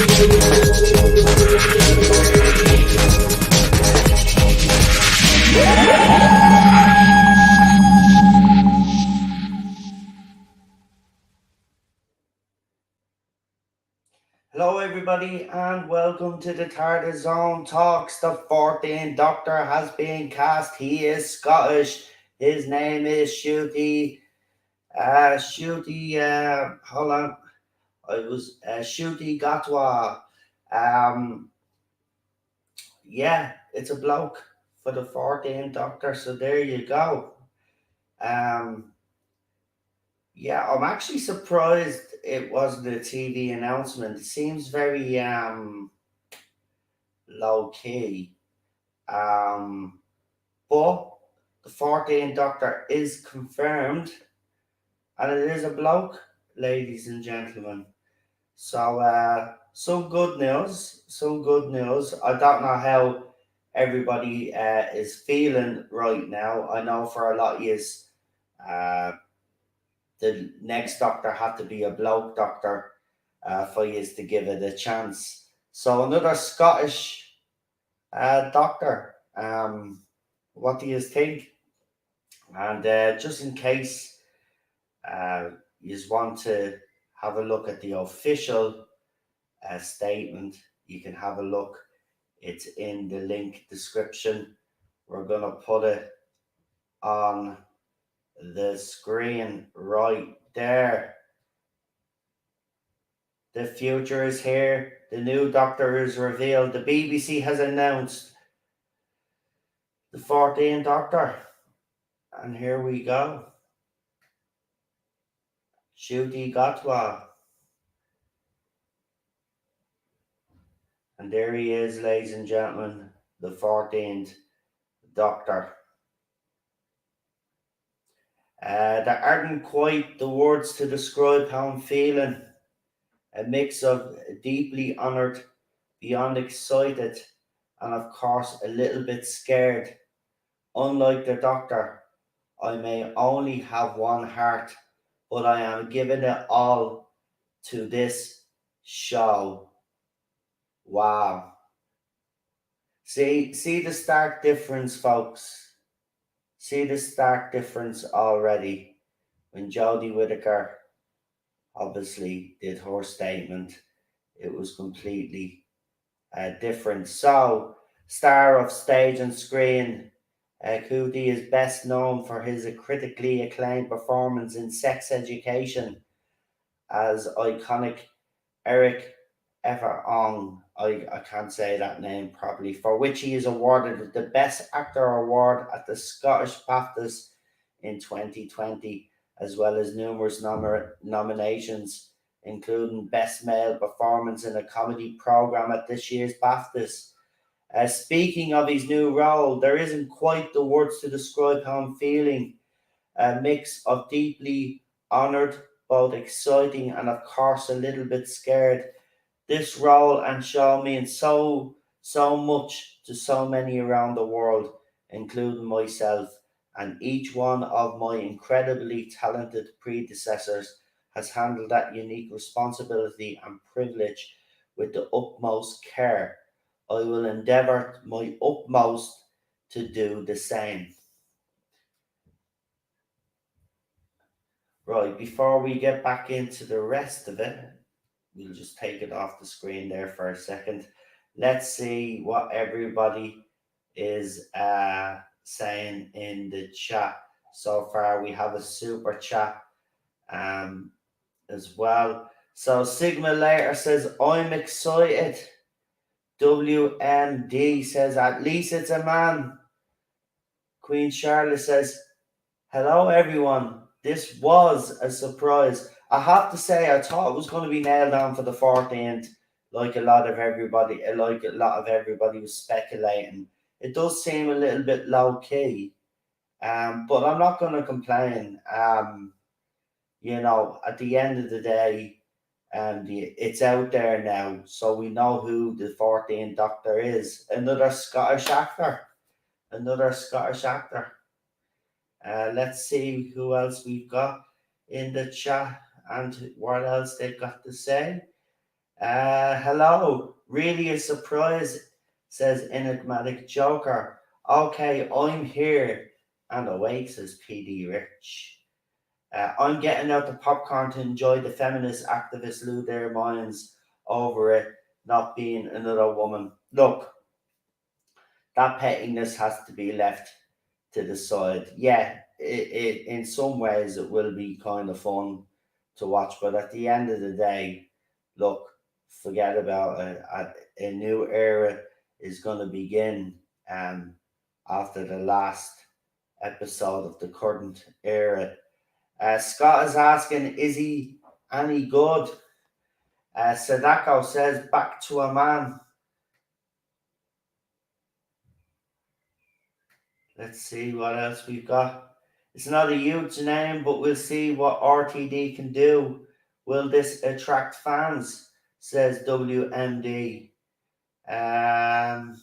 Hello, everybody, and welcome to the TARDIS Zone Talks. The 14th Doctor has been cast. He is Scottish. His name is Shooty. Hold on. Shooty Gatwa. Um, yeah, it's a bloke for the 14th Doctor, so there you go. Um, yeah, I'm actually surprised it wasn't a TV announcement. It seems very low key. Um, but the 14th Doctor is confirmed, and it is a bloke, ladies and gentlemen. So, some good news. Some good news. I don't know how everybody is feeling right now. I know for a lot of years, uh, the next Doctor had to be a bloke Doctor for you to give it a chance. So, another Scottish Doctor. What do you think? And just in case you want to have a look at the official statement, you can have a look. It's in the link description. We're going to put it on the screen right there. The future is here. The new Doctor is revealed. The BBC has announced the 14th Doctor. And here we go. Ncuti Gatwa. And there he is, ladies and gentlemen, the 14th Doctor. There aren't quite the words to describe how I'm feeling. A mix of deeply honoured, beyond excited, and of course a little bit scared. Unlike the Doctor, I may only have one heart, but I am giving it all to this show. Wow. See the stark difference, folks. See the stark difference already. When Jodie Whittaker obviously did her statement, it was completely different. So, star of stage and screen, Cootie is best known for his critically acclaimed performance in Sex Education as iconic Eric Everong. I can't say that name properly, for which he is awarded the Best Actor award at the Scottish BAFTAs in 2020, as well as numerous nominations, including Best Male Performance in a Comedy Programme at this year's BAFTAs. Speaking of his new role, there isn't quite the words to describe how I'm feeling. A mix of deeply honoured, both exciting and of course a little bit scared. This role and show means so much to so many around the world, including myself, and each one of my incredibly talented predecessors has handled that unique responsibility and privilege with the utmost care. I will endeavour my utmost to do the same. Right, before we get back into the rest of it, we'll just take it off the screen there for a second. Let's see what everybody is saying in the chat. So far, we have a super chat um, as well. So Sigma later says, I'm excited. WMD says, at least it's a man. Queen Charlotte says, hello everyone. This was a surprise. I have to say, I thought it was going to be nailed down for the 14th, like a lot of everybody was speculating. It does seem a little bit low key, but I'm not going to complain. At the end of the day, it's out there now, so we know who the 14th Doctor is. Another Scottish actor. Another Scottish actor. Let's see who else we've got in the chat and what else they've got to say. Hello, really a surprise, says enigmatic Joker. Okay, I'm here and awake, says PD Rich. I'm getting out the popcorn to enjoy the feminist activists lose their minds over it not being another woman. Look, that pettiness has to be left to the side. Yeah, it in some ways it will be kind of fun to watch, but at the end of the day, look, forget about it. A new era is going to begin um, after the last episode of the current era. Scott is asking, is he any good? Sadako says, back to a man. Let's see what else we've got. It's not a huge name, but we'll see what RTD can do. Will this attract fans? Says WMD. Um,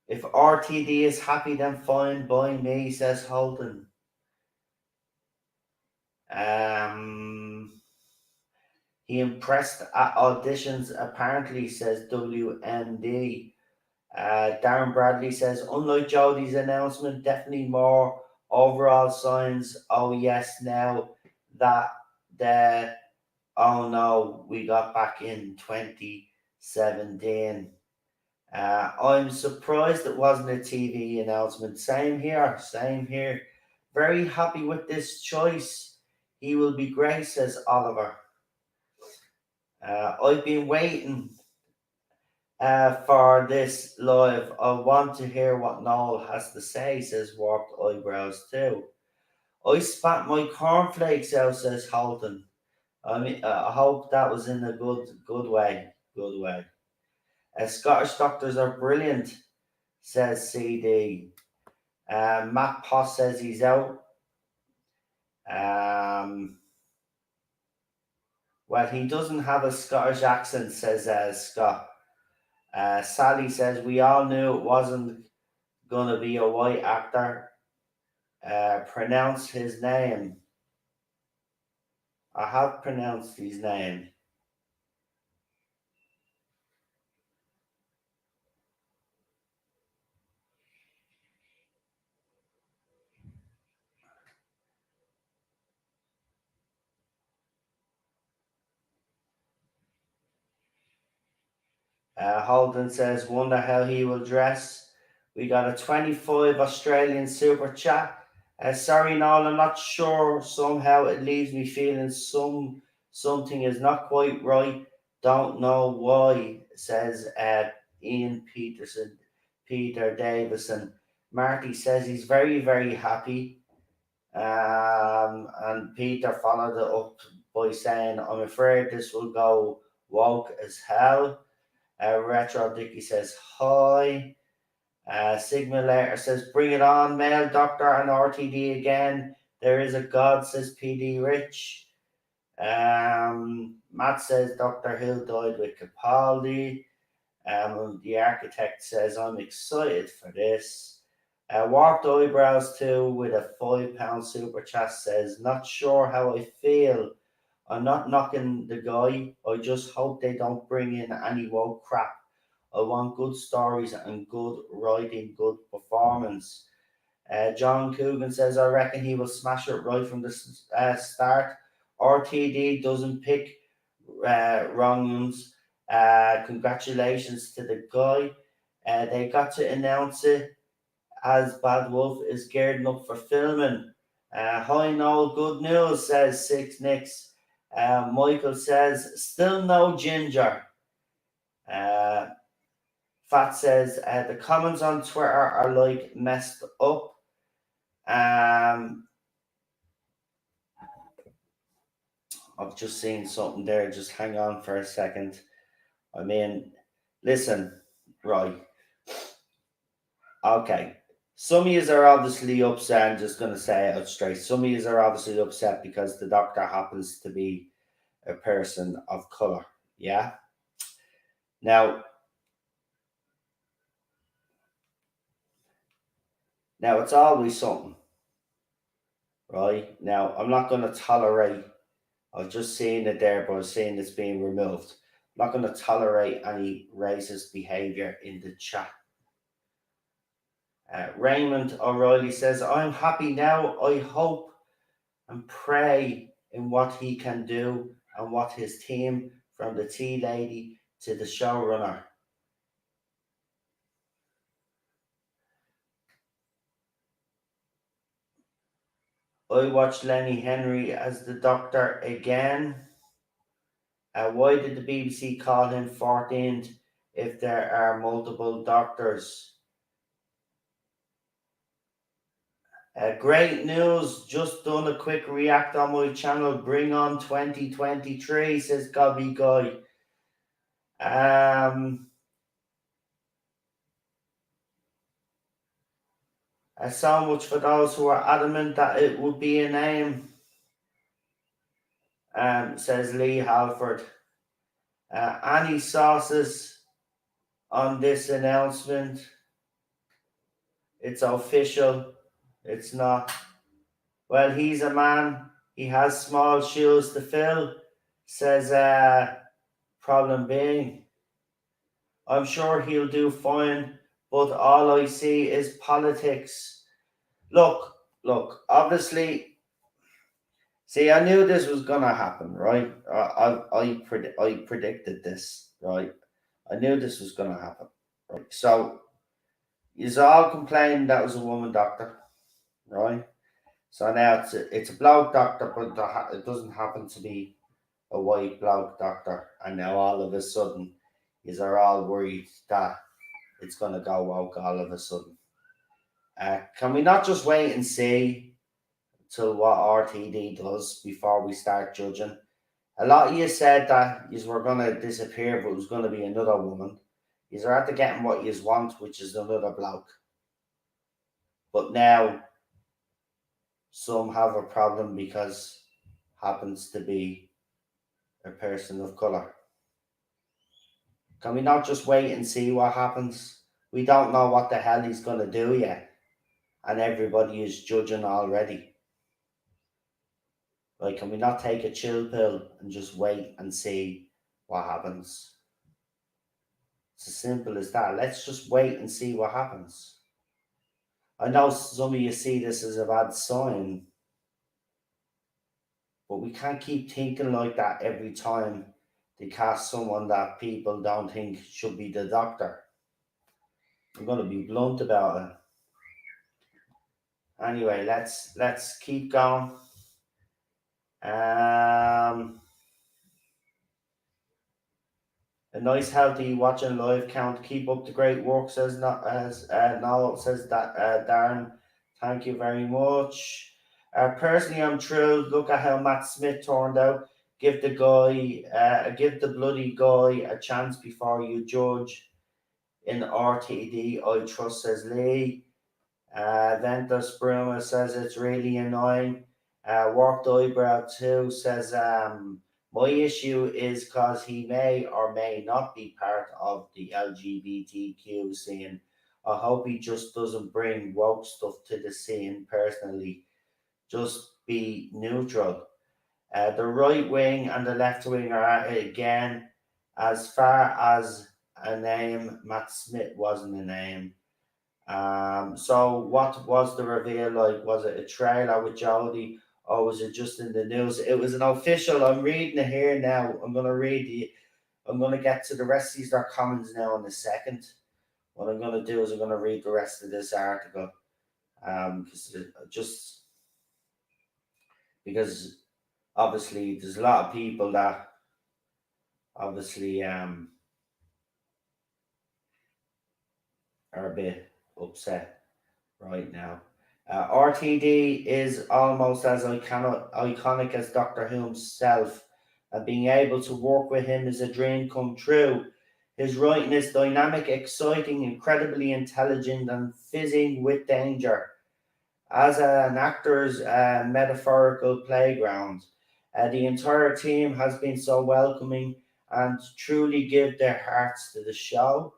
if RTD is happy, then fine by me, says Holden. Um, he impressed at auditions, apparently, says WMD. Darren Bradley says, unlike Jodie's announcement, definitely more overall signs. Oh yes, now that the oh no, we got back in 2017. I'm surprised it wasn't a TV announcement. Same here, same here. Very happy with this choice. He will be great, says Oliver. I've been waiting for this live. I want to hear what Noel has to say, says Warped Eyebrows too. I spat my cornflakes out, says Holden. I hope that was in a good way. Good way. Scottish doctors are brilliant, says CD. Matt Poss says he's out. Um, well, he doesn't have a Scottish accent, says Scott. Sally says we all knew it wasn't gonna be a white actor. Pronounce his name. I have pronounced his name. Holden says, wonder how he will dress. We got a 25 Australian super chat. Sorry, Noel, I'm not sure. Somehow it leaves me feeling something is not quite right. Don't know why, says Ian Peterson, Peter Davison. Marty says he's very happy. And Peter followed it up by saying, I'm afraid this will go woke as hell. Retro Dicky says, hi. Sigma later says, bring it on, male doctor and RTD again. There is a God, says PD Rich. Matt says Dr. Hill died with Capaldi. The architect says, I'm excited for this. Warped Eyebrows too with a £5 super chat says, not sure how I feel. I'm not knocking the guy. I just hope they don't bring in any woke crap. I want good stories and good writing, good performance. John Coogan says, I reckon he will smash it right from the start. RTD doesn't pick wrong ones. Congratulations to the guy. They got to announce it as Bad Wolf is gearing up for filming. Hi Noel, good news, says Six Nicks. Michael says, still no ginger. Uh, Fat says, the comments on Twitter are like messed up. Um, I've just seen something there. Just hang on for a second. I mean, listen, right. Okay. Some of you are obviously upset. I'm just going to say it out straight. Some of you are obviously upset because the doctor happens to be a person of color. Yeah. Now, it's always something, right? Now, I'm not going to tolerate I've just seen it there, but I've seen it's being removed. I'm not going to tolerate any racist behaviour in the chat. Raymond O'Reilly says, I'm happy now. I hope and pray in what he can do and what his team, from the tea lady to the showrunner. I watched Lenny Henry as the Doctor again. Why did the BBC call him 14th if there are multiple Doctors? Great news, just done a quick react on my channel. Bring on 2023, says Gobby Guy. So much for those who are adamant that it would be a name, says Lee Halford. Any sources on this announcement? It's official. It's not. Well, he's a man. He has small shoes to fill, says Problem being. I'm sure he'll do fine, but all I see is politics. Look, obviously, see, I knew this was going to happen, right? I predicted this, right? I knew this was going to happen, right? So, you all complaining that was a woman doctor, right? So now it's a bloke doctor, but it doesn't happen to be a white bloke doctor. And now all of a sudden, you are all worried that it's going to go woke all of a sudden. Can we not just wait and see till what RTD does before we start judging? A lot of you said that you were going to disappear, but it was going to be another woman. You are after getting what you want, which is another bloke. But now, some have a problem because happens to be a person of colour. Can we not just wait and see what happens? We don't know what the hell he's going to do yet. And everybody is judging already. Like, can we not take a chill pill and just wait and see what happens? It's as simple as that. Let's just wait and see what happens. I know some of you see this as a bad sign, but we can't keep thinking like that every time they cast someone that people don't think should be the Doctor. I'm going to be blunt about it. Anyway, let's keep going. A nice healthy watching live count. Keep up the great work, says Noel, says that Darren. Thank you very much. Personally, I'm thrilled. Look at how Matt Smith turned out. Give the bloody guy a chance before you judge. In RTD, I trust, says Lee. Ventus Bruma says it's really annoying. Worked eyebrow too says my issue is because he may or may not be part of the LGBTQ scene. I hope he just doesn't bring woke stuff to the scene personally. Just be neutral. The right wing and the left wing are at it again. As far as a name, Matt Smith wasn't a name. So what was the reveal like? Was it a trailer with Jodie, or was it just in the news? It was an official. I'm reading it here now. I'm gonna get to the rest of these comments now in a second. What I'm gonna do is I'm gonna read the rest of this article. Because obviously there's a lot of people that obviously are a bit upset right now. RTD is almost as iconic as Doctor Who himself, and being able to work with him is a dream come true. His writing is dynamic, exciting, incredibly intelligent, and fizzing with danger. As an actor's metaphorical playground, the entire team has been so welcoming and truly give their hearts to the show.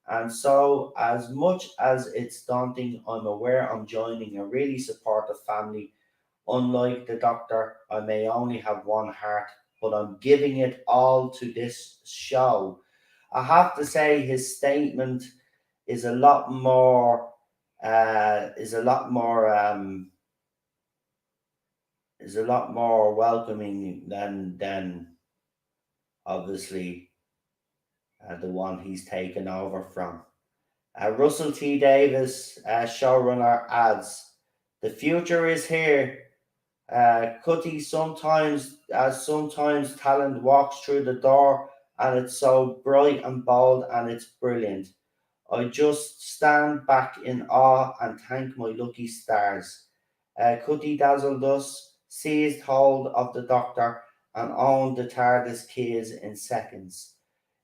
And so, as much as it's daunting, I'm aware I'm joining a really supportive family Unlike the Doctor, I may only have one heart, but I'm giving it all to this show. I have to say his statement is a lot more is a lot more is a lot more welcoming than obviously the one he's taken over from. Russell T Davis, showrunner, adds, "The future is here. Cutty sometimes talent walks through the door, and it's so bright and bold, and it's brilliant. I just stand back in awe and thank my lucky stars." Cutty dazzled us, seized hold of the Doctor, and owned the TARDIS keys in seconds.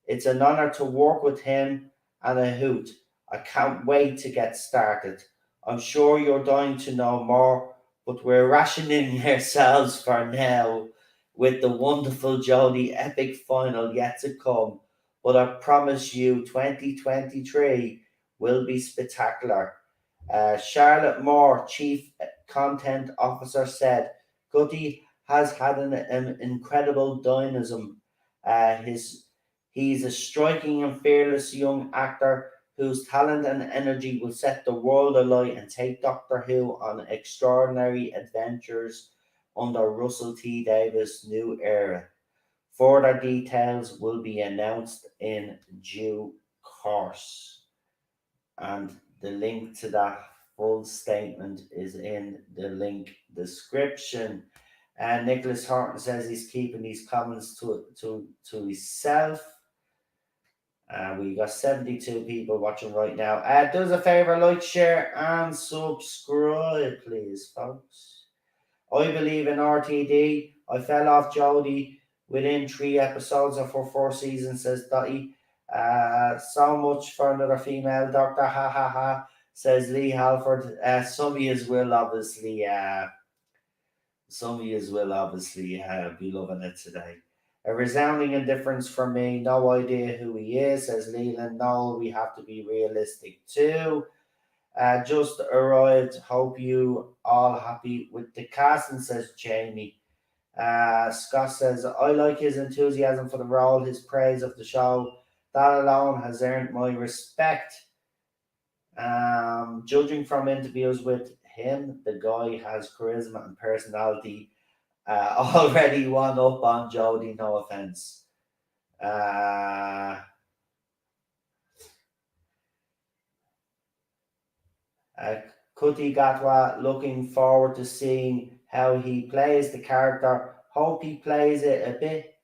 It's an honour to work with him and a hoot. I can't wait to get started. I'm sure you're dying to know more, but we're rationing ourselves for now with the wonderful Jodie epic final yet to come. But I promise you, 2023 will be spectacular. Charlotte Moore, Chief Content Officer, said, "Cuddy has had an incredible dynamism. He's a striking and fearless young actor whose talent and energy will set the world alight and take Doctor Who on extraordinary adventures under Russell T Davis' new era. Further details will be announced in due course." And the link to that full statement is in the link description. And Nicholas Horton says he's keeping these comments to himself. We got 72 people watching right now. Do us a favor, like, share, and subscribe, please, folks. I believe in RTD. I fell off Jodie within 3 episodes of her 4 season, says Dottie. So much for another female Doctor, ha ha ha, says Lee Halford. Some of yous will obviously be loving it today. A resounding indifference from me. No idea who he is, says Leland. No, we have to be realistic too. Just arrived. Hope you all happy with the casting, says Jamie. Scott says, "I like his enthusiasm for the role, his praise of the show. That alone has earned my respect. Judging from interviews with him, the guy has charisma and personality. Already one up on Jodie, no offense." Uh, Kuti Gatwa, looking forward to seeing how he plays the character. Hope he plays it a bit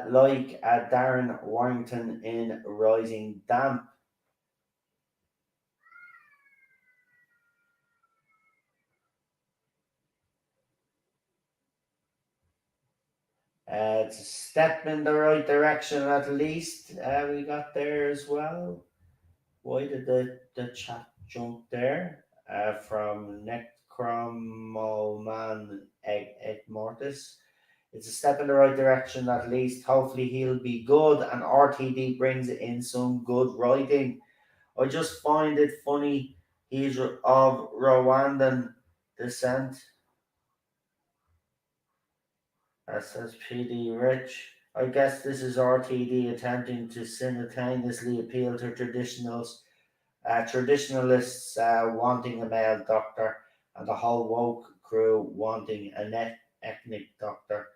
like Darren Warrington in Rising Damp. It's a step in the right direction at least. We got there as well. Why did the chat jump there? From Necromoman Egg Mortis. It's a step in the right direction at least. Hopefully he'll be good and RTD brings in some good writing. I just find it funny he's of Rwandan descent. Says PD Rich. I guess this is RTD attempting to simultaneously appeal to traditionalists wanting a male doctor and the whole woke crew wanting an ethnic doctor.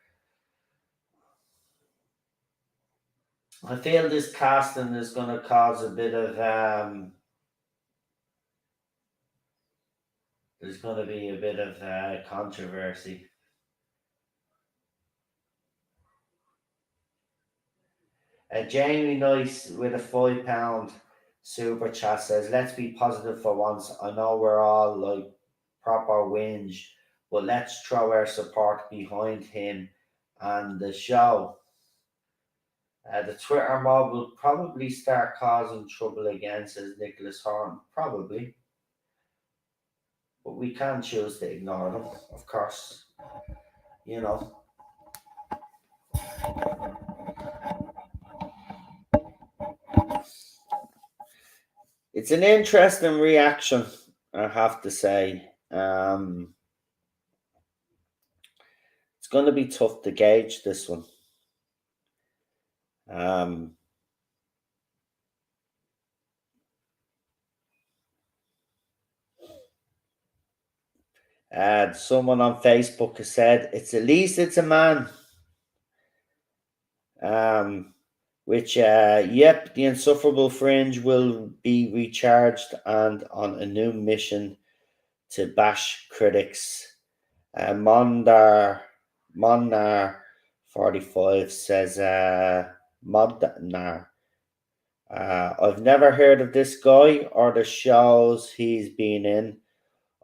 I feel this casting is going to cause a bit of there's going to be a bit of controversy. Jamie Nice with a £5 super chat says, "Let's be positive for once. I know we're all like proper whinge, but let's throw our support behind him and the show." The Twitter mob will probably start causing trouble again, says Nicholas Horn. Probably. But we can choose to ignore them, of course. You know. It's an interesting reaction, I have to say. It's going to be tough to gauge this one. Um, Someone on Facebook has said it's at least it's a man. Yep, the insufferable Fringe will be recharged and on a new mission to bash critics. Mondar45 says, Modnar, I've never heard of this guy or the shows he's been in.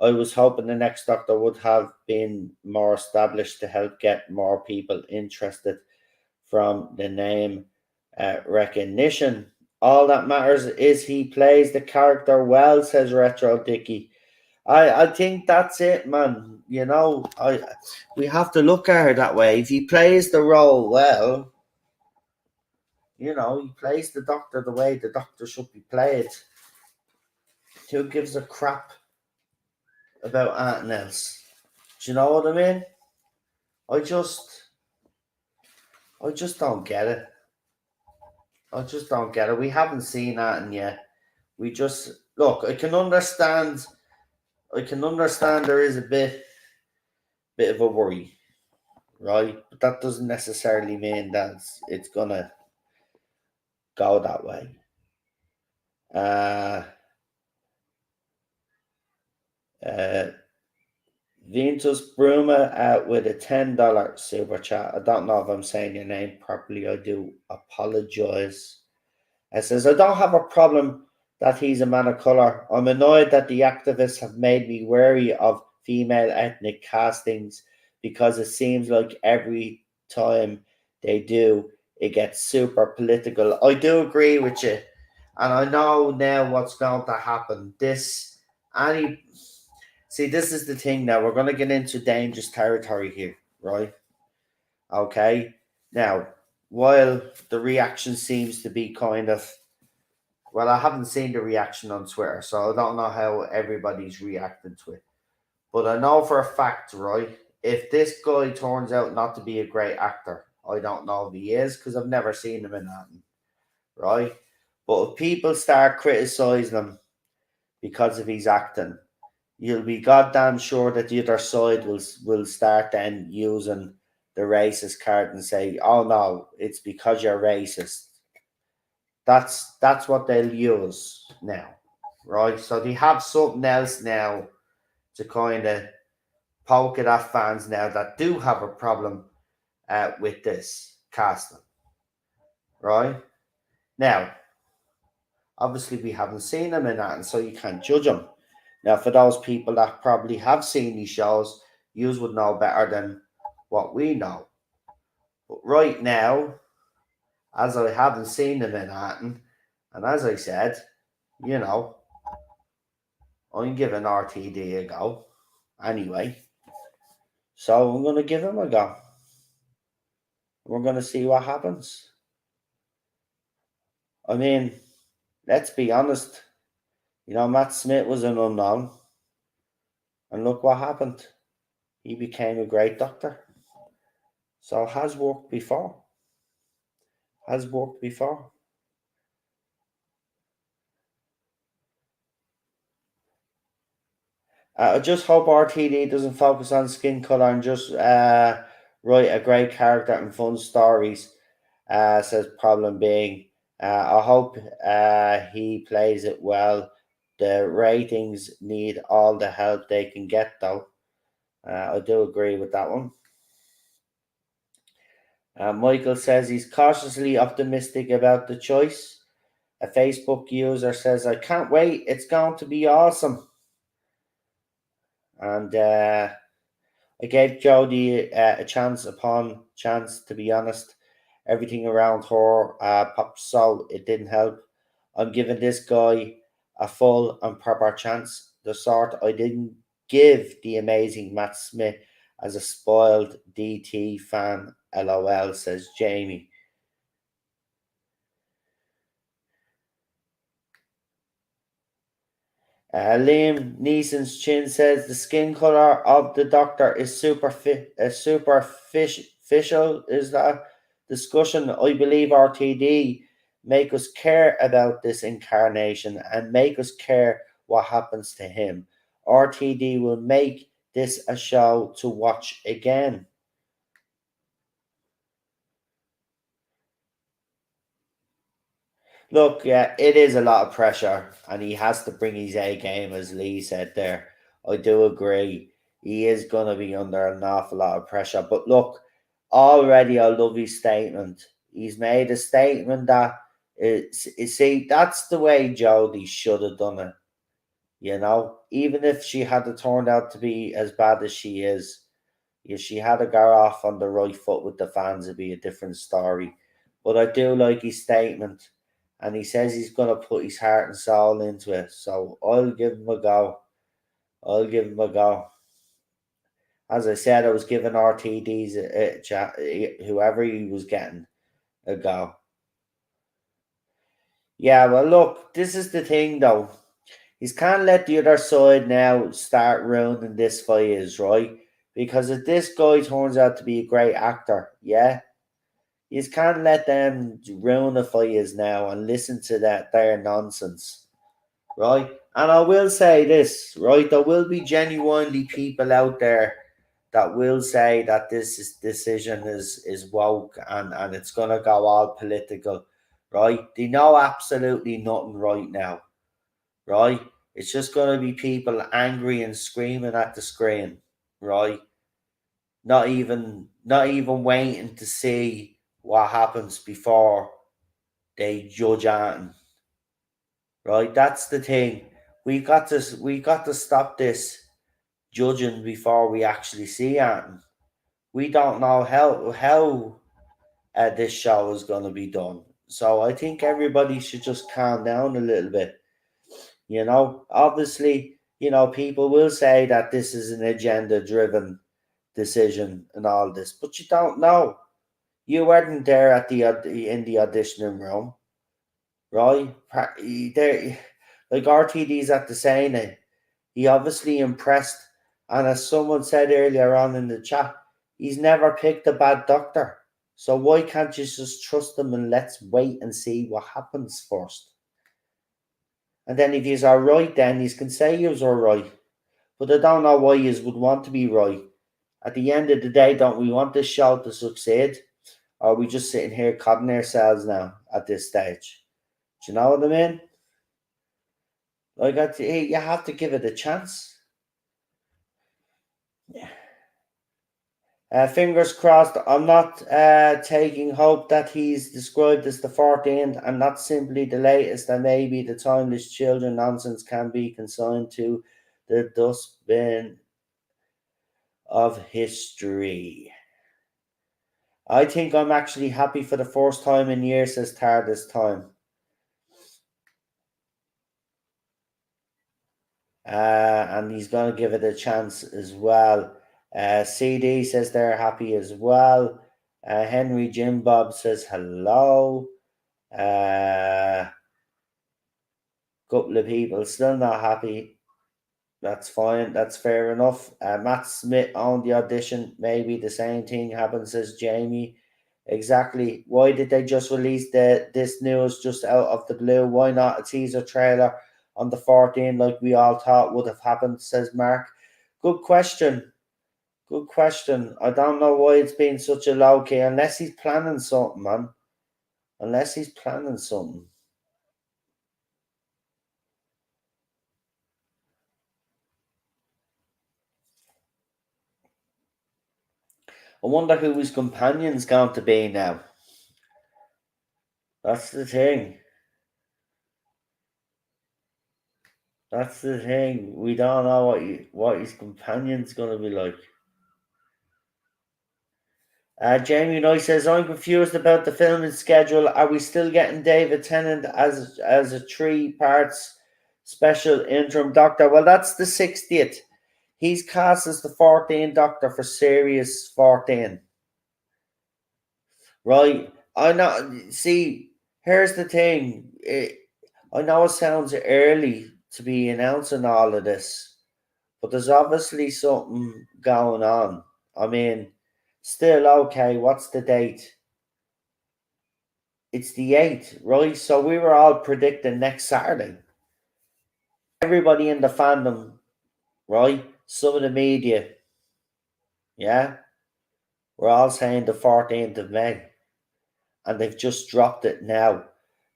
I was hoping the next Doctor would have been more established to help get more people interested from the name recognition. All that matters is he plays the character well, says Retro Dicky. I think that's it, man. You know, we have to look at it that way. If he plays the role well, you know, he plays the Doctor the way the Doctor should be played. Who gives a crap about anything else? Do you know what I mean? I just don't get it. I just don't get it. We haven't seen that yet. We just look. I can understand. There is a bit of a worry, right? But that doesn't necessarily mean that it's gonna go that way. Ventus Bruma with a $10 super chat. I don't know if I'm saying your name properly. I do apologize. It says, I don't have a problem that he's a man of colour. I'm annoyed that the activists have made me wary of female ethnic castings because it seems like every time they do, it gets super political. I do agree with you. And I know now what's going to happen. This is the thing now. We're going to get into dangerous territory here, right? Okay. Now, while the reaction seems to be kind of, well, I haven't seen the reaction on Twitter, so I don't know how everybody's reacting to it. But I know for a fact, right, if this guy turns out not to be a great actor, I don't know if he is because I've never seen him in that, right? But if people start criticizing him because of his acting, you'll be goddamn sure that the other side will start then using the racist card and say, "Oh no, it's because you're racist." That's what they'll use now, right? So they have something else now to kind of poke at fans now that do have a problem with this casting, right? Now, obviously, we haven't seen them in that, and so you can't judge them. Now, for those people that probably have seen these shows, you would know better than what we know. But right now, as I haven't seen them in that, and as I said, you know, I'm giving RTD a go anyway. So I'm going to give him a go. We're going to see what happens. I mean, let's be honest. You know, Matt Smith was an unknown. And look what happened. He became a great Doctor. So it has worked before. Has worked before. I just hope RTD doesn't focus on skin color and just write a great character and fun stories. Says problem being, I hope he plays it well. The ratings need all the help they can get, though. I do agree with that one. Michael says he's cautiously optimistic about the choice. A Facebook user says, I can't wait. It's going to be awesome. And I gave Jodie a chance upon chance, to be honest. Everything around her popped, so it didn't help. I'm giving this guy a full and proper chance, the sort I didn't give the amazing Matt Smith as a spoiled DT fan. LOL, says Jamie. Liam Neeson's chin says the skin color of the Doctor is superficial. Is that discussion? I believe RTD make us care about this incarnation and make us care what happens to him. RTD will make this a show to watch again. Look, yeah, it is a lot of pressure, and he has to bring his A game, as Lee said there. I do agree. He is going to be under an awful lot of pressure. But look, already I love his statement. He's made a statement that, see, that's the way Jodie should have done it. You know, even if she had turned out to be as bad as she is, if she had to go off on the right foot with the fans, it'd be a different story. But I do like his statement, and he says he's going to put his heart and soul into it. So I'll give him a go. I'll give him a go. As I said, I was giving RTD's whoever he was getting a go. Yeah, well, look, this is the thing though. He's can't let the other side now start ruining this for years, right? Because if this guy turns out to be a great actor, yeah, you can't let them ruin it for you now and listen to that their nonsense, right? And I will say this, right? There will be genuinely people out there that will say that decision is woke and it's gonna go all political, right? They know absolutely nothing right now, right? It's just gonna be people angry and screaming at the screen, right? Not even waiting to see what happens before they judge Anton. Right? That's the thing. We got to stop this judging before we actually see Anton. We don't know how this show is going to be done. So I think everybody should just calm down a little bit. You know, obviously, people will say that this is an agenda driven decision and all this, but you don't know. You weren't there at in the auditioning room, right? There, like RTD's at the saying it. He obviously impressed, and as someone said earlier on in the chat, he's never picked a bad doctor. So why can't you just trust him and let's wait and see what happens first? And then if he's all right, then he can say he was all right. But I don't know why you would want to be right. At the end of the day, don't we want this show to succeed? Or are we just sitting here cutting ourselves now at this stage? Do you know what I mean? Like, you have to give it a chance. Yeah. Fingers crossed. I'm not taking hope that he's described as the 14th and not simply the latest, and maybe the timeless children nonsense can be consigned to the dustbin of history. I think I'm actually happy for the first time in years, says Tar this time. And he's going to give it a chance as well. CD says they're happy as well. Henry Jim Bob says hello. Couple of people still not happy. That's fine. That's fair enough. Matt Smith on the audition. Maybe the same thing happens, says Jamie. Exactly. Why did they just release this news just out of the blue? Why not a teaser trailer on the 14th like we all thought would have happened, says Mark. Good question. Good question. I don't know why it's been such a low key, unless he's planning something, man. Unless he's planning something. I wonder who his companion's going to be now. That's the thing. That's the thing. We don't know what his companion's going to be like. Jamie Knight says, I'm confused about the filming schedule. Are we still getting David Tennant as a 3 parts special interim Doctor? Well, that's the 60th. He's cast as the 14th Doctor for Series 14. Right. I know. See, here's the thing. I know it sounds early to be announcing all of this, but there's obviously something going on. I mean, still okay. What's the date? It's the 8th, right? So we were all predicting next Saturday. Everybody in the fandom, right? Some of the media, yeah, we're all saying the 14th of May, and they've just dropped it now.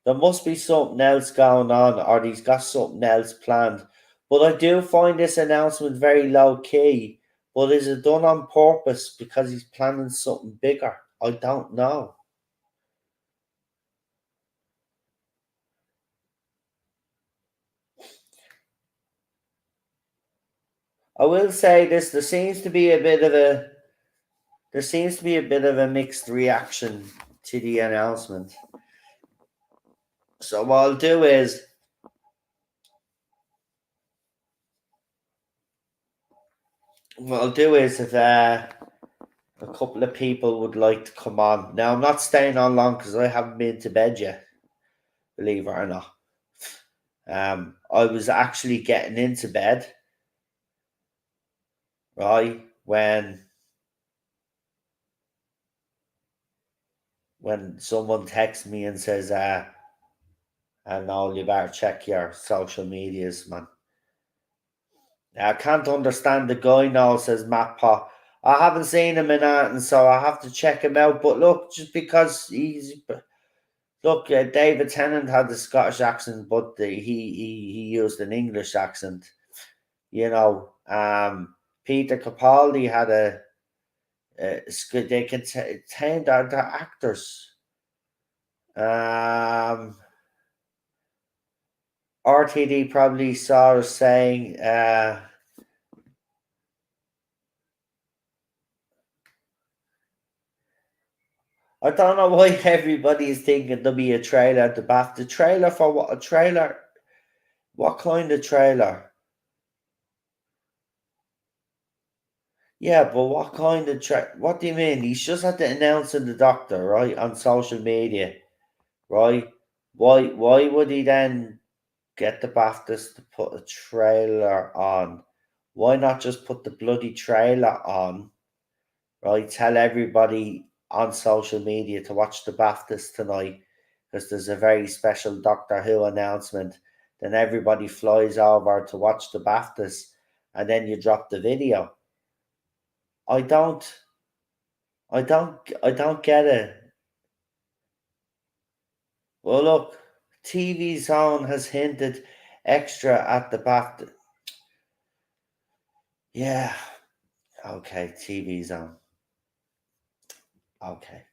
There must be something else going on, or he's got something else planned. But I do find this announcement very low key. But is it done on purpose because he's planning something bigger? I don't know. I will say this: there seems to be a bit of a mixed reaction to the announcement. So what I'll do is if a couple of people would like to come on. Now I'm not staying on long because I haven't been to bed yet, believe it or not. I was actually getting into bed, right, when someone texts me and says, I know you better check your social medias, man. I can't understand the guy now, says Matt Pot. I haven't seen him in Anton, so I have to check him out. But look, just because David Tennant had the Scottish accent, but he used an English accent. You know, Peter Capaldi had they can tend they're actors. RTD probably saw us saying, I don't know why everybody is thinking there'll be a trailer at the back. The trailer for what? A trailer? What kind of trailer? Yeah, but what kind of What do you mean? He's just had to announce in the Doctor, right, on social media, right? Why would he then get the BAFTAs to put a trailer on? Why not just put the bloody trailer on, right? Tell everybody on social media to watch the BAFTAs tonight because there's a very special Doctor Who announcement. Then everybody flies over to watch the BAFTAs and then you drop the video. I don't I don't get it. Well look, TV Zone has hinted extra at the BAFTA. Yeah, okay, TV Zone. Okay.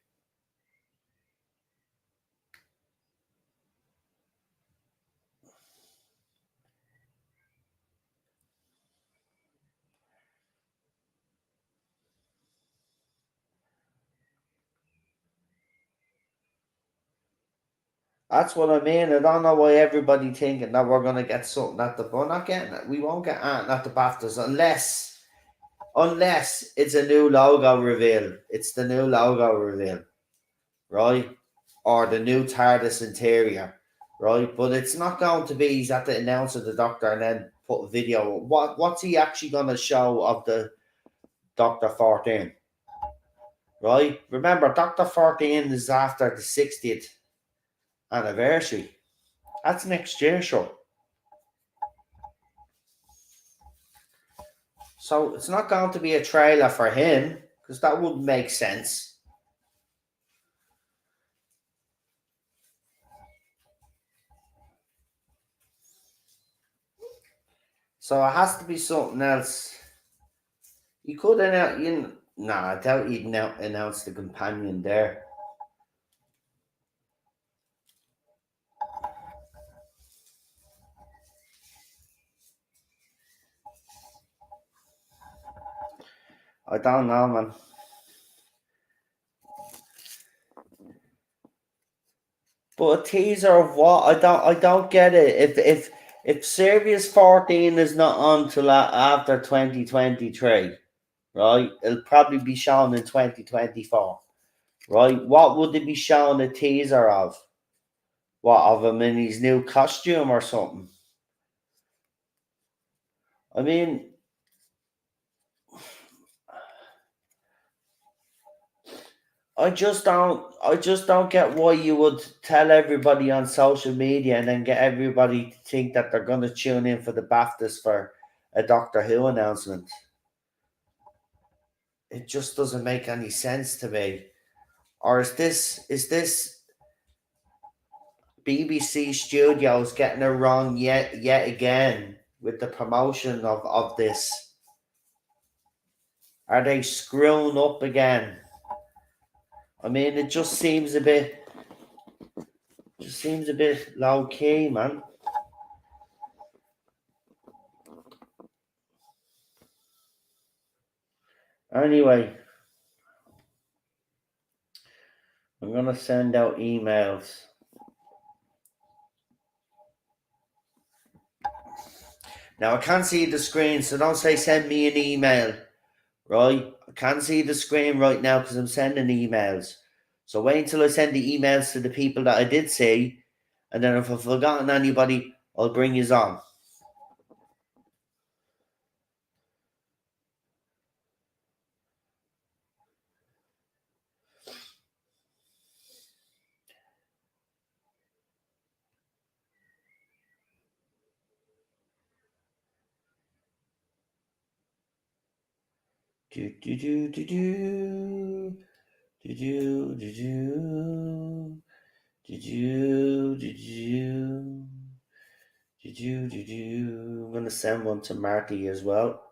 That's what I mean. I don't know why everybody thinking that we're gonna get something at the. We're not getting it. We won't get anything at the BAFTAs unless it's a new logo reveal. It's the new logo reveal, right? Or the new TARDIS interior, right? But it's not going to be he's at the announce of the Doctor and then put a video. What's he actually gonna show of the Doctor 14? Right? Remember, Doctor 14 is after the 60th anniversary. That's next year, sure. So it's not going to be a trailer for him because that wouldn't make sense. So it has to be something else. You could announce, nah, I doubt he'd announce the companion there. I don't know, man. But a teaser of what? I don't get it. If Series 14 is not on till after 2023, right? It'll probably be shown in 2024, right? What would they be showing a teaser of? What, of him in his new costume or something? I mean, I just don't get why you would tell everybody on social media and then get everybody to think that they're gonna tune in for the BAFTAs for a Doctor Who announcement. It just doesn't make any sense to me. Or is this BBC Studios getting it wrong yet again with the promotion of this? Are they screwing up again? I mean, it just seems a bit low key, man. Anyway, I'm gonna send out emails. Now I can't see the screen, so don't say send me an email, right? I can't see the screen right now because I'm sending emails. So wait until I send the emails to the people that I did see, and then if I've forgotten anybody, I'll bring you on. Do do do do do do do do do do do do do. I'm gonna send one to Marty as well.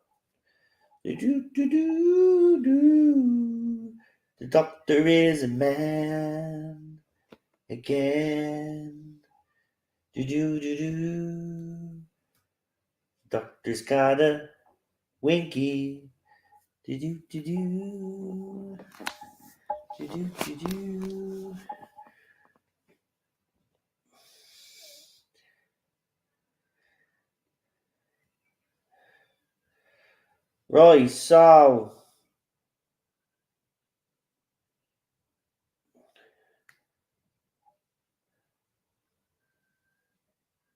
Do do do do do. The doctor is a man again. Do do do do. Doctor's got a winky. Do do do do. Do do do do. Right, so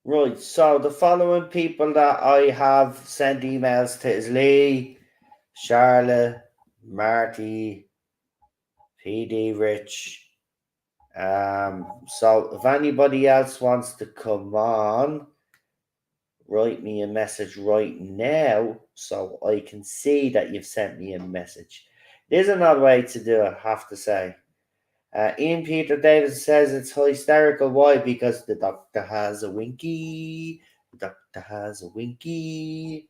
the following people that I have sent emails to is Lee, Charlotte, Marty, PD Rich. So if anybody else wants to come on, write me a message right now so I can see that you've sent me a message. There's another way to do it, I have to say. Ian Peter Davis says it's hysterical. Why? Because the doctor has a winky. The doctor has a winky.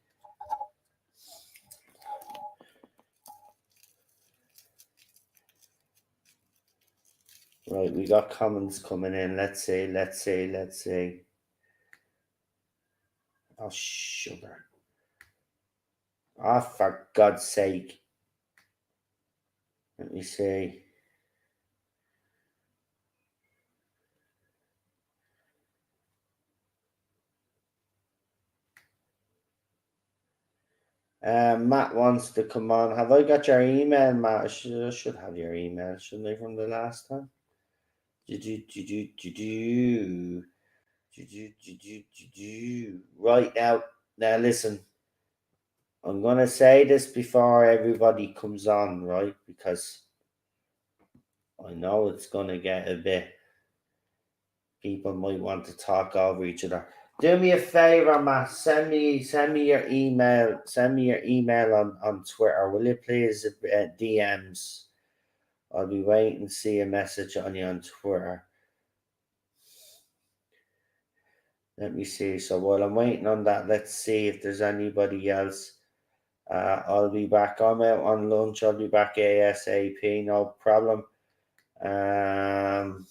Right, we got comments coming in. Let's see. Oh, sugar. Oh, for God's sake. Let me see. Matt wants to come on. Have I got your email, Matt? I should have your email, shouldn't I, from the last time? Right now listen. I'm gonna say this before everybody comes on, right? Because I know it's gonna get a bit. People might want to talk over each other. Do me a favor, Matt. Send me your email. Send me your email on Twitter, will you please? DMs. I'll be waiting to see a message on you on Twitter. Let me see. So while I'm waiting on that, let's see if there's anybody else. I'll be back. I'm out on lunch. I'll be back ASAP. No problem. Um,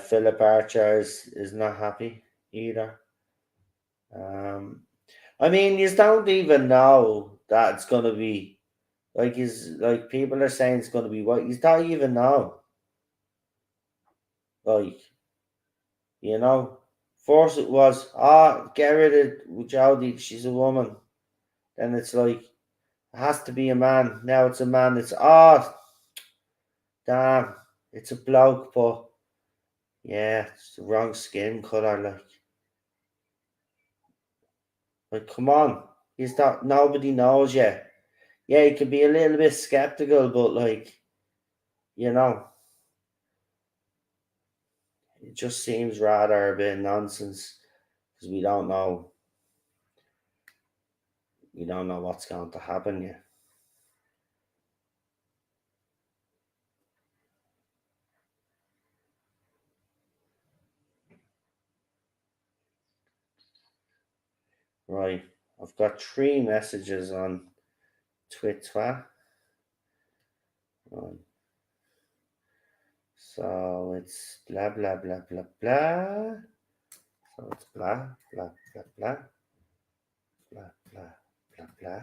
Philip Archer is not happy either. I mean, you don't even know that it's gonna be like people are saying it's gonna be what you don't even know. Like, you know, first it was get rid of Jodie, she's a woman. Then it's like, It has to be a man. Now it's a man. It's oh damn. It's a bloke, but yeah, it's the wrong skin colour. Like come on. He's not. Nobody knows yet. Yeah, he could be a little bit skeptical, but you know, it just seems rather a bit nonsense because we don't know. We don't know what's going to happen yet. Right. I've got 3 messages on Twitter. Right. So it's blah blah blah blah blah. So it's blah blah blah blah blah blah blah blah.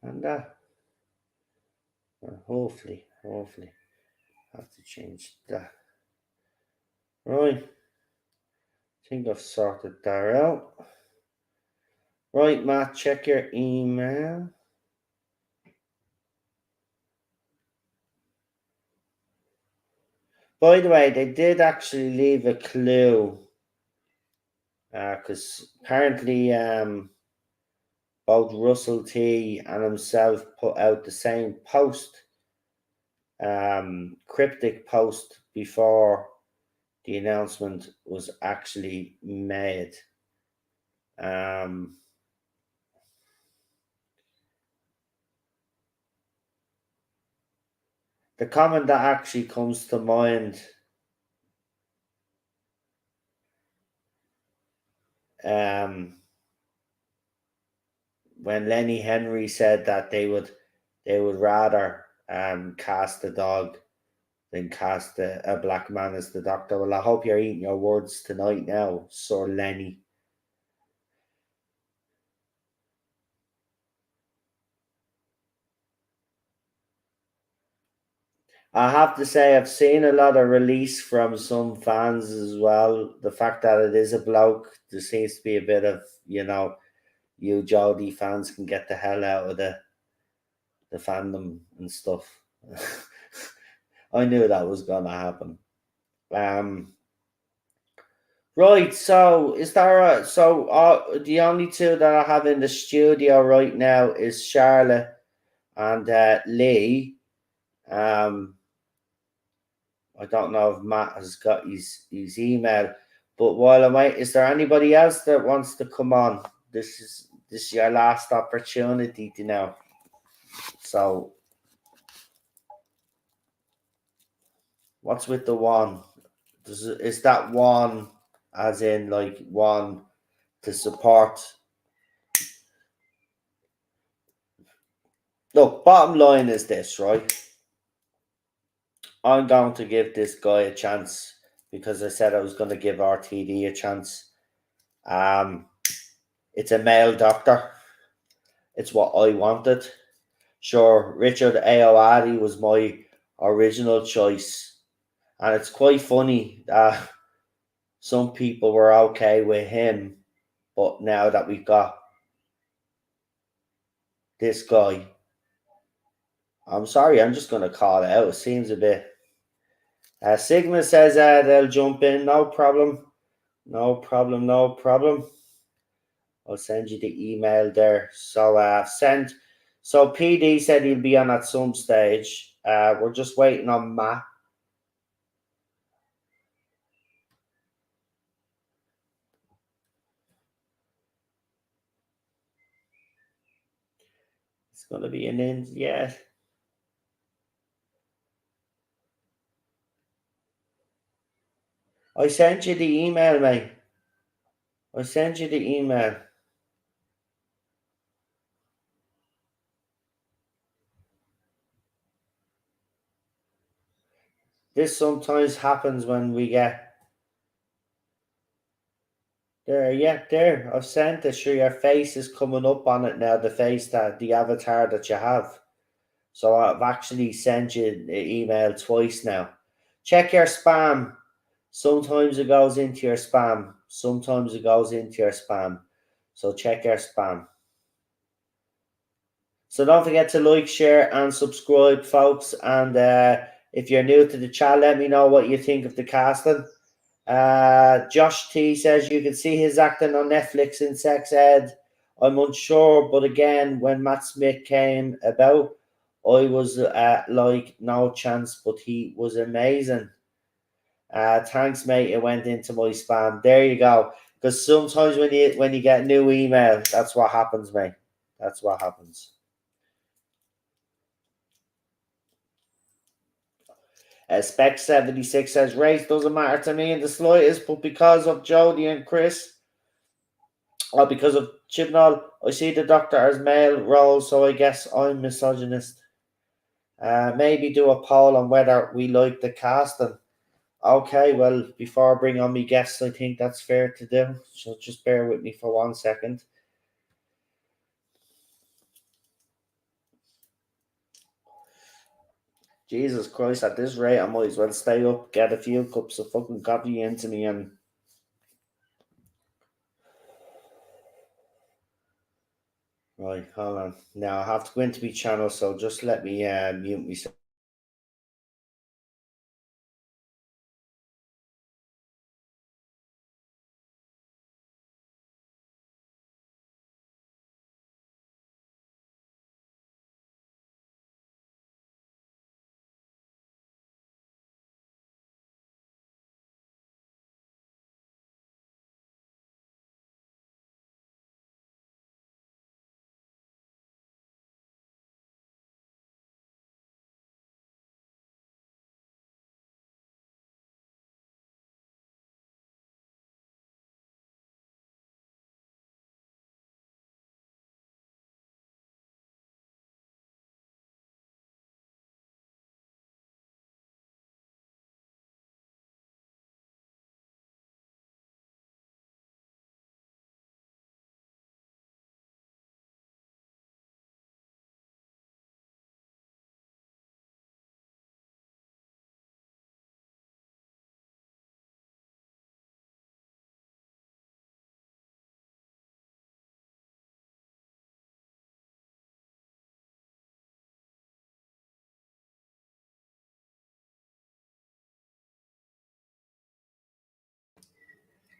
And hopefully, have to change that. Right, I think I've sorted that out. Right, Matt, check your email. By the way, they did actually leave a clue because apparently both Russell T and himself put out the same post, cryptic post before the announcement was actually made. Um, the comment that actually comes to mind when Lenny Henry said that they would rather cast a dog than cast a black man as the doctor. Well, I hope you're eating your words tonight now, Sir Lenny. I have to say, I've seen a lot of release from some fans as well. The fact that it is a bloke, there seems to be a bit of, you Jody fans can get the hell out of the fandom and stuff. I knew that was gonna happen. Um, right. So is there the only two that I have in the studio right now is Charlotte and Lee. Um, I don't know if Matt has got his email, but while I wait, is there anybody else that wants to come on? This is your last opportunity to know. So what's with the one? Is that one as in like one to support? Look, bottom line is this, right? I'm going to give this guy a chance because I said I was going to give RTD a chance. It's a male doctor. It's what I wanted. Sure, Richard Ayoade was my original choice, and it's quite funny that some people were okay with him, but now that we've got this guy, I'm sorry, I'm just going to call it out. It seems a bit. Sigma says they'll jump in, no problem. No problem, no problem. I'll send you the email there. So send. So PD said he'll be on at some stage. We're just waiting on Matt. It's gonna be an in. Yeah. I sent you the email, mate. I sent you the email. This sometimes happens when we get There, yeah, there. I've sent it. Sure, your face is coming up on it now. The avatar that you have. So I've actually sent you the email twice now. Check your spam. Sometimes it goes into your spam. Sometimes it goes into your spam. So check your spam. So don't forget to like, share, and subscribe, folks. And if you're new to the chat, let me know what you think of the casting. Josh T says you can see his acting on Netflix in Sex Ed. I'm unsure, but again, when Matt Smith came about, I was like, no chance, but he was amazing. Thanks, mate. It went into my spam. There you go. Because sometimes when you get new email, that's what happens, mate. That's what happens. Spec 76 says race doesn't matter to me in the slightest, but because of Jodie and Chris, or because of Chibnall, I see the Doctor as male role, so I guess I'm misogynist. Maybe do a poll on whether we like the casting. Okay, well, before I bring on my guests, I think that's fair to do. So just bear with me for 1 second. Jesus Christ, at this rate, I might as well stay up, get a few cups of fucking coffee into me, and right, hold on. Now I have to go into my channel, so just let me mute myself.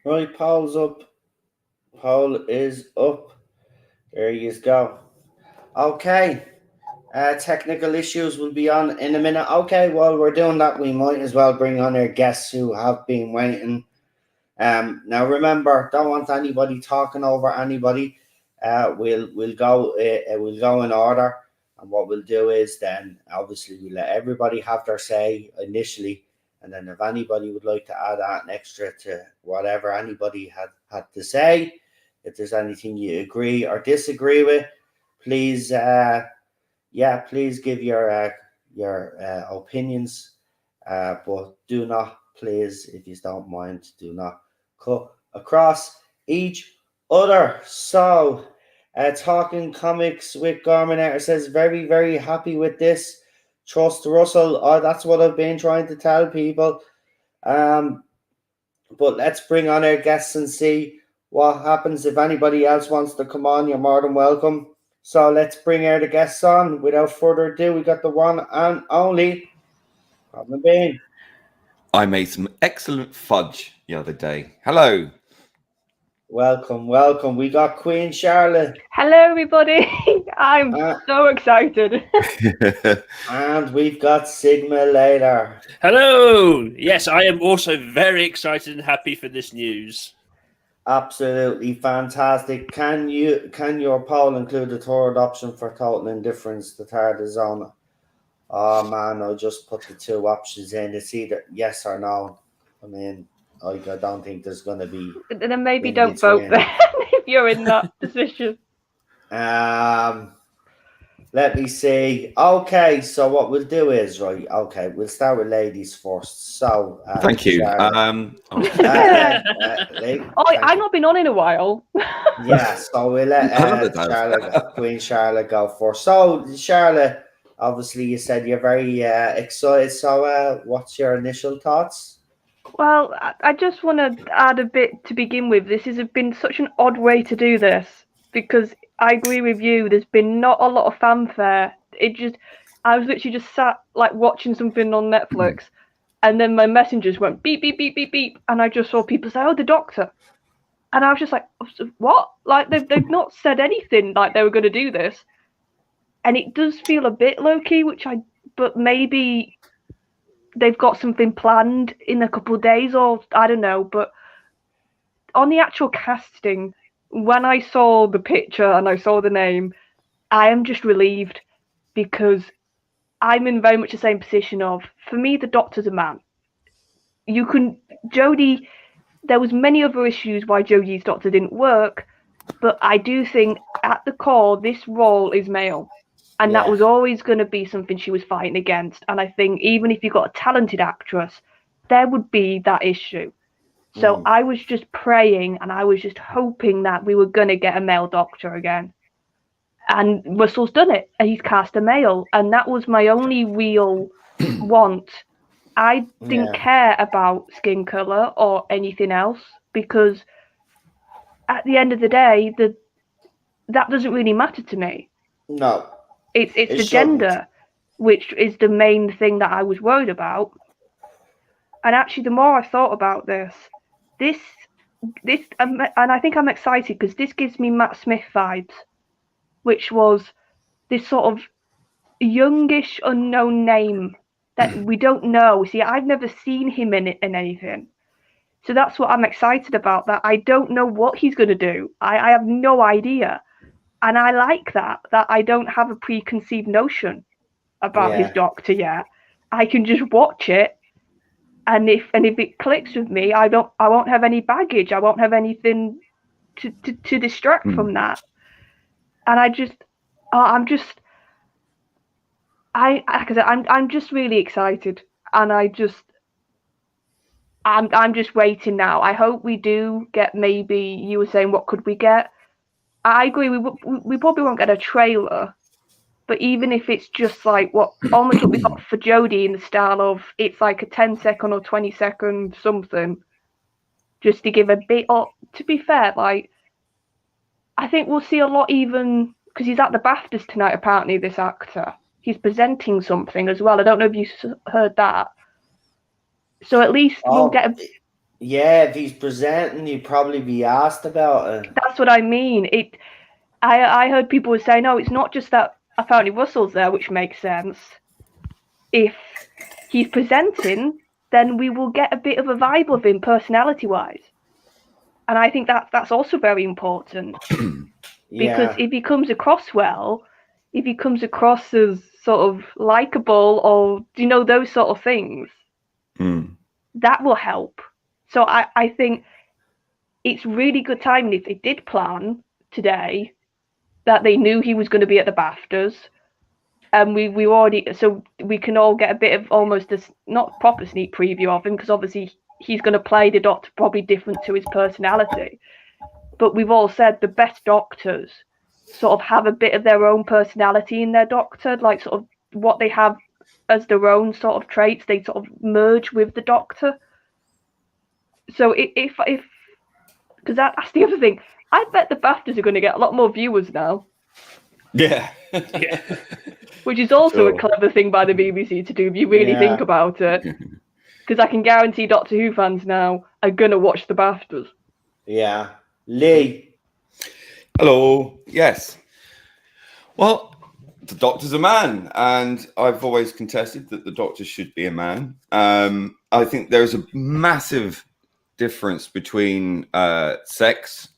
Right, Paul's up. Paul is up. There you go. Okay. Technical issues will be on in a minute. Okay, while we're doing that, we might as well bring on our guests who have been waiting. Now remember, don't want anybody talking over anybody. We'll go in order, and what we'll do is then obviously we'll let everybody have their say initially, and then if anybody would like to add an extra to whatever anybody had to say, if there's anything you agree or disagree with, please please give your opinions, but do not, please, if you don't mind, do not cut across each other. So, talking comics with Garminator says very, very happy with this. Trust Russell. Oh, that's what I've been trying to tell people. But let's bring on our guests and see what happens. If anybody else wants to come on, you're more than welcome. So let's bring our guests on. Without further ado, we got the one and only Robin Bean. I made some excellent fudge the other day. Hello. Welcome, welcome. We got Queen Charlotte. Hello, everybody. I'm so excited. And we've got Sigma later. Hello. Yes, I am also very excited and happy for this news. Absolutely fantastic. Can your poll include the third option for total indifference? The third is on. Oh man, I just put the two options in. It's either yes or no. I mean, I don't think there's going to be. Then maybe don't vote then if you're in that position. Let's Let me see. Okay, so what we'll do is, right, okay, we'll start with ladies first. So, Thank you. Charlotte. Lee, Oh, thank I've you. not been on in a while. Yeah, so we'll let I love it, though. Queen Charlotte go first. So, Charlotte, obviously, you said you're very excited. So, what's your initial thoughts? Well, I just want to add a bit to begin with. This has been such an odd way to do this because I agree with you. There's been not a lot of fanfare. I was literally just sat like watching something on Netflix, and then my messengers went beep beep beep beep beep, and I just saw people say, "Oh, the Doctor," and I was just like, "What?" Like they've not said anything like they were going to do this, and it does feel a bit low key, but maybe they've got something planned in a couple of days, or I don't know. But on the actual casting, when I saw the picture and I saw the name, I am just relieved because I'm in very much the same position of, for me, the Doctor's a man. Jodie, there was many other issues why Jodie's Doctor didn't work, but I do think at the core, this role is male. And that was always going to be something she was fighting against. And I think even if you got a talented actress, there would be that issue. So I was just praying and I was just hoping that we were going to get a male Doctor again. And Russell's done it. He's cast a male. And that was my only real want. I didn't care about skin colour or anything else because at the end of the day, that doesn't really matter to me. No. It's the gender, which is the main thing that I was worried about. And actually, the more I thought about this, and I think I'm excited because this gives me Matt Smith vibes, which was this sort of youngish unknown name that we don't know. See, I've never seen him in anything. So that's what I'm excited about, that I don't know what he's going to do. I have no idea. And I like that I don't have a preconceived notion about his Doctor yet. I can just watch it, and if it clicks with me, I won't have any baggage. I won't have anything to distract from that. And I'm just really excited, and I'm just waiting now. I hope we do get, maybe you were saying, what could we get? I agree. We probably won't get a trailer, but even if it's just like almost what we got for Jodie, in the style of it's like a 10-second or 20-second something, just to give a bit. Or to be fair, like I think we'll see a lot, even because he's at the BAFTAs tonight. Apparently, this actor, he's presenting something as well. I don't know if you heard that. So at least we'll get a. Yeah, if he's presenting, you'd probably be asked about it. That's what I mean. I heard people were saying, "No, it's not just that apparently Russell's there," which makes sense. If he's presenting, then we will get a bit of a vibe of him personality-wise. And I think that's also very important. Because if he comes across well, if he comes across as sort of likable, or those sort of things, that will help. So I think it's really good timing if they did plan today, that they knew he was going to be at the BAFTAs, and we already, so we can all get a bit of almost a not proper sneak preview of him, because obviously he's going to play the Doctor probably different to his personality. But we've all said the best Doctors sort of have a bit of their own personality in their Doctor, like sort of what they have as their own sort of traits, they sort of merge with the Doctor. So if because that's the other thing, I bet the BAFTAs are going to get a lot more viewers now. Yeah. Which is also a clever thing by the BBC to do if you really think about it. Because I can guarantee Doctor Who fans now are going to watch the BAFTAs. Yeah. Lee. Hello. Yes. Well, the Doctor's a man, and I've always contested that the Doctor should be a man. I think there's a massive difference between sex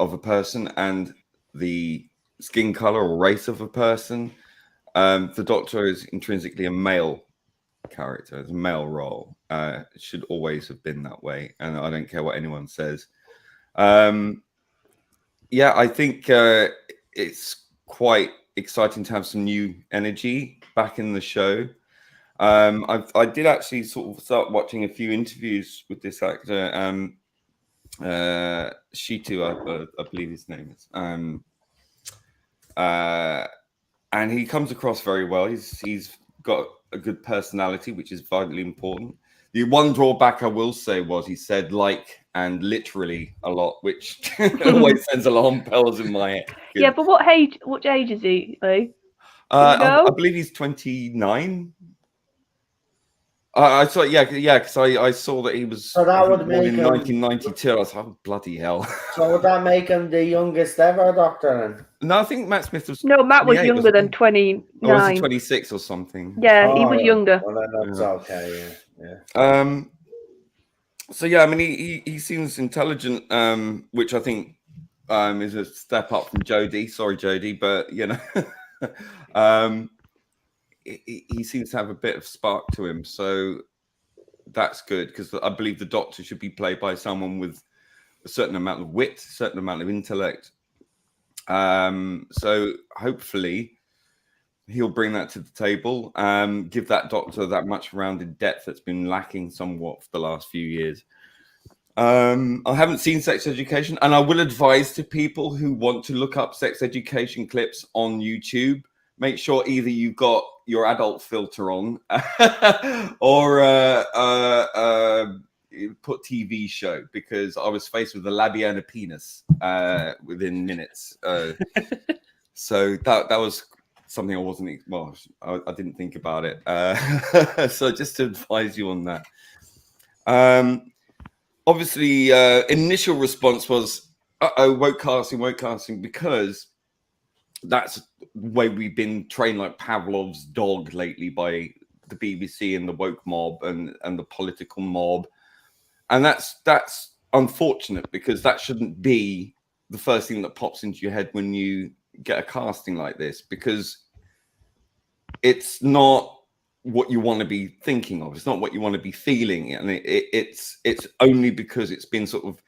of a person and the skin color or race of a person. The Doctor is intrinsically a male character, it's a male role. It should always have been that way, and I don't care what anyone says. Yeah, I think it's quite exciting to have some new energy back in the show. I did actually sort of start watching a few interviews with this actor, Shitu, I believe his name is. And he comes across very well. He's got a good personality, which is vitally important. The one drawback I will say was he said "like" and "literally" a lot, which always sends alarm bells in my head. Yeah, but what age is he, Lee? I believe he's 29. I saw, because I saw that he was So that would born make in him 1992. I was like, oh, bloody hell. So would that make him the youngest ever Doctor? No, I think Matt Smith was. No, Matt was 28, younger wasn't than he? 29. Or was he 26 or something? Yeah, he was younger. Well, then that's okay. Yeah. So yeah, I mean, he seems intelligent, which I think is a step up from Jodie. Sorry, Jodie, but you know, he seems to have a bit of spark to him. So that's good, because I believe the Doctor should be played by someone with a certain amount of wit, a certain amount of intellect. So hopefully he'll bring that to the table, give that Doctor that much rounded depth that's been lacking somewhat for the last few years. I haven't seen Sex Education, and I will advise to people who want to look up Sex Education clips on YouTube, make sure either you've got your adult filter on or put TV show, because I was faced with a labia and a penis within minutes. So that was something I wasn't, well, I didn't think about it. So just to advise you on that. Obviously, initial response was, woke casting, because that's the way we've been trained like Pavlov's dog lately by the BBC and the woke mob and the political mob. And that's unfortunate, because that shouldn't be the first thing that pops into your head when you get a casting like this, because it's not what you want to be thinking of. It's not what you want to be feeling. And it's only because it's been sort of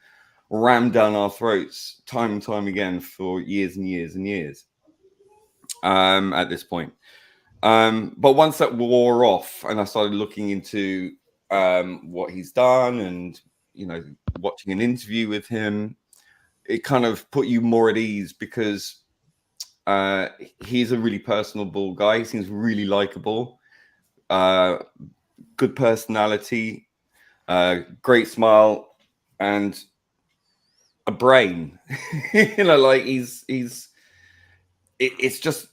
rammed down our throats time and time again for years and years and years at this point. But once that wore off and I started looking into what he's done and, you know, watching an interview with him, it kind of put you more at ease, because he's a really personable guy. He seems really likable, good personality, great smile, and a brain. You know, like it's just,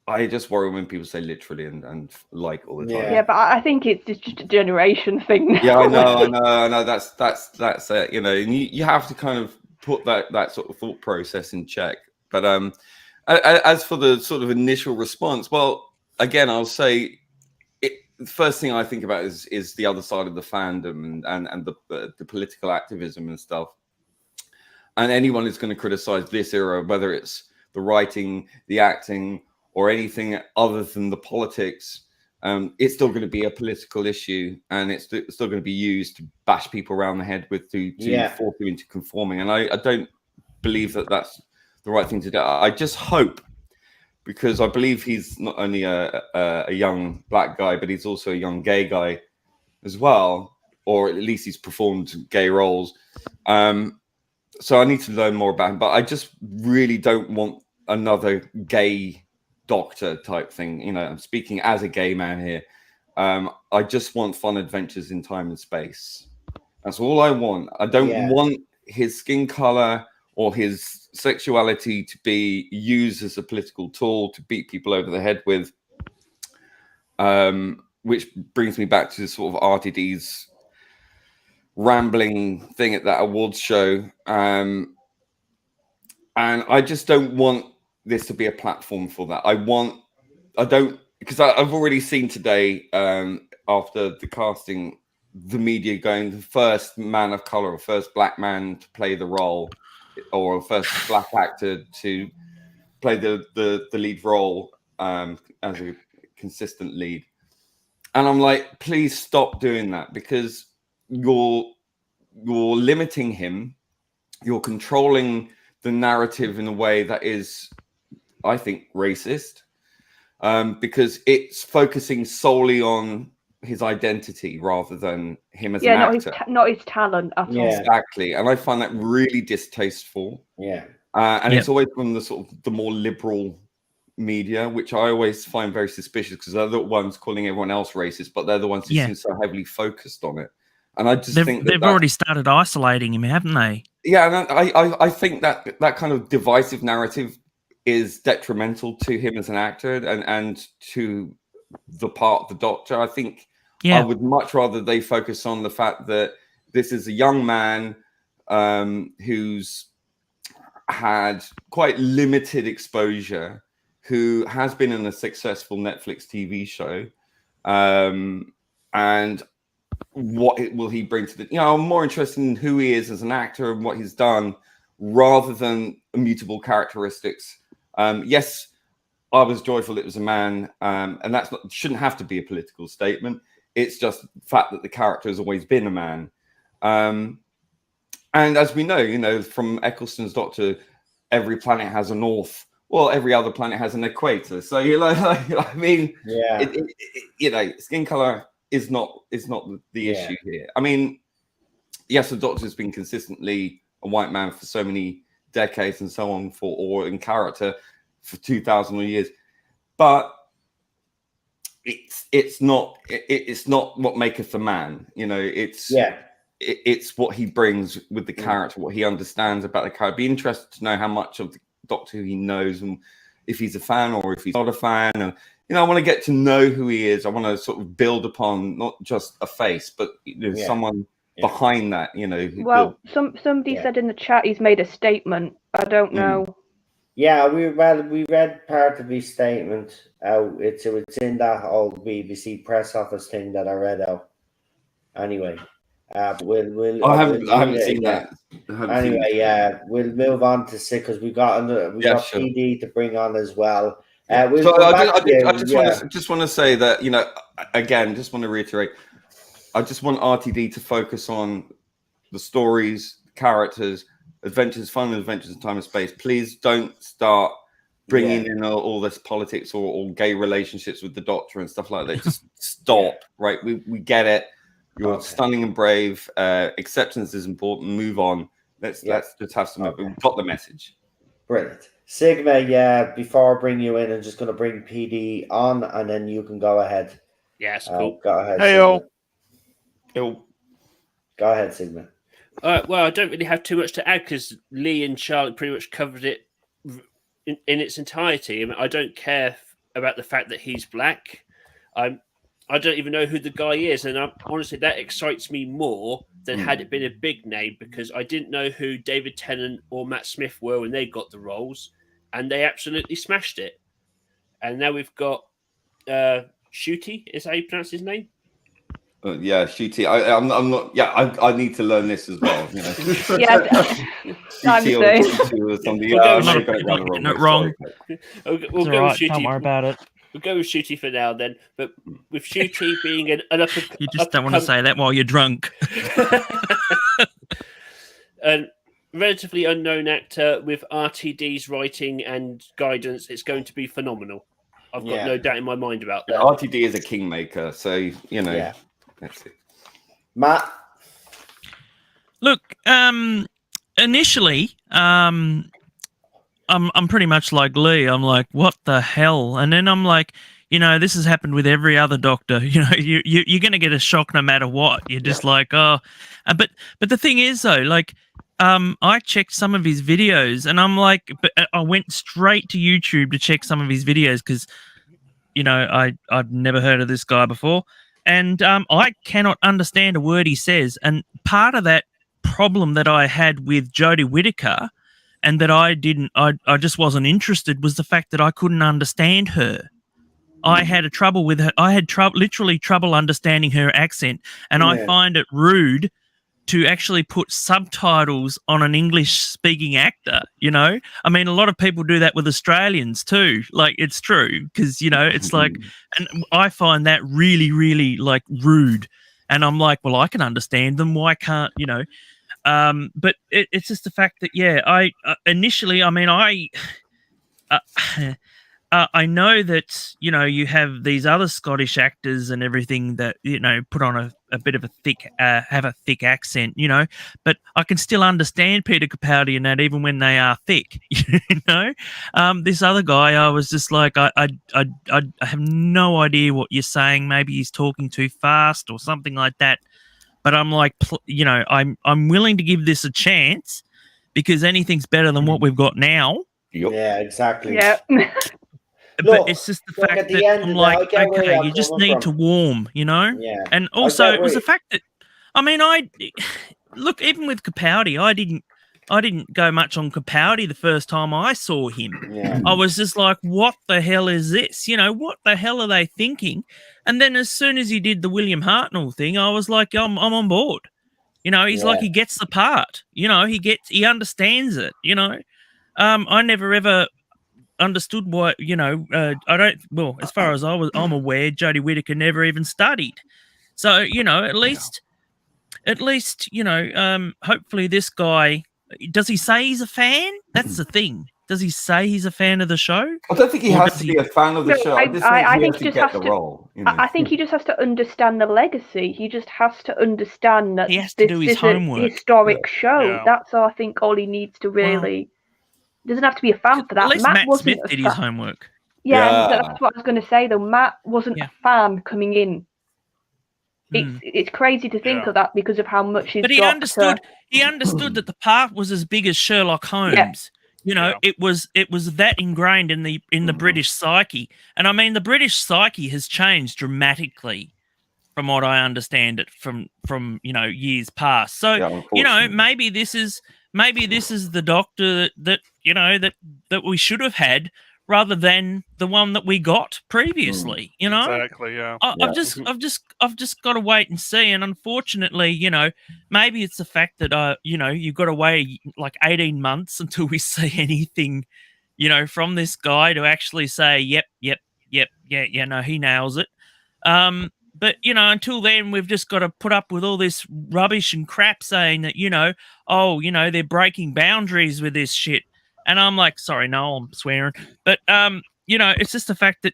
I just worry when people say literally and like all the time. Yeah, but I think it's just a generation thing. Yeah, I know. That's it. You know, and you have to kind of put that sort of thought process in check. But as for the sort of initial response, well, again, I'll say the first thing I think about is the other side of the fandom and the political activism and stuff. And anyone who's going to criticize this era, whether it's the writing, the acting, or anything other than the politics, it's still going to be a political issue, and it's still going to be used to bash people around the head with to force you into conforming. And I don't believe that that's the right thing to do. I just hope, because I believe he's not only a young black guy, but he's also a young gay guy as well, or at least he's performed gay roles. So I need to learn more about him, but I just really don't want another gay Doctor type thing. You know, I'm speaking as a gay man here. I just want fun adventures in time and space. That's all I want. I don't want his skin color or his sexuality to be used as a political tool to beat people over the head with. Which brings me back to sort of RTD's rambling thing at that awards show. And I just don't want this to be a platform for that. Because I've already seen today, after the casting, the media going, the first man of color or first black man to play the role, or first black actor to play the lead role as a consistent lead. And I'm like, please stop doing that, because you're limiting him. You're controlling the narrative in a way that is I think, racist, because it's focusing solely on his identity rather than him as an actor. Not his talent at all. Exactly, and I find that really distasteful. Yeah. And it's always from the sort of the more liberal media, which I always find very suspicious, because they're the ones calling everyone else racist, but they're the ones who seem so heavily focused on it. And I just think they've already started isolating him, haven't they? Yeah, and I think that kind of divisive narrative is detrimental to him as an actor and to the part of the Doctor. I think I would much rather they focus on the fact that this is a young man who's had quite limited exposure, who has been in a successful Netflix TV show, and what will he bring to the, I'm more interested in who he is as an actor and what he's done rather than immutable characteristics. Yes, I was joyful it was a man, and that's not, shouldn't have to be a political statement. It's just the fact that the character has always been a man. And as we know, from Eccleston's Doctor, every planet has a north. Well, every other planet has an equator. So I mean, skin color is not the issue here. I mean, yes, the Doctor's been consistently a white man for so many decades and so on, or in character for 2,000 years, but it's not what maketh a man. It's what he brings with the character, what he understands about the character. I'd be interested to know how much of the Doctor he knows, and if he's a fan or if he's not a fan. And I want to get to know who he is. I want to sort of build upon not just a face, but someone behind that. Well, somebody said in the chat he's made a statement. I don't know. Yeah, we read part of his statement out. It's in that old BBC press office thing that I read out. Anyway, I haven't seen that. We'll move on to Sid, because we got PD to bring on as well. I just want to say that, again, just want to reiterate, I just want RTD to focus on the stories, characters, adventures, fun adventures in time and space. Please don't start bringing in all this politics or gay relationships with the Doctor and stuff like that. Just stop, right? We get it. You're stunning and brave. Acceptance is important. Move on. Let's just have some. We've got the message. Brilliant. Sigma, before I bring you in, I'm just going to bring PD on, and then you can go ahead. Yes, cool. Go ahead. Hey, Sigma. Go ahead, Sigma. Well, I don't really have too much to add, because Lee and Charlotte pretty much covered it in its entirety. I mean, I don't care about the fact that he's black. I don't even know who the guy is, and honestly, that excites me more than had it been a big name, because I didn't know who David Tennant or Matt Smith were when they got the roles, and they absolutely smashed it. And now we've got Shooty, is that how you pronounce his name? Shooty. I'm not. I need to learn this as well. Shooty We'll go with Shooty. Don't worry about it. We'll go with Shooty for now, then. But with Shooty being an upper, you just don't want to say that while you're drunk. A relatively unknown actor with RTD's writing and guidance, it's going to be phenomenal. I've got no doubt in my mind about that. RTD is a kingmaker, so that's it. Matt, look. Initially, I'm pretty much like Lee. I'm like, what the hell? And then I'm like, this has happened with every other Doctor. You're going to get a shock no matter what. You're just like, oh. But the thing is, though, like, I checked some of his videos, and I'm like, but I went straight to YouTube to check some of his videos because, I've never heard of this guy before. And I cannot understand a word he says. And part of that problem that I had with Jodie Whittaker, and that I just wasn't interested, was the fact that I couldn't understand her. I had trouble with her. I had literally trouble understanding her accent, and I find it rude to actually put subtitles on an English-speaking actor. I mean, a lot of people do that with Australians too. Like, it's true, because it's like, and I find that really, really like rude. And I'm like, well, I can understand them. Why can't But it's just the fact that I initially, I mean, I know that, you know, you have these other Scottish actors and everything that, you know, put on a bit of a thick, have a thick accent, you know, but I can still understand Peter Capaldi and that even when they are thick, you know. This other guy, I was just like, I have no idea what you're saying. Maybe he's talking too fast or something like that. But I'm like, you know, I'm willing to give this a chance because anything's better than what we've got now. Yeah, exactly. Yeah. But Look, it's just the look, fact at the that end I'm of it, like, I get where okay, you're you just coming need to from. warm, you know? Yeah. And I also, get it was where the fact that, I mean, look, even with Capaldi, I didn't go much on Capaldi the first time I saw him. Yeah. I was just like, what the hell is this? You know, what the hell are they thinking? And then as soon as he did the William Hartnell thing, I was like, I'm on board. You know, he's like, Yeah. he gets the part. You know, he understands it. You know, I never ever understood why. You know, I don't. Well, as far as I'm aware, Jodie Whittaker never even studied. So you know, at least, you know, hopefully this guy, does he say he's a fan? That's the thing. Does he say he's a fan of the show? I don't think he Or has does to he- be a fan of the No, show. I just I think think he he has to just get has the to- role. You know? I think he just has to understand the legacy. He just has to understand that He has to do his this is homework. a historic show. Yeah. That's all I think all he needs to really. Doesn't have to be a fan for that. At least Matt Matt wasn't Smith a did fan. his homework. Yeah, Yeah. that's what I was going to say though. Matt wasn't Yeah. a fan coming in. Mm. It's crazy to think Yeah. of that because of how much his But he doctor. understood. He understood that the part was as big as Sherlock Holmes. You know, Yeah. it was that ingrained in the British psyche. And I mean, the British psyche has changed dramatically from what I understand it from you know years past. So Yeah, you know, unfortunately. maybe this is the doctor that you know that we should have had rather than the one that we got previously. You know. Exactly. Yeah. Yeah. I've just got to wait and see. And unfortunately, you know, maybe it's the fact that you know, you've got to wait like 18 months until we see anything, you know, from this guy to actually say, yep, yeah, no, he nails it. But you know, until then, we've just got to put up with all this rubbish and crap saying that, you know, oh, you know, they're breaking boundaries with this shit. And I'm like, sorry, no, I'm swearing. But you know, it's just the fact that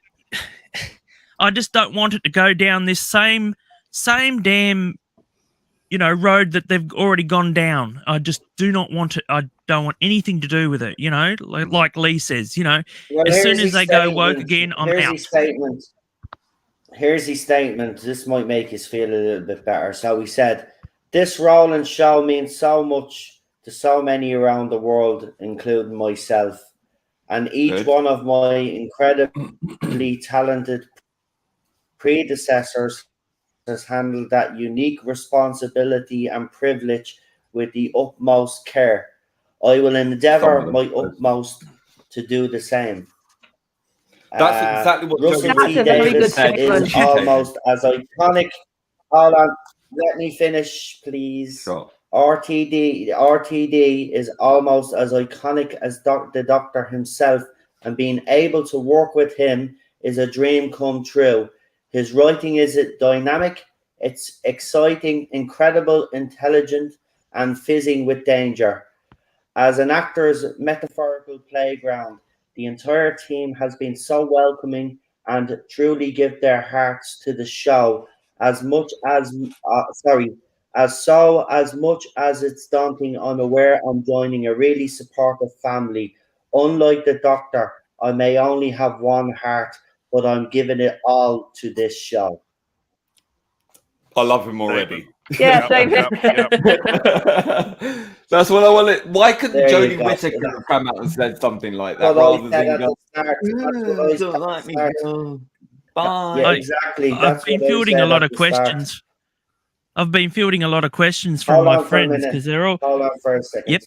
I just don't want it to go down this same damn, you know, road that they've already gone down. I just do not want it. I don't want anything to do with it. You know, like Lee says, you know, Well, as here's soon as his they go woke statement. again, I'm Here's out. his statement. Here's his statement. This might make us feel a little bit better. So he said, "This role and show means so much to so many around the world, including myself, and each Good. one of my incredibly talented predecessors has handled that unique responsibility and privilege with the utmost care. I will endeavour Some my of them. utmost to do the same." That's exactly what Russell Jodie That's T. a very Davis good is statement. almost as iconic. Hold on, let me finish, please. Sure. RTD is almost as iconic as the Doctor himself, and being able to work with him is a dream come true. His writing is dynamic, it's exciting, incredible, intelligent, and fizzing with danger. As an actor's metaphorical playground, the entire team has been so welcoming and truly give their hearts to the show as much as as much as it's daunting. I'm aware I'm joining a really supportive family. Unlike the Doctor, I may only have one heart, but I'm giving it all to this show. I love him already. Yeah, same. Yep. That's what I wanted. Why couldn't There you Jodie go. Whittaker have come out and said something like that What I rather said than at go, the start. That's what I said don't at like the me, start. go. Bye. Yeah, exactly. I've That's been what I fielding a said lot at of the start. questions. I've been fielding a lot of questions from Hold my on for a friends minute. because they're all. Hold on for a second. Yep.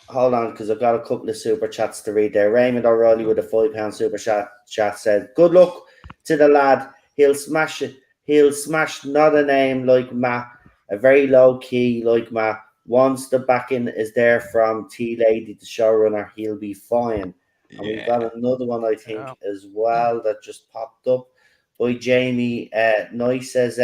Hold on, because I've got a couple of super chats to read there. Raymond O'Reilly with a £5 super chat said, "Good luck to the lad. He'll smash it. He'll smash not a name like Matt, a very low key like Matt. Once the backing is there from T Lady, the showrunner, he'll be fine." And we've got another one, I think, as well that just popped up by Jamie. Nice says,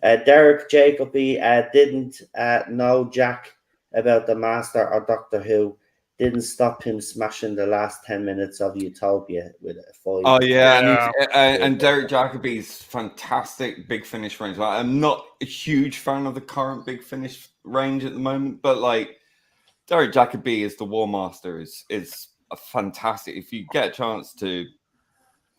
Derek Jacobi didn't know Jack about the Master or Doctor Who. didn't stop him smashing the last 10 minutes of Utopia with a 5. Oh yeah, Yeah. and Derek Jacobi's fantastic Big Finish range. Like, I'm not a huge fan of the current Big Finish range at the moment, but like Derek Jacobi as the War Master is a fantastic. If you get a chance to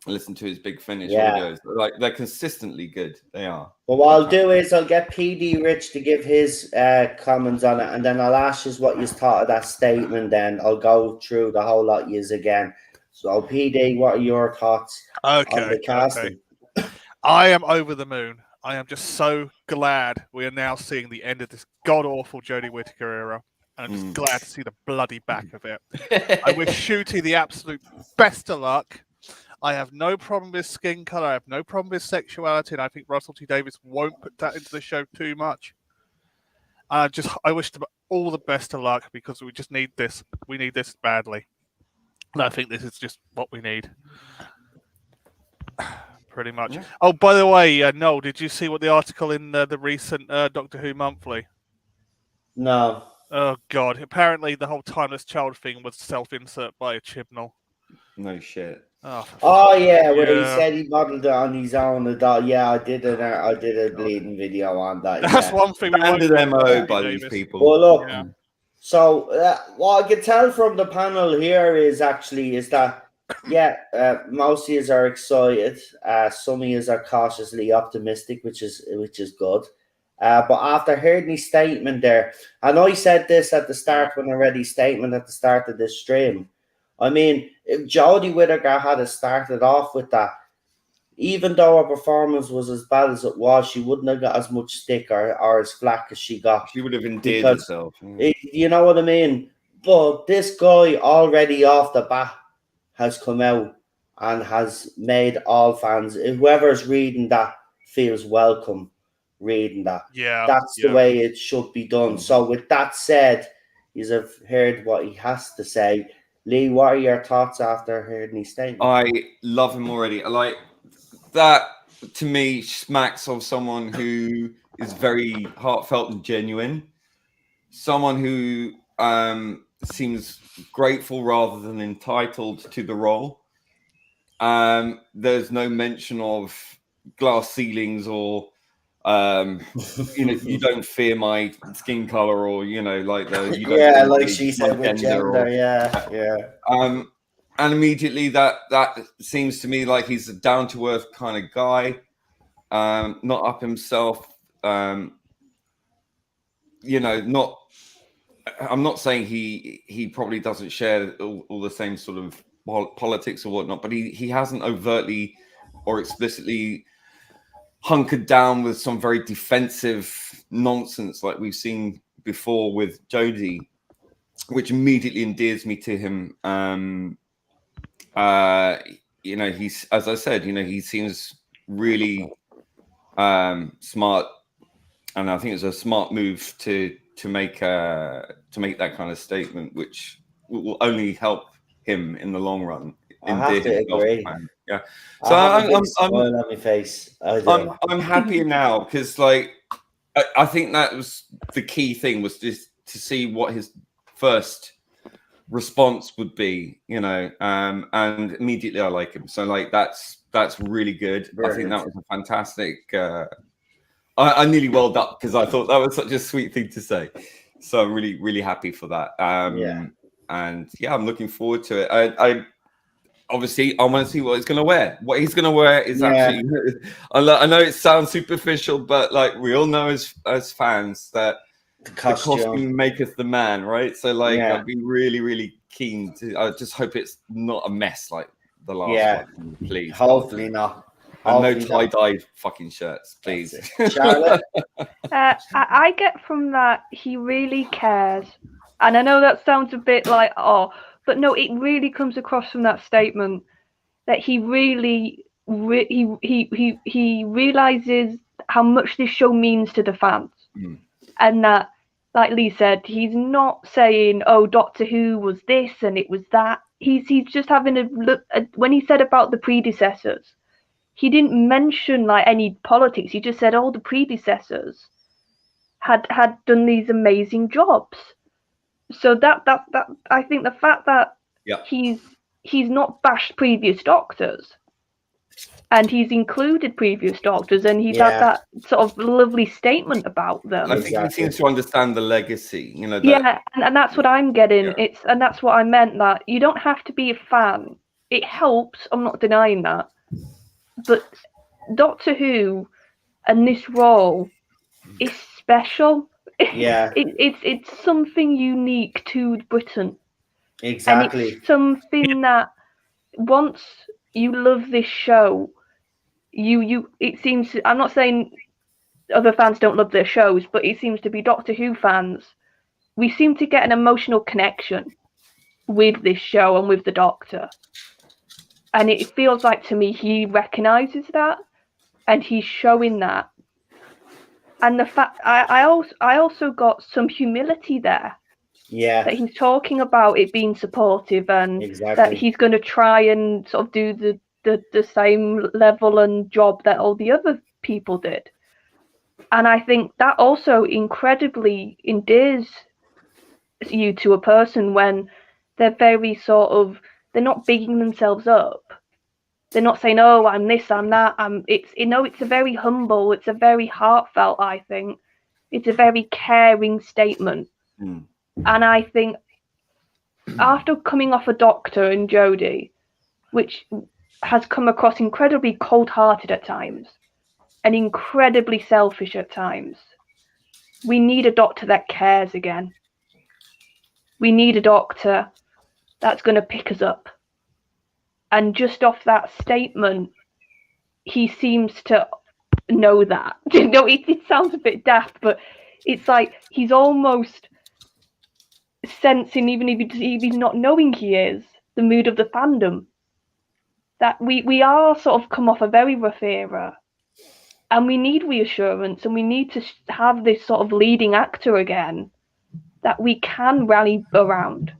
listen to his Big Finish audios, like they're consistently good. They are. But what I'll do is I'll get PD Rich to give his comments on it, and then I'll ask you what you thought of that statement. Then I'll go through the whole lot yous again. So PD, what are your thoughts on the casting? I am over the moon. I am just so glad we are now seeing the end of this god-awful Jodie Whittaker era. And I'm just glad to see the bloody back of it. I wish Shooty the absolute best of luck. I have no problem with skin color. I have no problem with sexuality. And I think Russell T Davies won't put that into the show too much. I wish them all the best of luck because we just need this. We need this badly. And I think this is just what we need. Pretty much. Yeah. Oh, by the way, Noel, did you see what the article in the recent Doctor Who Monthly? No. Oh, God. Apparently, the whole Timeless Child thing was self-insert by a Chibnall. No shit. Oh yeah, where he said he modelled it on his own. Yeah, I did a bleeding video on that. That's one thing. Standard MO by these people. Well, look. Yeah. So what I can tell from the panel here is that most of us are excited. Some of us are cautiously optimistic, which is good. But after hearing his statement there, and I said this at the start when I read his statement at the start of this stream. I mean, if Jodie Whittaker had started off with that, even though her performance was as bad as it was, she wouldn't have got as much stick or as flack as she got. She would have endeared herself. You know what I mean? But this guy already off the bat has come out and has made all fans, whoever's reading that, feels welcome reading that. Yeah. That's the way it should be done. So with that said, you have heard what he has to say. Lee, what are your thoughts after hearing his statement? I love him already. Like that to me smacks of someone who is very heartfelt and genuine. Someone who seems grateful rather than entitled to the role. There's no mention of glass ceilings or you don't fear my skin color or like the like she said with gender, and immediately that seems to me like he's a down to earth kind of guy, not up himself. I'm not saying he probably doesn't share all the same sort of politics or whatnot, but he hasn't overtly or explicitly hunkered down with some very defensive nonsense like we've seen before with Jodie, which immediately endears me to him. He's, as I said, he seems really smart, and I think it's a smart move to make that kind of statement, which will only help him in the long run. I have to agree. Yeah. So I'm on my face. I'm happier now because I think that was the key thing, was just to see what his first response would be, and immediately I like him. So that's really good. Brilliant. I think that was a fantastic. I nearly welled up because I thought that was such a sweet thing to say. So I'm really, really happy for that. And I'm looking forward to it. I obviously I want to see what he's going to wear. What he's going to wear is actually. I know it sounds superficial, but we all know as fans that the costume maketh the man, right? So I'd be really, really keen to. I just hope it's not a mess like the last one, please. Hopefully not. And no tie-dye fucking shirts, please. Charlotte? I get from that he really cares. And I know that sounds a bit but no, it really comes across from that statement that he really he realizes how much this show means to the fans. And that, like Lee said, he's not saying, oh, Doctor Who was this and it was that. He's just having a look at, when he said about the predecessors, he didn't mention any politics. He just said all the predecessors had done these amazing jobs. So that I think the fact that Yeah. he's not bashed previous doctors, and he's included previous doctors, and he's had that sort of lovely statement about them. I think he seems to understand the legacy, you know. Yeah, and that's what I'm getting. And that's what I meant, that you don't have to be a fan. It helps, I'm not denying that. But Doctor Who and this role is special. Yeah. It's something unique to Britain. Exactly. And it's something that once you love this show, it seems, I'm not saying other fans don't love their shows, but it seems to be Doctor Who fans, we seem to get an emotional connection with this show and with the Doctor. And it feels like, to me, he recognises that, and he's showing that. And the fact, I also got some humility there. Yeah. That he's talking about it being supportive, and that he's going to try and sort of do the same level and job that all the other people did. And I think that also incredibly endears you to a person when they're very sort of, they're not bigging themselves up. They're not saying, oh, I'm this, I'm that. It's, you know, it's a very humble, it's a very heartfelt, I think. It's a very caring statement. Mm. And I think after coming off a Doctor and Jodie, which has come across incredibly cold-hearted at times and incredibly selfish at times, we need a Doctor that cares again. We need a Doctor that's going to pick us up. And just off that statement, he seems to know that. You know, it sounds a bit daft, but it's like he's almost sensing, even if he's not knowing he is, the mood of the fandom. That we are sort of come off a very rough era, and we need reassurance, and we need to have this sort of leading actor again that we can rally around,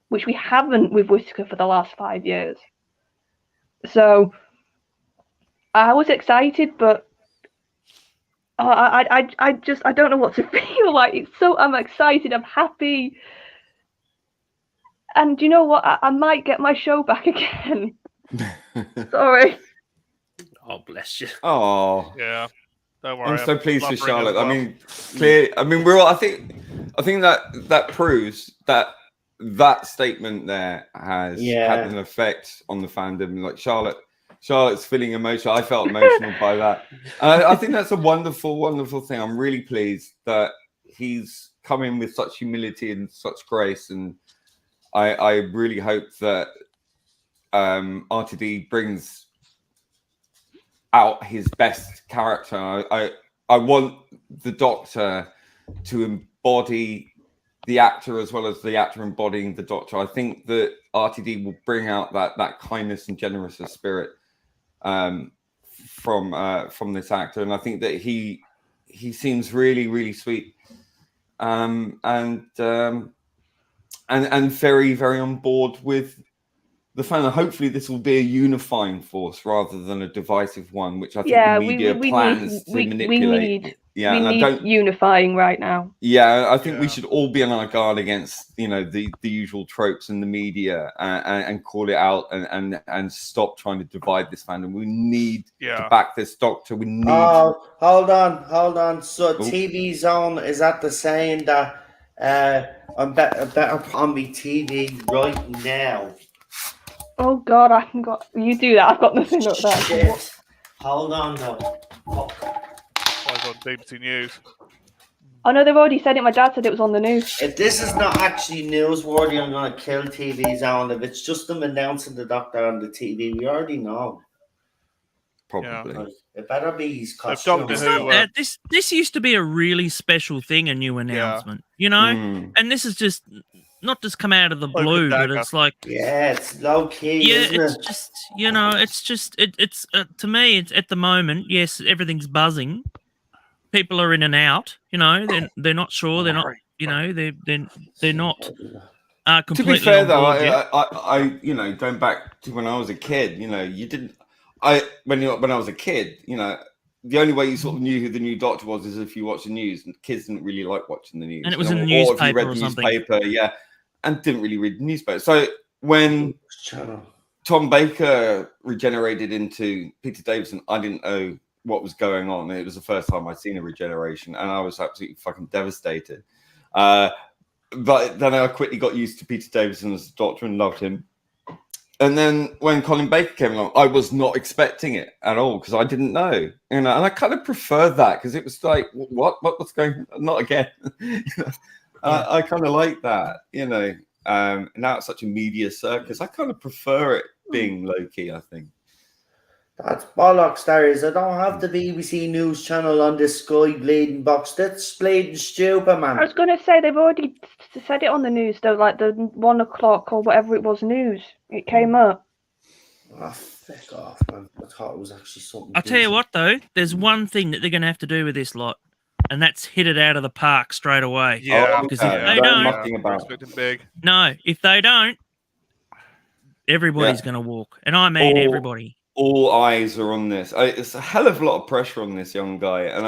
which we haven't with Whittaker for the last 5 years. So I was excited, but I don't know what to feel like. I'm excited, I'm happy. And you know what? I might get my show back again. Sorry. Oh, bless you. Oh, Yeah. Don't worry. I'm so pleased for blubbering as Charlotte. well. I mean, clearly, I mean, we're all. I think that proves that statement there has had an effect on the fandom. Like Charlotte's feeling emotional. I felt emotional by that. I think that's a wonderful, wonderful thing. I'm really pleased that he's come in with such humility and such grace, and I really hope that RTD brings out his best character. I want the Doctor to embody the actor as well as the actor embodying the Doctor. I think that RTD will bring out that kindness and generous of spirit from this actor, and I think that he seems really, really sweet and very, very on board with the fan. Hopefully this will be a unifying force rather than a divisive one, which I think the media plans to manipulate. We need unifying right now. Yeah, I think we should all be on our guard against, you know, the usual tropes in the media and call it out and stop trying to divide this fandom. We need to back this Doctor. We need. Oh, hold on. So TV Zone is that the saying that I'm better on my TV right now. Oh God, I can go. You do that. I've got nothing up there. Shit. Hold on though. I was on BBC News. Oh no, they've already said it. My dad said it was on the news. If this is not actually newsworthy, I'm gonna kill TV Zone. If it's just them announcing the Doctor on the TV, we already know. Probably. Yeah. It better be his costume. This used to be a really special thing, a new announcement, you know? And this is just not just come out of the blue, but it's like... Yeah, it's low key, isn't it's just, you know, it's just, it's to me, it's at the moment, yes, everything's buzzing. People are in and out, you know, they're not sure, they're not, you know, they're not completely. To be fair, on though, board I you know, going back to when I was a kid, you know, you didn't. When I was a kid, you know, the only way you sort of knew who the new Doctor was is if you watched the news, and kids didn't really like watching the news. And it was you in know, the or if you newspaper read or the something. newspaper, yeah, and didn't really read the newspaper. So when Channel. Tom Baker regenerated into Peter Davison, I didn't know what was going on. It was the first time I'd seen a regeneration, and I was absolutely fucking devastated. But then I quickly got used to Peter Davison as the Doctor and loved him. And then when Colin Baker came along, I was not expecting it at all because I didn't know, you know. And I kind of preferred that because it was like, what's going on? Not again. You know? I kind of like that, you know. Now it's such a media circus. I kind of prefer it being low key, I think. That's bollocks, there is. I don't have the BBC News channel on this Sky bleeding box. That's bleeding stupid, man. I was going to say, they've already said it on the news, though, like the 1 o'clock or whatever it was news. It came up. Oh, fuck off, man. I thought it was actually something. I'll tell you decent. what, though, there's one thing that they're going to have to do with this lot, and that's hit it out of the park straight away. Yeah, because okay. if they Don't don't, mucking about. Expecting big. no, if they don't, everybody's going to walk. And I mean everybody. All eyes are on this. It's a hell of a lot of pressure on this young guy, and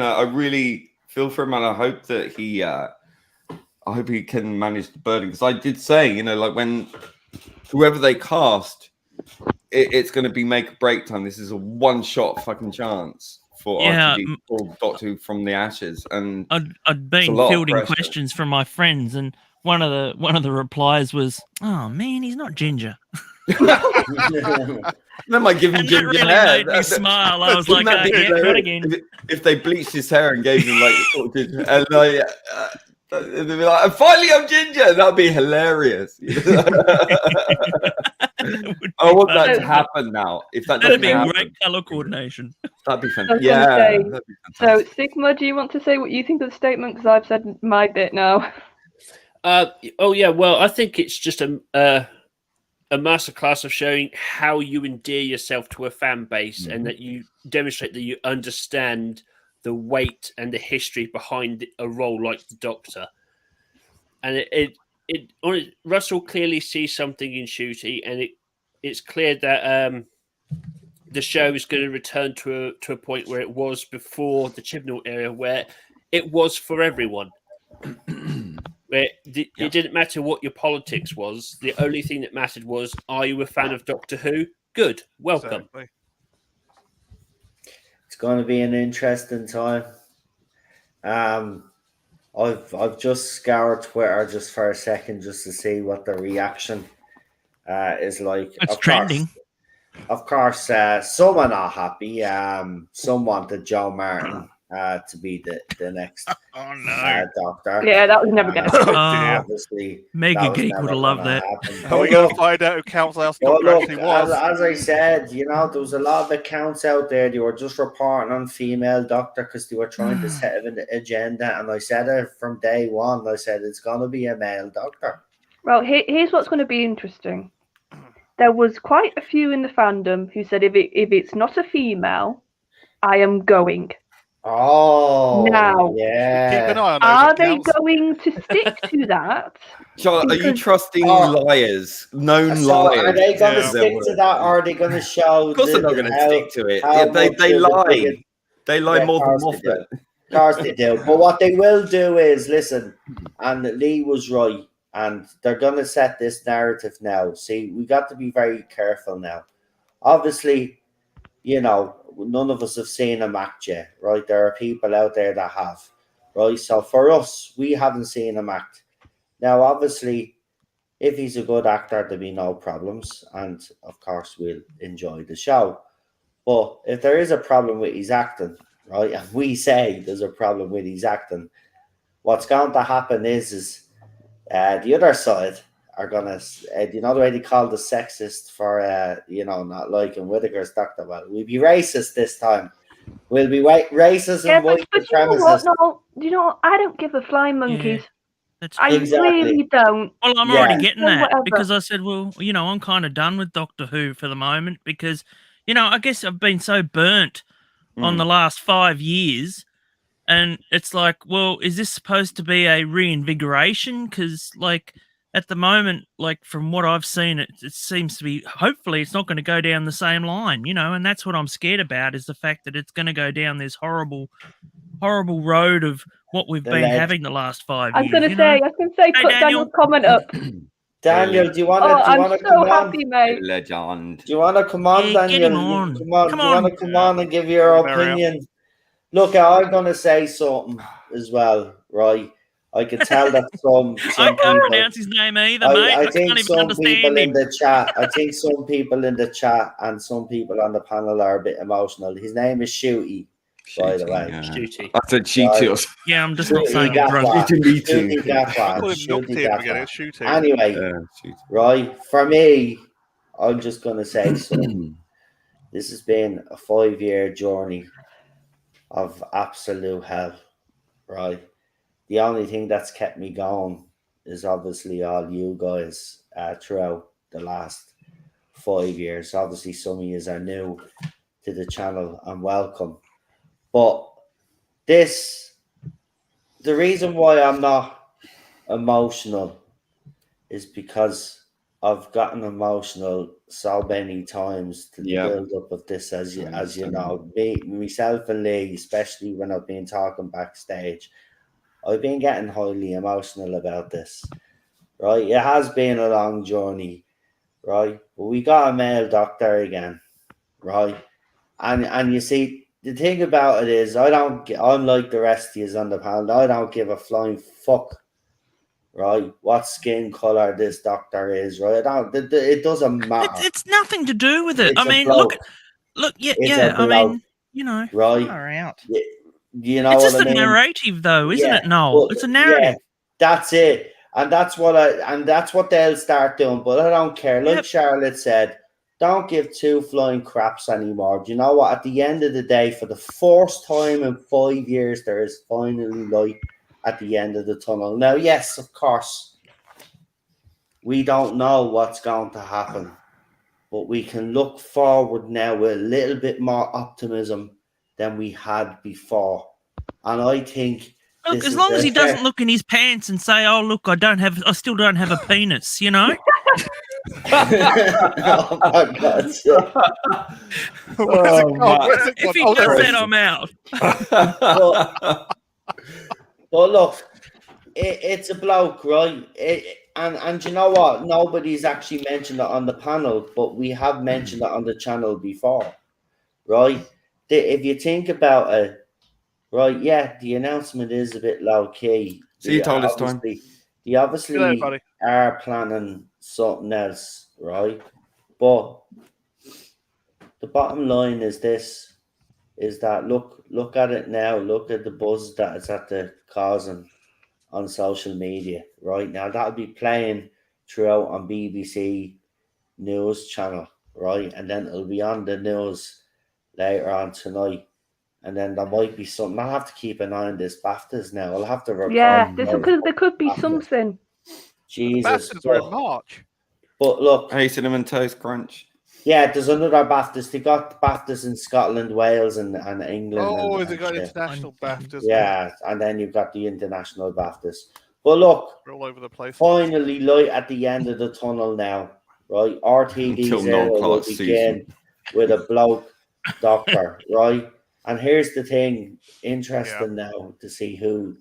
I really feel for him, and I hope that I hope he can manage the burden. Because I did say, you know, like when whoever they cast, it's going to be make or break time. This is a one-shot fucking chance for RTD or Doctor Who from the ashes. And I'd been fielding questions from my friends, and one of the replies was, "Oh man, he's not ginger." They might give him ginger really hair. made me smile. I was like, yeah, not again. If they bleached his hair and gave him like sort of ginger, and like, they'd be like, "Finally, I'm ginger." That'd be hilarious. I want that to happen now. If that'd be great color coordination. That'd be fantastic. That'd be fantastic. So, Sigma, do you want to say what you think of the statement? Because I've said my bit now. Oh yeah. Well, I think it's just a masterclass of showing how you endear yourself to a fan base, and that you demonstrate that you understand the weight and the history behind a role like the Doctor. And Russell clearly sees something in Shooty, and it's clear that the show is going to return to a point where it was before the Chibnall era, where it was for everyone. Where it didn't matter what your politics was. The only thing that mattered was, are you a fan of Doctor Who? Good. Welcome. Exactly. It's going to be an interesting time. I've just scoured Twitter just for a second just to see what the reaction is like. It's trending. Of course, some are not happy. Some wanted Joe Martin to be the next Doctor. Yeah, that was never going to happen. Obviously, Mega Geek would have loved that. Are we going to find out who Council House Doctor actually was? As I said, you know, there was a lot of accounts out there. They were just reporting on female Doctor because they were trying to set an agenda. And I said it from day one. I said it's going to be a male Doctor. Well, here's what's going to be interesting. There was quite a few in the fandom who said if it's not a female, I am going. Oh, now, yeah. Keep an eye on those are accounts. they going to stick to that? Charlotte, are you trusting liars, known So liars? are they going to Yeah. stick to that, or are they going to show? Of course, they're not going to stick to it. how They much of a lie. bigot- They lie Yeah, more than of course they Moffat. Of course they do. But what they will do is listen, and Lee was right, and they're going to set this narrative now. See, we got to be very careful now. Obviously, you know, none of us have seen him act yet, right? There are people out there that have, right? So for us, we haven't seen him act. Now, obviously, if he's a good actor, there'll be no problems, and of course, we'll enjoy the show. But if there is a problem with his acting, right, and we say there's a problem with his acting, what's going to happen is the other side are going to, you know the way they call the sexist for, you know, not liking Whittaker's Doctor? Well, we'll be racist this time. We'll be racist and white but you know what? supremacist. No, you know, I don't give a flying monkeys. That's I really don't. Well, I'm Yeah. already getting that Whatever. because I said, well, you know, I'm kind of done with Doctor Who for the moment because, you know, I guess I've been so burnt on the last 5 years. And it's like, well, is this supposed to be a reinvigoration? Because, like, at the moment, like from what I've seen, it seems to be. Hopefully, it's not going to go down the same line, and that's what I'm scared about is the fact that it's going to go down this horrible road of what we've The been leg. having the last 5 I was years. gonna say, Hey, put Daniel. Daniel's comment up. Daniel, do you want Oh, to I'm come so on? happy, mate. Legend. Do you want to come on, Yeah, get Daniel? him on. Come on. Come Do you want on. to come on and give your Mario. opinion? Look, I'm going to say something as well, right? I can tell that some I can't people. pronounce his name either, mate. I I think can't even some people understand in him. the chat. I think some people in the chat and some people on the panel are a bit emotional. His name is Shooty, by the way. Shooty. I said Cheetos. Yeah, I'm just not Shooty saying I'm drunk. Gaffer. Me too. Shooty I Gaffer. call him Shooty Nukty at the beginning. Gaffer. It's shooting. Anyway, Cheetos. right, for me, I'm just going to say something. This has been a 5-year journey of absolute hell, right? The only thing that's kept me going is obviously all you guys throughout the last 5 years. Obviously, some of you are new to the channel and welcome. But the reason why I'm not emotional is because I've gotten emotional so many times to the build up of this, as you know, myself and Lee, especially when I've been talking backstage, I've been getting highly emotional about this, right? It has been a long journey, right? But we got a male doctor again, right? And you see, the thing about it is, I'm like the rest of you on the panel, I don't give a flying fuck, right, what skin color this doctor is, right? It doesn't matter. It's nothing to do with it. It's I mean, a bloke. look, yeah, It's yeah. a I bloke, mean, right? far out. You know It's what just I a mean? narrative, though, isn't Yeah, it, Noel? but It's a narrative. that's it, and that's what they'll start doing. But I don't care. Like Charlotte said, don't give two flying craps anymore. Do you know what? At the end of the day, for the first time in 5 years, there is finally light at the end of the tunnel. Now, yes, of course, we don't know what's going to happen, but we can look forward now with a little bit more optimism than we had before. And I think, look, as long as he doesn't look in his pants and say, "Oh, look, I still don't have a penis," you know. Oh my God! If he does that, I'm out. But look, it's a bloke, right? And you know what? Nobody's actually mentioned it on the panel, but we have mentioned it on the channel before, right? If you think about it, right? Yeah, the announcement is a bit low key. See you told this time. They obviously are planning something else, right? But the bottom line is this: is that look at it now. Look at the buzz that it's at the causing on social media right now. That'll be playing throughout on BBC News channel, right? And then it'll be on the news later on tonight. And then there might be something. I'll have to keep an eye on this BAFTAs now. I'll have to record. Yeah, there could be something. Jesus. BAFTAs were in March. But look. Hey, Cinnamon Toast Crunch. Yeah, there's another BAFTAs. They got BAFTAs in Scotland, Wales, and England. Oh, they got international BAFTAs. Yeah, and then you've got the international BAFTAs. But look, they're all over the place. Finally, light at the end of the tunnel now, right? RTD's era will begin with a bloke doctor, right? And here's the thing, interesting now to see who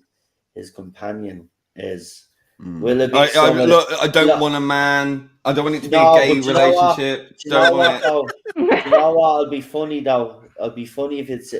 his companion is. Will it be I don't want a man. I don't want it to be a gay relationship. You know what? It'll be funny though. It'll be funny if it's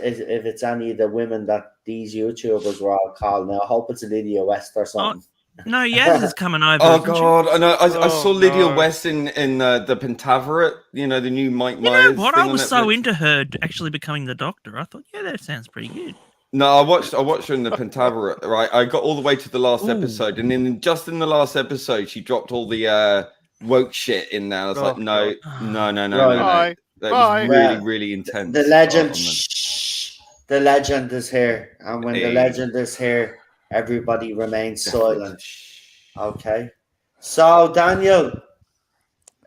any of the women that these YouTubers were all calling. Now I hope it's Lydia West or something. No, Yaz is coming over. Oh God, I know. I saw Lydia West in the Pentaveret. You know, the new Mike Myers. You know what? I was so into her actually becoming the Doctor. I thought, yeah, that sounds pretty good. No, I watched her in the Pentaveret, right? I got all the way to the last episode, and then just in the last episode, she dropped all the woke shit in there. I was like, no. That was really, really intense. The legend is here, and when the legend is here, everybody remains silent. Okay, so Daniel,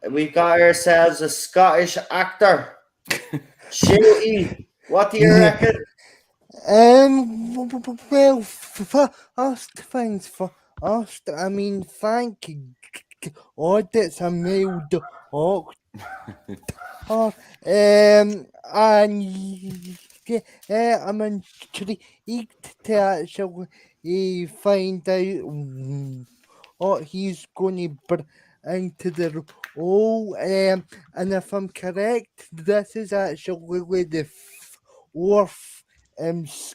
we've got ourselves a Scottish actor. Shooty, what do you reckon? Well, for us, thanks for us. I mean, thank that's a male doctor. And I'm intrigued to actually find out what he's going to bring into the role. And if I'm correct, this is actually the fourth Scottish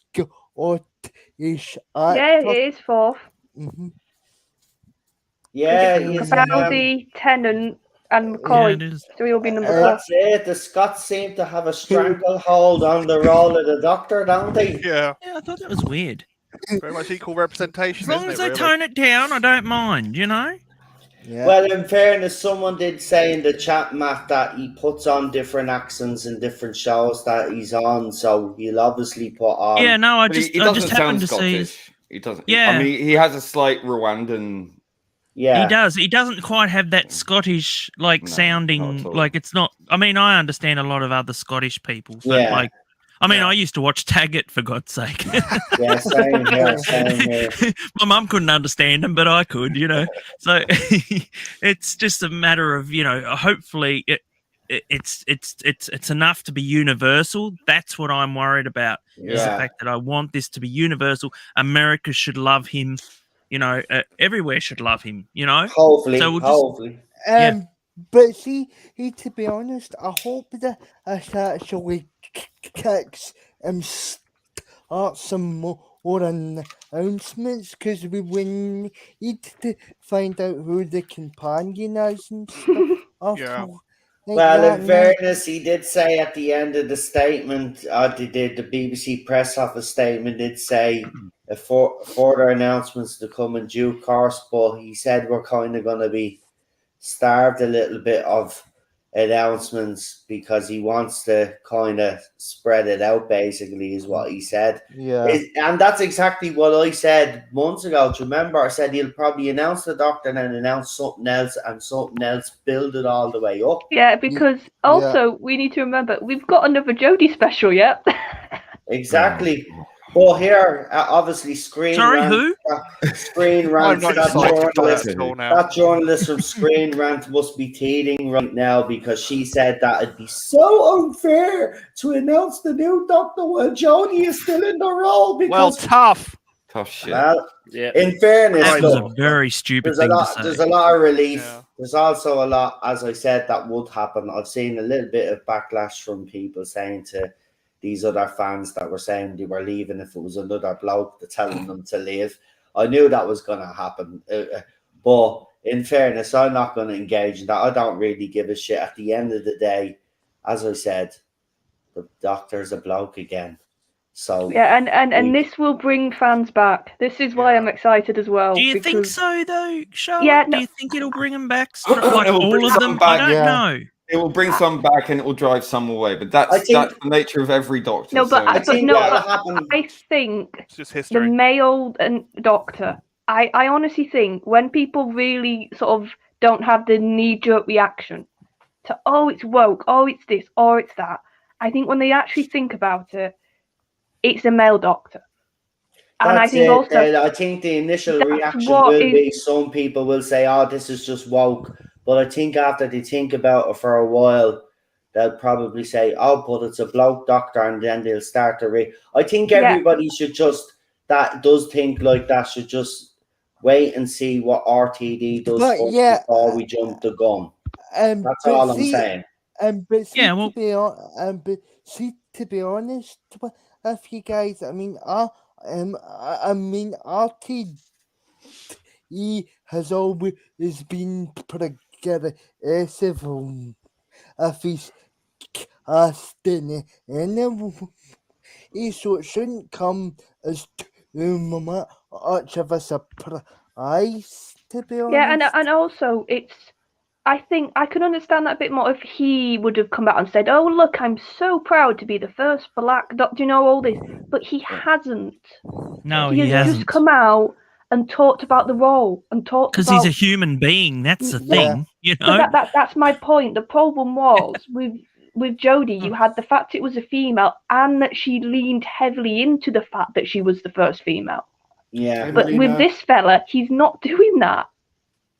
actor. Yeah, it is fourth. Mhm. Yeah, he's Capaldi, Tennant, and Yeah, McCoy. it is. So he'll be number four. that's it. The Scots seem to have a stranglehold on the role of the Doctor, don't they? Yeah, Yeah, I thought that was weird. very much equal representation, As long isn't as it? they Really? tone it down, I don't mind. You know. Yeah. Well, in fairness, someone did say in the chat, Matt, that he puts on different accents in different shows that he's on, so he'll obviously put on. Yeah, no, I But just he I doesn't just happened sound to see. Scottish. He doesn't. Yeah. I mean, he has a slight Rwandan. Yeah, He does. He doesn't quite have that Scottish like No, not sounding. at all. Like it's not. I mean, I understand a lot of other Scottish people. So Yeah. like, I mean, Yeah. I used to watch Taggart for God's sake. yeah, same here, same here. My mum couldn't understand him, but I could. You know, so it's just a matter of hopefully it's enough to be universal. That's what I'm worried about. Is the Yeah. fact that I want this to be universal. America should love him. Everywhere should love him. Hopefully, So we'll just- hopefully. Yeah. But see, to be honest, I hope that it actually kicks start some more announcements, because we need to find out who the companion is and stuff. Yeah. Well, in fairness, he did say at the end of the statement, the BBC press office statement did say further announcements to come in due course, but he said we're kind of going to be starved a little bit of announcements because he wants to kind of spread it out, basically, is what he said. Yeah. And that's exactly what I said months ago. Do you remember? I said he'll probably announce the Doctor and then announce something else and something else, build it all the way up. Yeah, because also we need to remember we've got another Jodie special yet. Exactly. But here, obviously, Screen Sorry, Rant. who? Screen I'm Rant. not That excited by journalist, that at all now. that journalist from Screen Rant must be teething right now because she said that it'd be so unfair to announce the new Doctor while Jodie is still in the role. Well, Because, tough. Tough shit. well, Yeah. in fairness, That was a look, very stupid there's a thing to lot. say. There's a lot of relief. Yeah. There's also a lot, as I said, that would happen. I've seen a little bit of backlash from people saying to these other fans that were saying they were leaving if it was another bloke telling them to leave. I knew that was going to happen. But in fairness, I'm not going to engage in that. I don't really give a shit. At the end of the day, as I said, the Doctor's a bloke again. So Yeah, and this will bring fans back. This is why I'm excited as well. Do you think because- so, though, Charlotte? Yeah, Do no- you think it'll bring them back? It Like will bring all of some them? back. I don't Yeah. know. It will bring some back and it will drive some away, but I that's think- the nature of every Doctor. No, but so- I think no, that'll but happen. I think It's just the history. male and Doctor. I honestly think when people really sort of don't have the knee-jerk reaction to it's woke, it's this, it's that. I think when they actually think about it, it's a male Doctor. And I That's think it. also I think the initial that's reaction what will is- be some people will say, this is just woke. But I think after they think about it for a while, they'll probably say, but it's a bloke Doctor, and then they'll start to I think Yeah. everybody should that does think like that, should just wait and see what RTD does But first yeah, before we jump the gun. That's but all I'm see, saying. But see, Yeah, well- to be honest, if you guys, I mean, RTD has always been progressive if he's casting in so it shouldn't come as too much of a surprise, to be honest. Yeah, and also it's. I think I can understand that a bit more if he would have come out and said, "Oh, look, I'm so proud to be the first black Doctor," all this. But he hasn't. No, he he has hasn't. just come out and talked about the role and talked Because about. he's a human being. That's the Yeah. thing, you But know. that's my point. The problem was with Jodie, you had the fact it was a female and that she leaned heavily into the fact that she was the first female. Yeah. But with this fella, he's not doing that.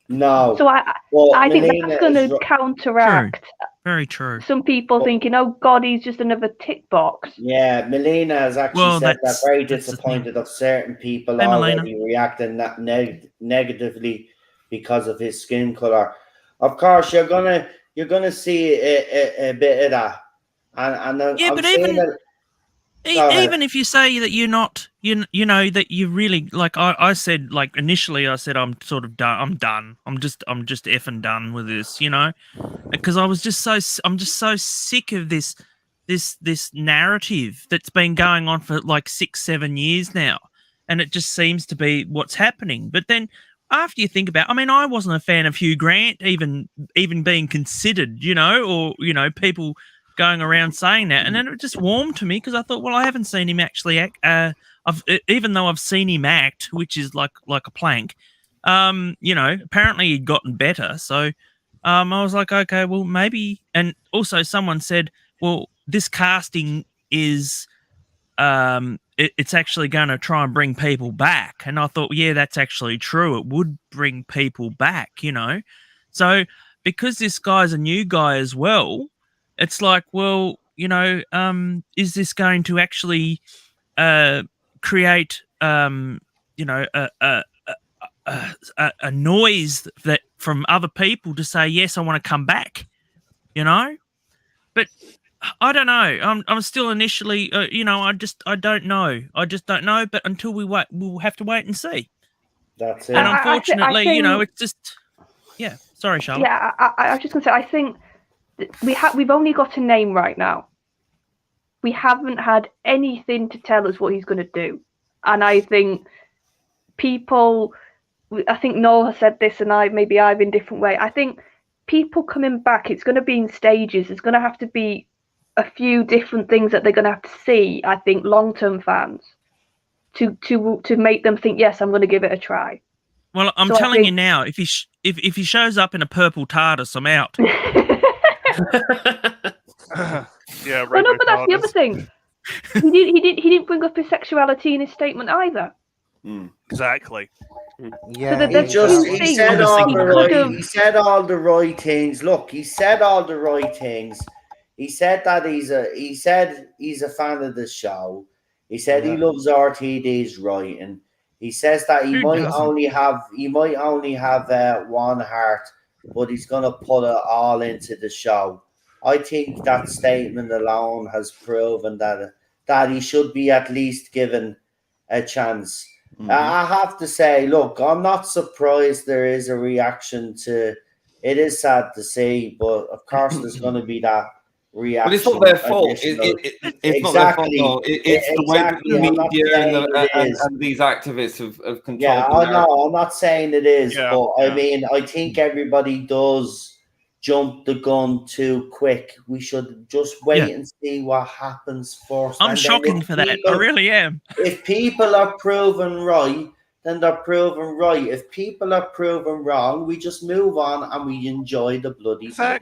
No. So I think Melina that's going is to counteract Very true. some people thinking, "Oh God, he's just another tick box." Yeah, Melina has actually Well, said that that's very the thing. disappointed of certain people Hey, Melina. already reacting that negatively because of his skin color. Of course, you're gonna see a bit of that, and Yeah, I'm but seeing even it. Go ahead. even if you say that you're not, you know that you really like. I said like initially, I said I'm sort of done. I'm done. I'm just effing done with this. You know, because I'm just so sick of this narrative that's been going on for like 6-7 years now, and it just seems to be what's happening. But then after you think about, I mean, I wasn't a fan of Hugh Grant even being considered, you know, or people going around saying that, and then it just warmed to me because I thought, well, I haven't seen him actually act. Even though I've seen him act, which is like a plank. You know, apparently he'd gotten better, so. I was like, okay, well, maybe. And also, someone said, well, this casting is, it's actually going to try and bring people back. And I thought, yeah, that's actually true. It would bring people back, you know. So because this guy's a new guy as well, it's like, well, you know, is this going to actually create, you know, a noise that from other people to say yes, I want to come back, you know. But I don't know. I'm still initially, you know, I don't know. I just don't know. But until we wait, we'll have to wait and see. That's it. And I unfortunately, think, you know, it's just yeah. Sorry, Charlotte. Yeah, I was just gonna say, I think we've only got a name right now. We haven't had anything to tell us what he's going to do, and I think people. I think Noel has said this, and I've in different way. I think people coming back, it's going to be in stages. It's going to have to be a few different things that they're going to have to see. I think long-term fans to make them think, yes, I'm going to give it a try. Well, I'm telling you now, if he shows up in a purple TARDIS, I'm out. Yeah, well, no, but that's the other thing. He didn't bring up his sexuality in his statement either. Exactly. Yeah, He said all the right things. Look, he said all the right things. He said that he's a fan of the show. He said he loves RTD's writing. He says that he might only have one heart, but he's gonna put it all into the show. I think that statement alone has proven that he should be at least given a chance. I have to say, look, I'm not surprised there is a reaction to it. Is sad to see, but of course there's going to be that reaction. But it's not their fault. It's not their fault. No. It's the way that the media and these activists have controlled. Yeah, I know. I'm not saying it is, but yeah. I mean, I think everybody does jump the gun too quick. We should just wait and see what happens first. I'm shocking for that. I really am. If people are proven right, then they're proven right. If people are proven wrong, we just move on and we enjoy the bloody show.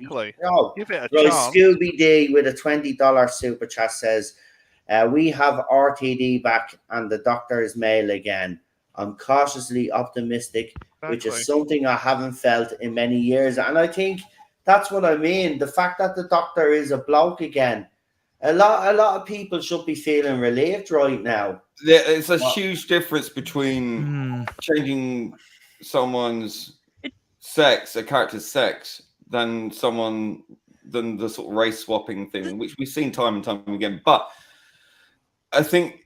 Give it a right, chance. Scooby D with a $20 super chat says, we have RTD back and the Doctor is male again. I'm cautiously optimistic, which is something I haven't felt in many years. And I think that's what I mean. The fact that the Doctor is a bloke again. A lot of people should be feeling relieved right now. It's a huge difference between changing someone's sex, a character's sex, than the sort of race swapping thing, which we've seen time and time again. But I think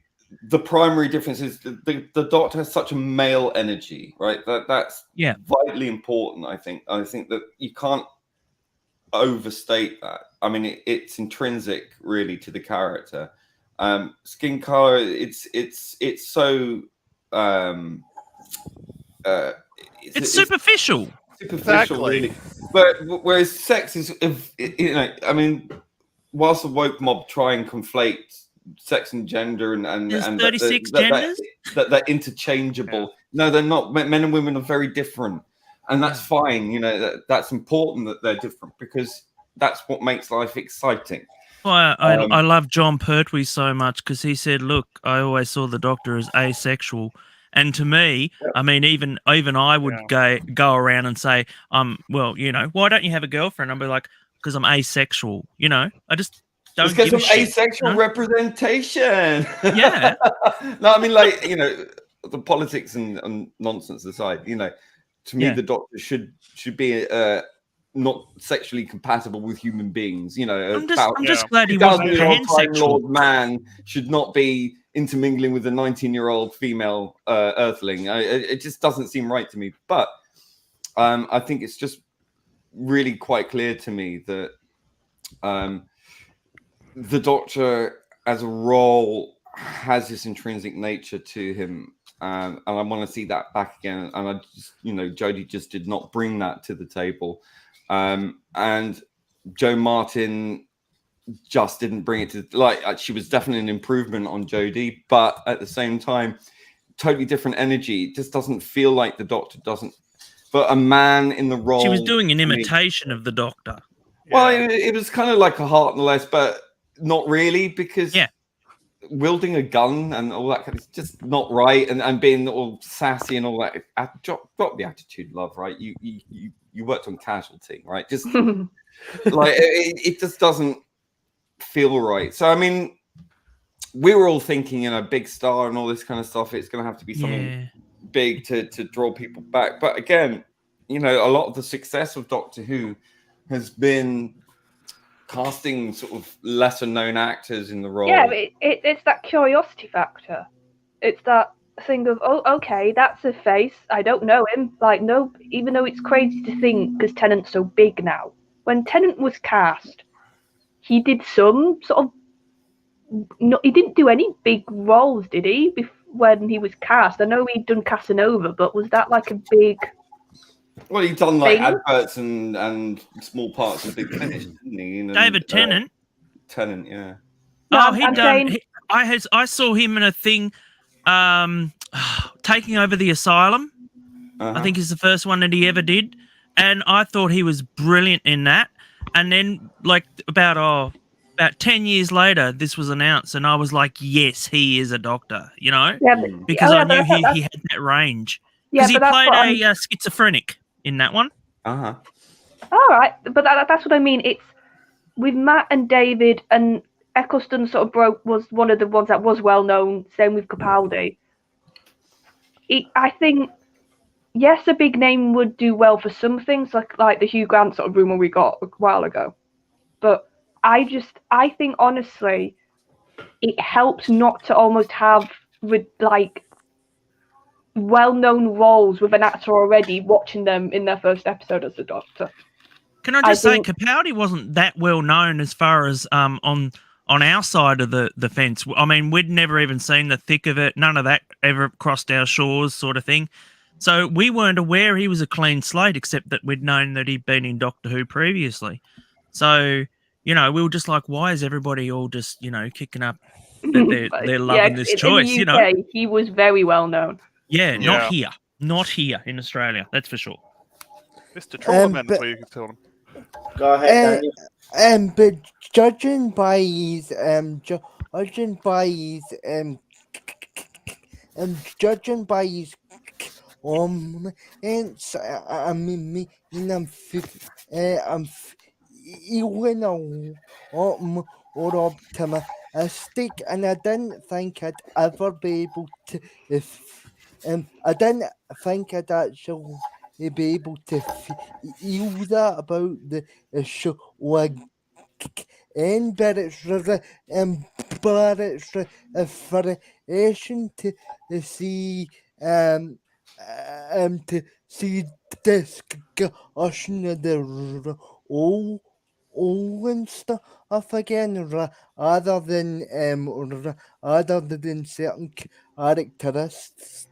the primary difference is the Doctor has such a male energy, right? That's vitally important. I think that you can't overstate that. I mean, it's intrinsic really to the character. Skin color, it's so it's superficial. Superficial, really. But whereas sex is, you know, I mean, whilst the woke mob try and conflate sex and gender and 36 genders that they're interchangeable. No, they're not. Men and women are very different. And that's fine, you know, that's important that they're different because that's what makes life exciting. Well, I love John Pertwee so much because he said, look, I always saw the Doctor as asexual. And to me, I mean, even I would go around and say, well, you know, why don't you have a girlfriend? I'd be like, because I'm asexual. You know, I just don't It's give a because of shit. asexual you know? representation. Yeah. No, I mean, like, you know, the politics and nonsense aside, you know, to me, Yeah. the Doctor should be not sexually compatible with human beings. You know, I'm just glad he wasn't 2000-year-old Time pansexual. Lord man should not be intermingling with a 19-year-old female Earthling. It just doesn't seem right to me. But I think it's just really quite clear to me that the Doctor, as a role, has this intrinsic nature to him, and I want to see that back again. And I just, you know, Jodie just did not bring that to the table, and Jo Martin just didn't bring it to, like, she was definitely an improvement on Jodie, but at the same time, totally different energy. It just doesn't feel like the Doctor doesn't. But a man in the role, She was doing an imitation of the Doctor. Well, it was kind of like a Heart and Less, but not really, because wielding a gun and all that, it's just not right, and being all sassy and all that. Drop the attitude, love. Right? You worked on Casualty, right? Just like it just doesn't feel right. So I mean, we were all thinking, you know, big star and all this kind of stuff. It's going to have to be something big to draw people back. But again, you know, a lot of the success of Doctor Who has been casting sort of lesser known actors in the role. Yeah, it's that curiosity factor. It's that thing of, oh, okay, that's a face. I don't know him. Like, no, even though it's crazy to think because Tennant's so big now. When Tennant was cast, he did some sort of. No, he didn't do any big roles, did he? When he was cast, I know he'd done Casanova, but was that like a big? Well, he'd done like adverts and small parts of Big Finish, didn't he? And, David Tennant. Tennant, yeah. No, he'd done. I saw him in a thing, taking over the asylum. I think is the first one that he ever did, and I thought he was brilliant in that. And then, like about 10 years later, this was announced, and I was like, yes, he is a Doctor, you know? Yeah, because I knew he had that range. Because he played a schizophrenic in that one. Uh-huh. All right, but that's what I mean. It's with Matt and David, and Eccleston sort of was one of the ones that was well known, same with Capaldi. I think, yes, a big name would do well for some things, like the Hugh Grant sort of rumour we got a while ago. But I think honestly, it helps not to almost have with like well-known roles with an actor already watching them in their first episode as the Doctor. Can I just say, Capaldi wasn't that well known as far as on our side of the fence. I mean, we'd never even seen the thick of it. None of that ever crossed our shores, sort of thing. So we weren't aware he was a clean slate, except that we'd known that he'd been in Doctor Who previously. So, you know, we were just like, why is everybody all just, you know, kicking up that they're loving this choice? In the UK, you know, he was very well known. Yeah, not here in Australia. That's for sure. Mr. Trollman, so you can tell him. Go ahead, Daniel. But judging by his comments, I mean, he went a lot more optimistic, and I didn't think I'd ever be able to. I didn't think I'd actually be able to feel that about the show again, but it's refreshing to see discussion of the role and stuff again, rather than certain characteristics.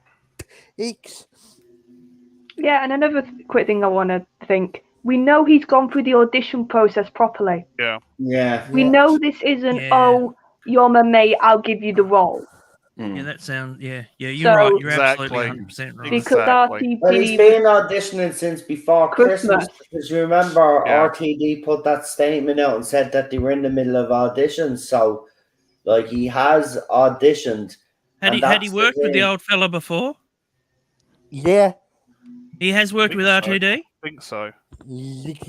Yeah, and another quick thing I want to think. We know he's gone through the audition process properly. Yeah. We know this isn't, oh, you're my mate, I'll give you the role. Yeah, that sounds, yeah, you're right. You're absolutely 100% right. Because RTD... Well, he's been auditioning since before Christmas. Because you remember RTD put that statement out and said that they were in the middle of auditions. So, like, he has auditioned. Had he worked with the old fella before? Yeah. He has worked with RTD? I think so.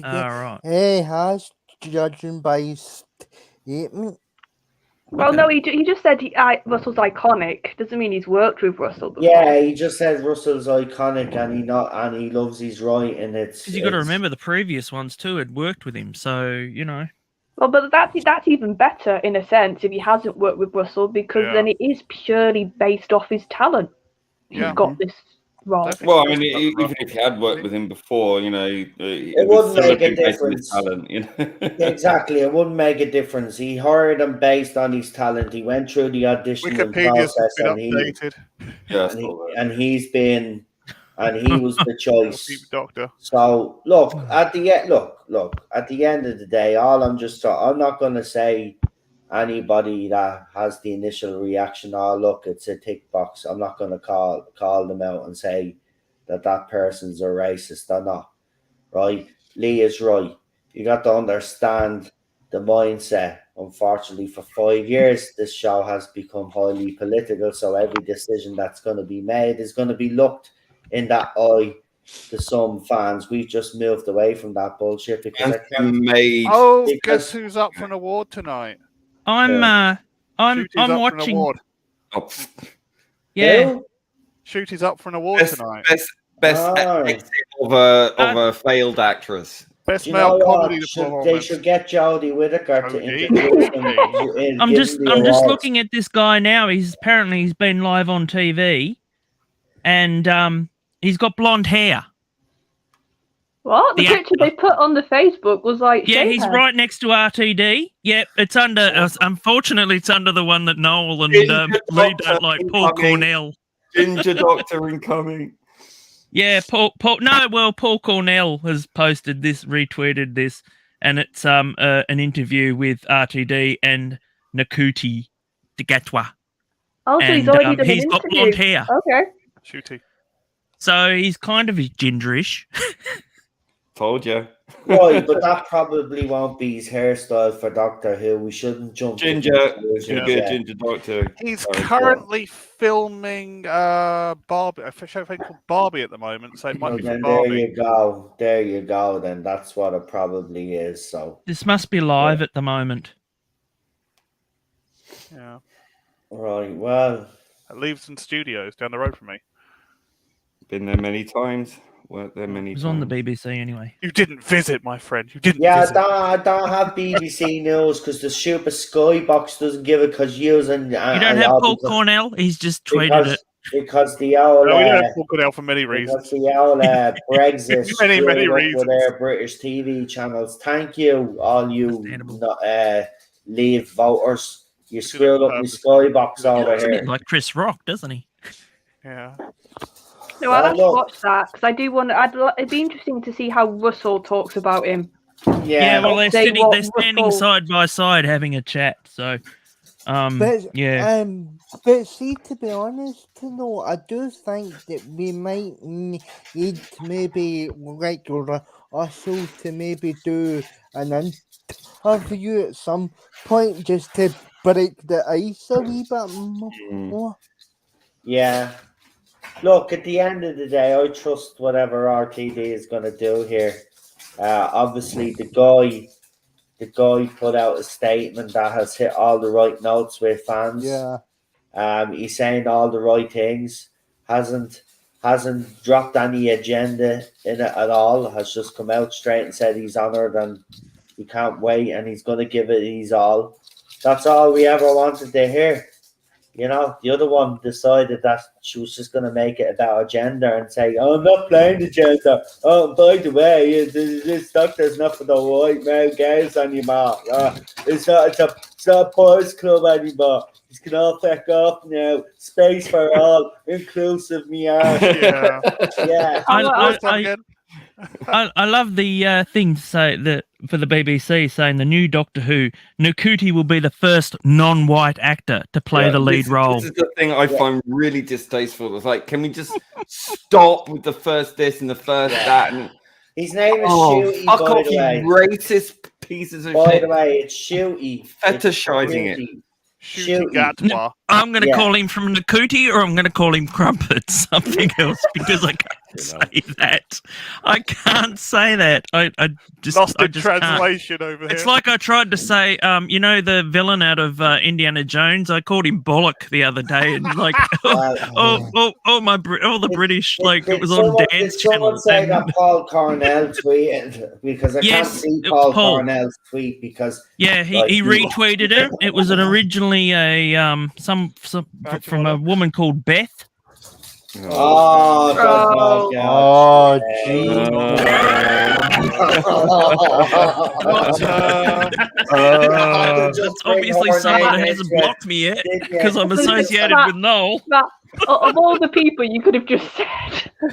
All right. He has, judging by his statement. Well, Okay. no, he just said Russell's iconic. Doesn't mean he's worked with Russell before. Yeah, he just said Russell's iconic, and he loves his writing. It's Because you got to remember the previous ones too had worked with him, so you know. Well, but that's even better in a sense if he hasn't worked with Russell, because then it is purely based off his talent. He's got this role. Definitely. Well, I mean, even if he had worked with him before, you know, it wouldn't make a difference. Talent, you know? Exactly, it wouldn't make a difference. He hired him based on his talent. He went through the auditioning Wikipedia's process, been and updated. he was the choice. Doctor. So look at the end of the day, I'm not going to say anybody that has the initial reaction, oh look, it's a tick box. I'm not going to call them out and say that person's a racist or not. Right? Lee is right. You got to understand the mindset. Unfortunately, for 5 years, this show has become highly political. So every decision that's going to be made is going to be looked in that eye to some fans. We've just moved away from that bullshit because guess who's up for an award tonight? I'm Shooty's up watching. For an award. Oh. Yeah. Shooty's up for an award tonight. Best of a failed actress. Best male comedy performance. They should get Jodie Whittaker to introduce him. I'm just looking at this guy now. He's been live on TV, and he's got blonde hair. What? The picture they put on the Facebook was like... Yeah, he's right next to RTD. Yep, it's under... unfortunately, it's under the one that Noel and Lee don't like, Paul Cornell. Ginger Doctor incoming. Yeah, Paul Cornell has retweeted this, and it's an interview with RTD and Nakuti Degatwa. Oh, so he's already done he's got blonde hair. Okay. Shooty. So he's kind of gingerish. Told you. Right, but that probably won't be his hairstyle for Doctor Who. We shouldn't jump. Ginger Doctor. He's currently filming Barbie, a show called Barbie at the moment. So it might be then Barbie. There you go. Then that's what it probably is. So this must be live at the moment. Yeah. Right. Well, at Leavesden Studios down the road from me. Been there many times. Weren't there many? It was on the BBC anyway. You didn't visit, my friend. You didn't. Yeah, visit. I don't have BBC News because the super Skybox doesn't give it because using. You don't have Paul Cornell. He's just tweeted it. Because the old. No, we don't have Paul Cornell for many reasons. Because the old Brexit. many reasons. With their British TV channels. Thank you, all you Leave voters. You screwed up the Skybox over here. Like Chris Rock, doesn't he? Yeah. No, I'd have to watch that because I do want. It'd be interesting to see how Russell talks about him. Yeah, well, they're standing side by side having a chat. So, but see, to be honest, I do think that we might need maybe like Russell to maybe do an interview at some point just to break the ice a wee bit more. Yeah. Look, at the end of the day, I trust whatever RTD is going to do here. Obviously, the guy put out a statement that has hit all the right notes with fans. Yeah. He's saying all the right things. Hasn't dropped any agenda in it at all. Has just come out straight and said he's honoured and he can't wait and he's going to give it his all. That's all we ever wanted to hear. You know, the other one decided that she was just going to make it about a gender and say, oh, I'm not playing the gender. Oh, by the way, this Doctor's not for the white male gays anymore. It's not a boys club anymore. It's can all back off now. Space for all. Inclusive me out. Yeah. I love the thing to say that for the BBC saying the new Doctor Who, Nakuti will be the first non-white actor to play the lead role. This is the thing I find really distasteful. It's like, can we just stop with the first this and the first that? And his name is Shooty, by the way. Racist pieces of shit. By the way, it's Shooty. Fetishizing it. Shooty Gatwa. I'm going to Yeah. call him from Nakuti, or I'm going to call him Crumpet, something else, because I can't say that. I can't say that. I just Lost I in just can't. translation over here. It's like I tried to say, you know, the villain out of Indiana Jones. I called him Bollock the other day, and like, all the British, like it was on Dance Did someone Channel. say and- that Paul Cornell tweeted? Because I can't Yes, see it was Paul Paul. Cornell's tweet because Yeah, like, he retweeted it. It was originally a some Badge from of a woman called Beth. Oh, Oh. Oh, gee. That's obviously someone that hasn't blocked me yet because I'm associated with Noel. Matt, of all the people you could have just said.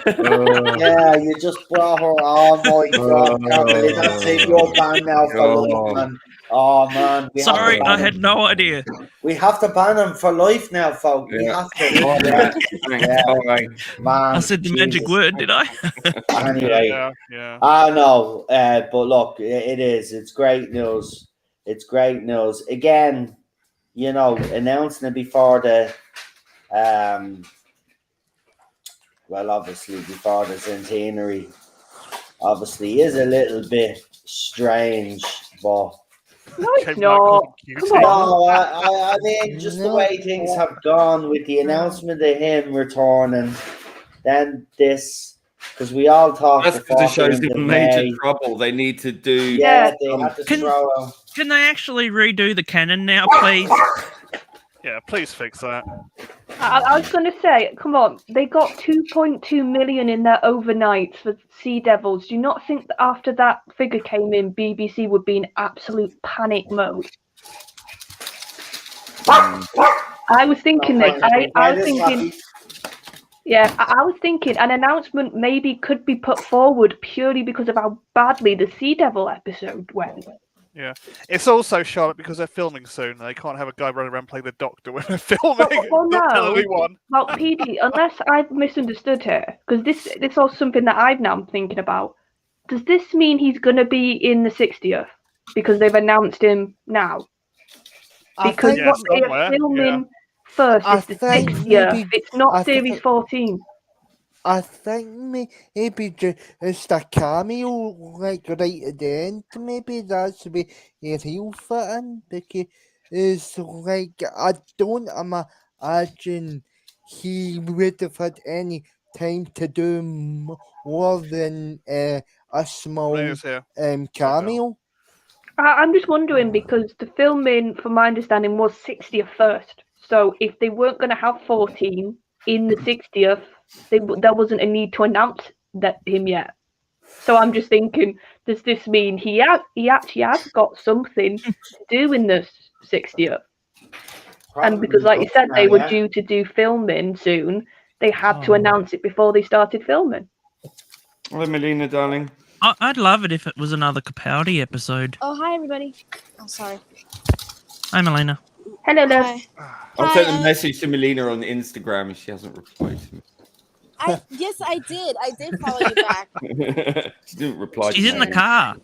Yeah, you just brought her. Oh my god, Gary, that's it. You're banned now for life, man. Oh man, Sorry, I had no idea. We have to ban him for life now, folks. We Yeah. have to. All right. Thanks. All right. Man, I said the magic Jesus. word, did I? Anyway, Yeah. I know, but look, it is. It's great news. It's great news. Again, you know, announcing it before the, well, obviously before the centenary, obviously is a little bit strange, but. No, it's not. Come on. No, I mean, just the way things have gone with the announcement of him returning, then this, because we all thought That's the because the show's 14th of in major May. trouble. They need to do. Yeah, they had to Can- throw out. Can they actually redo the canon now, please? Yeah, please fix that. I was going to say, come on, they got 2.2 million in their overnights for Sea Devils. Do you not think that after that figure came in, BBC would be in absolute panic mode? I was thinking that. I was thinking. Yeah, I was thinking an announcement maybe could be put forward purely because of how badly the Sea Devil episode went. Yeah, it's also, Charlotte, because they're filming soon. And they can't have a guy running around playing the Doctor when they're filming. Well, Not tell no. anyone. Well, PD, unless I've misunderstood here, because this was something that I've now thinking about. Does this mean he's going to be in the 60th? Because they've announced him now. I Because think- what Yeah, somewhere, they're filming first I is the think 60th. maybe- It's not I Series think- 14. I think maybe just a cameo, like right at the end. Maybe that's the way he'll fit in, because it's like I don't imagine he would have had any time to do more than a small Blair's here. cameo. I'm just wondering because the filming, from my understanding, was 60th first. So if they weren't going to have 14 in the 60th, there wasn't a need to announce him yet. So I'm just thinking, does this mean he actually has got something to do in the 60th? And because, like you said, they were due to do filming soon, they had to announce it before they started filming. Hello, Melina, darling. I'd love it if it was another Capaldi episode. Oh, hi, everybody. Oh, sorry. Hi, Melina. Hello, love. Hi. I'll Hi, send a message to Melina on Instagram and she hasn't replied to me. Yes, I did. I did follow you back. She didn't reply She's to in me. the car.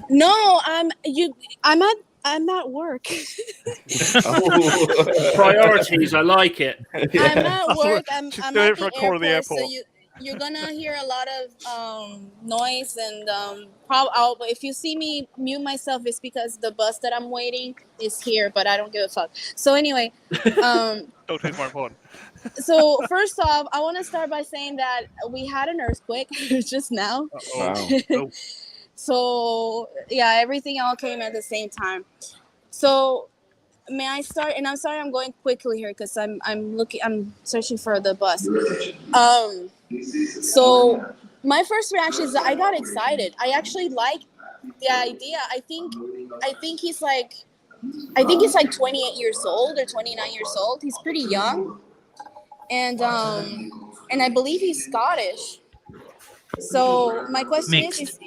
No, I'm at work. Oh. Priorities, I like it. I'm Yeah. at work. I'm She's at doing it the for a corner of the airport, so airport. you're gonna hear a lot of noise and if you see me mute myself, it's because the bus that I'm waiting is here, but I don't give a fuck. So anyway, Doctor's more important. so first off, I want to start by saying that we had an earthquake just now. Wow. Oh. So yeah, everything all came at the same time. So may I start? And I'm sorry, I'm going quickly here because I'm searching for the bus. So my first reaction is that I got excited. I actually like the idea. I think he's like 28 years old or 29 years old. He's pretty young, and I believe he's Scottish. So my question is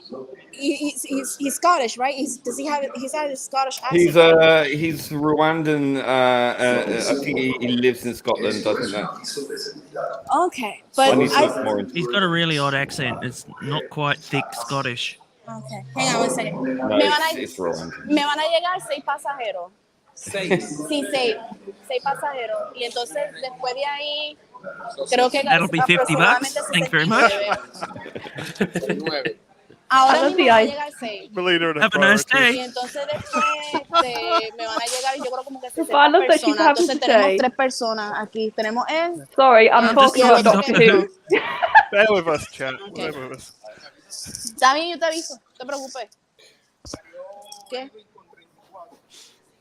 he's Scottish, right? He's had a Scottish accent. He's Rwandan. I think he lives in Scotland. I think that. Okay, but I need to look more into He's got a really odd accent. It's not quite thick Scottish. okay, hang on one second. No, it's Rwandan. Me van a llegar 6 pasajeros. Sí, 6 pasajeros. Y entonces, después de ahí, creo que That'll be $50. aproximadamente Thank you very much. 69. Ahora Hello, mismo van a DI. llegar 6. Melina and her Have a nice priorities. Y day. entonces después me van a llegar, yo creo como que But I 60 love that she's personas. happy Entonces to tenemos say. 3 personas aquí. Tenemos él. Sorry, I'm I'm just talking about talking Doctor about Who. Bear with us, chat. Okay. Bear with us. Está bien, yo te aviso. No te preocupes. ¿Qué?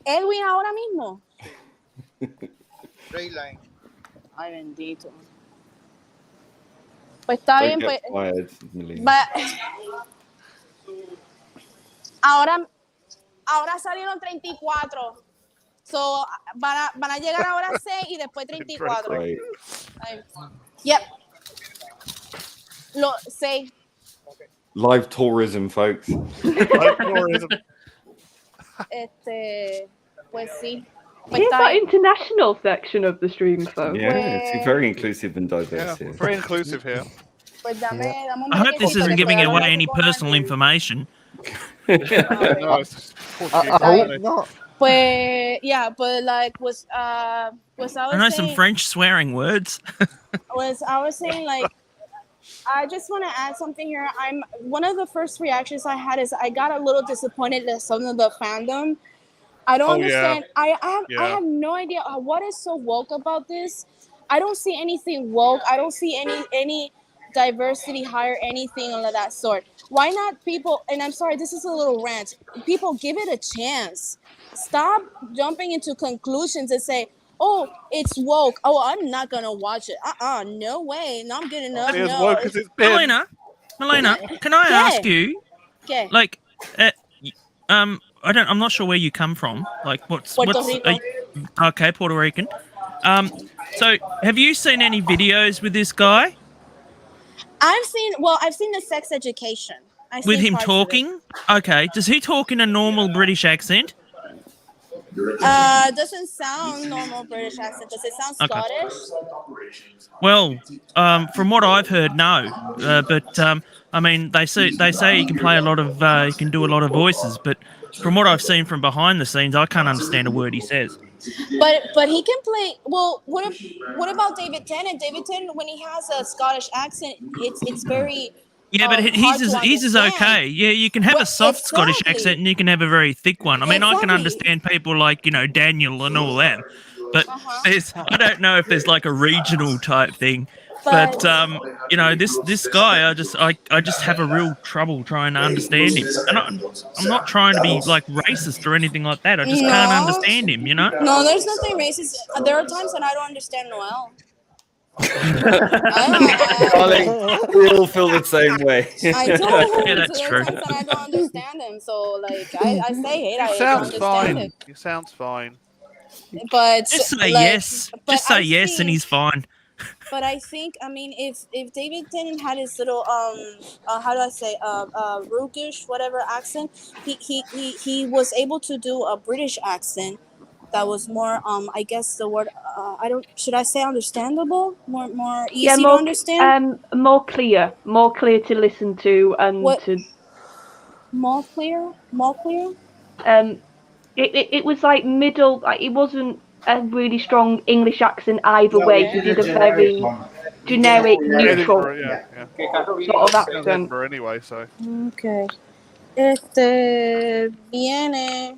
Edwin ahora mismo. Ay, bendito. Pues está Don't bien, get pues. fired, Melina. Ahora salieron 34. So, van a llegar ahora 6 y después 34. Great. Ay. Yep. 6. Live tourism, folks. Live tourism. Pues sí. Pues Here's está that bien. international section of the stream, though. Yeah, it's very inclusive and diverse Yeah, here. very inclusive here. Pues dame un I hope this brequecito isn't que giving estoy away hablando any con personal alguien. information. No, it's just Portuguese. I hope really. not. Pues, yeah, but like I I know was some saying, French swearing words. I was saying like, I just want to add something here. One of the first reactions I had is I got a little disappointed at some of the fandom. I don't Oh, yeah. understand. I Yeah. have no idea what is so woke about this. I don't see anything woke. I don't see any diversity hire anything of that sort. Why not people? And I'm sorry, this is a little rant. People, give it a chance. Stop jumping into conclusions and say, "Oh, it's woke. Oh, I'm not gonna watch it. No way. No, I'm good enough. It's No." woke as it's been. Melina, can I ask you, Okay. like, I'm not sure where you come from. Like, what's Puerto Rico. okay, Puerto Rican. So have you seen any videos with this guy? I've seen the sex education. I've With seen him parts of it. talking? Okay. Does he talk in a normal British accent? Doesn't sound normal British accent. Does it sound Okay. Scottish? Well, from what I've heard, no. But I mean, they say he can play a lot of, he can do a lot of voices. But from what I've seen from behind the scenes, I can't understand a word he says. But he can play. Well, what about David Tennant? David Tennant, when he has a Scottish accent, it's very. Yeah, but hard his to is understand. okay. Yeah, you can have Well, a soft Scottish exactly. accent and you can have a very thick one. I mean, I can Exactly. understand people like, Daniel and all that. But I don't know if there's like a regional type thing. But this guy, I just have a real trouble trying to understand him. And I'm not trying to be like racist or anything like that. I just can't No. understand him, No, there's nothing racist. There are times when I don't understand Noel. Darling, we all feel the same way. I do. Yeah, that's So true. there are times when I don't understand him. So like I say it. I He don't sounds understand fine. it. He sounds fine. But Just say like, yes. but Just say I yes and think- he's fine. But I think, I mean, if David Tennant had his little how do I say Rookish whatever accent, he was able to do a British accent that was more I guess the word should I say understandable, more easy to understand, more clear to listen to, and What- to more clear. it was like middle. Like, it wasn't a really strong English accent either way. He did a very generic, neutral Yeah. sort of Sounds accent. Edinburgh anyway, so. Okay. Viene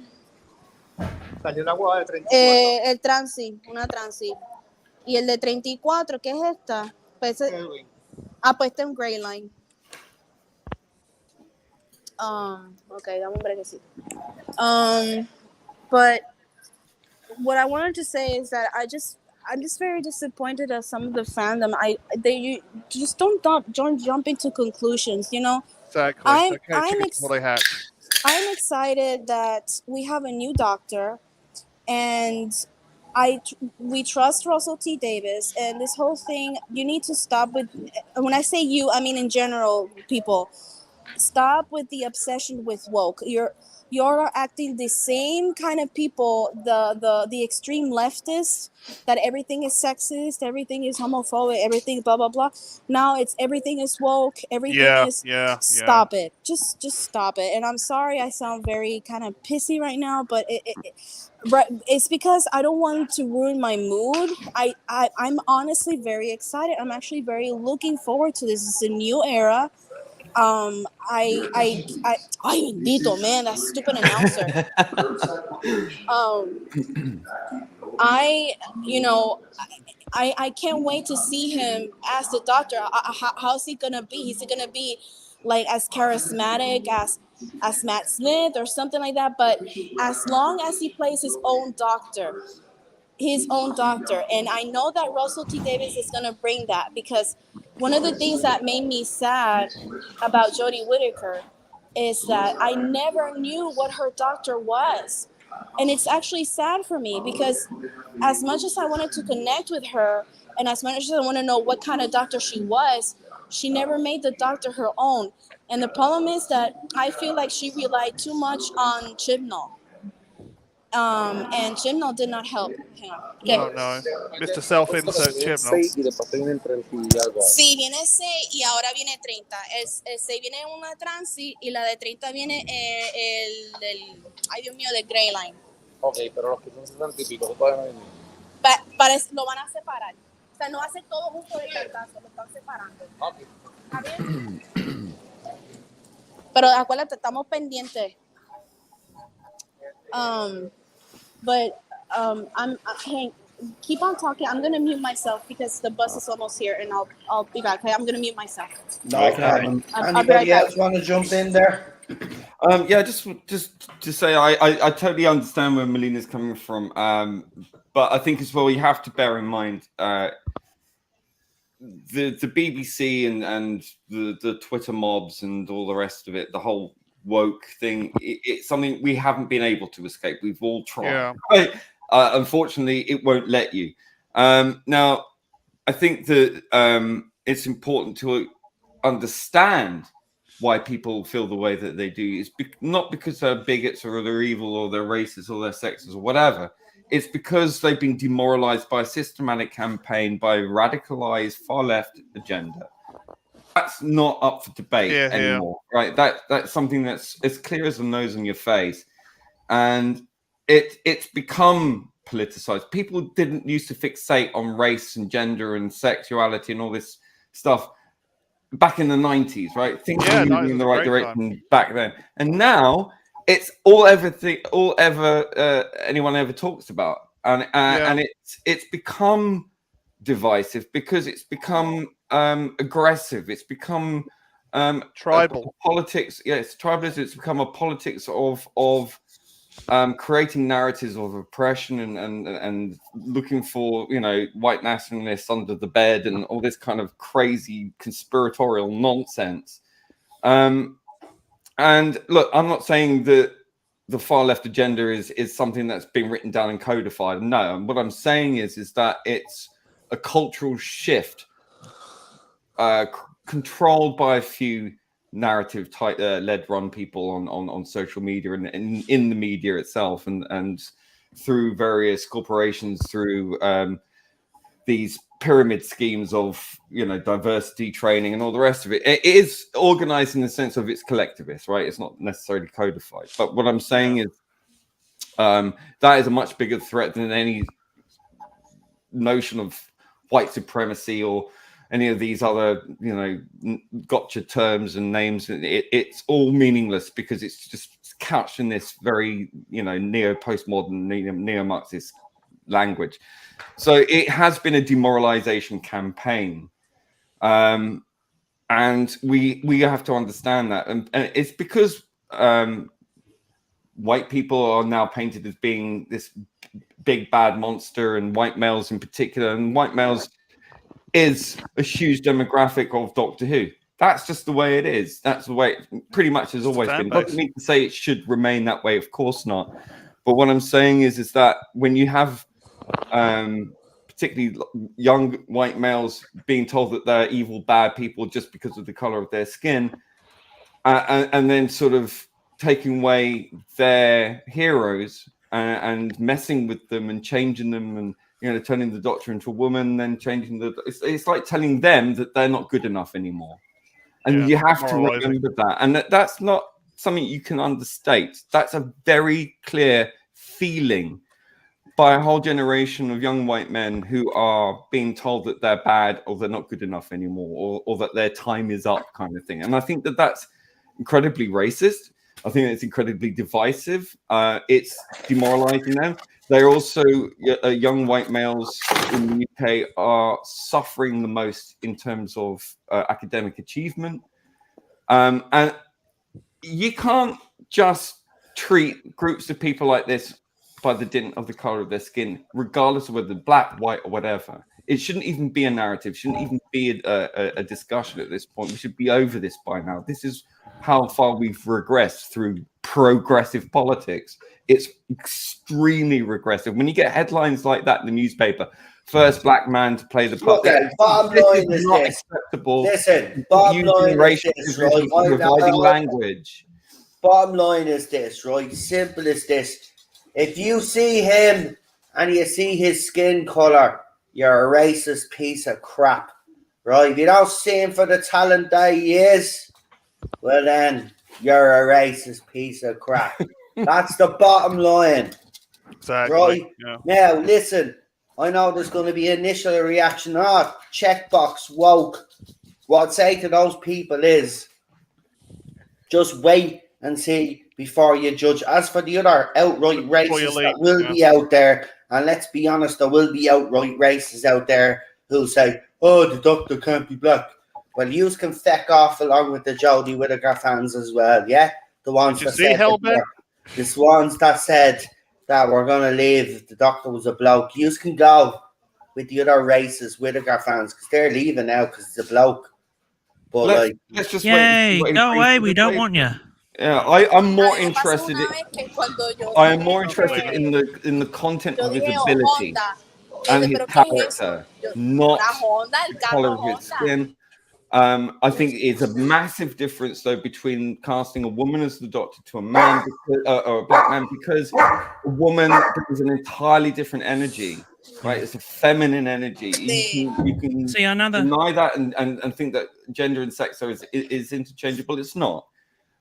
Salió la guagua de 34. el transi, una transi. Y el de 34, ¿qué es esta? Pues, pues este es un Grey Line. Okay, dame un brequecito. But what I wanted to say is that I'm just very disappointed at some of the fandom. You just don't jump into conclusions, Exactly. I'm Well, they had. I'm excited that we have a new doctor, and we trust Russell T. Davis, and this whole thing, you need to stop with, when I say you, I mean in general, people, stop with the obsession with woke. You you're acting the same kind of people, the extreme leftists, that everything is sexist, everything is homophobic, everything blah blah blah. Now it's everything is woke, everything is stop it. Just stop it. And I'm sorry I sound very kind of pissy right now, but it's because I don't want to ruin my mood. I'm honestly very excited. I'm actually very looking forward to this. It's a new era. Ay, bendito, man, that stupid announcer. I can't wait to see him as the Doctor. How's he gonna be? Is he gonna be like as charismatic as Matt Smith or something like that? But as long as he plays his own Doctor, and I know that Russell T Davies is gonna bring that, because one of the things that made me sad about Jodie Whittaker is that I never knew what her Doctor was. And it's actually sad for me, because as much as I wanted to connect with her and as much as I want to know what kind of Doctor she was, she never made the Doctor her own. And the problem is that I feel like she relied too much on Chibnall. And Chibnall did not help. Hang on. Okay. Oh no, Mr. Self-insert Chibnall. Sí, viene 6 y ahora viene 30. El 6 viene una transi y la de 30 viene ay Dios mío, del Grey Line. Ok, pero los que son 60 y pico, todavía no hay ni. Lo van a separar. O sea, no hace todo junto de cartazo, lo están separando. Okay. ¿Está bien? Pero acuérdate, estamos pendientes. Hank, keep on talking. I'm gonna mute myself because the bus is almost here, and I'll be back. Okay, I'm gonna mute myself. No problem. Anybody else want to jump in there? Yeah, just to say, I totally understand where Melina's coming from, but I think as well you have to bear in mind the BBC and the Twitter mobs and all the rest of it, the whole woke thing. It's something we haven't been able to escape. We've all tried. Yeah. Right? Unfortunately, it won't let you. Now, I think that it's important to understand why people feel the way that they do. It's not because they're bigots or they're evil or they're racist or they're sexist or whatever. It's because they've been demoralized by a systematic campaign by a radicalized far left agenda. That's not up for debate anymore, right? That's something that's as clear as the nose on your face, and it's become politicized. People didn't used to fixate on race and gender and sexuality and all this stuff back in the 90s, right? Things were moving in the right direction back then, and now it's anyone ever talks about, and it's become divisive because it's become aggressive. It's become tribal politics. Yes, tribalism. It's become a politics of creating narratives of oppression and looking for, white nationalists under the bed and all this kind of crazy conspiratorial nonsense. And look, I'm not saying that the far left agenda is something that's been written down and codified. No, what I'm saying is that it's a cultural shift controlled by a few narrative type led run people on social media and in the media itself and through various corporations, through these pyramid schemes of diversity training and all the rest of it. It is organized in the sense of it's collectivist, right? It's not necessarily codified. But what I'm saying is that is a much bigger threat than any notion of white supremacy or any of these other gotcha terms and names. It's all meaningless because it's just couched in this very neo-postmodern, neo-Marxist language. So it has been a demoralization campaign, and we have to understand that, and it's because white people are now painted as being this big bad monster, and white males in particular, and white males is a huge demographic of Doctor Who. That's just the way it is. That's the way it pretty much has always been. Doesn't mean to say it should remain that way, of course not. But what I'm saying is that when you have particularly young white males being told that they're evil, bad people just because of the color of their skin, and then sort of taking away their heroes and messing with them and changing them, and turning the Doctor into a woman, then changing it's like telling them that they're not good enough anymore. And you have to remember that. And that's not something you can understate. That's a very clear feeling by a whole generation of young white men who are being told that they're bad or they're not good enough anymore, or that their time is up, kind of thing. And I think that that's incredibly racist. I think it's incredibly divisive. It's demoralizing them. They're also young white males in the UK are suffering the most in terms of academic achievement. And you can't just treat groups of people like this by the dint of the color of their skin, regardless of whether black, white, or whatever. It shouldn't even be a narrative. Shouldn't even be a discussion at this point. We should be over this by now. This is how far we've regressed through progressive politics. It's extremely regressive. When you get headlines like that in the newspaper, first black man to play the part. Okay, bottom line is not this. acceptable. Listen, bottom line is this, right? Providing language. Bottom line is this, right? Simple as this. If you see him and you see his skin color, you're a racist piece of crap, right? If you don't see him for the talent that he is, well then, you're a racist piece of crap. That's the bottom line. Exactly. Right? Yeah. Now, listen, I know there's going to be initial reaction. Checkbox, woke. What I'd say to those people is just wait and see before you judge. As for the other outright racists that will be out there, and let's be honest, there will be outright racists out there who'll say, oh, the Doctor can't be black. Well, you can feck off along with the Jodie Whittaker fans as well, yeah? The ones that said the ones that said that we're going to leave if the Doctor was a bloke. You can go with the other racist Whittaker fans because they're leaving now because it's a bloke. But let's just yay, go away. We don't want you. Yeah, I'm more interested. I am more interested in the content of his ability and his character, not the color of his skin. I think it's a massive difference, though, between casting a woman as the Doctor to a man or a black man, because a woman brings an entirely different energy, right? It's a feminine energy. You can see another deny that and think that gender and sex is interchangeable. It's not,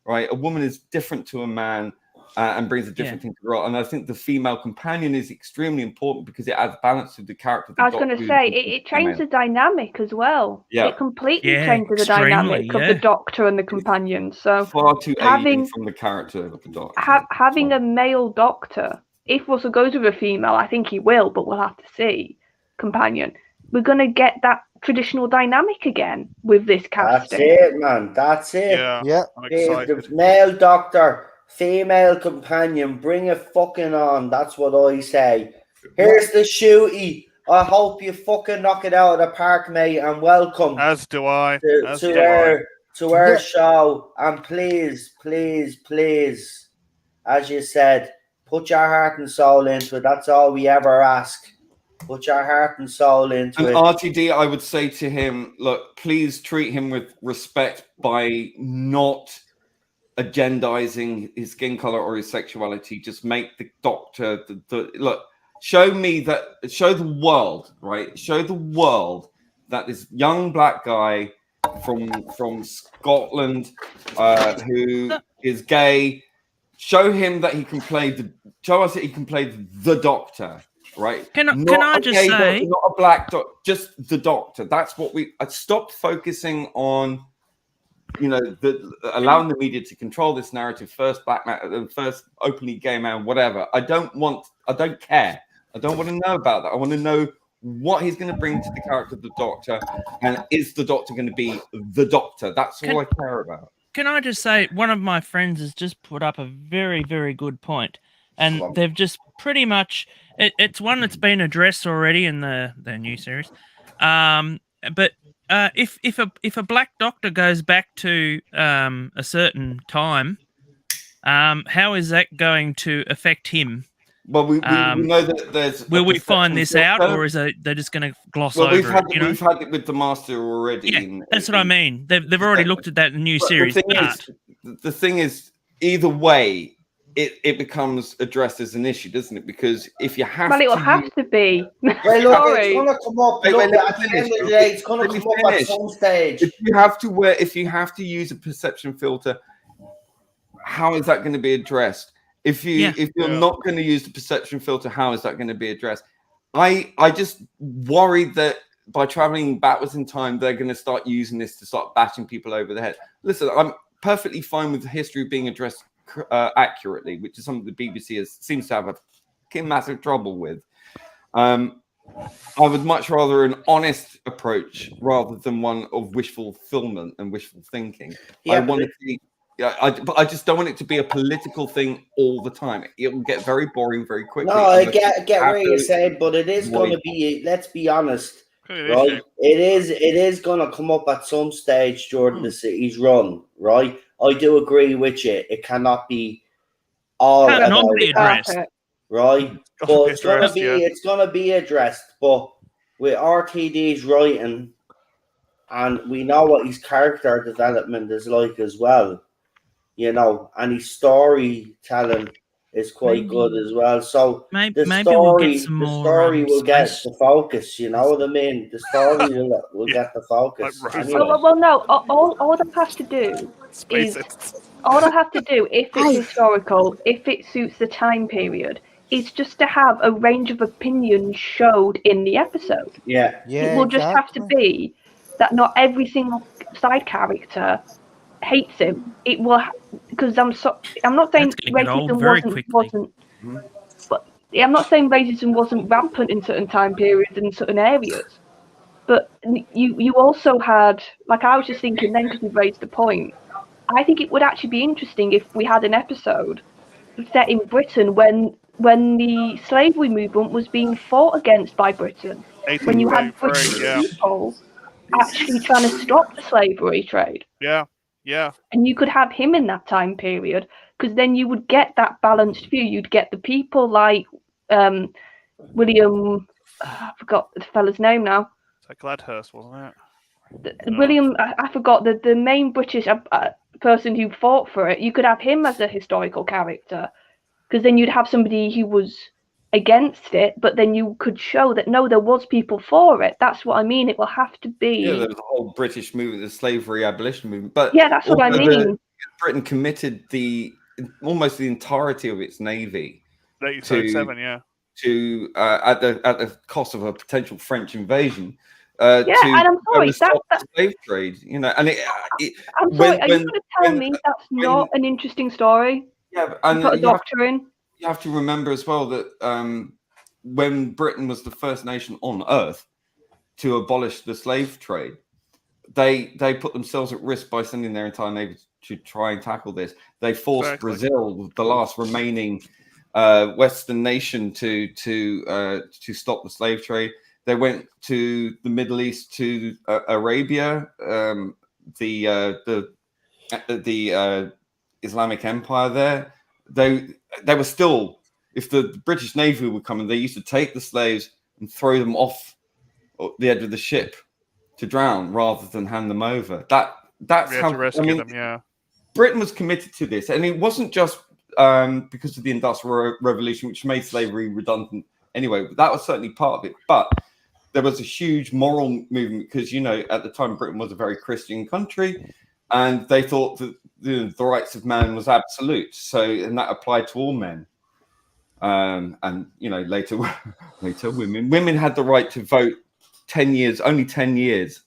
right? A woman is different to a man. And brings a different thing to the role. And I think the female companion is extremely important because it adds balance to the character. I was going to say, it changes the dynamic as well. Yeah. It completely changes the dynamic of the Doctor and the companion. So far too alien from the character of the Doctor. Having a male Doctor, if Russell goes with a female, I think he will, but we'll have to see, companion, we're going to get that traditional dynamic again with this casting. That's it, man. That's it. Yeah. I'm excited. The male Doctor, female companion, bring it fucking on. That's what I say. Here's the shooty. I hope you fucking knock it out of the park, mate, and welcome. As do I. To our show. And please, as you said, put your heart and soul into it. That's all we ever ask. Put your heart and soul into it. RTD, I would say to him, look, please treat him with respect by not agendizing his skin color or his sexuality. Just make the Doctor look. Show the world, right? Show the world that this young black guy from Scotland who is gay. Show him that he can play the Doctor, right? Can I just say, Doctor, not a black Doctor, just the Doctor. That's what I stopped focusing on. Allowing the media to control this narrative, first black man, first openly gay man, whatever. I don't care. I don't want to know about that. I want to know what he's going to bring to the character of the Doctor, and is the Doctor going to be the Doctor? That's all I care about. Can I just say, one of my friends has just put up a very, very good point, and they've just pretty much it's one that's been addressed already in the new series, but. If a black Doctor goes back to a certain time, how is that going to affect him? Well, we know that there's. Will we find this out, or is they're just going to gloss over we've had it? We've had it with the Master already. Yeah, that's what I mean. They've already looked at that in the new series. The thing is, either way, it becomes addressed as an issue, doesn't it? Because if you have Well, it'll to have to be. Well, look, it's Sorry. gonna come up. Wait, Look, let me at the finish. end of the day, it's gonna Let me come up at finish. some stage. if you have to use a perception filter, how is that going to be addressed? If you're not going to use the perception filter, how is that going to be addressed? I just worry that by traveling backwards in time, they're going to start using this to start bashing people over the head. Listen, I'm perfectly fine with the history being addressed accurately, which is something the BBC seems to have a massive trouble with. I would much rather an honest approach rather than one of wishful fulfillment and wishful thinking. Yeah, I want it to be, but I just don't want it to be a political thing all the time. It will get very boring very quickly. No, I get what you're saying, but it is going to be. Let's be honest, right? It is going to come up at some stage during the city's run, right? I do agree with you. It cannot be all Cannot be about addressed. right? But it's gonna be addressed. But with RTD's writing, and we know what his character development is like as well, you know, and his storytelling is quite good as well. So maybe the we'll get some the more, story will get space. the focus. You know what I mean? The story will get the focus. Anyway. Well, no. All they have to do is all they have to do, if it's historical, if it suits the time period, is just to have a range of opinions showed in the episode. Yeah. It will just have to be that not every single side character hates him. It will, because I'm not saying racism wasn't, but I'm not saying racism wasn't rampant in certain time periods and certain areas. But you also had, like, I was just thinking then, because we've raised the point, I think it would actually be interesting if we had an episode set in Britain when the slavery movement was being fought against by Britain. When you had British people actually trying to stop the slavery trade. Yeah. And you could have him in that time period, because then you would get that balanced view. You'd get the people like William, I forgot the fella's name now. It's like Gladhurst, wasn't it? William, I forgot the main British person who fought for it. You could have him as a historical character, because then you'd have somebody who was against it, but then you could show that no, there was people for it. That's what I mean. It will have to be. Yeah, there was a whole British movement, the slavery abolition movement. But yeah, that's what I mean. Britain committed almost the entirety of its navy to at the cost of a potential French invasion. And I'm sorry, stop the slave trade. You know, and I'm sorry. Are you going to tell me that's not an interesting story? Yeah, and put a doctor in. You have to remember as well that when Britain was the first nation on Earth to abolish the slave trade, they put themselves at risk by sending their entire navy to try and tackle this. They forced Brazil, the last remaining Western nation, to stop the slave trade. They went to the Middle East, to Arabia, the Islamic Empire there. They were still, if the British Navy were coming, they used to take the slaves and throw them off the edge of the ship to drown rather than hand them over. That's how, to rescue them. Britain was committed to this, and it wasn't just because of the Industrial Revolution, which made slavery redundant anyway. That was certainly part of it, but there was a huge moral movement because, you know, at the time Britain was a very Christian country, and they thought that the rights of man was absolute. So, and that applied to all men. And you know, later women had the right to vote only 10 years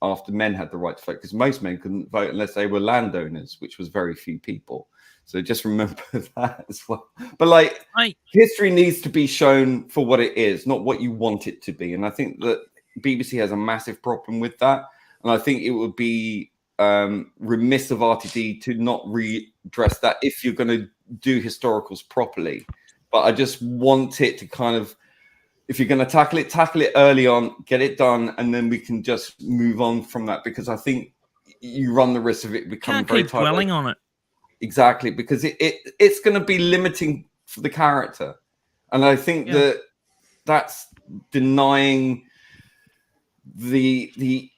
after men had the right to vote, because most men couldn't vote unless they were landowners, which was very few people. So just remember that as well. But like, history needs to be shown for what it is, not what you want it to be. And I think that BBC has a massive problem with that. And I think it would be remiss of RTD to not redress that if you're going to do historicals properly. But I just want it to kind of, if you're going to tackle it early on, get it done, and then we can just move on from that, because I think you run the risk of it becoming very tight. Dwelling on it. Exactly, because it's going to be limiting for the character, and I think that's denying the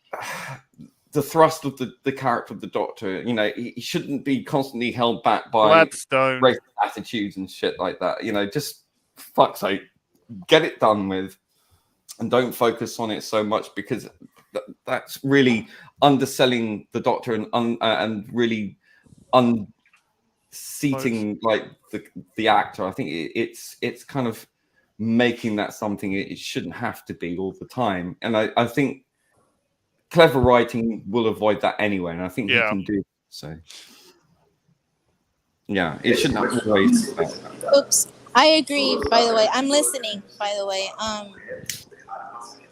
the thrust of the character of the Doctor. You know, he shouldn't be constantly held back by Gladstone. racist attitudes and shit like that. You know, just fuck's sake, get it done with, and don't focus on it so much, because that's really underselling the Doctor and really unseating like the actor. I think it's kind of making that something it shouldn't have to be all the time. And I think clever writing will avoid that anyway, and I think he can do so. Yeah, it shouldn't have to always. Oops, I agree. By the way, I'm listening. By the way,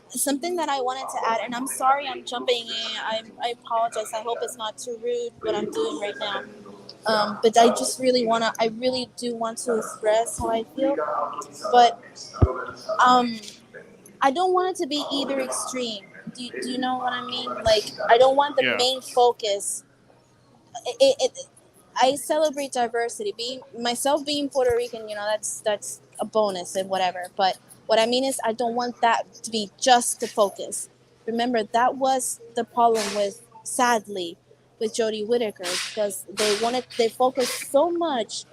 something that I wanted to add, and I'm sorry I'm jumping in. I apologize. I hope it's not too rude what I'm doing right now. But I just really I really do want to express how I feel. But I don't want it to be either extreme. Do you know what I mean? Like, I don't want the main focus. I celebrate diversity. Being Puerto Rican, you know, that's a bonus and whatever. But what I mean is, I don't want that to be just the focus. Remember, that was the problem sadly, with Jodie Whittaker, because they focused so much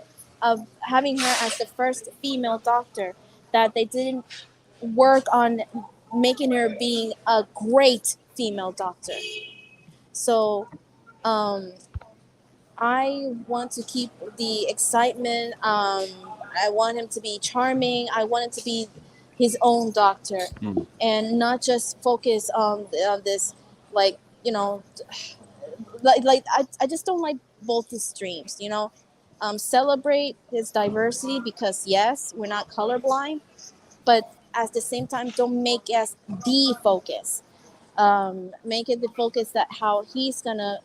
of having her as the first female Doctor that they didn't work on making her being a great female Doctor. So, I want to keep the excitement. I want him to be charming. I want him to be his own Doctor, and not just focus on this, like, you know, I just don't like both extremes. You know, celebrate his diversity, because yes, we're not colorblind, but at the same time, don't make us the focus. Make it the focus that how he's gonna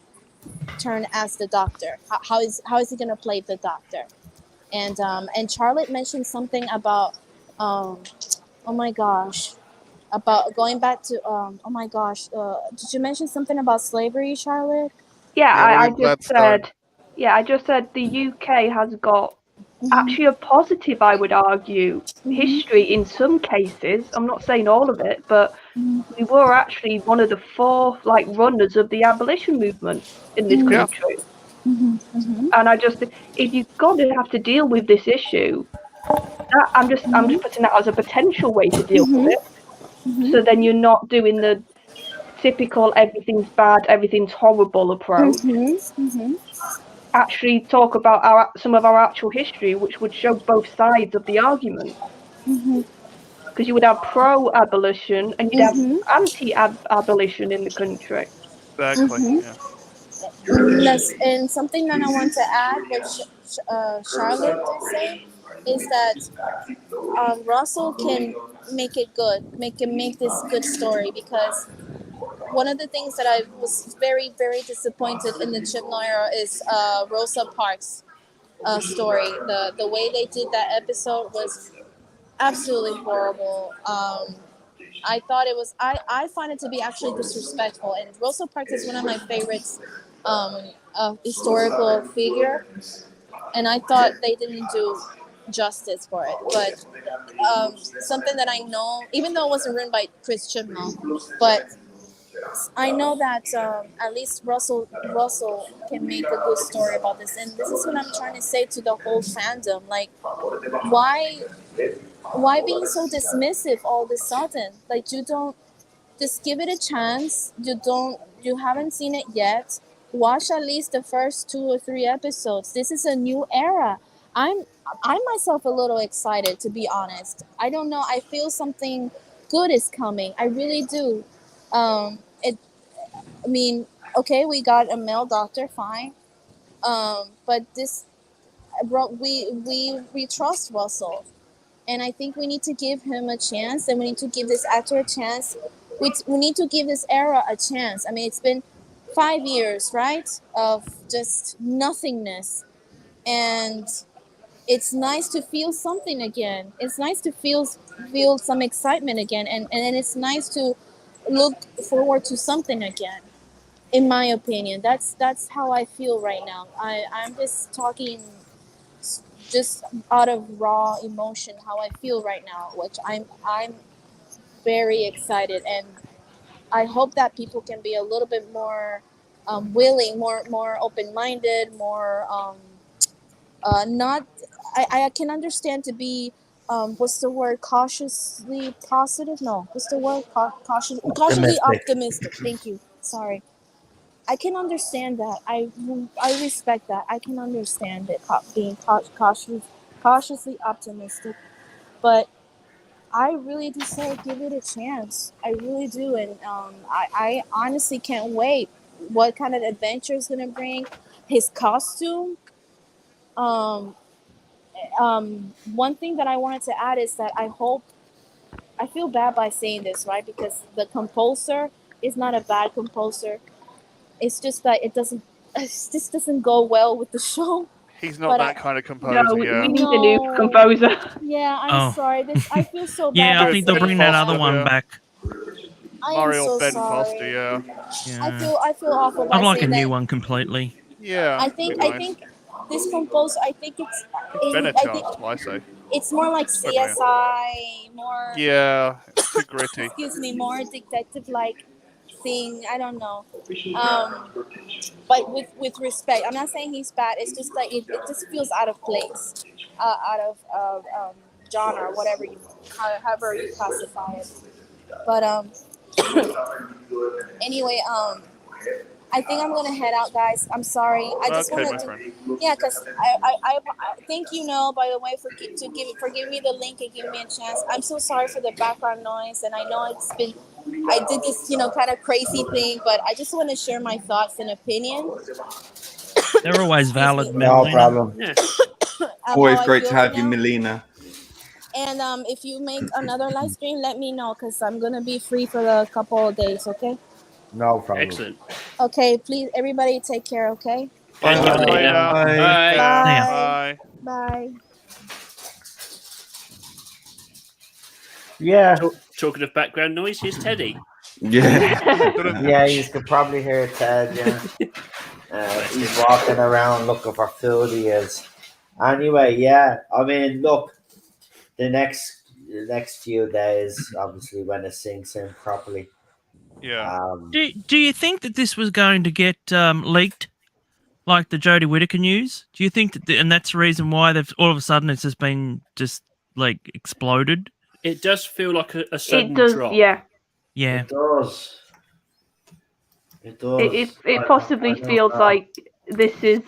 turn as the Doctor. How is he gonna play the Doctor? And Charlotte mentioned something about oh my gosh, about going back to oh my gosh, did you mention something about slavery, Charlotte? Yeah, I just said. Yeah, I just said the UK has got actually a positive, I would argue, history in some cases. I'm not saying all of it, but we were actually one of the 4 runners of the abolition movement in this country. And I just, if you're gonna have to deal with this issue, I'm just putting that as a potential way to deal with it. So then you're not doing the typical everything's bad, everything's horrible approach. Actually talk about some of our actual history, which would show both sides of the argument. Because you would have pro-abolition and you'd have anti-abolition in the country. Exactly. Yes, and something that I want to add, which Charlotte did say, is that Russell can make it good, make this good story, because one of the things that I was very, very disappointed in the Chibnall era is Rosa Parks' story. The way they did that episode was absolutely horrible. I thought it was. I find it to be actually disrespectful. And Rosa Parks is one of my favorites, historical figure, and I thought they didn't do justice for it. But something that I know, even though it wasn't written by Chris Chibnall, but I know that at least Russell can make a good story about this. And this is what I'm trying to say to the whole fandom. Like, why being so dismissive all of a sudden? Like, you don't just give it a chance. You haven't seen it yet. Watch at least the first 2 or 3 episodes. This is a new era. I'm myself a little excited, to be honest. I don't know. I feel something good is coming. I really do. I mean, okay, we got a male Doctor, fine. But we trust Russell, and I think we need to give him a chance, and we need to give this actor a chance. We need to give this era a chance. I mean, it's been 5 years, right, of just nothingness, and it's nice to feel something again. It's nice to feel some excitement again, and it's nice to look forward to something again. In my opinion, that's how I feel right now. I'm just talking just out of raw emotion how I feel right now, which I'm very excited, and I hope that people can be a little bit more willing, more open-minded, more not. I can understand to be what's the word, cautiously positive? No, what's the word? Cautiously Optimistic. optimistic. Thank you. Sorry. I can understand that. I respect that. I can understand it being cautiously optimistic, but I really do say give it a chance. I really do, and I honestly can't wait. What kind of adventure is gonna bring? His costume. One thing that I wanted to add is that I feel bad by saying this, right? Because the composer is not a bad composer. It's just that it just doesn't go well with the show. He's not But that kind of composer. No, we Yeah. need a new No. composer. Yeah, I'm Oh. sorry. I feel so bad. Yeah, I by think they'll saying bring that that. other one yeah. back. I am Mario so Ben sorry. Foster. Yeah. Yeah. I feel awful by I'd like a saying new that. one completely. Yeah. I think this composer. I think it's. Bennett I think chance, I say. it's more like CSI, more. Yeah. Too gritty. Excuse me, more detective-like thing. I don't know. But with respect, I'm not saying he's bad. It's just like it just feels out of place, out of genre, whatever however you classify it. But anyway, I think I'm gonna head out, guys. I'm sorry. I just Okay, my want to, friend. yeah, because I thank you, Noel, by the way, for giving me the link and giving me a chance. I'm so sorry for the background noise, and I know I did this, kind of crazy thing, but I just want to share my thoughts and opinion. They're always valid, me. No Melina. problem. Yeah. Always how I great feel to right have you, now. Melina. And if you make another live stream, let me know because I'm gonna be free for a couple of days. Okay. No problem. Excellent. Okay. Please, everybody, take care. Okay. And Bye, you, Melina. Melina. Bye. Bye. Yeah. Bye. Bye. Bye. Yeah. Talking of background noise, here's Teddy. Yeah. Yeah, you could probably hear Ted, yeah. He's walking around looking for food, he is. Anyway, yeah, I mean, look, the next few days, obviously, when it sinks in properly. Yeah. Do you think that this was going to get leaked, like the Jodie Whittaker news? Do you think that, and that's the reason why they've all of a sudden it's just been like exploded? It does feel like a sudden It does, drop. yeah. Yeah. It does. It does. It possibly I don't feels know. like this is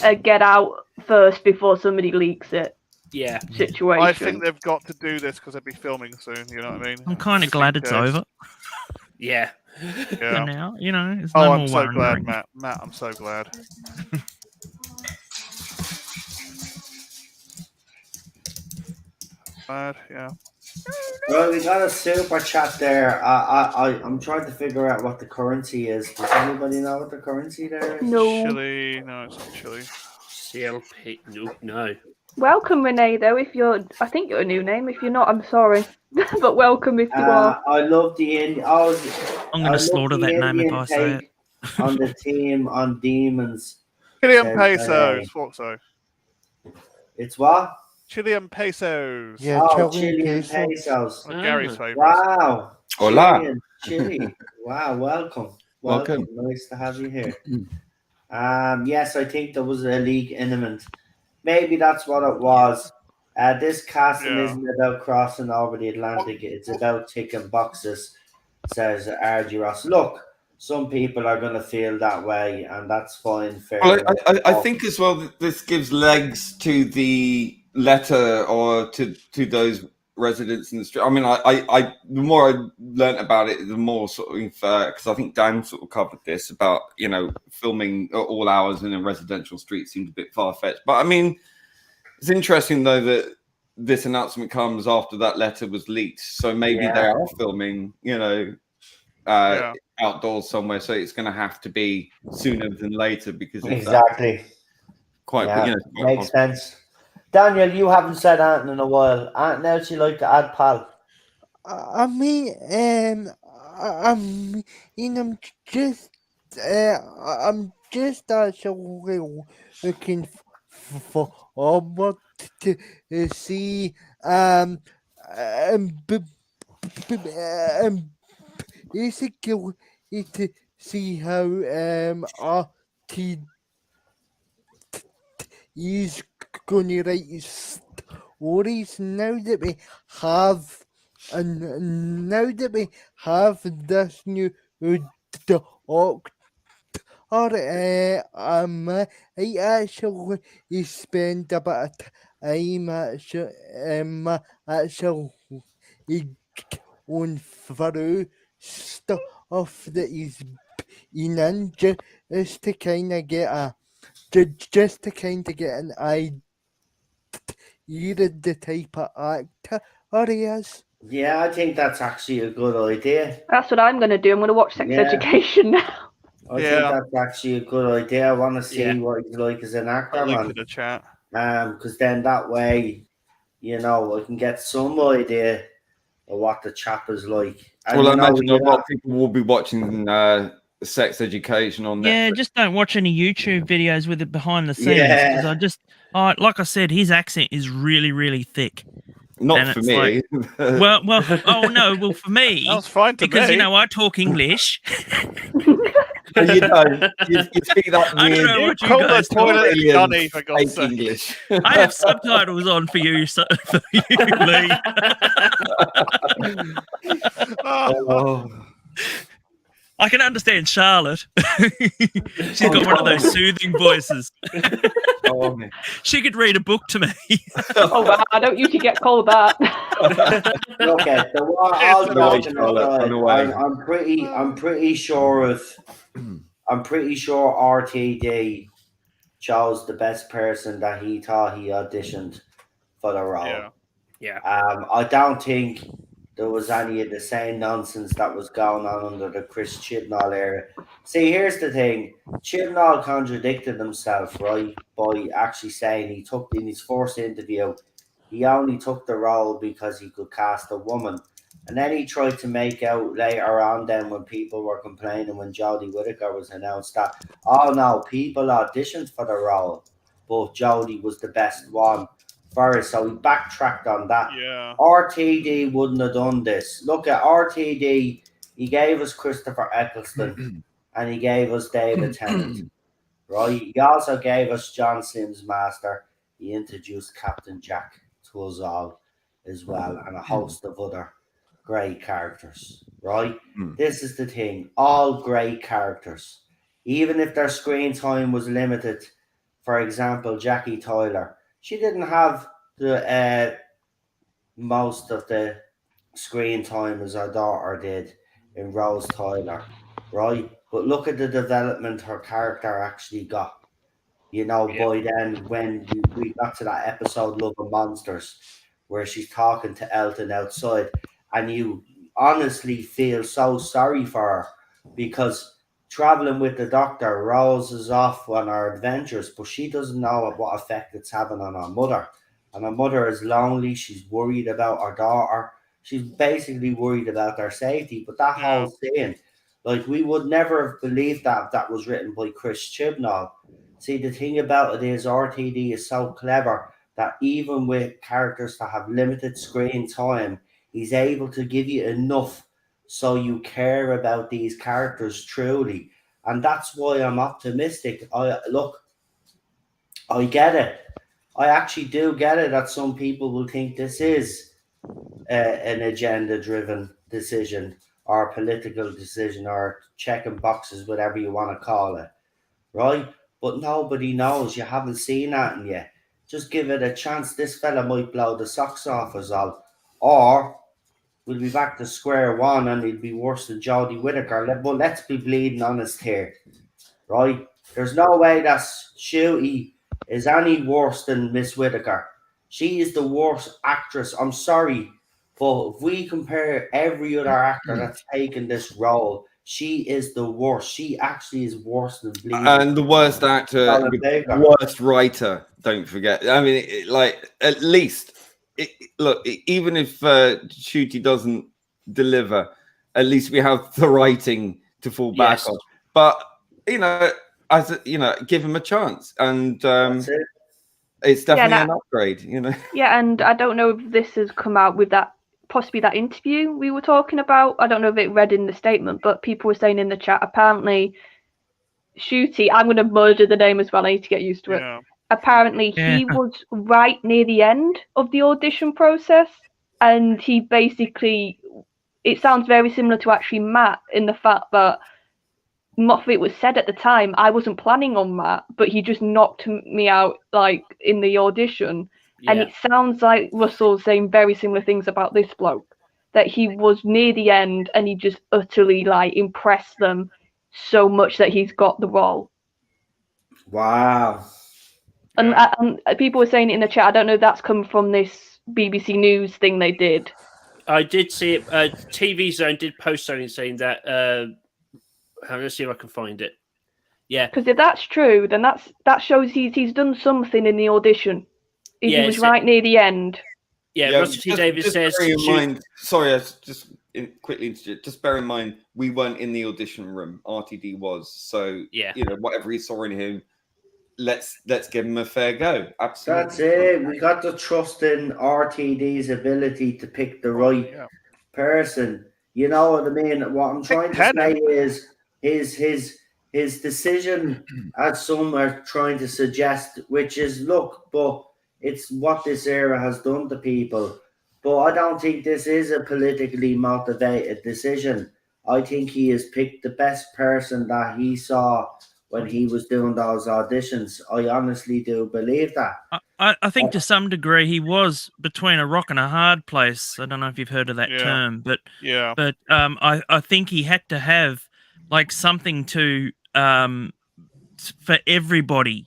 a get out first before somebody leaks it Yeah. situation. I think they've got to do this because they'll be filming soon. You know what I mean? I'm kind of Just glad in it's case. over Yeah. for Yeah. now. It's Oh, no I'm more so glad, wondering. Matt. Matt, I'm so glad. Glad, yeah. Well, we got a super chat there. I'm trying to figure out what the currency is. Does anybody know what the currency there is? No. Chile. No, it's not Chile. CLP. No. Welcome, Renee, though, I think you're a new name. If you're not, I'm sorry. But welcome if you are. I love the I'm going to slaughter that name if I say it. on the team on Demons. Chilean says pesos. Renee. Thought so. It's what? Chilean pesos. Yeah, Oh, Chilean Chilean pesos. One of Gary's favorites. Wow. Hola. Chile. Wow, welcome. Welcome. Nice to have you here. Yes, I think there was a league imminent. Maybe that's what it was. This casting isn't about crossing over the Atlantic. It's about ticking boxes, says RG Ross. Look, some people are going to feel that way, and that's fine. Fair Well, enough. I think as well that this gives legs to the letter or to those residents in the street. I mean, I the more I learnt about it, the more sort of because I think Dan sort of covered this about filming at all hours in a residential street seemed a bit far fetched. But I mean, it's interesting though that this announcement comes after that letter was leaked, so maybe they are filming, outdoors somewhere. So it's going to have to be sooner than later because Exactly. Quite makes sense. Daniel, you haven't said anything in a while. Anything else you like to add, pal? I'm just actually looking forward to see basically to see how RT is going to write his stories now that we have, and now that we have this new Doctor. I actually spend a bit of time actually going through stuff that he's been in just to kind of get an idea of the type of actor he is. Yeah, I think that's actually a good idea. That's what I'm going to do. I'm going to watch Sex Yeah. Education now. I think that's actually a good idea. I want to see Yeah. what he's like as an actor, I'll link man. in the chat. Because then that way, you know, I can get some idea of what the chap is like. And Well, I you know, imagine a lot of people will be watching Sex Education on Yeah, Netflix. just don't watch any YouTube videos with it behind the scenes. Because like I said, his accent is really, really thick. Not And for it's me. well, oh no, well for me, That was fine to because me. you know I talk English. You don't. You speak that I don't weird. know what you Call the guys talk. toilet Brilliant Johnny, for God's fake sake. English. I have subtitles on for you, Lee. Oh. I can understand Charlotte. She's got one of those soothing voices. Oh, man. She could read a book to me. Oh, wow, I don't usually get called that. Okay, so all joking aside, I'm pretty sure RTD chose the best person that he thought he auditioned for the role. Yeah. I don't think there was any of the same nonsense that was going on under the Chris Chibnall era. See, here's the thing. Chibnall contradicted himself, right, by actually saying he took, in his first interview, he only took the role because he could cast a woman. And then he tried to make out later on then when people were complaining when Jodie Whittaker was announced that, oh no, people auditioned for the role, but Jodie was the best one first. So he backtracked on that. Yeah. RTD wouldn't have done this. Look at RTD. He gave us Christopher Eccleston and he gave us David Tennant. Right? He also gave us John Sims Master. He introduced Captain Jack to us all as well, and a host of other great characters. Right? This is the thing. All great characters. Even if their screen time was limited. For example, Jackie Tyler. She didn't have the most of the screen time as her daughter did in Rose Tyler, right? But look at the development her character actually got. You know, by then, when we got to that episode, Love and Monsters, where she's talking to Elton outside, and you honestly feel so sorry for her because traveling with the Doctor, Rose is off on her adventures, but she doesn't know what effect it's having on her mother. And her mother is lonely. She's worried about her daughter. She's basically worried about their safety. But that whole scene, like, we would never have believed that was written by Chris Chibnall. See, the thing about it is RTD is so clever that even with characters that have limited screen time, he's able to give you enough so you care about these characters truly. And that's why I'm optimistic. I get it. I actually do get it that some people will think this is an agenda-driven decision or a political decision or checking boxes, whatever you want to call it, right? But nobody knows. You haven't seen that yet. Just give it a chance. This fella might blow the socks off us all. Or we'll be back to square one and he'll be worse than Jodie Whittaker. But let's be bleeding honest here, right? There's no way that Shooty is any worse than Miss Whittaker. She is the worst actress. I'm sorry, but if we compare every other actor that's taken this role, she is the worst. She actually is worse than Bleeding. And the worst actor, worst writer. Don't forget. I mean, at least, look, even if Shooty doesn't deliver, at least we have the writing to fall back on. But give him a chance, and it's definitely an upgrade. Yeah, and I don't know if this has come out with that possibly that interview we were talking about. I don't know if it read in the statement, but people were saying in the chat, apparently, Shooty, I'm going to murder the name as well. I need to get used to it. Yeah. Apparently, he was right near the end of the audition process, and he basically, it sounds very similar to actually Matt in the fact that Moffat was said at the time, I wasn't planning on Matt, but he just knocked me out like in the audition. And it sounds like Russell's saying very similar things about this bloke, that he was near the end and he just utterly like impressed them so much that he's got the role. Wow. And people were saying it in the chat. I don't know if that's come from this BBC News thing they did. I did see it. TV Zone did post something saying that. Let's see if I can find it. Yeah, because if that's true, then that shows he's done something in the audition. If he was right near the end. Yeah, Russell T Davies says. Bear in mind, sorry, just quickly, just bear in mind, we weren't in the audition room. RTD was, so you know, whatever he saw in him, let's give him a fair go. Absolutely, that's it. We got to trust in RTD's ability to pick the right person. You know what I mean? What I'm trying to say is his decision, as some are trying to suggest, which is look, but it's what this era has done to people. But I don't think this is a politically motivated decision. I think he has picked the best person that he saw when he was doing those auditions. I honestly do believe that. I think to some degree he was between a rock and a hard place. I don't know if you've heard of that term, but I think he had to have like something to for everybody,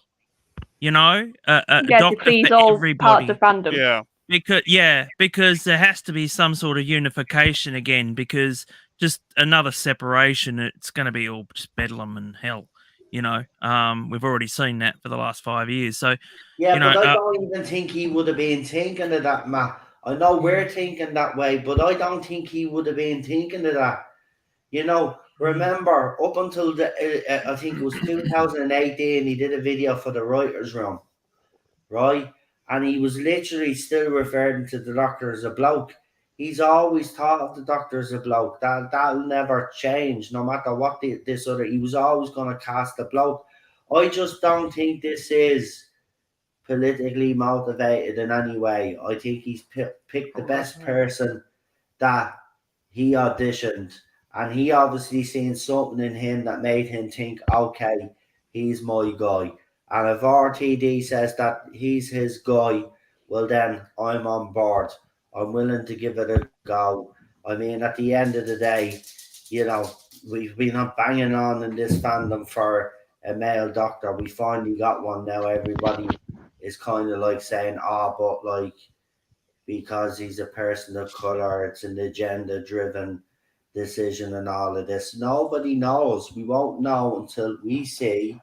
you know, a doctor to please for all everybody. Parts of fandom. Because there has to be some sort of unification again. Because just another separation, it's going to be all just bedlam and hell. You know, we've already seen that for the last 5 years. So yeah, you know, but I don't even think he would have been thinking of that, Matt. I know we're thinking that way, but I don't think he would have been thinking of that. You know, remember up until I think it was 2018, he did a video for the writers' room, right? And he was literally still referring to the Doctor as a bloke. He's always thought of the Doctor as a bloke. That'll never change, no matter what this other. He was always going to cast a bloke. I just don't think this is politically motivated in any way. I think he's picked the best person that he auditioned, and he obviously seen something in him that made him think, okay, he's my guy. And if RTD says that he's his guy, well then I'm on board. I'm willing to give it a go. I mean, at the end of the day, you know, we've been banging on in this fandom for a male Doctor. We finally got one now. Everybody is kind of like saying, but like, because he's a person of color, it's an agenda-driven decision and all of this. Nobody knows. We won't know until we see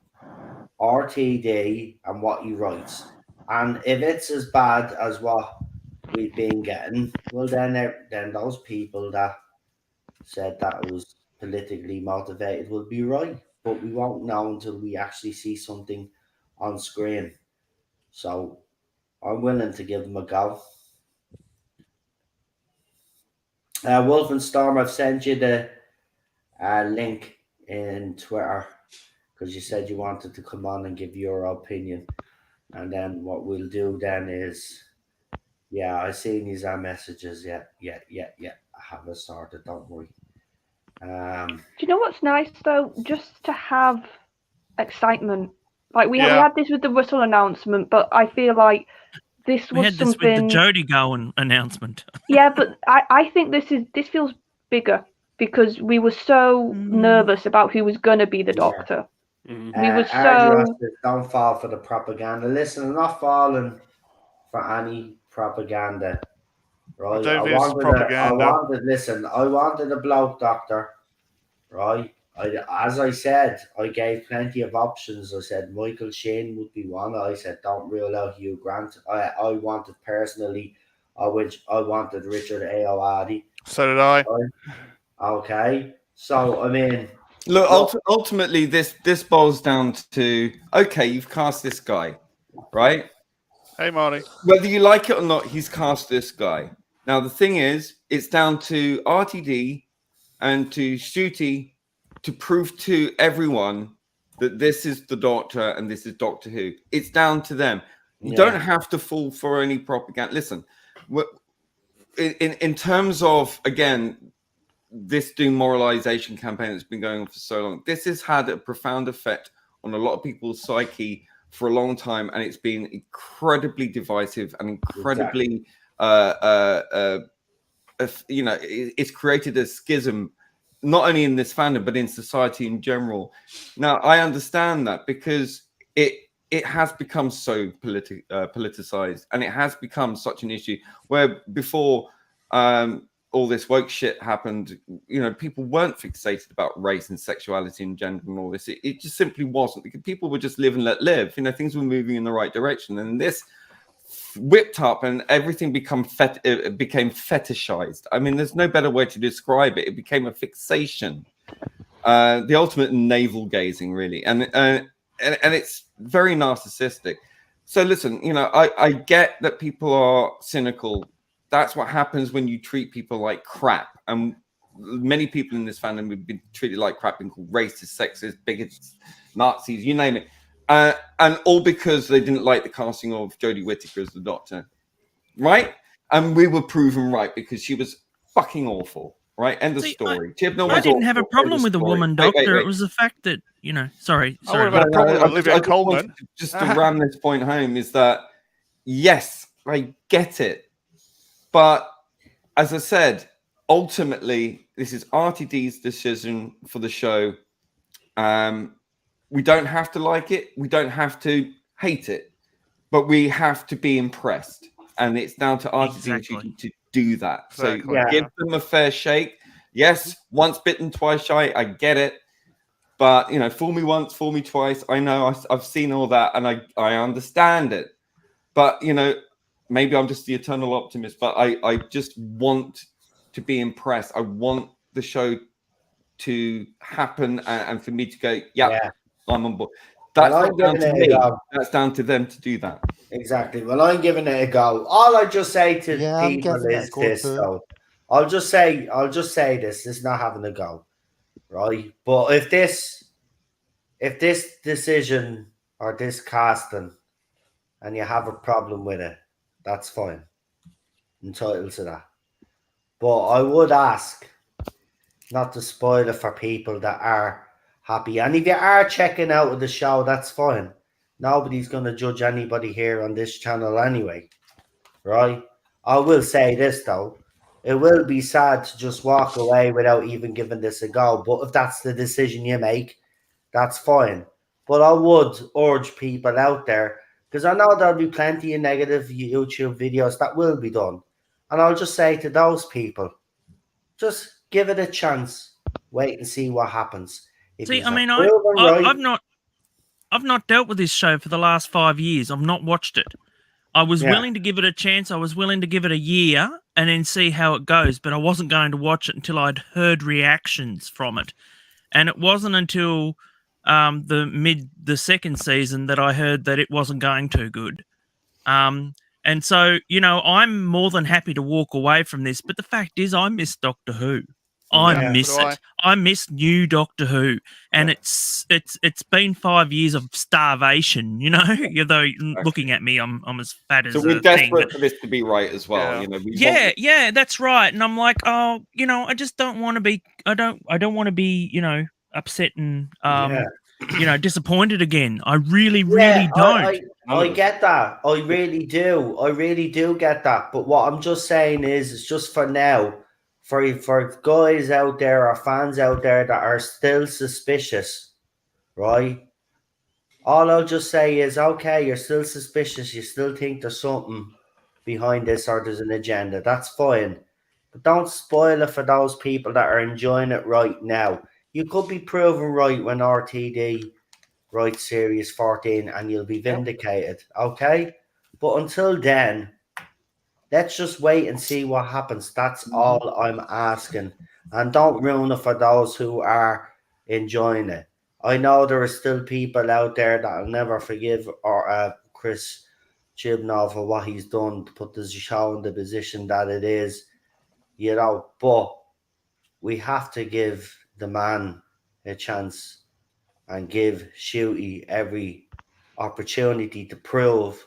RTD and what he writes. And if it's as bad as what we've been getting, well, then those people that said that it was politically motivated will be right. But we won't know until we actually see something on screen. So I'm willing to give him a go. Wolfenstorm, I've sent you the link in Twitter because you said you wanted to come on and give your opinion. And then what we'll do then is, I've seen these messages. Yeah. I haven't started, don't worry. Do you know what's nice though? Just to have excitement. Like we had this with the Russell announcement, but I feel like this was had something. This with the Jodie Gowan announcement. Yeah, but I think this feels bigger because we were so nervous about who was going to be the Doctor. Mm-hmm. We were so. Don't fall for the propaganda. Listen, I'm not falling for any propaganda. Right? I wanted a bloke Doctor. Right? As I said, I gave plenty of options. I said Michael Sheen would be one. I said don't rule out Hugh Grant. I wanted personally, I wanted Richard Ayoade. So did I. Okay. So I mean, look, ultimately this boils down to, okay, you've cast this guy, right? Hey, Marty. Whether you like it or not, he's cast this guy. Now, the thing is, it's down to RTD and to Shooty to prove to everyone that this is the Doctor and this is Doctor Who. It's down to them. You don't have to fall for any propaganda. Listen, in terms of, again, this demoralization campaign that's been going on for so long, this has had a profound effect on a lot of people's psyche for a long time, and it's been incredibly divisive and incredibly it's created a schism not only in this fandom but in society in general. Now, I understand that because it has become so politicized, and it has become such an issue where before all this woke shit happened, people weren't fixated about race and sexuality and gender and all this. It just simply wasn't. People would just live and let live. Things were moving in the right direction, and this whipped up and everything became fetishized. I mean, there's no better way to describe it. It became a fixation, the ultimate navel gazing, really, and it's very narcissistic. So listen, I get that people are cynical. That's what happens when you treat people like crap. And many people in this fandom have been treated like crap, been called racist, sexist, bigots, Nazis, you name it. And all because they didn't like the casting of Jodie Whittaker as the Doctor, right? And we were proven right because she was fucking awful, right? End of story. I didn't have a problem with the woman Doctor. It was the fact that, sorry. I would have had a problem with Olivia Colman. Just to ram this point home is that, yes, I get it. But as I said, ultimately, this is RTD's decision for the show. We don't have to like it. We don't have to hate it. But we have to be impressed. And it's down to RTD to do that. So give them a fair shake. Yes, once bitten, twice shy. I get it. But, fool me once, fool me twice. I know I've seen all that and I understand it. But, maybe I'm just the eternal optimist, but I just want to be impressed. I want the show to happen and for me to go, I'm on board. That's not down to me. That's down to them to do that. Exactly. Well, I'm giving it a go. All I just say to people is this, though. I'll just say this. It's not having a go, right? But if this decision or this casting and you have a problem with it, that's fine. Entitled to that. But I would ask not to spoil it for people that are happy. And if you are checking out the show, that's fine. Nobody's going to judge anybody here on this channel anyway, right? I will say this, though. It will be sad to just walk away without even giving this a go. But if that's the decision you make, that's fine. But I would urge people out there, because I know there'll be plenty of negative YouTube videos that will be done. And I'll just say to those people, just give it a chance. Wait and see what happens. I've not dealt with this show for the last 5 years. I've not watched it. I was willing to give it a chance. I was willing to give it a year and then see how it goes. But I wasn't going to watch it until I'd heard reactions from it. And it wasn't until the second season that I heard that it wasn't going too good. And so, I'm more than happy to walk away from this. But the fact is, I miss Doctor Who. I miss it. I miss new Doctor Who, and it's been 5 years of starvation. Although looking at me, I'm as fat as. So we're desperate for this to be right as well. Yeah, that's right. And I'm like, I just don't want to be. I don't want to be, upset and disappointed again. I really don't. I get that. I really do. I really do get that. But what I'm just saying is, it's just for now. For guys out there or fans out there that are still suspicious, right? All I'll just say is, okay, you're still suspicious. You still think there's something behind this or there's an agenda. That's fine. But don't spoil it for those people that are enjoying it right now. You could be proven right when RTD writes Series 14 and you'll be vindicated, okay? But until then, let's just wait and see what happens. That's all I'm asking. And don't ruin it for those who are enjoying it. I know there are still people out there that will never forgive Chris Chibnall for what he's done to put the show in the position that it is, you know, but we have to give the man a chance and give Shooty every opportunity to prove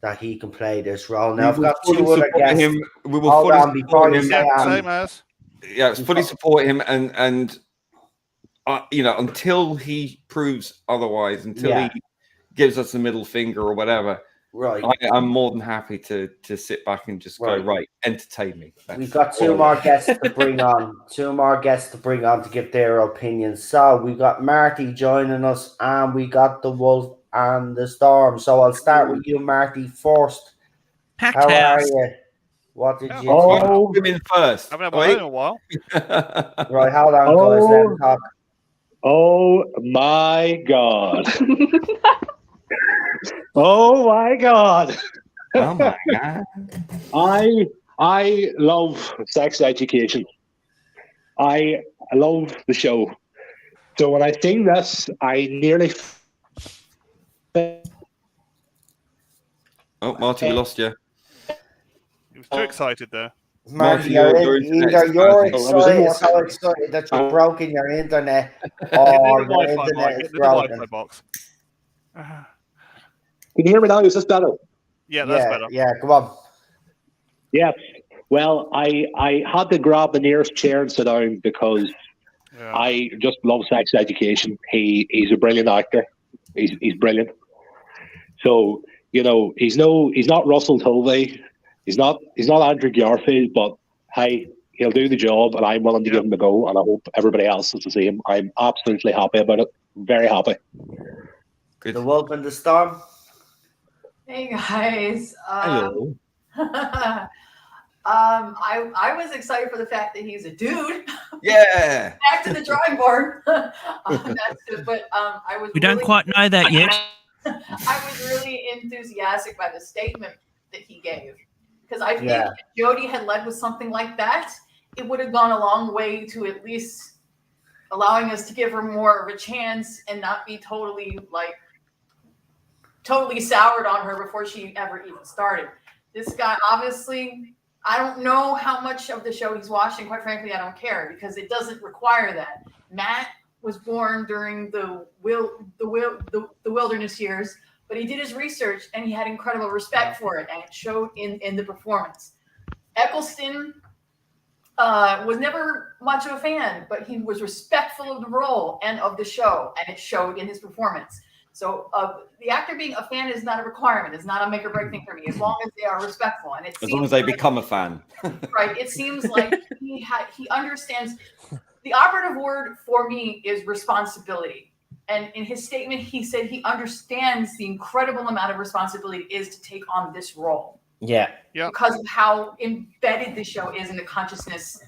that he can play this role. Now, I've got two other guests. We will fully support him. Same as. Yeah, it's fully support him, and you know, until he proves otherwise, until he gives us the middle finger or whatever. Right. I'm more than happy to sit back and just go, right, entertain me. We've got two more guests to bring on. To give their opinions. So we got Marty joining us, and we got the Wolf and the Storm. So I'll start with you, Marty, first. Packed How house. are you? What did you think? Women first. I haven't had in a while. Right, hold on, guys. Let him talk. Oh my God. Oh my God. Oh my God. I love sex education. I love the show. So when I seen this, I nearly. Oh, Marty, we lost you. He was too excited there. Marty, your either internet's you're bad. so excited that you've broken your internet, or your internet is the broken. Wi-Fi box. Can you hear me now? Is this better? Yeah, that's better. Yeah, come on. Yeah. Well, I had to grab the nearest chair and sit down because I just love sex education. He's a brilliant actor. He's brilliant. So, you know, he's not Russell Tovey. He's not Andrew Garfield, but hey, he'll do the job, and I'm willing to give him a go, and I hope everybody else is the same. I'm absolutely happy about it. Very happy. The Wolf and the Storm. Hey guys. Hello. I was excited for the fact that he's a dude. Yeah. Back to the drawing board. But I was. We don't quite know that yet. I was really enthusiastic by the statement that he gave, because I think Yeah. if Jodie had led with something like that, it would have gone a long way to at least allowing us to give her more of a chance and not be totally soured on her before she ever even started. This guy, obviously, I don't know how much of the show he's watching. Quite frankly, I don't care, because it doesn't require that. Matt was born during the wilderness years, but he did his research and he had incredible respect for it, and it showed in the performance. Eccleston was never much of a fan, but he was respectful of the role and of the show, and it showed in his performance. So the actor being a fan is not a requirement. It's not a make or break thing for me, as long as they are respectful. And As long as they become a fan. Right. It seems like he understands. The operative word for me is responsibility. And in his statement, he said he understands the incredible amount of responsibility it is to take on this role. Yeah. Because of how embedded the show is in the consciousness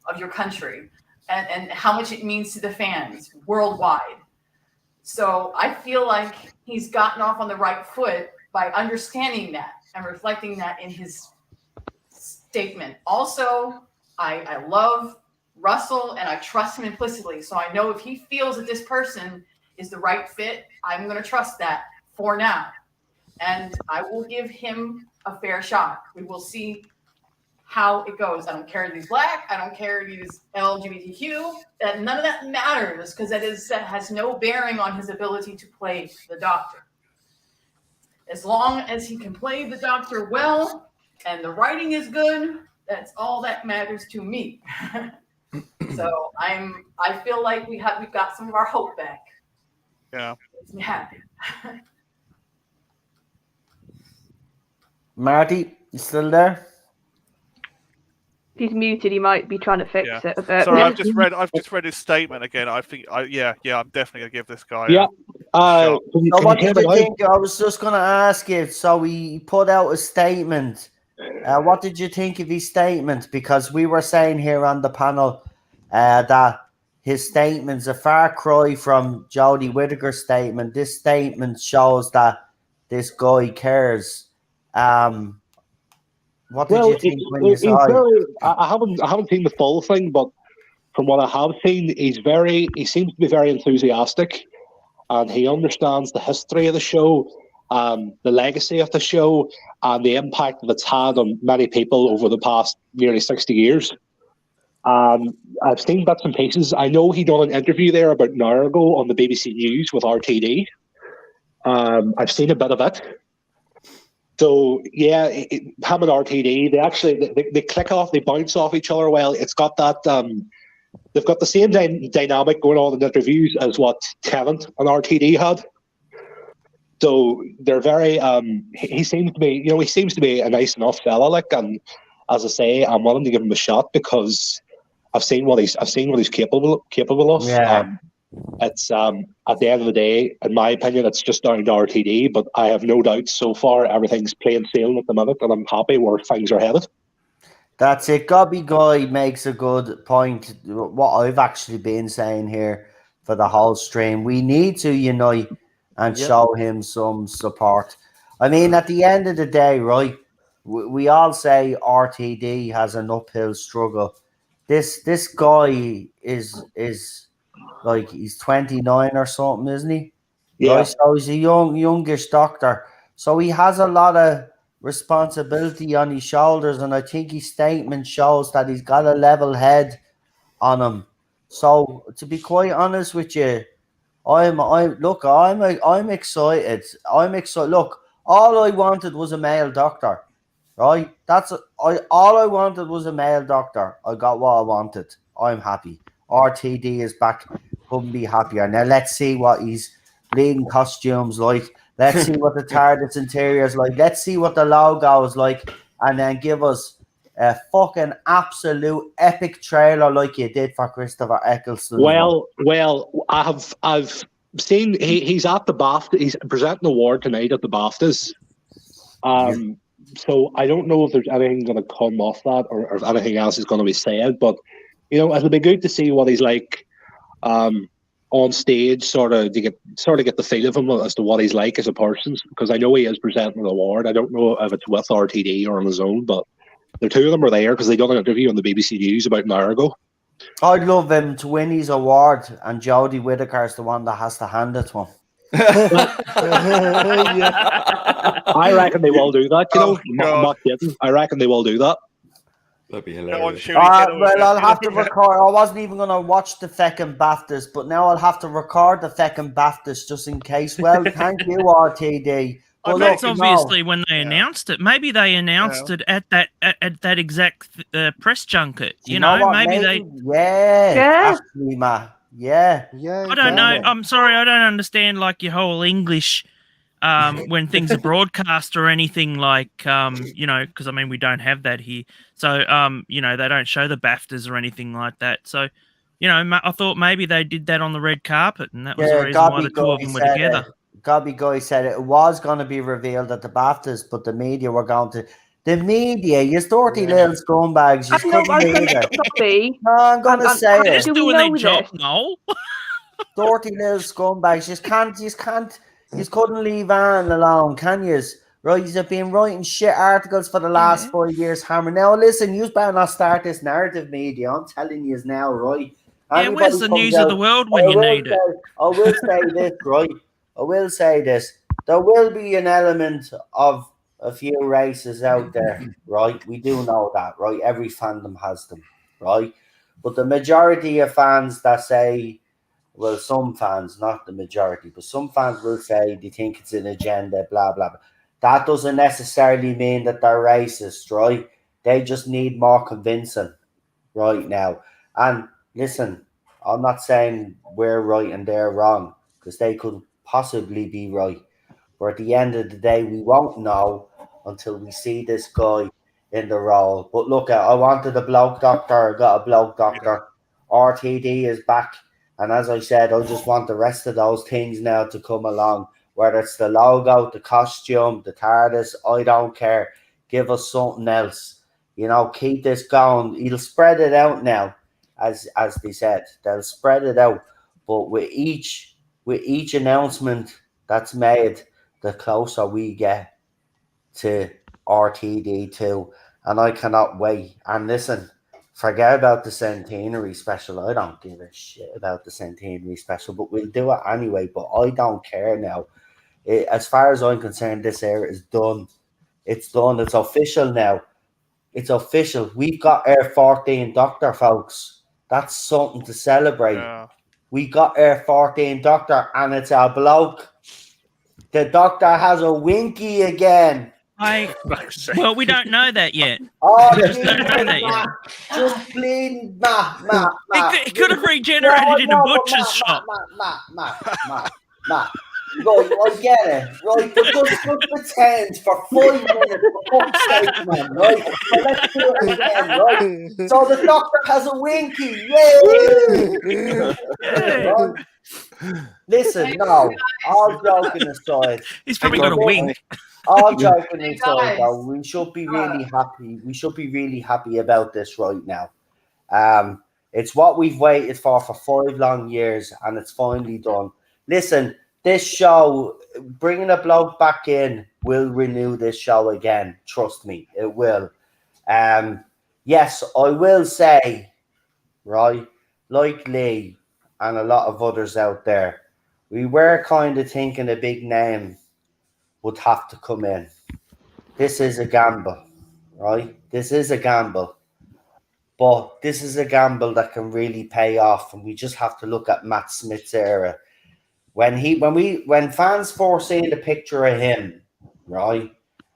of your country, and how much it means to the fans worldwide. So I feel like he's gotten off on the right foot by understanding that and reflecting that in his statement. Also, I love Russell and I trust him implicitly. So I know if he feels that this person is the right fit, I'm going to trust that for now. And I will give him a fair shot. We will see how it goes. I don't care if he's black. I don't care if he's LGBTQ. None of that matters, because that has no bearing on his ability to play the Doctor. As long as he can play the Doctor well and the writing is good, that's all that matters to me. So I feel like we've got some of our hope back. Yeah. Makes me happy. Marty, you still there? He's muted. He might be trying to fix it a bit. Sorry, I've just read his statement again. I think, I'm definitely gonna give this guy. Yeah. So what did you think? I was just going to ask you. So he put out a statement. What did you think of his statement? Because we were saying here on the panel that his statement's a far cry from Jodie Whittaker's statement. This statement shows that this guy cares. What did you think when you saw it? I haven't seen the full thing, but from what I have seen, he seems to be very enthusiastic, and he understands the history of the show, the legacy of the show and the impact that it's had on many people over the past nearly 60 years. I've seen bits and pieces. I know he done an interview there about an hour ago on the BBC News with RTD. I've seen a bit of it. So yeah, him and RTD, they click off, they bounce off each other. Well, it's got that. They've got the same dynamic going on in interviews as what Tennant and RTD had. So they're very. He seems to be, he seems to be a nice enough fella. Like, and as I say, I'm willing to give him a shot because I've seen what he's capable of. Yeah. It's at the end of the day, in my opinion, it's just down to RTD. But I have no doubts so far. Everything's plain sailing at the minute, and I'm happy where things are headed. That's it. Gobby Guy makes a good point. What I've actually been saying here for the whole stream, we need to unite and show him some support. I mean, at the end of the day, right? We all say RTD has an uphill struggle. This guy is like he's 29 or something, isn't he? Yeah. Right? So he's a youngish doctor. So he has a lot of responsibility on his shoulders, and I think his statement shows that he's got a level head on him. So to be quite honest with you, I'm excited. I'm excited. Look, all I wanted was a male doctor, right? All I wanted was a male doctor. I got what I wanted. I'm happy. RTD is back. Couldn't be happier. Now let's see what his leading costumes like. Let's see what the TARDIS interior is like. Let's see what the logo is like, and then give us a fucking absolute epic trailer like you did for Christopher Eccleston. Well, I've seen he's at the BAFTA. He's presenting the award tonight at the BAFTAs. So I don't know if there's anything going to come off that, or if anything else is going to be said. But it'll be good to see what he's like on stage, sort of get the feel of him as to what he's like as a person. Because I know he is presenting an award. I don't know if it's with RTD or on his own, but the two of them are there because they done an interview on the BBC News about an hour ago. I'd love him to win his award, and Jodie Whittaker is the one that has to hand it to him. I reckon they will do that. I'm not kidding. I reckon they will do that. That'd be hilarious. Well, I'll have to record. I wasn't even going to watch the feckin' BAFTAs, but now I'll have to record the feckin' BAFTAs just in case. Well, thank you, RTD. Well, that's obviously when they announced it. Maybe they announced it at that exact press junket. You know, maybe they. Yeah. Actually, Matt. Yeah. I don't know. I'm sorry, I don't understand like your whole English when things are broadcast or anything like because I mean we don't have that here. So they don't show the BAFTAs or anything like that. So I thought maybe they did that on the red carpet, and that was the reason why the two of them were together. Gobby Guy said it was going to be revealed at the BAFTAs, but the media were going to. The media, you dirty little scumbags. You I'm going to say it. Just doing their job, no. Dirty little scumbags. You couldn't leave Anne alone, can you? Right, you've been writing shit articles for the last 5 years, Hammer. Now, listen, you better not start this narrative media. I'm telling you now, right? Yeah, where's the news of the world when you need it? I will say this, right? I will say this. There will be an element of a few races out there, right? We do know that, right? Every fandom has them, right? But the majority of fans that say, well, some fans, not the majority, but some fans will say they think it's an agenda, blah, blah, blah. That doesn't necessarily mean that they're racist, right? They just need more convincing right now. And listen, I'm not saying we're right and they're wrong, because they could possibly be right. But at the end of the day, we won't know until we see this guy in the role. But look, I wanted a bloke doctor. I got a bloke doctor. RTD is back. And as I said, I just want the rest of those things now to come along. Whether it's the logo, the costume, the TARDIS, I don't care. Give us something else. Keep this going. He'll spread it out now, as they said. They'll spread it out. But with each announcement that's made, the closer we get to RTD2. And I cannot wait. And listen, forget about the centenary special. I don't give a shit about the centenary special, but we'll do it anyway. But I don't care now. As far as I'm concerned, this era is done. It's done. It's official now. It's official. We've got our 14 Doctor, folks. That's something to celebrate. Yeah. We got our 14 Doctor, and it's a bloke. The Doctor has a winky again. Well, we don't know that yet. Oh, We just don't know that yet. Just bleeding, Matt. It could have regenerated in a butcher's shop. Matt. Right, I get it. Right, but just pretend for 5 minutes for fuck's sake, man, right? So let's do it again, right? So the Doctor has a winky. Yay! Right? Listen, no, all joking aside. He's probably got a wink. All joking aside, though, we should be really happy. We should be really happy about this right now. It's what we've waited for 5 long years, and it's finally done. Listen, this show, bringing a bloke back in, will renew this show again. Trust me, it will. Yes, I will say, right, like Lee and a lot of others out there, we were kind of thinking a big name would have to come in. This is a gamble, right? This is a gamble. But this is a gamble that can really pay off, and we just have to look at Matt Smith's era. When fans first seen the picture of him, right,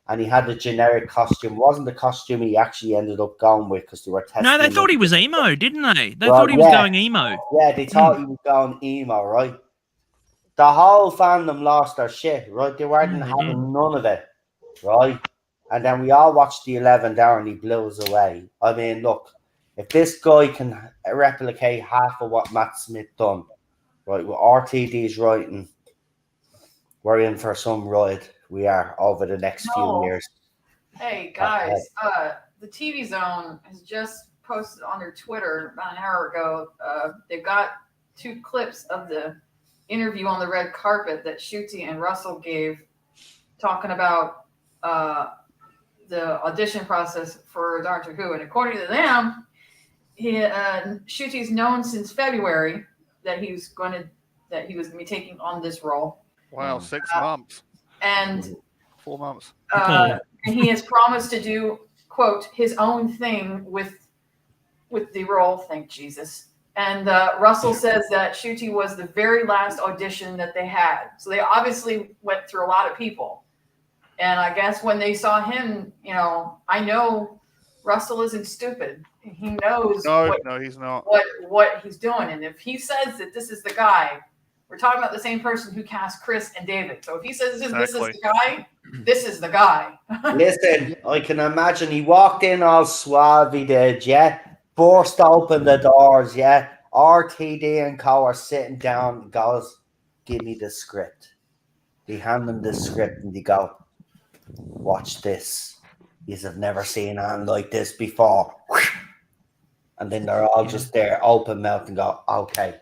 and he had the generic costume, wasn't the costume he actually ended up going with because they were testing. No, they thought he was emo, didn't they? They thought he was going emo. Yeah, they thought he was going emo, right? The whole fandom lost their shit, right? They weren't having none of it, right? And then we all watched the 11th hour and he blew us away. I mean, look, if this guy can replicate half of what Matt Smith done, right, with RTD's writing, we're in for some ride. We are over the next few years. Hey guys, the TV Zone has just posted on their Twitter about an hour ago. They've got 2 clips of the interview on the red carpet that Ncuti and Russell gave, talking about the audition process for Doctor Who. And according to them, Ncuti's known since February that he was going to be taking on this role. Wow, 6 months. And 4 months. And he has promised to do, quote, his own thing with the role. Thank Jesus. And Russell says that Ncuti was the very last audition that they had. So they obviously went through a lot of people. And I guess when they saw him, I know Russell isn't stupid. He knows No, he's not. What he's doing. And if he says that this is the guy, we're talking about the same person who cast Chris and David. So if he says this is the guy, this is the guy. Listen, I can imagine he walked in all suave, he did, yeah? Burst open the doors, yeah? RTD and Co are sitting down, goes, give me the script. They hand them the script and they go, watch this. Yous have never seen anything like this before. And then they're all just there, open mouth, and go, okay,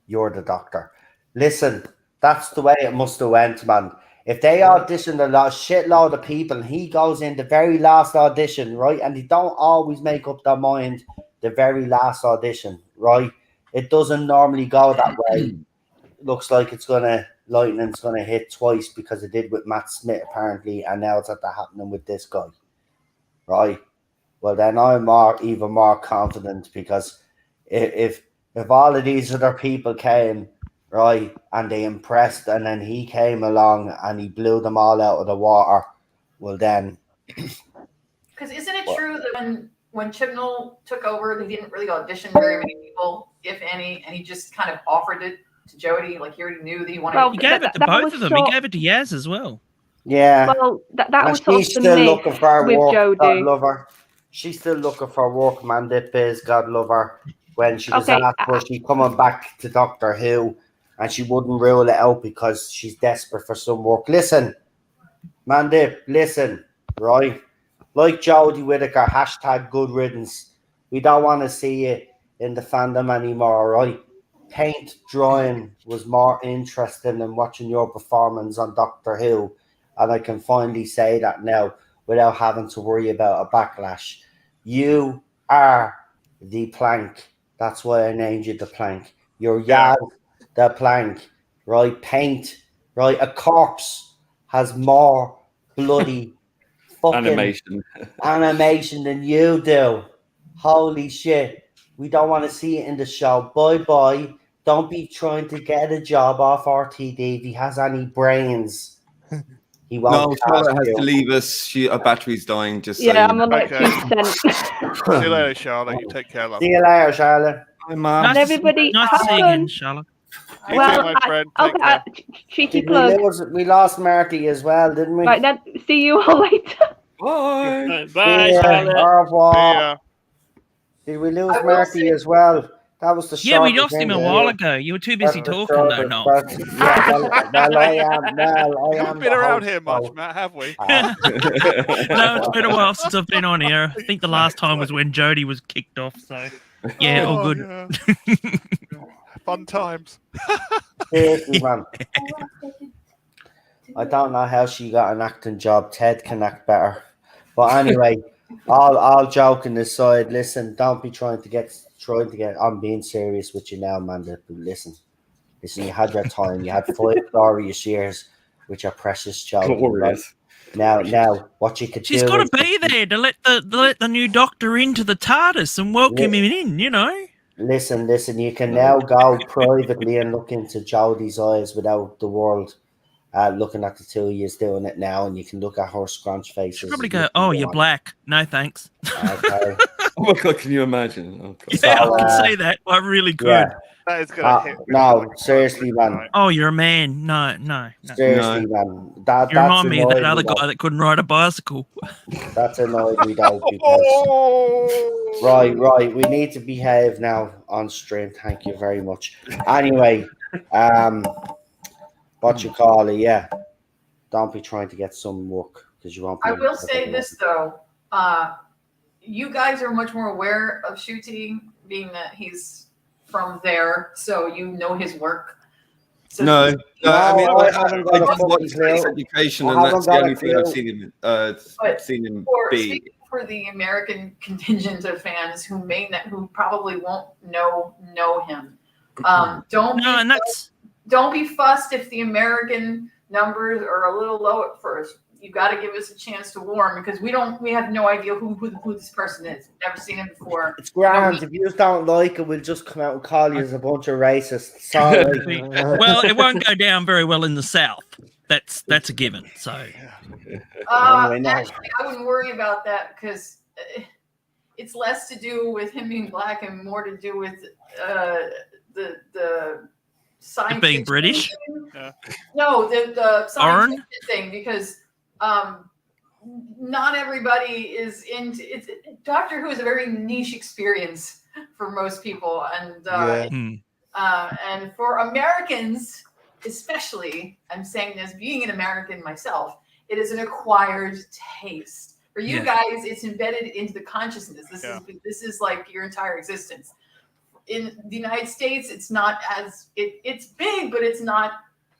you're the Doctor. Listen, that's the way it must have went, man. If they auditioned a shitload of people and he goes in the very last audition, right, and they don't always make up their mind the very last audition, right? It doesn't normally go that way. Looks like lightning's gonna hit twice because it did with Matt Smith apparently, and now it's happening with this guy, right? Well, then I'm even more confident, because if all of these other people came, right, and they impressed, and then he came along and he blew them all out of the water, well then. Because isn't it true that when Chibnall took over, they didn't really audition very many people, if any, and he just kind of offered it to Jodie, like he already knew that he wanted. Well, he gave it to both of them. He gave it to Yaz as well. Yeah. Well, that was sort of she's the still myth looking for with work. God Jodie. love her. She's still looking for work, Mandip Biz. God love her. When she was asked, was she coming back to Doctor Who, and she wouldn't rule it out because she's desperate for some work. Listen, Mandip, listen, right? Like Jodie Whittaker, hashtag good riddance. We don't want to see you in the fandom anymore, right? Paint drawing was more interesting than watching your performance on Doctor Who, and I can finally say that now without having to worry about a backlash. You are the Plank. That's why I named you the Plank. You're Yaz the Plank, right? Paint right? A corpse has more bloody fucking animation than you do. Holy shit. We don't want to see it in the show. Bye. Don't be trying to get a job off RTD if he has any brains. He won't. No, Charlotte has to leave us. Her battery's dying. Just so Yeah, you I'm on like 2%. See you later, Charlotte. You take care, love. See you later, Charlotte. Hi, Mum. And everybody, Nice have to see you fun. again, Charlotte. You Well, too, my friend. Take okay, care. cheeky Did plug. we lost Marty as well, didn't we? Right, then, see you all later. Bye. Bye, See ya. Charlotte. Au revoir. See ya. Did we lose I will Marty say- as well? That was the Yeah, we shortest lost him a while interview. ago. You were too busy That's the talking, though, shortest, Noel. well, I am. Well, I We am. haven't been the around host, here much, so- Matt, have we? No, it's been a while since I've been on here. I think the last time was when Jodie was kicked off. So, yeah, all good. Yeah. Fun times. Seriously, man. I don't know how she got an acting job. Ted can act better. But anyway, all joking aside, listen, don't be trying to get. I'm being serious with you now, Amanda. But listen, you had your time. You had 5 glorious years with your precious child. Glorious. Now, what you could She's do got is to be there to let the new doctor into the TARDIS and welcome him in. You know. listen. You can now go privately and look into Jodie's eyes without the world looking at the two of you doing it now, and you can look at her scrunch faces. She'll probably go, "Oh, you're black. No, thanks." Okay. Oh my God, can you imagine? Oh, God. Yeah, I can say that. I really could. Yeah. That is gonna hit. No, seriously, man. Oh, you're a man. No. Seriously, man. You That's remind me of that annoyed other me, guy that couldn't ride a bicycle. That's annoyed me though, because right. We need to behave now on stream. Thank you very much. Anyway, what you call it? Yeah, don't be trying to get some work because you won't. I will say this though, you guys are much more aware of Shuti, being that he's from there, so you know his work. So No, I mean, I I haven't got a just watch fucking Space clue. Education, I and haven't that's the got a only thing I've clue. seen him for be. speaking for the American contingent of fans who probably won't know him, don't be fussed if the American numbers are a little low at first. You got to give us a chance to warm, because we have no idea who this person is. Never seen him before. It's grand. If you don't like it, we'll just come out and call you as a bunch of racists. Sorry. Well, it won't go down very well in the South. That's a given. So, actually, I wouldn't worry about that, because it's less to do with him being black and more to do with the science being British. No, the science Orange? thing, because not everybody is into it. Doctor Who is a very niche experience for most people, and and for Americans especially, I'm saying this being an American myself, it is an acquired taste. For you guys, it's embedded into the consciousness. This is like your entire existence. In the United States, it's not as it's big, but it's not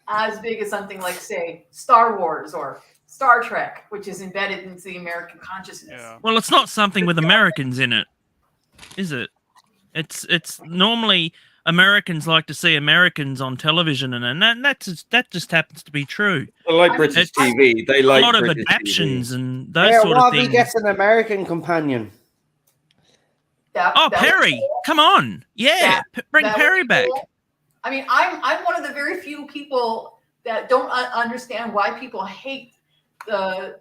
as big as something like, say, Star Wars or Star Trek, which is embedded into the American consciousness. well, it's not something with Americans in it, is it? It's normally Americans like to see Americans on television, and that just happens to be true. They like British TV. They like a lot British of adaptions TV. and those sort of Robbie things. gets an American companion. Perry, come on, bring that Perry would be back. cool. I mean, I'm one of the very few people that don't understand why people hate the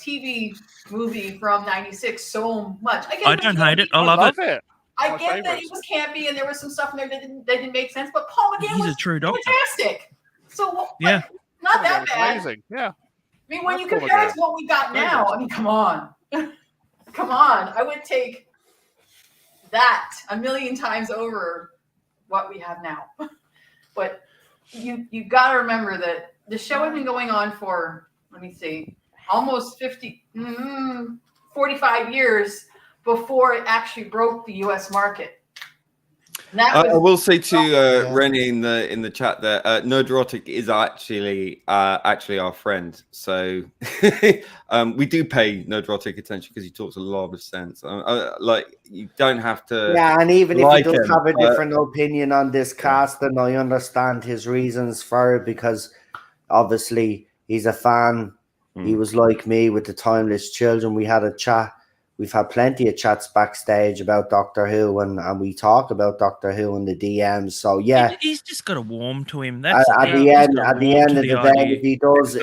TV movie from '96 so much. I don't hate it. I love it. I get that it was campy and there was some stuff in there that didn't make sense, but Paul McGann He's was a true doctor. fantastic. So not that bad. Amazing. Yeah. I mean, when you Paul compare it McGann. to what we got now, I mean, come on, come on. I would take that a million times over what we have now. But you got to remember that the show had been going on for, let me see, almost 45 years before it actually broke the U.S. market. And that I was, will say to Rennie in the chat that Nerdrotic is actually our friend. So we do pay Nerdrotic attention because he talks a lot of sense. Like, you don't have to. Yeah, and even like if he does him, have a different opinion on this cast, then I understand his reasons for it, because Obviously, he's a fan. He was like me with the Timeless Children. We had a chat. We've had plenty of chats backstage about Doctor Who, and we talk about Doctor Who in the DMs. So yeah, He's just got to warm to him. That's at the end of the day, if he does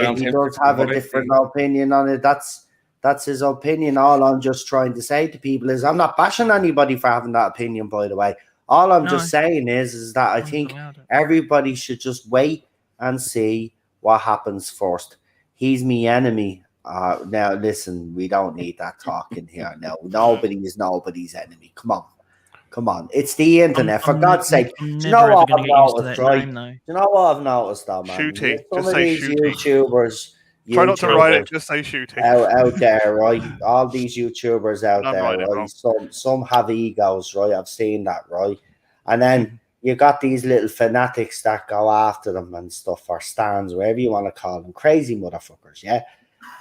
have a different opinion on it, that's his opinion. All I'm just trying to say to people is, I'm not bashing anybody for having that opinion, by the way. All I'm just saying is that I think everybody should just wait and see what happens first. He's me enemy. Now listen, we don't need that talk in here. No, nobody is nobody's enemy. Come on. It's the internet, for God's sake. Do you know what I've noticed, right? Do you know what I've noticed, though, man? Shooty. Some of these YouTubers. Try not to write it, just say Shooty. Out there, right? All these YouTubers out there, right? Some have egos, right? I've seen that, right? And then you got these little fanatics that go after them and stuff, or stands, whatever you want to call them, crazy motherfuckers, yeah?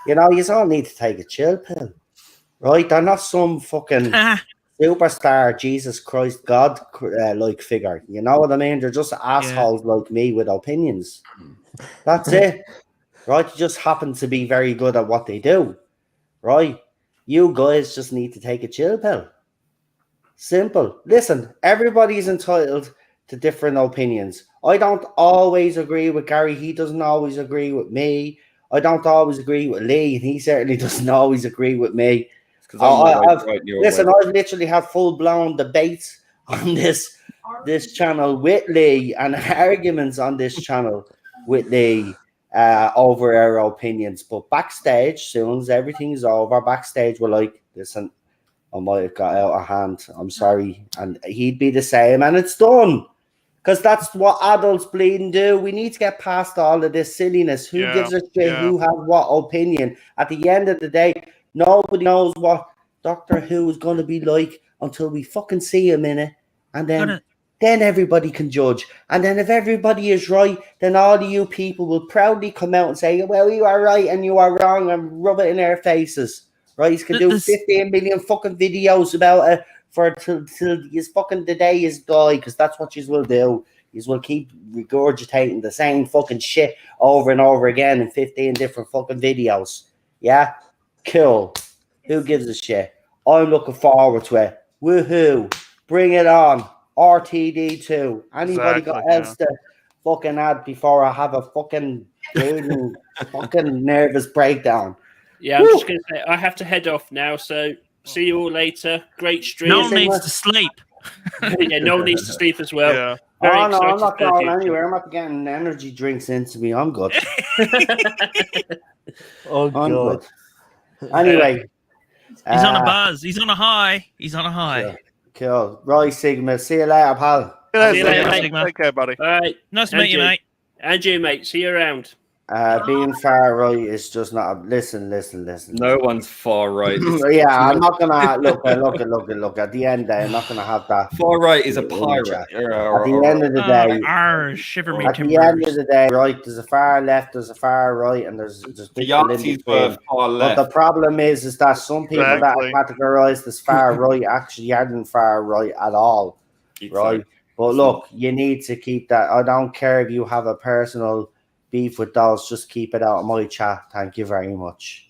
You know, you all need to take a chill pill, right? They're not some fucking superstar, Jesus Christ, God like figure. You know what I mean? They're just assholes like me with opinions. That's it, right? You just happen to be very good at what they do, right? You guys just need to take a chill pill. Simple. Listen, everybody's entitled to different opinions. I don't always agree with Gary. He doesn't always agree with me. I don't always agree with Lee, and he certainly doesn't always agree with me. I've literally had full-blown debates on this channel with Lee, and arguments on this channel with Lee over our opinions. But backstage, soon as everything's over, backstage we're like, listen, I might have got out of hand. I'm sorry. And he'd be the same, and it's done. Because that's what adults bleeding do. We need to get past all of this silliness. Who gives a shit who has what opinion? At the end of the day, nobody knows what Doctor Who is going to be like until we fucking see him in it. And then everybody can judge. And then if everybody is right, then all of you people will proudly come out and say, well, you are right and you are wrong, and rub it in their faces. Right? You can do 15 million fucking videos about it till fucking the day is die, because that's what you will do. You will keep regurgitating the same fucking shit over and over again in 15 different fucking videos. Yeah? Cool. Who gives a shit? I'm looking forward to it. Woohoo. Bring it on. RTD2. Anybody got else to fucking add before I have a fucking fucking nervous breakdown? Yeah, I'm just going to say, I have to head off now, so see you all later. Great stream. No one needs to sleep. Yeah, no one needs to sleep as well. Yeah. I'm not going anywhere. I'm not getting energy drinks into me. I'm good. I'm good. Anyway. He's on a buzz. He's on a high. He's on a high. Cool. Right, Sigma. See you later, pal. See you later, mate. Take care, buddy. All right. Nice to meet you, mate. And you, mate. See you around. Being far right is just not. Listen. No one's far right. Yeah, I'm not gonna look. At the end, I'm not gonna have that. Far right is a pirate. At the end of the day, shiver me at the end of the day, right? There's a far left, there's a far right, and there's people in between. Far left. But the problem is that some people that are categorized as far right actually aren't far right at all, right? But look, you need to keep that. I don't care if you have a personal beef with those, just keep it out of my chat. Thank you very much.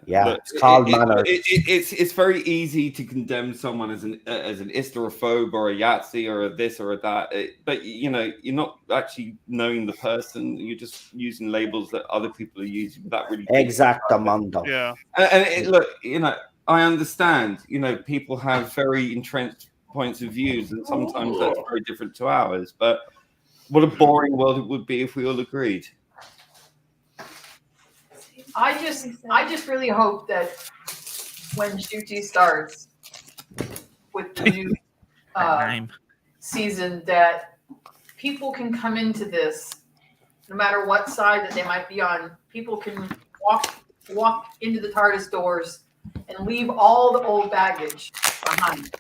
Yeah, look, it's called manners. It's very easy to condemn someone as an hysterophobe or a Yahtzee or a this or a that, but you know, you're not actually knowing the person. You're just using labels that other people are using without really. Exactamundo. Yeah, and look, you know, I understand. You know, people have very entrenched points of views, and sometimes that's very different to ours. But what a boring world it would be if we all agreed. I just really hope that when Shooty starts with the new season, that people can come into this, no matter what side that they might be on. People can walk into the TARDIS doors and leave all the old baggage behind.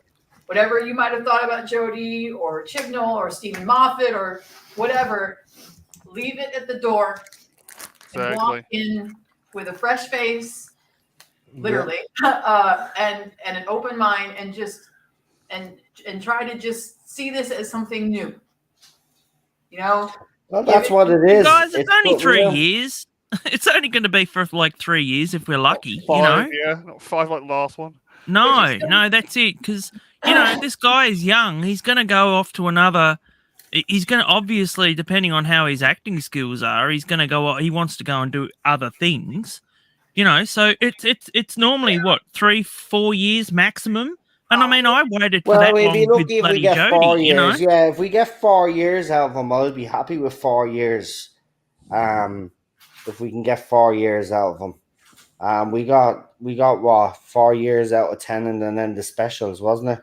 Whatever you might have thought about Jodie or Chibnall or Stephen Moffat or whatever, leave it at the door and walk in with a fresh face, literally, and an open mind, and just and try to just see this as something new. You know, Well, that's what it is. Guys, it's only put 3 real- years. It's only going to be for like 3 years if we're lucky, Not 5, you know. yeah, not 5 like the last one. No, that's it. Because this guy is young. He's going to go off to another. He's going to obviously, depending on how his acting skills are, he's going to go. He wants to go and do other things, So it's normally what 3-4 years maximum. And I mean, I waited for that if long you look, with if we bloody get 4 Jodie, years, yeah, if we get 4 years out of him, I'll be happy with 4 years. If we can get 4 years out of him, we got what 4 years out of Tennant, and then the specials, wasn't it?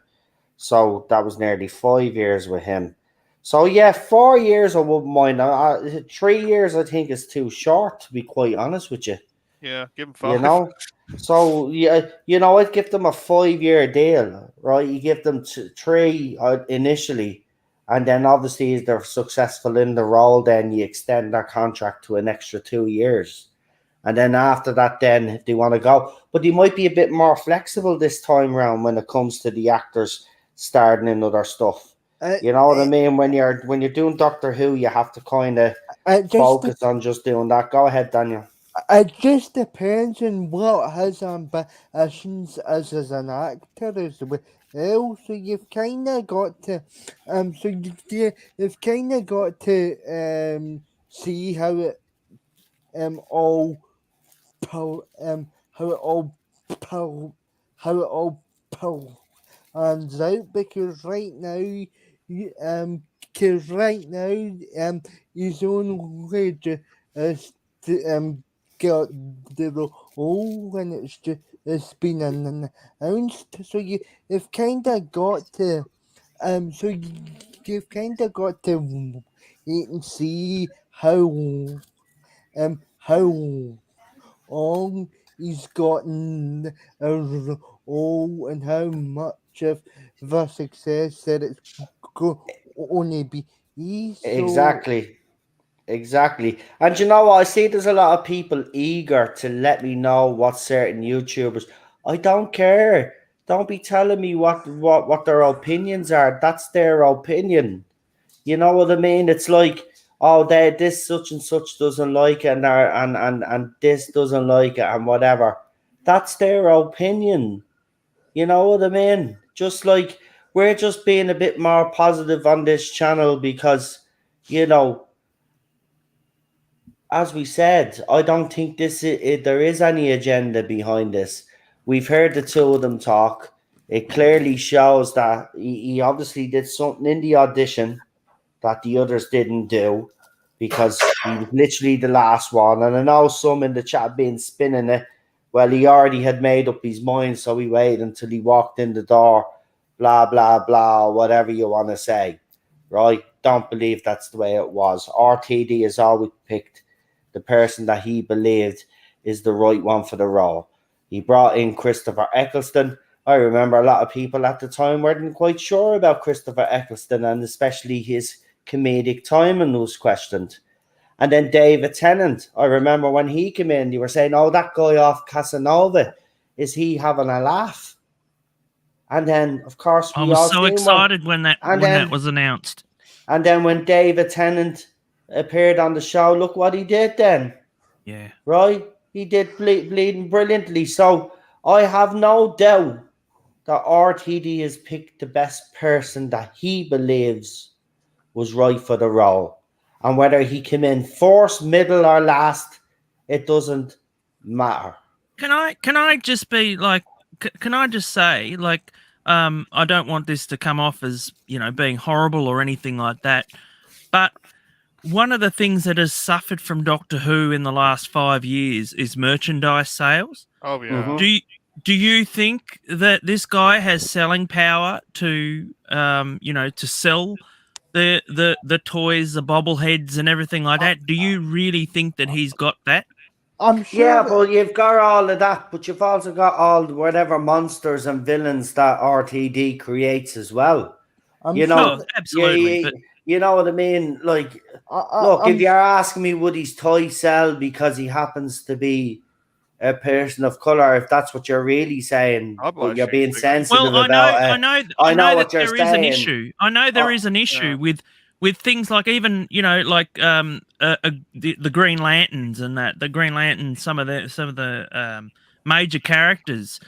So that was nearly 5 years with him. So yeah, 4 years I wouldn't mind. 3 years I think is too short, to be quite honest with you. Yeah, give him 5. So yeah, I'd give them a 5-year deal, right? You give them 3 initially, and then obviously if they're successful in the role, then you extend their contract to an extra 2 years. And then after that, then if they want to go. But they might be a bit more flexible this time around when it comes to the actors starting in other stuff. You know what I mean? When you're doing Doctor Who, you have to kind of focus on just doing that. Go ahead, Daniel. It just depends on what his ambitions is as an actor as well. So you've kind of got to, you've kind of got to see how it all pans out, because right now he's only just got the role and it's been announced, so you've kind of got to you've kind of got to wait and see how long he's gotten a role and how much of the success that it's going to be. Exactly. And I see there's a lot of people eager to let me know what certain YouTubers. I don't care. Don't be telling me what their opinions are. That's their opinion. You know what I mean? It's like, oh, this such and such doesn't like it, and this doesn't like it, and whatever. That's their opinion. You know what I mean? Just like we're just being a bit more positive on this channel because, as we said, I don't think there is any agenda behind this. We've heard the two of them talk. It clearly shows that he obviously did something in the audition that the others didn't do, because he was literally the last one. And I know some in the chat have been spinning it. Well, he already had made up his mind, so he waited until he walked in the door, blah, blah, blah, whatever you want to say, right? Don't believe that's the way it was. RTD has always picked the person that he believed is the right one for the role. He brought in Christopher Eccleston. I remember a lot of people at the time weren't quite sure about Christopher Eccleston, and especially his comedic timing was questioned. And then David Tennant, I remember when he came in, you were saying, oh, that guy off Casanova, is he having a laugh? And then, of course, I was so excited when that was announced. And then when David Tennant appeared on the show, look what he did then. Yeah. Right? He did bleeding brilliantly. So I have no doubt that RTD has picked the best person that he believes was right for the role. And whether he came in first, middle, or last, it doesn't matter. Can I just be like, can I just say, like, I don't want this to come off as, being horrible or anything like that, but one of the things that has suffered from Doctor Who in the last 5 years is merchandise sales. Oh yeah. Do you think that this guy has selling power to to sell the toys, the bobbleheads, and everything like that? Do you really think that he's got that? I'm sure. Yeah, but you've got all of that, but you've also got all whatever monsters and villains that RTD creates as well. Absolutely. You know what I mean? Like, look, if you're asking me, would his toy sell because he happens to be a person of color? If that's what you're really saying, but you're being sensitive about it. I know what that you're there saying. is an issue. I know there is an issue with with things like even like the Green Lanterns and that the Green Lanterns, some of the major characters,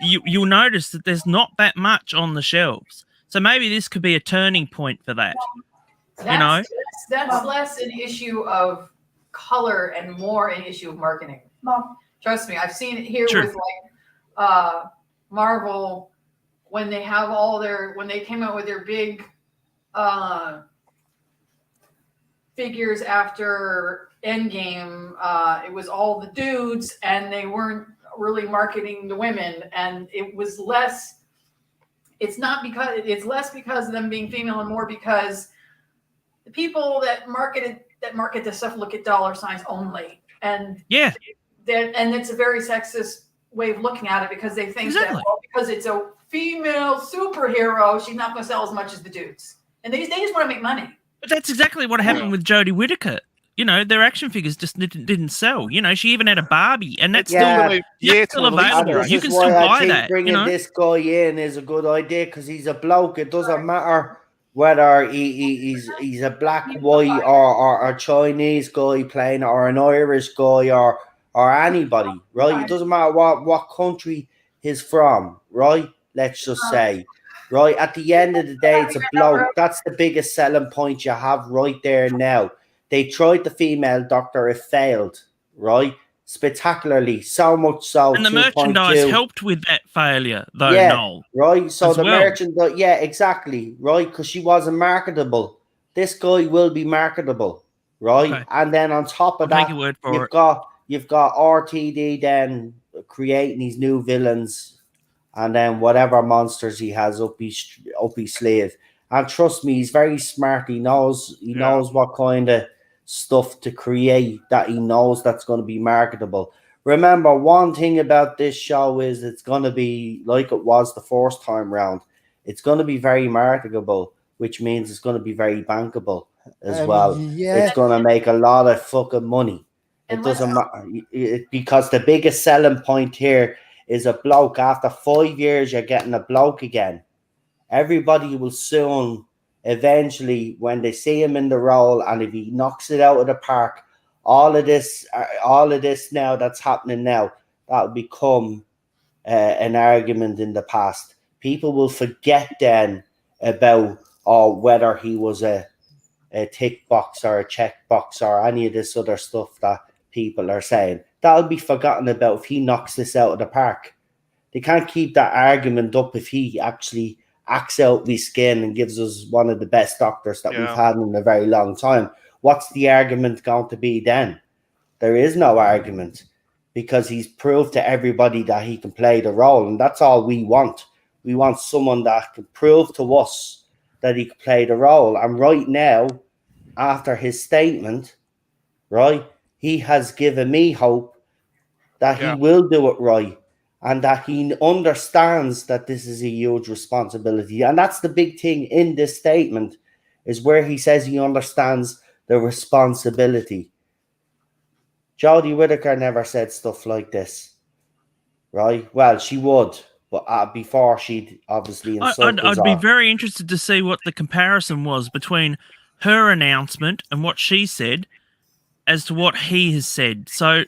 you'll notice that there's not that much on the shelves. So maybe this could be a turning point for that. That's less an issue of color and more an issue of marketing. Trust me, I've seen it here with like Marvel when they have when they came out with their big figures after Endgame, it was all the dudes and they weren't really marketing the women, and it was less. It's less because of them being female and more because the people that market this stuff look at dollar signs only, and and it's a very sexist way of looking at it because they think that because it's a female superhero, she's not going to sell as much as the dudes, and they just want to make money. But that's exactly what happened with Jodie Whittaker. Their action figures just didn't sell. She even had a Barbie, and that's still available. You can still buy that. Bringing this guy in is a good idea because he's a bloke. It doesn't matter whether he's a black, white, or a Chinese guy playing, or an Irish guy, or anybody, right? It doesn't matter what country he's from, right? Let's just say, right? At the end of the day, it's a bloke. That's the biggest selling point you have right there now. They tried the female doctor, it failed, right? Spectacularly, so much so. And the merchandise helped with that failure, though, Noel. Right? So the merchandise, exactly, right? Because she wasn't marketable. This guy will be marketable, right? Okay. And then on top of that, you've got RTD then creating these new villains, and then whatever monsters he has up his sleeve. And trust me, he's very smart. He knows what kind of stuff to create that he knows that's going to be marketable. Remember, one thing about this show is it's going to be like it was the first time round. It's going to be very marketable, which means it's going to be very bankable as well. It's going to make a lot of fucking money. It doesn't matter because the biggest selling point here is a bloke. After 5 years, you're getting a bloke again. Everybody will soon, eventually, when they see him in the role, and if he knocks it out of the park, all of this now that's happening now, that'll become an argument in the past. People will forget then about whether he was a tick box or a check box or any of this other stuff that people are saying. That'll be forgotten about if he knocks this out of the park. They can't keep that argument up if he actually acts out the skin and gives us one of the best doctors that we've had in a very long time. What's the argument going to be then? There is no argument because he's proved to everybody that he can play the role, and that's all we want. We want someone that can prove to us that he can play the role. And right now, after his statement, right, he has given me hope that he will do it right. And that he understands that this is a huge responsibility. And that's the big thing in this statement, is where he says he understands the responsibility. Jodie Whittaker never said stuff like this, right? Well, she would, but before she'd obviously I'd be very interested to see what the comparison was between her announcement and what she said as to what he has said. So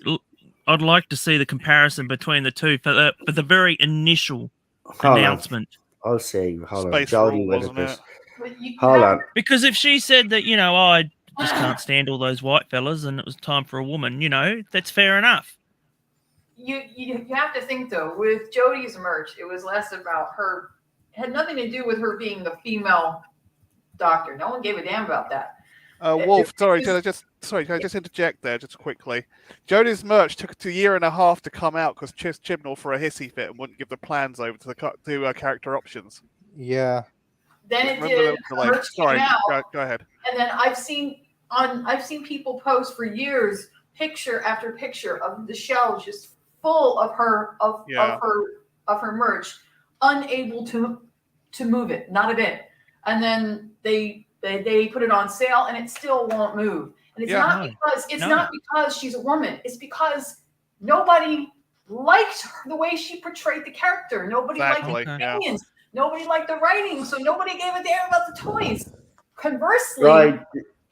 I'd like to see the comparison between the two for the very initial announcement. I'll see. Hold on. Jodie Whittaker's. Hold on. Because if she said that, I just can't stand all those white fellas and it was time for a woman, that's fair enough. You have to think, though, with Jodie's merch, it was less about her. It had nothing to do with her being the female doctor. No one gave a damn about that. Wolf, can I just interject there just quickly? Jodie's merch took a year and a half to come out because Chibnall for a hissy fit and wouldn't give the plans over to character options. Yeah. Then it did. Merch came out, go ahead. And then I've seen people post for years picture after picture of the shelves just full of her merch, unable to move it, not a bit. And then they put it on sale and it still won't move. And it's not because she's a woman. It's because nobody liked the way she portrayed the character. Nobody liked the opinions. Nobody liked the writing. So nobody gave a damn about the toys. Conversely, Right.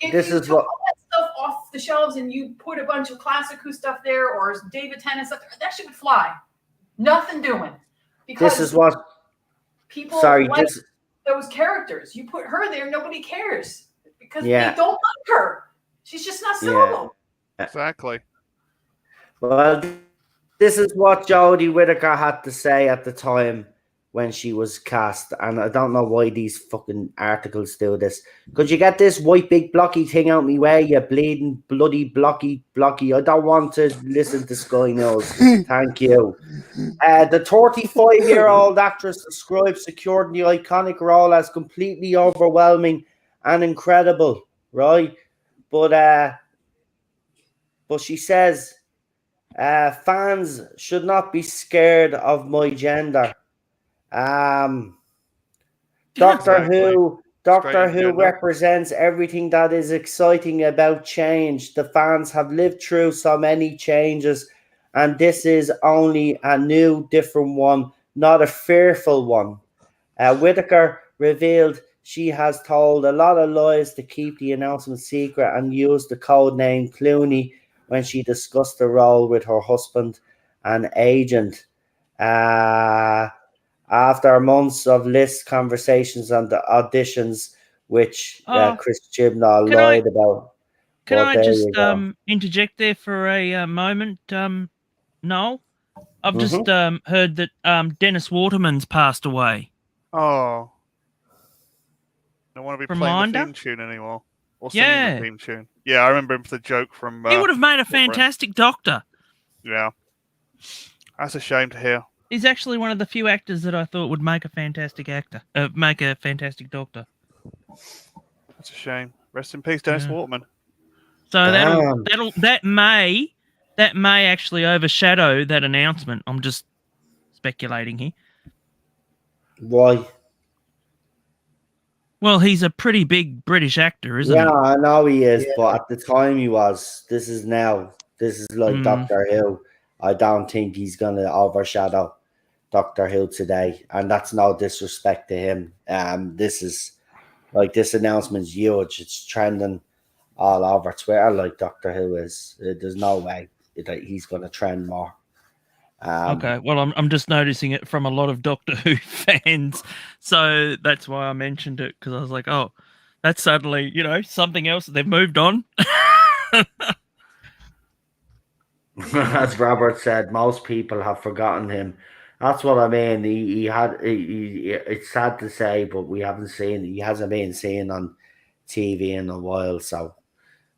if This you is took what. all that stuff off the shelves and you put a bunch of classic Who stuff there or David Tennant stuff, that shit would fly. Nothing doing. Because This is what. people Sorry. like This. those characters. You put her there, nobody cares. Because Yeah. they don't like her. She's just not Yeah. suitable. Exactly. Well, this is what Jodie Whittaker had to say at the time when she was cast, and I don't know why these fucking articles do this. Could you get this white big blocky thing out me way, you bleeding bloody blocky? I don't want to listen to Sky News. Thank you. The 35-year-old actress describes secured the iconic role as completely overwhelming and incredible, right? But she says fans should not be scared of my gender. Doctor Who represents everything that is exciting about change. The fans have lived through so many changes, and this is only a new, different one, not a fearful one. Whittaker revealed she has told a lot of lies to keep the announcement secret and used the code name Clooney when she discussed the role with her husband and agent. After months of list conversations and the auditions, which Chris Chibnall lied about. Can Well, I there just you go. interject there for a moment, Noel? I've just Mm-hmm. heard that Dennis Waterman's passed away. Oh. Don't want to be playing Reminder? the theme tune anymore. Or singing Yeah. the theme tune. Yeah, I remember him for the joke from... He would have made a Wolverine. fantastic Doctor. Yeah. That's a shame to hear. He's actually one of the few actors that I thought would make a fantastic make a fantastic Doctor. That's a shame. Rest in peace, Dennis Waterman. So that may actually overshadow that announcement. I'm just speculating here. Why? Well, he's a pretty big British actor, isn't he? Yeah, I know he is, but at the time he was. This is now. This is like Doctor Who. I don't think he's going to overshadow Doctor Who today, and that's no disrespect to him. This is like this announcement's huge. It's trending all over Twitter like Doctor Who is. There's no way that he's going to trend more. Okay, well, I'm just noticing it from a lot of Doctor Who fans, so that's why I mentioned it, because I was like, oh, that's suddenly, something else. They've moved on. As Robert said, most people have forgotten him. That's what I mean. It's sad to say, but he hasn't been seen on TV in a while, so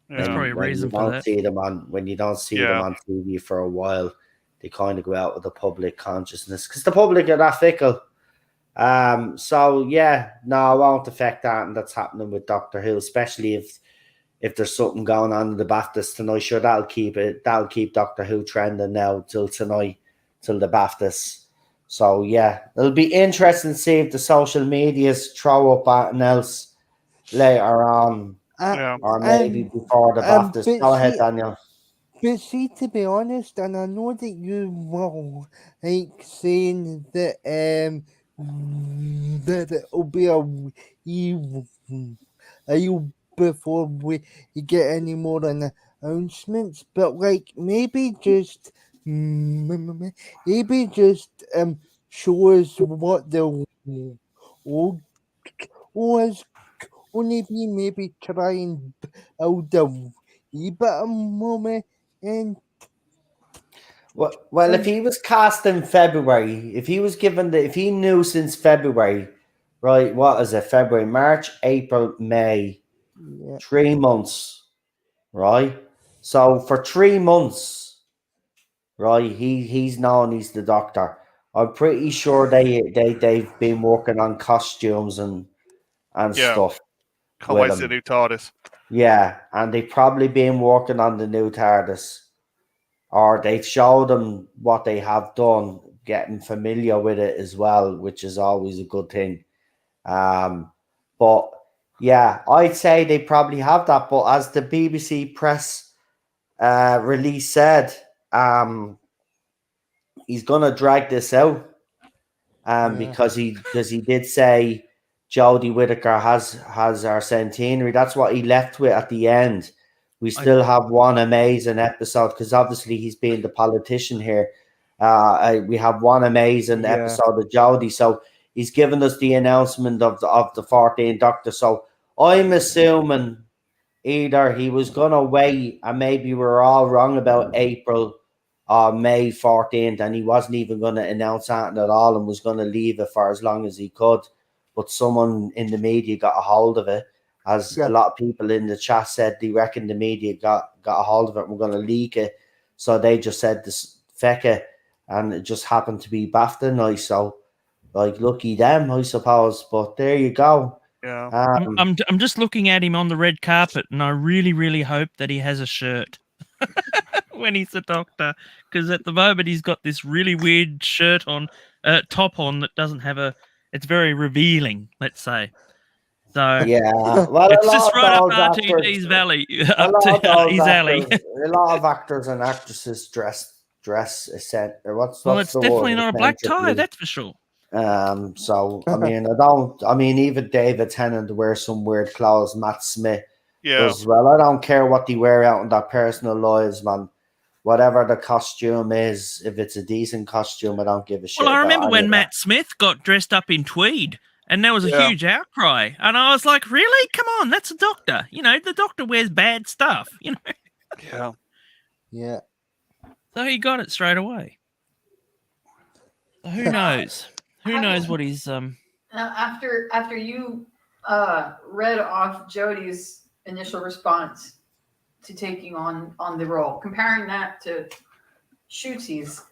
That's probably a reason for that. When you don't see them on TV for a while, they kind of go out of the public consciousness because the public are that fickle. So yeah, no, it won't affect that, and that's happening with Doctor Who, especially if there's something going on in the BAFTAs tonight. Sure, that'll keep Doctor Who trending now till tonight, till the BAFTAs. So yeah, it'll be interesting to see if the social medias throw up anything else later on, or maybe before the BAFTAs. Go ahead, Daniel. But see, to be honest, and I know that you will like saying that that it'll be a while before we get any more announcements, but like maybe just show us what the old was gonna be. Maybe try and build a wee bit of moment. And well, if he was cast in February, if he knew since February, right? What is it? February, March, April, May, 3 months, right? So for 3 months, right? He's known he's the Doctor. I'm pretty sure they've been working on costumes and stuff. Can't wait to see the new TARDIS. Yeah, and they've probably been working on the new TARDIS, or they've showed them what they have done, getting familiar with it as well, which is always a good thing. But yeah, I'd say they probably have that. But as the BBC press release said, he's gonna drag this out, because he did say Jodie Whittaker has our centenary. That's what he left with at the end. We still have one amazing episode because obviously he's being the politician here. We have one amazing episode of Jodie, so he's given us the announcement of the 14th Doctor. So I'm assuming either he was gonna wait, and maybe we're all wrong about April or May 14th, and he wasn't even gonna announce anything at all, and was gonna leave it for as long as he could. But someone in the media got a hold of it, as a lot of people in the chat said they reckon the media got a hold of it and were gonna leak it. So they just said this feck it, and it just happened to be BAFTA night. So like lucky them, I suppose. But there you go. Yeah. I'm just looking at him on the red carpet, and I really, really hope that he has a shirt when he's a doctor, because at the moment he's got this really weird shirt on, top on that doesn't have a. It's very revealing, let's say. So yeah, well, it's just right up RTD's valley, up to his alley. A lot of actors and actresses dress or what's Well, it's the definitely word? not a black tie, that's for sure. So I mean, even David Tennant wears some weird clothes. Matt Smith does well. I don't care what they wear out in their personal lives, man. Whatever the costume is, if it's a decent costume, I don't give a shit. Well, I remember about when Matt Smith got dressed up in tweed, and there was a huge outcry, and I was like, "Really? Come on, that's a doctor. You know, the doctor wears bad stuff. You know." Yeah. So he got it straight away. So who knows? Who knows what he's Now, after you read off Jodie's initial response to taking on the role, comparing that to Shooty's.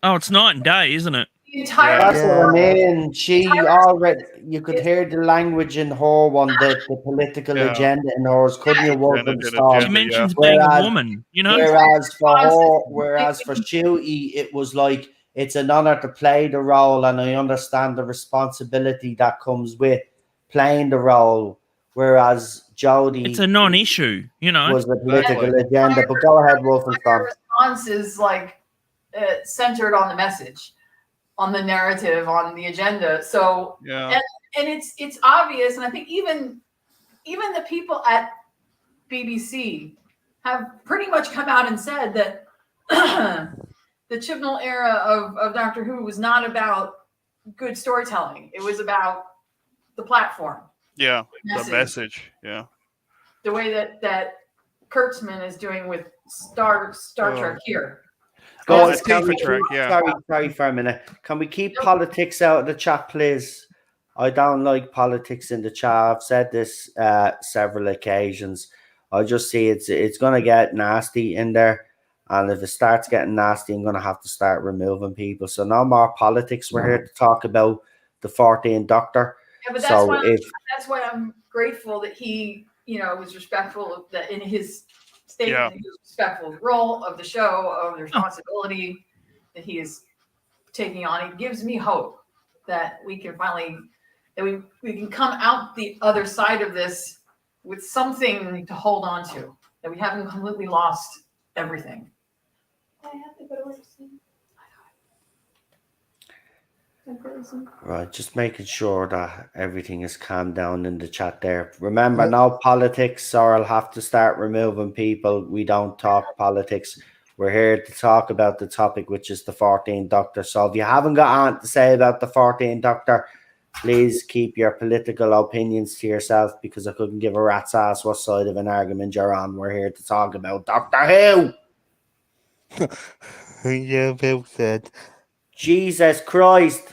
Oh, it's night and day, isn't it? That's what I mean. She already, you could hear the language in her one, the political agenda in hers. Couldn't you work them She mentions being a woman, you know. Whereas for Shooty, it was like it's an honor to play the role, and I understand the responsibility that comes with playing the role. Whereas Jodie, it's a non-issue, you know, was the political agenda. But go ahead, Wolfenstein. Response is like centered on the message, on the narrative, on the agenda. So and it's obvious, and I think even the people at BBC have pretty much come out and said that the Chibnall era of Doctor Who was not about good storytelling. It was about the platform. Yeah, the message. Yeah. The way that Kurtzman is doing with Star Trek here. Guys, sorry for a minute. Can we keep politics out of the chat, please? I don't like politics in the chat. I've said this several occasions. I just see it's going to get nasty in there. And if it starts getting nasty, I'm going to have to start removing people. So no more politics. We're here to talk about the 14th Doctor. Yeah, but that's why I'm grateful that he, was respectful of that in his statement. He was respectful of the role of the show, of the responsibility that he is taking on. It gives me hope that we can finally we can come out the other side of this with something to hold on to. That we haven't completely lost everything. I have to go to work soon. Right, just making sure that everything is calmed down in the chat there. Remember, no politics, or I'll have to start removing people. We don't talk politics. We're here to talk about the topic, which is the 14th Doctor. So if you haven't got anything to say about the 14th Doctor, please keep your political opinions to yourself, because I couldn't give a rat's ass what side of an argument you're on. We're here to talk about Doctor Who. Yeah, Bill said. Jesus Christ.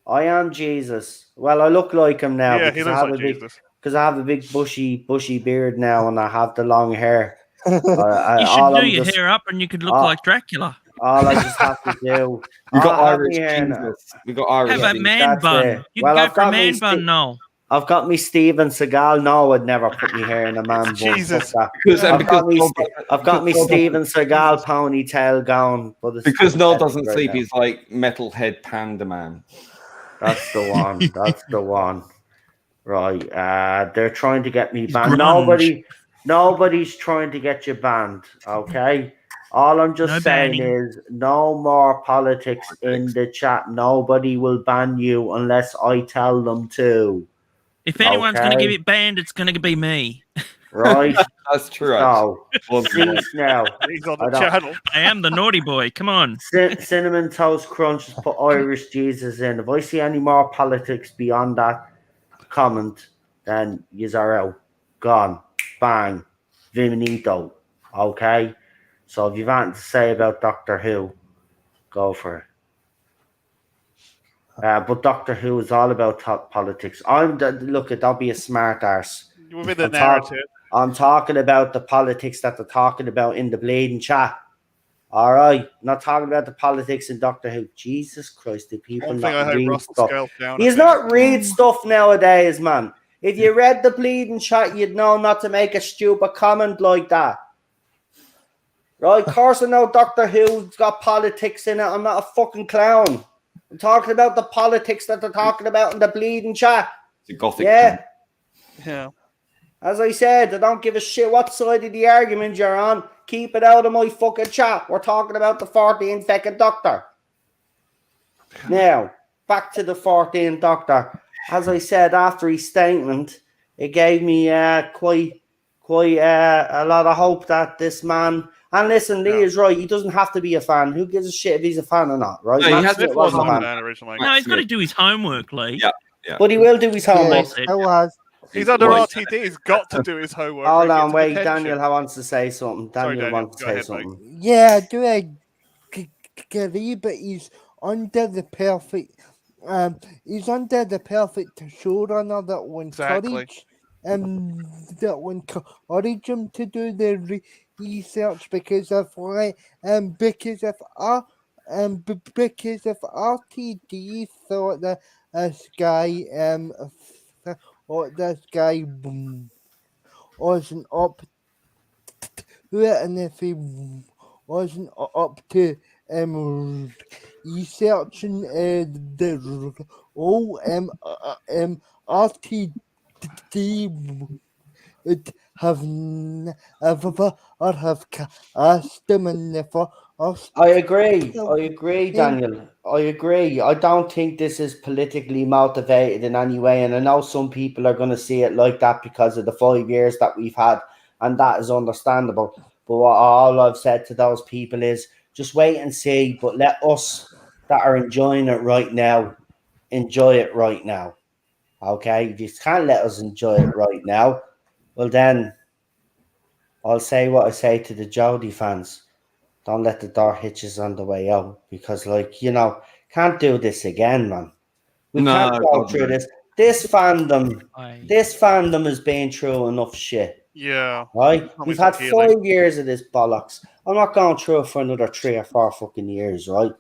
I am Jesus. Well, I look like him now because I have a big bushy beard now, and I have the long hair. You should do your hair up, and you could look like Dracula. All I just have to do. We got Irish Jesus. We got Irish. Have a man bun. You can go for a man bun, Noel. I've got me Steven Seagal. No, I'd never put my hair in a man bun. Jesus. I've got me Steven Seagal ponytail going. Because Noel doesn't sleep, he's like Metalhead Panda Man. That's the one. That's the one. Right. They're trying to get me banned. Nobody's trying to get you banned. Okay. All I'm just No saying banning. is no more politics in the chat. Nobody will ban you unless I tell them to. If anyone's going to Okay? give it banned, it's going to be me. Right? That's true. So, Actually. cease now. He's on I the don't- channel. I am the naughty boy. Come on. Cinnamon Toast Crunch has put Irish Jesus in. If I see any more politics beyond that comment, then yous are out. Gone. Bang. Viminito. Okay? So if you've anything to say about Doctor Who, go for it. But Doctor Who is all about politics. Look, don't be a smart arse. Within the narrative. I'm talking about the politics that they're talking about in the bleeding chat. All right, not talking about the politics in Doctor Who. Jesus Christ, do people One thing I not hope read Russell stuff? scales down. He's not read stuff nowadays, man. If you read the bleeding chat, you'd know not to make a stupid comment like that. Right? Of course I know Doctor Who's got politics in it. I'm not a fucking clown. I'm talking about the politics that they're talking about in the bleeding chat. It's a gothic. Yeah. Yeah. As I said, I don't give a shit what side of the argument you're on. Keep it out of my fucking chat. We're talking about the 14th fucking Doctor. Now, back to the 14th Doctor. As I said, after his statement, it gave me quite a lot of hope that this man... And listen, Lee is right. He doesn't have to be a fan. Who gives a shit if he's a fan or not, right? No, he Matt has Smith Smith wasn't wasn't a a fan. fan originally. No, he's got to do his homework, Lee. Yeah. Yeah. But he will do his homework. Yes, I was. He's under Right. RTD. He's got to do his homework. Hold or he on, gets wait. detention. Daniel wants to say something. Sorry, Daniel Daniel. wants to Go say ahead, mate. something. Yeah, I do agree, but he's under the perfect. He's under the perfect showrunner that will Exactly. encourage him to do the research because of RTD thought that this guy wasn't up to it, and if he wasn't up to researching the RTD would have never or have cast him in the first. I agree, Daniel. I agree. I don't think this is politically motivated in any way. And I know some people are going to see it like that because of the 5 years that we've had. And that is understandable. But all I've said to those people is just wait and see. But let us that are enjoying it right now, enjoy it right now. Okay? If you can't let us enjoy it right now, well then, I'll say what I say to the Jodie fans. Don't let the door hitches on the way out because, can't do this again, man. We can't go through this. This fandom has been through enough shit. Yeah. Right? We've had healing. 5 years of this bollocks. I'm not going through it for another 3 or 4 fucking years, right?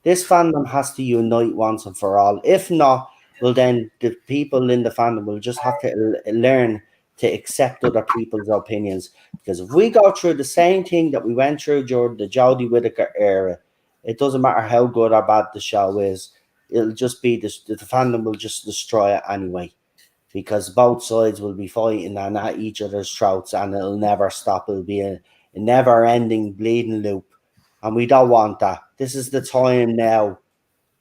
This fandom has to unite once and for all. If not, well, then the people in the fandom will just have to learn to accept other people's opinions. Because if we go through the same thing that we went through during the Jodie Whittaker era, it doesn't matter how good or bad the show is. It'll just be the fandom will just destroy it anyway. Because both sides will be fighting and at each other's throats, and it'll never stop. It'll be a never-ending bleeding loop, and we don't want that. This is the time now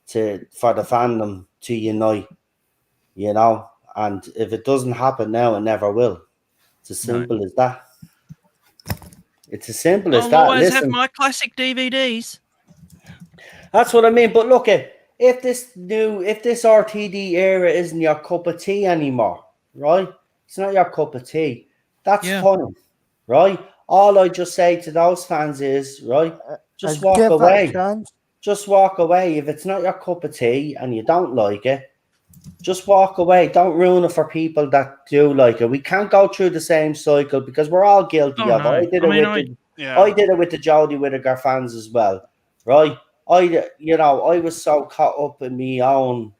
for the fandom to unite, and if it doesn't happen now, it never will. It's as simple as that. It's as simple as I'll that. always have Listen, my classic DVDs. that's what I mean. But look, if this RTD era isn't your cup of tea anymore, right? It's not your cup of tea. That's fine, right? All I just say to those fans is, right, just walk away. Just walk away. If it's not your cup of tea and you don't like it, just walk away. Don't ruin it for people that do like it. We can't go through the same cycle because we're all guilty of it. I did it with the Jodie Whittaker fans as well, right? I was so caught up in my own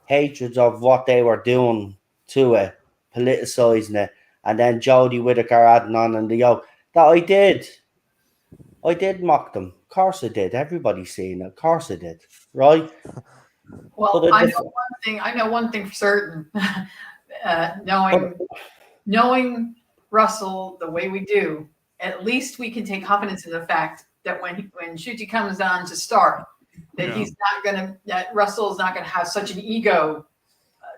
hatred of what they were doing to it, politicizing it, and then Jodie Whittaker adding on and that I did mock them. Of course I did. Everybody's seen it. Of course I did. Right? Well, I know one thing for certain. Knowing Russell the way we do, at least we can take confidence in the fact that when Ncuti comes on to start, that he's not gonna, that Russell's not gonna have such an ego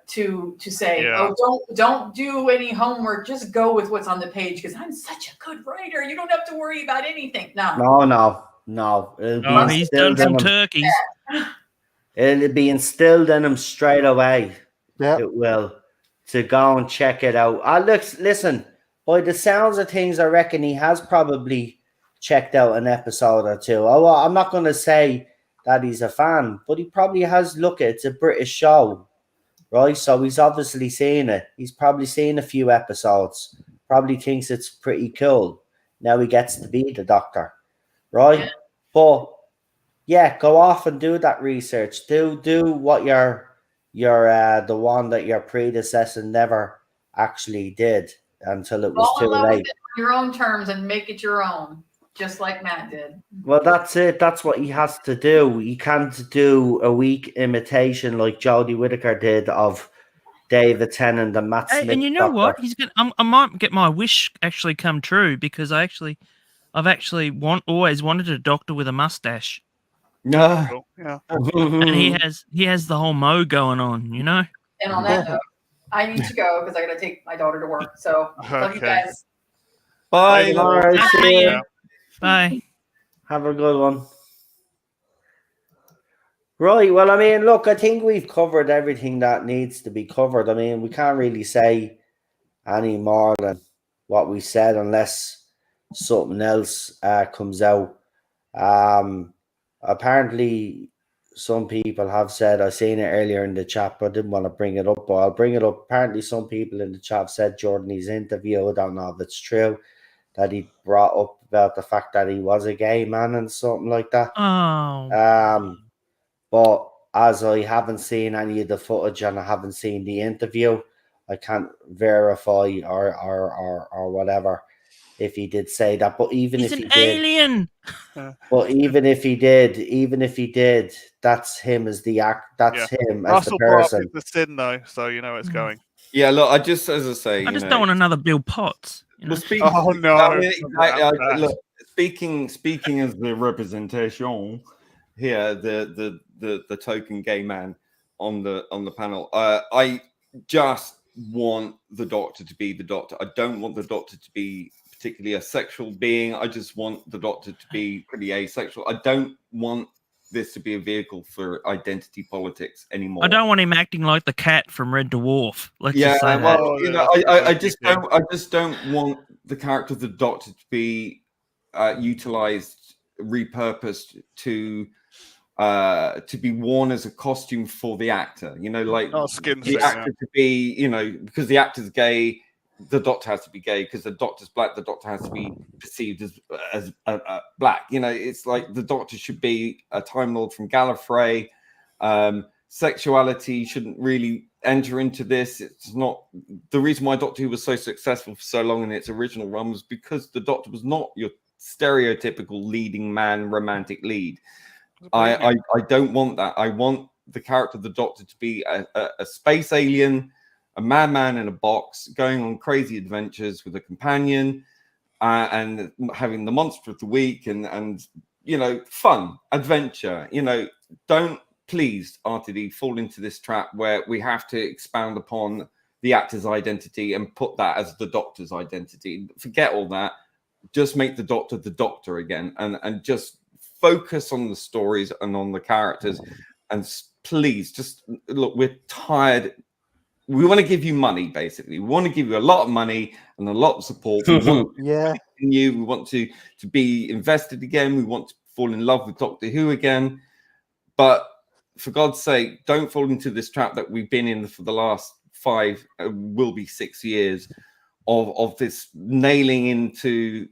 to say, oh, don't do any homework, just go with what's on the page because I'm such a good writer. You don't have to worry about anything. No. Oh, he's done some turkeys. It'll be instilled in him straight away. Yeah, it will, to go and check it out. Listen, by the sounds of things, I reckon he has probably checked out an episode or two. Oh, well, I'm not going to say that he's a fan, but he probably has. Look, it's a British show, right? So he's obviously seen it. He's probably seen a few episodes. Probably thinks it's pretty cool. Now he gets to be the Doctor, right? Yeah. But yeah, go off and do that research. Do what your the one that your predecessor never actually did until it was Fall in too love with late. it on your own terms and make it your own, just like Matt did. Well, that's it. That's what he has to do. He can't do a weak imitation like Jodie Whittaker did of David Tennant and Matt Smith. And you know what? He's gonna. I might get my wish actually come true because I've actually always wanted a Doctor with a mustache. Yeah. And he has the whole mo going on, you know. And on that note, I need to go because I got to take my daughter to work. So love you guys. Bye. All right, see you. Bye. Have a good one. Right. Well, I mean, look, I think we've covered everything that needs to be covered. I mean, we can't really say any more than what we said unless something else comes out. Apparently, some people have said, I've seen it earlier in the chat, but I didn't want to bring it up, but I'll bring it up. Apparently, some people in the chat said during his interview, I don't know if it's true, that he brought up about the fact that he was a gay man and something like that. Oh. But as I haven't seen any of the footage and I haven't seen the interview, I can't verify or whatever if he did say that. But even He's if he an did, alien. but even if he did, that's him as the act. That's him as Russell the person. brought up the sin though, so you know it's going. Yeah, look, as I say, I just don't want another Bill Potts. You know? Oh no! I mean, look, speaking as the representation here, the token gay man on the panel. I just want the Doctor to be the Doctor. I don't want the Doctor to be particularly a sexual being. I just want the Doctor to be pretty asexual. I don't want this to be a vehicle for identity politics anymore. I don't want him acting like the cat from Red Dwarf. Let's Yeah, just say that. well, you know, I just don't want the character of the Doctor to be utilized, repurposed to be worn as a costume for the actor. You know, like the actor to be, you know, because the actor's gay, the Doctor has to be gay. Because the Doctor's black, the Doctor has to be perceived as black. You know, it's like the Doctor should be a Time Lord from Gallifrey. Sexuality shouldn't really enter into this. It's not the reason why Doctor Who was so successful for so long in its original run was because the Doctor was not your stereotypical leading man romantic lead. I don't want that. I want the character of the Doctor to be a space alien, a madman in a box, going on crazy adventures with a companion, and having the monster of the week and you know, fun adventure. You know, don't please, RTD, fall into this trap where we have to expound upon the actor's identity and put that as the Doctor's identity. Forget all that. Just make the Doctor again, and just focus on the stories and on the characters. And please, just look, we're tired. We want to give you money, basically. We want to give you a lot of money and a lot of support. We want we want to be invested again. We want to fall in love with Doctor Who again. But for God's sake, don't fall into this trap that we've been in for the last will be 6 years of this nailing into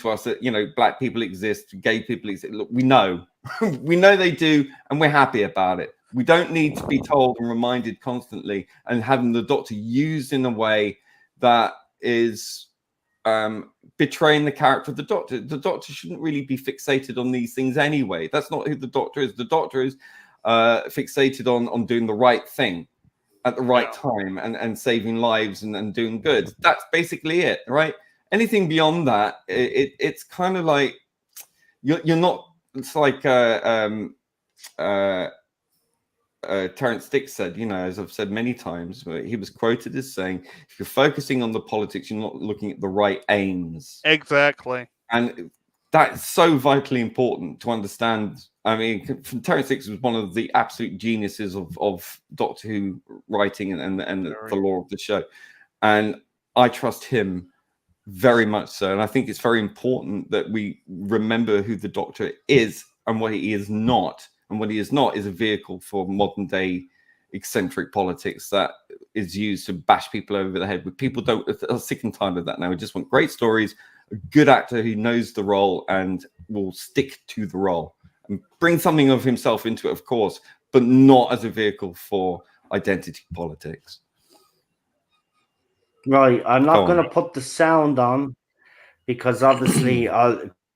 us that, you know, black people exist, gay people exist. Look, we know they do, and we're happy about it. We don't need to be told and reminded constantly, and having the Doctor used in a way that is betraying the character of the Doctor. The Doctor shouldn't really be fixated on these things anyway. That's not who the Doctor is. The Doctor is fixated on doing the right thing at the right time and saving lives and doing good. That's basically it, right? Anything beyond that, it's kind of like you're not. It's like Terrence Dix said, you know, as I've said many times, he was quoted as saying, if you're focusing on the politics, you're not looking at the right aims. Exactly. And that's so vitally important to understand. I mean, Terrence Dix was one of the absolute geniuses of Doctor Who writing and the lore of the show. And I trust him very much so. And I think it's very important that we remember who the Doctor is and what he is not. And what he is not is a vehicle for modern day eccentric politics that is used to bash people over the head. But people are sick and tired of that now. We just want great stories, a good actor who knows the role and will stick to the role and bring something of himself into it, of course, but not as a vehicle for identity politics. Right, I'm not going to put the sound on because obviously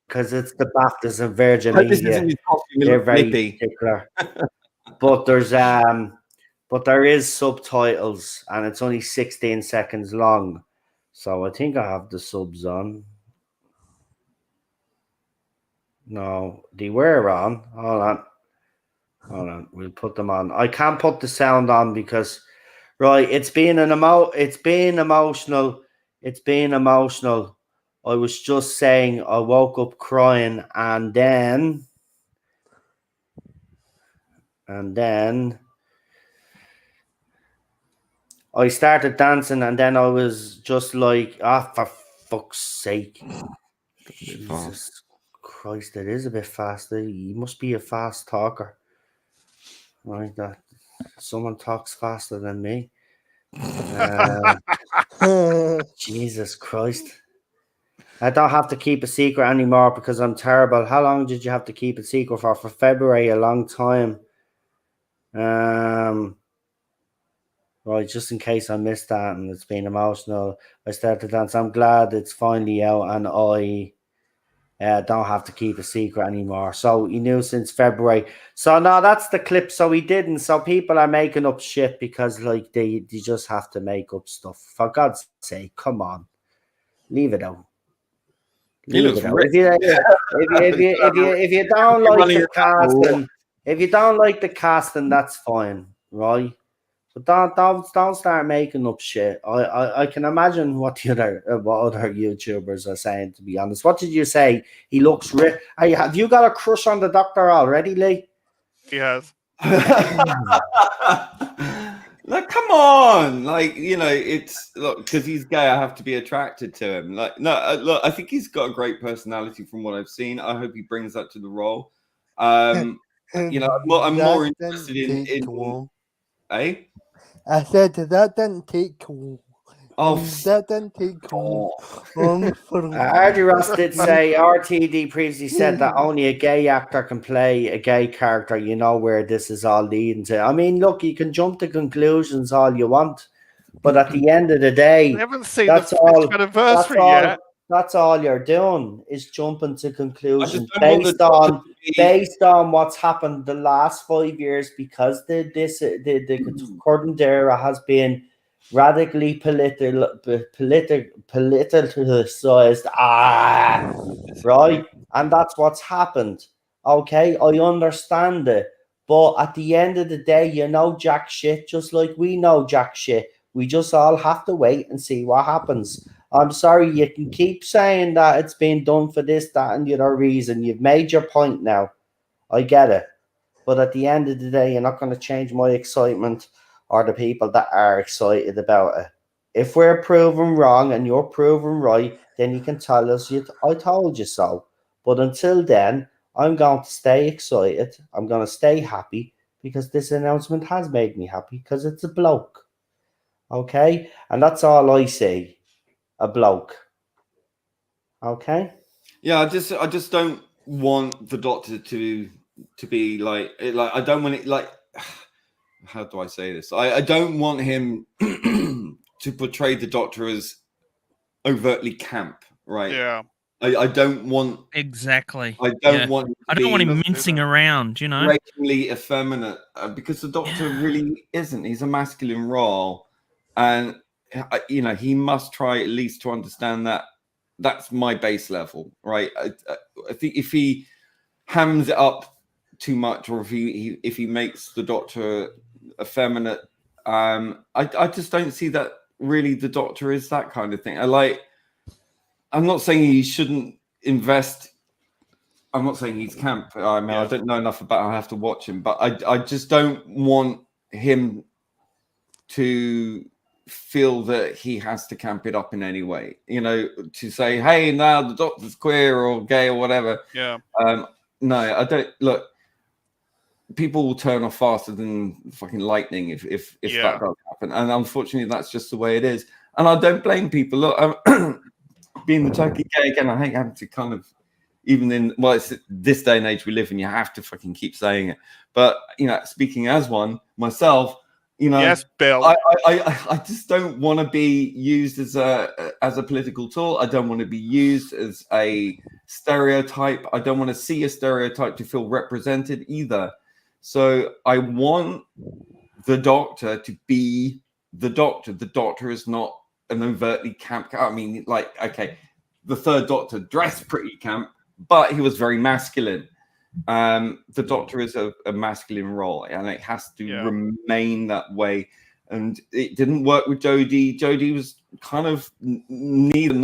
because it's the BAFTAs and Virgin Media. They're very particular. But there is subtitles and it's only 16 seconds long. So I think I have the subs on. No, they were on. Hold on. We'll put them on. I can't put the sound on because it's being emotional. It's being emotional. I was just saying I woke up crying and then I started dancing and then I was just like, for fuck's sake. Jesus Christ, it is a bit faster. He must be a fast talker. Right, that someone talks faster than me. Jesus Christ. I don't have to keep a secret anymore because I'm terrible. How long did you have to keep it secret for? For February, a long time. Right, just in case I missed that and it's been emotional. I started to dance. I'm glad it's finally out and I don't have to keep a secret anymore. So he knew since February. So no, that's the clip. So he didn't. So people are making up shit because like they just have to make up stuff. For God's sake, come on. Leave it out. Leave it out. If you don't like the casting, if you don't like the casting, that's fine, right? But don't start making up shit. I can imagine what other YouTubers are saying. To be honest, what did you say? He looks rich. Hey, have you got a crush on the Doctor already, Lee? He has. Like, come on, like, you know, it's look, because he's gay, I have to be attracted to him. Like, no, look, I think he's got a great personality from what I've seen. I hope he brings that to the role. You know, I'm more interested in I said that didn't take that didn't take Ardy Ross did say RTD previously said that only a gay actor can play a gay character. You know where this is all leading to. I mean, look, you can jump to conclusions all you want, but at the end of the day, we haven't seen the 50th anniversary yet. That's all you're doing is jumping to conclusions based on what's happened the last 5 years because the current era has been radically politicized, right? And that's what's happened. Okay, I understand it. But at the end of the day, you know jack shit, just like we know jack shit. We just all have to wait and see what happens. I'm sorry, you can keep saying that it's been done for this, that, and the other reason. You've made your point now. I get it. But at the end of the day, you're not going to change my excitement or the people that are excited about it. If we're proven wrong and you're proven right, then you can tell us, I told you so. But until then, I'm going to stay excited. I'm going to stay happy because this announcement has made me happy because it's a bloke. Okay? And that's all I see. A bloke. Okay? Yeah, I just don't want the Doctor to be like I don't want it like how do I say this? I don't want him to portray the Doctor as overtly camp, right? Yeah. I don't want exactly. I don't want him mincing around, you know, racially effeminate because the Doctor really isn't. He's a masculine role, and you know he must try at least to understand that. That's my base level, right? I think if he hams it up too much, or if he makes the Doctor effeminate, I just don't see that really the Doctor is that kind of thing. I'm not saying he shouldn't invest. I'm not saying he's camp. I mean, I don't know enough about him. I have to watch him, but I just don't want him to feel that he has to camp it up in any way. You know, to say, "Hey, now the Doctor's queer or gay or whatever." Yeah. No, I don't. Look, people will turn off faster than fucking lightning if that does happen, and unfortunately, that's just the way it is. And I don't blame people. Look, being the token gay again, I hate having to kind of, even in, well, it's this day and age we live in, you have to fucking keep saying it. But, you know, speaking as one myself, you know, yes, Bill, I just don't want to be used as a political tool. I don't want to be used as a stereotype. I don't want to see a stereotype to feel represented either. So I want the Doctor to be the Doctor. The Doctor is not an overtly camp. I mean, like, okay, the third Doctor dressed pretty camp, but he was very masculine. The Doctor is a masculine role, and it has to remain that way. And it didn't work with Jodie. Jodie was kind of neither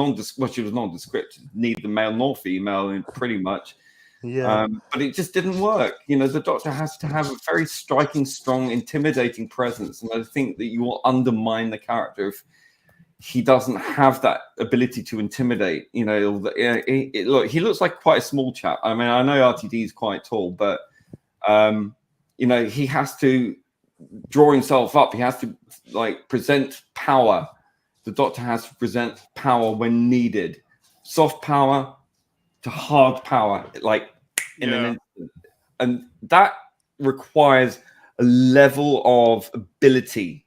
she was nondescript, neither male nor female, and pretty much. Yeah. But it just didn't work. You know, the Doctor has to have a very striking, strong, intimidating presence, and I think that you will undermine the character if he doesn't have that ability to intimidate. You know, look, he looks like quite a small chap. I mean, I know RTD is quite tall, but you know, he has to draw himself up. He has to like present power. The Doctor has to present power when needed, soft power to hard power, like in an instant, and that requires a level of ability.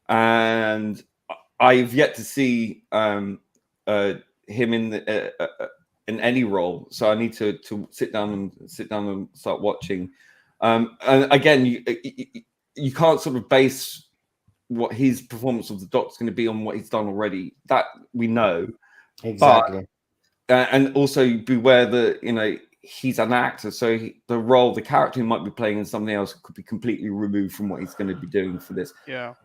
And I've yet to see him in any role, so I need to sit down and start watching. And again, you can't sort of base what his performance of the Doctor's going to be on what he's done already. That we know Exactly. And also beware that, you know, he's an actor, so the character he might be playing in something else could be completely removed from what he's going to be doing for this. Yeah.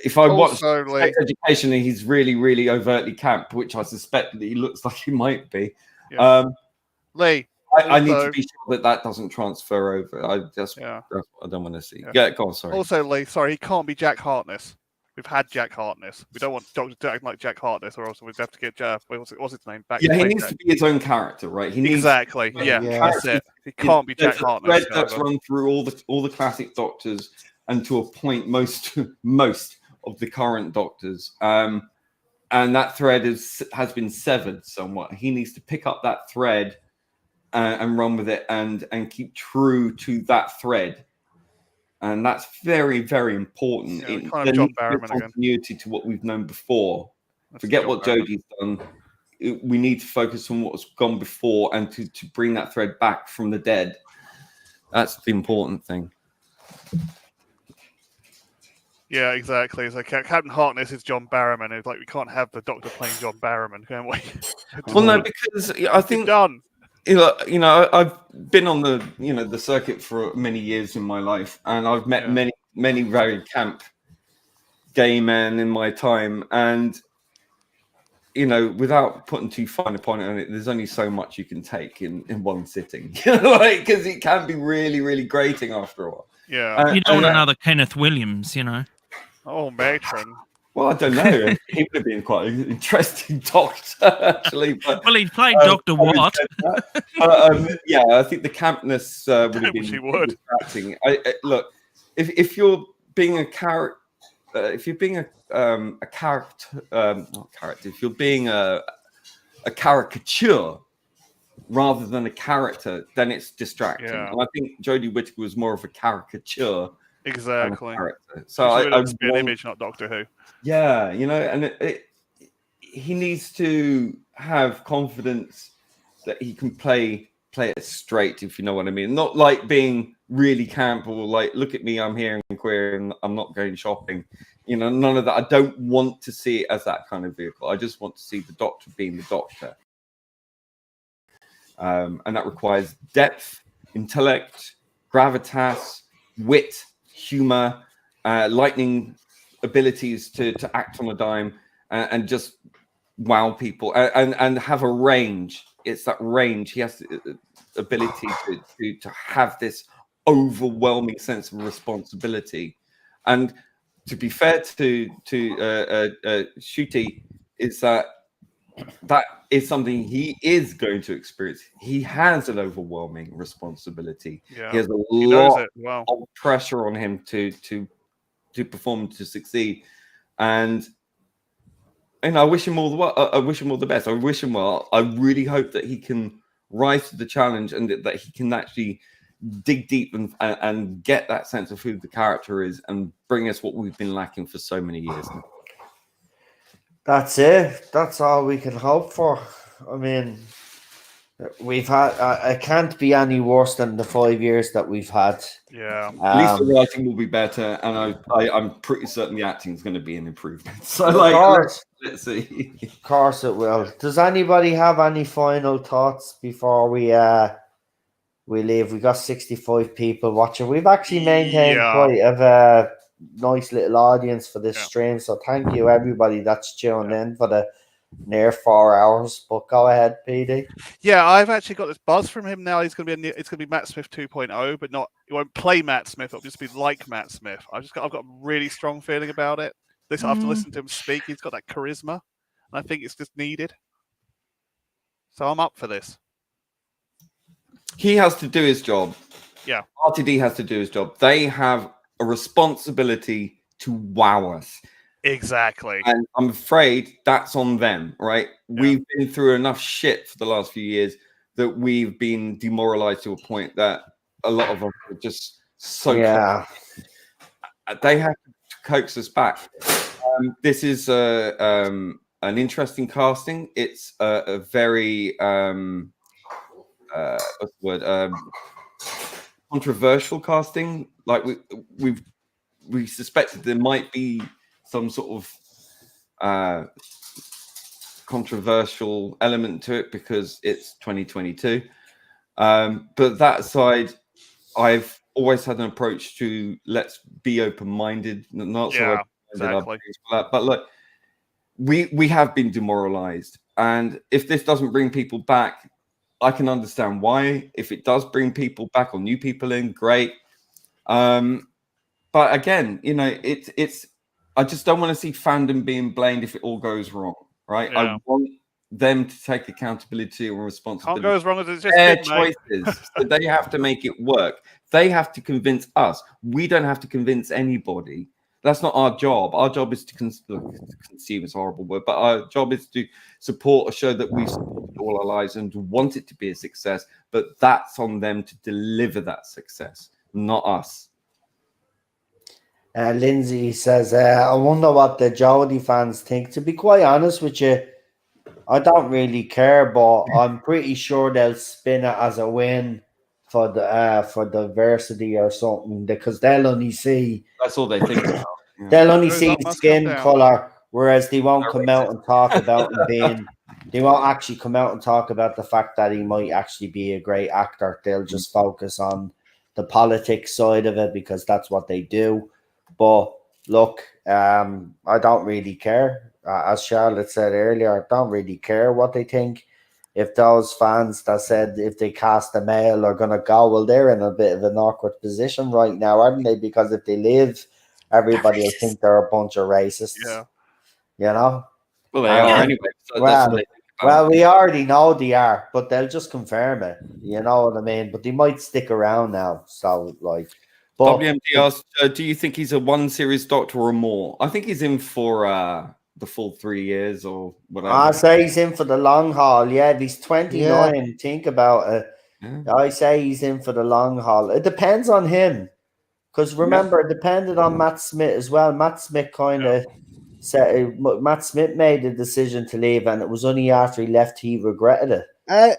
If I watch Sex Education and he's really, really overtly camp, which I suspect that he looks like he might be, Lee, I need to be sure that doesn't transfer over. That's what I don't want to see. Yeah, go on, sorry. Also, Lee, sorry, he can't be Jack Harkness. We've had Jack Harkness. We don't want Doctor to act like Jack Harkness, or else we'd have to get what's his name back. Yeah, he needs to be his own character, right? He needs exactly. That's it. He can't be Jack Harkness. That's run through all the classic Doctors, and to a point, most of the current Doctors. And that thread has been severed somewhat. He needs to pick up that thread and run with it, and keep true to that thread. And that's very, very important. Kind of John Barrowman continuity to what we've known before. Forget what Jodie's done. We need to focus on what's gone before, and to bring that thread back from the dead. That's the important thing. Yeah, exactly. It's like Captain Harkness is John Barrowman. It's like we can't have the Doctor playing John Barrowman, can we? Well, no, because I think done. You know, I've been on the circuit for many years in my life, and I've met many very camp gay men in my time, and you know, without putting too fine a point on it, there's only so much you can take in one sitting, like, because it can be really, really grating after a while. Yeah, you don't want another Kenneth Williams, you know. Oh, matron. Well, I don't know. He would have been quite an interesting Doctor, actually. But, well, he played Dr. Watt. Yeah, I think the campness would have been distracting. Look, if you're being a character, if you're being a character, not character, if you're being a caricature rather than a character, then it's distracting. Yeah. And I think Jodie Whittaker was more of a caricature. Exactly. So I want an image, not Doctor Who. Yeah, you know, and he needs to have confidence that he can play it straight, if you know what I mean. Not like being really camp or like, look at me, I'm here and queer and I'm not going shopping. You know, none of that. I don't want to see it as that kind of vehicle. I just want to see the Doctor being the Doctor. And that requires depth intellect, gravitas, wit, humor, lightning abilities to act on a dime, and just wow people, and have a range. It's that range. He has the ability to have this overwhelming sense of responsibility. And to be fair to Shuti, is that is something he is going to experience. He has an overwhelming responsibility. Yeah. He has a He knows lot it well. of pressure on him to perform, to succeed. And I wish him all the I wish him all the best. I wish him well. I really hope that he can rise to the challenge, and that he can actually dig deep and get that sense of who the character is, and bring us what we've been lacking for so many years now. That's it. That's all we can hope for. I mean, we've had. It can't be any worse than the 5 years that we've had. Yeah. At least the writing will be better, and I'm pretty certain the acting is going to be an improvement. So, like, let's see. Of course it will. Does anybody have any final thoughts before we leave? We got 65 people watching. We've actually maintained quite a nice little audience for this stream. So thank you everybody that's tuned in for the near 4 hours. But go ahead, PD. Yeah, I've actually got this buzz from him now. It's going to be Matt Smith 2.0, but not. It won't play Matt Smith. It'll just be like Matt Smith. I've got a really strong feeling about it. After listening to him speak, he's got that charisma, and I think it's just needed. So I'm up for this. He has to do his job. Yeah. RTD has to do his job. They have a responsibility to wow us. Exactly. And I'm afraid that's on them, right? Yeah. We've been through enough shit for the last few years that we've been demoralized to a point that a lot of us are just so they have to coax us back. This is an interesting casting. It's a very what's the word? Controversial casting. Like we suspected there might be some sort of controversial element to it because it's 2022. But that aside, I've always had an approach to let's be open-minded, not so exactly. But look, we have been demoralized, and if this doesn't bring people back, I can understand why. If it does bring people back or new people in, great. But again, you know, it's. I just don't want to see fandom being blamed if it all goes wrong, right? Yeah. I want them to take accountability and responsibility. Can't go as wrong as it's just their choices. So they have to make it work. They have to convince us. We don't have to convince anybody. That's not our job. Our job is to consume is a horrible word, but our job is to support a show that we've supported all our lives and want it to be a success. But that's on them to deliver that success, not us. Lindsay says, I wonder what the Jodie fans think. To be quite honest with you, I don't really care, but I'm pretty sure they'll spin it as a win for the for diversity or something, because they'll only see. That's all they think about. Yeah. They'll only see skin color, whereas they won't come out and talk about him being. They won't actually come out and talk about the fact that he might actually be a great actor. They'll just focus on the politics side of it because that's what they do. But look, I don't really care. As Charlotte said earlier, I don't really care what they think. If those fans that said if they cast a male are going to go, well, they're in a bit of an awkward position right now, aren't they? Because if they live, everybody will think they're a bunch of racists. Yeah. You know? Well, they are anyway. So well, we already know they are, but they'll just confirm it. You know what I mean? But they might stick around now. So, like... WMD asked, do you think he's a one series doctor or more? I think he's in for the full 3 years or whatever. I say he's in for the long haul. Yeah, if he's 29, think about it. Yeah. I say he's in for the long haul. It depends on him. Because remember, it depended on Matt Smith as well. Matt Smith kind of said, Matt Smith made the decision to leave, and it was only after he left he regretted it. It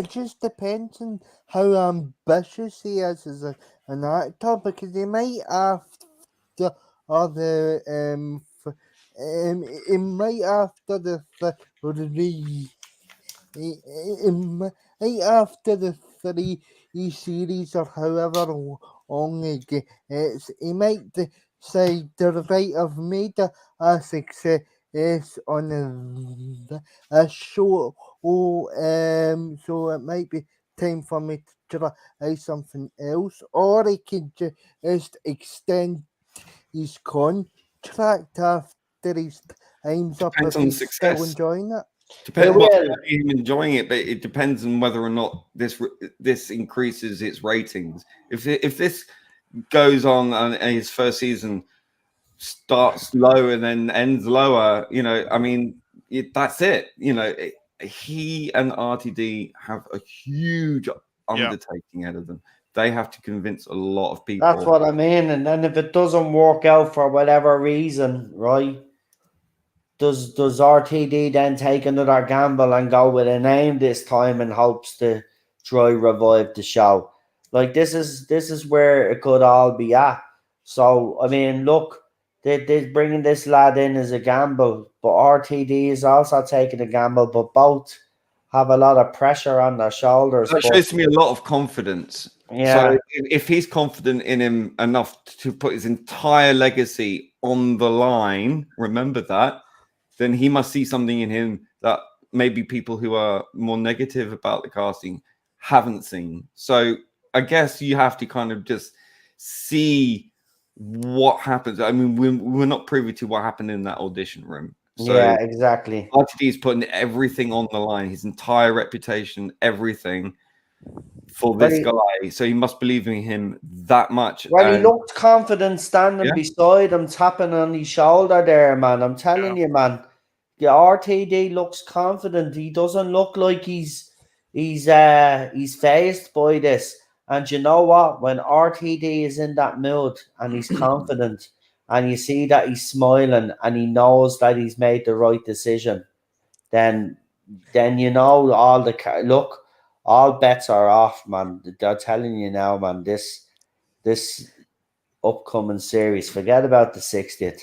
just depends on how ambitious he is as an actor, because he might after other he might after the right after the 3 series or however long it's, he might decide the right I've made a success on a show. So it might be time for me to try something else, or he can just extend his contract after his time's up Depends if on the he's still success. enjoying it. Depends will. on him enjoying it, but it depends on whether or not this increases its ratings. If this goes on and his first season starts low and then ends lower, I mean, that's it. He and RTD have a huge undertaking ahead of them. They have to convince a lot of people. That's what I mean. And then if it doesn't work out for whatever reason, right? Does RTD then take another gamble and go with a name this time in hopes to try revive the show? Like this is where it could all be at. So I mean, look, they're bringing this lad in as a gamble, but RTD is also taking a gamble. But both have a lot of pressure on their shoulders. That shows me a lot of confidence. Yeah. So if he's confident in him enough to put his entire legacy on the line, remember that, then he must see something in him that maybe people who are more negative about the casting haven't seen. So I guess you have to kind of just see what happens. I mean, we're not privy to what happened in that audition room. So yeah, exactly. RTD is putting everything on the line, his entire reputation, everything for this guy. So he must believe in him that much. Well, he looked confident standing beside him, tapping on his shoulder there, man. I'm telling you, man. The RTD looks confident. He doesn't look like he's phased by this. And you know what? When RTD is in that mood and he's confident, and you see that he's smiling and he knows that he's made the right decision, then you know all bets are off, man. They're telling you now, man. This upcoming series, forget about the 60th.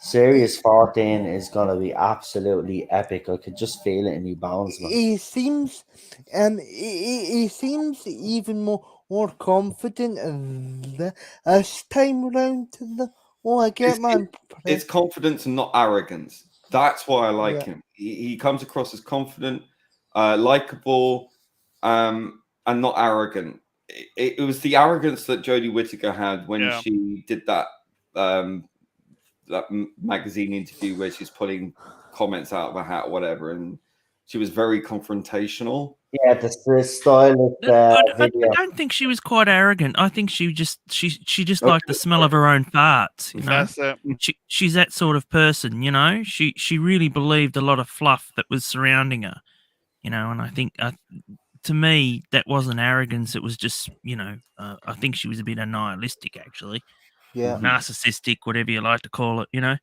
Series 14 is gonna be absolutely epic. I could just feel it in my bones, man. He seems even more confident this time around. It's confidence and not arrogance. That's why I like him. He comes across as confident, likable, and not arrogant. It was the arrogance that Jodie Whittaker had when she did that magazine interview where she's pulling comments out of a hat, or whatever, and she was very confrontational. Yeah, the style of I don't think she was quite arrogant. I think she just liked the smell of her own farts. You know, That's it. She's that sort of person. You know, she really believed a lot of fluff that was surrounding her. You know, and I think to me that wasn't arrogance. It was just I think she was a bit nihilistic, actually. Yeah, narcissistic, whatever you like to call it. You know,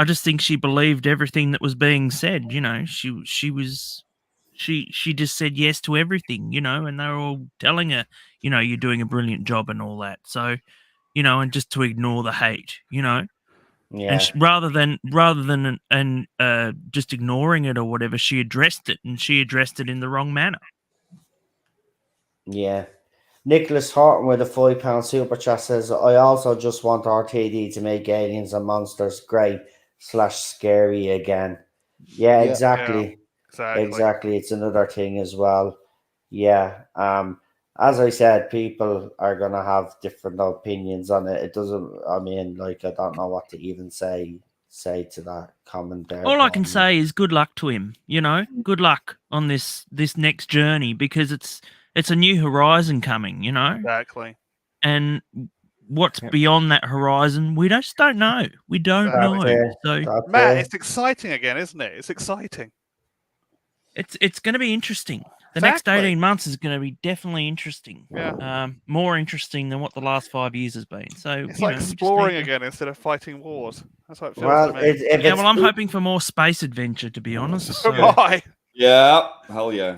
I just think she believed everything that was being said. You know, she just said yes to everything. You know, and they were all telling her, you're doing a brilliant job and all that. So, and just to ignore the hate. You know. Yeah. And rather than just ignoring it or whatever, she addressed it, and she addressed it in the wrong manner. Yeah. Nicholas Horton with a £5 super chat says, I also just want RTD to make aliens and monsters great / scary again. Yeah, exactly. Exactly. It's another thing as well. Yeah. As I said, people are gonna have different opinions on it. It doesn't. I mean, I don't know what to even say to that comment there. All I can say is good luck to him. Good luck on this next journey, because it's a new horizon coming. Exactly. And what's beyond that horizon, we just don't know. We don't know. So Matt, it's exciting again, isn't it? It's exciting. It's going to be interesting. The next 18 months is going to be definitely interesting. Yeah. More interesting than what the last 5 years has been. So it's like exploring again instead of fighting wars. That's what it feels to me. Well, I'm hoping for more space adventure, to be honest. So am I. Yeah, hell yeah.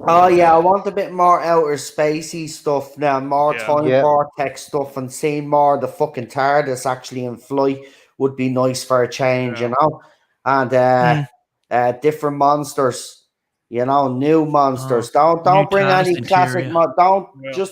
Oh yeah, I want a bit more outer spacey stuff now, more time vortex stuff, and seeing more of the fucking TARDIS actually in flight would be nice for a change, you know. And different monsters, you know, new monsters. Oh, Don't new bring any TARDIS classic interior.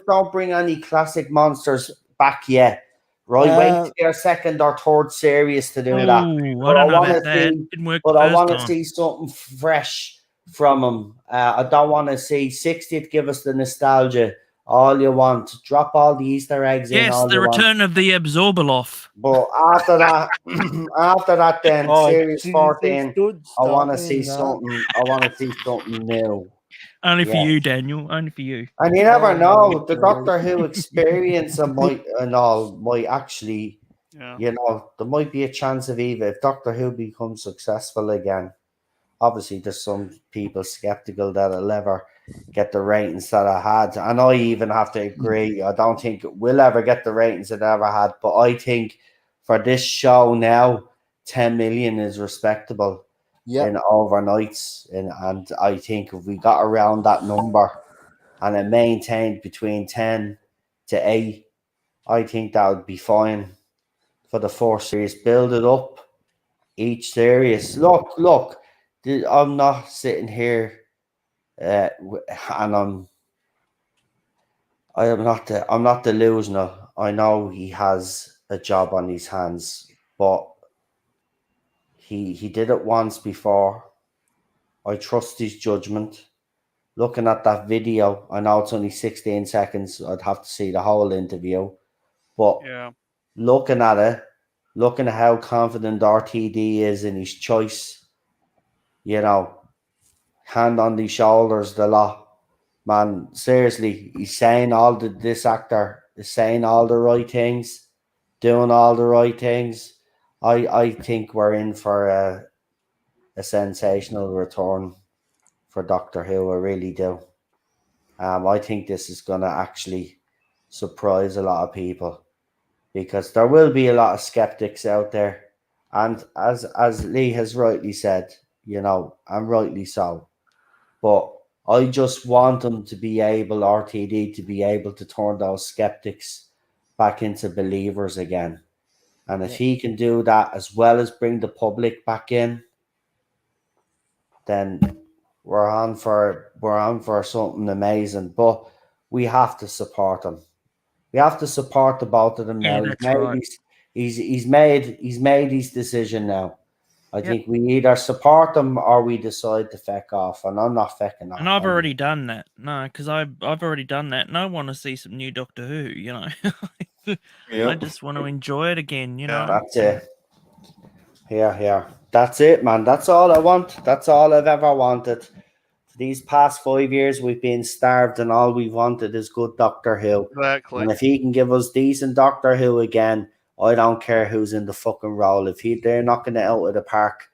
don't bring any classic monsters back yet. Right, wait to their second or third series to do that. Oh, But I don't know wanna about that. see- Didn't work But the I first want to time. see something fresh from them. I don't want to see 60th give us the nostalgia. All you want, drop all the Easter eggs in. Yes, All the you want. return of the Absorbaloff. But after that, then series Jesus, 14, don't I want to start see me that. something. I want to see something new. Only for Yeah. you, Daniel. Only for you. And you never Oh, know. my The God. Doctor Who experience might actually, Yeah. you know, there might be a chance of either if Doctor Who becomes successful again. Obviously, there's some people skeptical that it'll ever get the ratings that I had, and I even have to agree. I don't think it will ever get the ratings it ever had, but I think for this show now, 10 million is respectable in overnights, and I think if we got around that number and it maintained between 10 to 8, I think that would be fine for the first series. Build it up each series. Look. I'm not sitting here, and I'm not delusional. I know he has a job on his hands, but he did it once before. I trust his judgment. Looking at that video, I know it's only 16 seconds. I'd have to see the whole interview, but Yeah. looking at how confident RTD is in his choice, you know. Hand on the shoulders, the lot, man. Seriously, this actor is saying all the right things, doing all the right things. I think we're in for a sensational return for Doctor Who. I really do. I think this is gonna actually surprise a lot of people because there will be a lot of skeptics out there, and as Lee has rightly said, you know, and rightly so. But I just want them to be able, RTD, to be able to turn those skeptics back into believers again. And if he can do that as well as bring the public back in, then we're on for something amazing. But we have to support him. We have to support the both of them Yeah, now. that's right. He's made his decision now. I think we either support them or we decide to feck off, and I'm not fecking off. And I've already done that. No, because I've already done that, and I want to see some new Doctor Who. You know, I just want to enjoy it again. You know, That's it. Yeah. That's it, man. That's all I want. That's all I've ever wanted. For these past 5 years, we've been starved, and all we've wanted is good Doctor Who. Exactly. And if he can give us decent Doctor Who again, I don't care who's in the fucking role. If they're knocking it out of the park,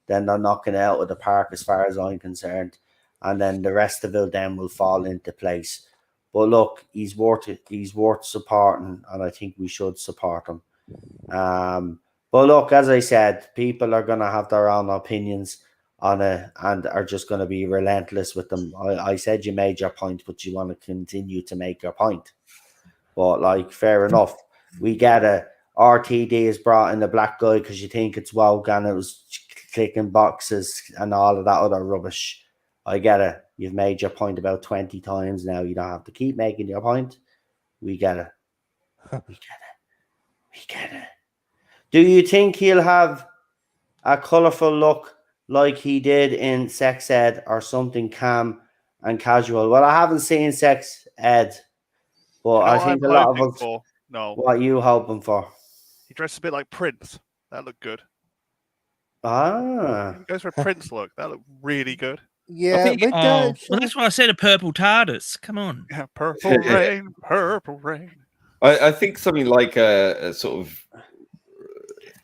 then they're knocking it out of the park as far as I'm concerned. And then the rest of it then will fall into place. But look, he's worth it. He's worth supporting, and I think we should support him. But look, as I said, people are going to have their own opinions on it and are just going to be relentless with them. I said you made your point, but you want to continue to make your point. But, like, fair enough. We get it. RTD is brought in the black guy because you think it's woke and it was clicking boxes and all of that other rubbish. I get it. You've made your point about 20 times now. You don't have to keep making your point. We get it. We get it. Do you think he'll have a colourful look like he did in Sex Ed or something calm and casual? Well, I haven't seen Sex Ed, but I think a lot of us. No. What are you hoping for? He dressed a bit like Prince. That looked good. Ah. He goes for a Prince look. That looked really good. Yeah, but well, that's why I said a purple TARDIS. Come on. Yeah, purple rain, purple rain. I think something like a sort of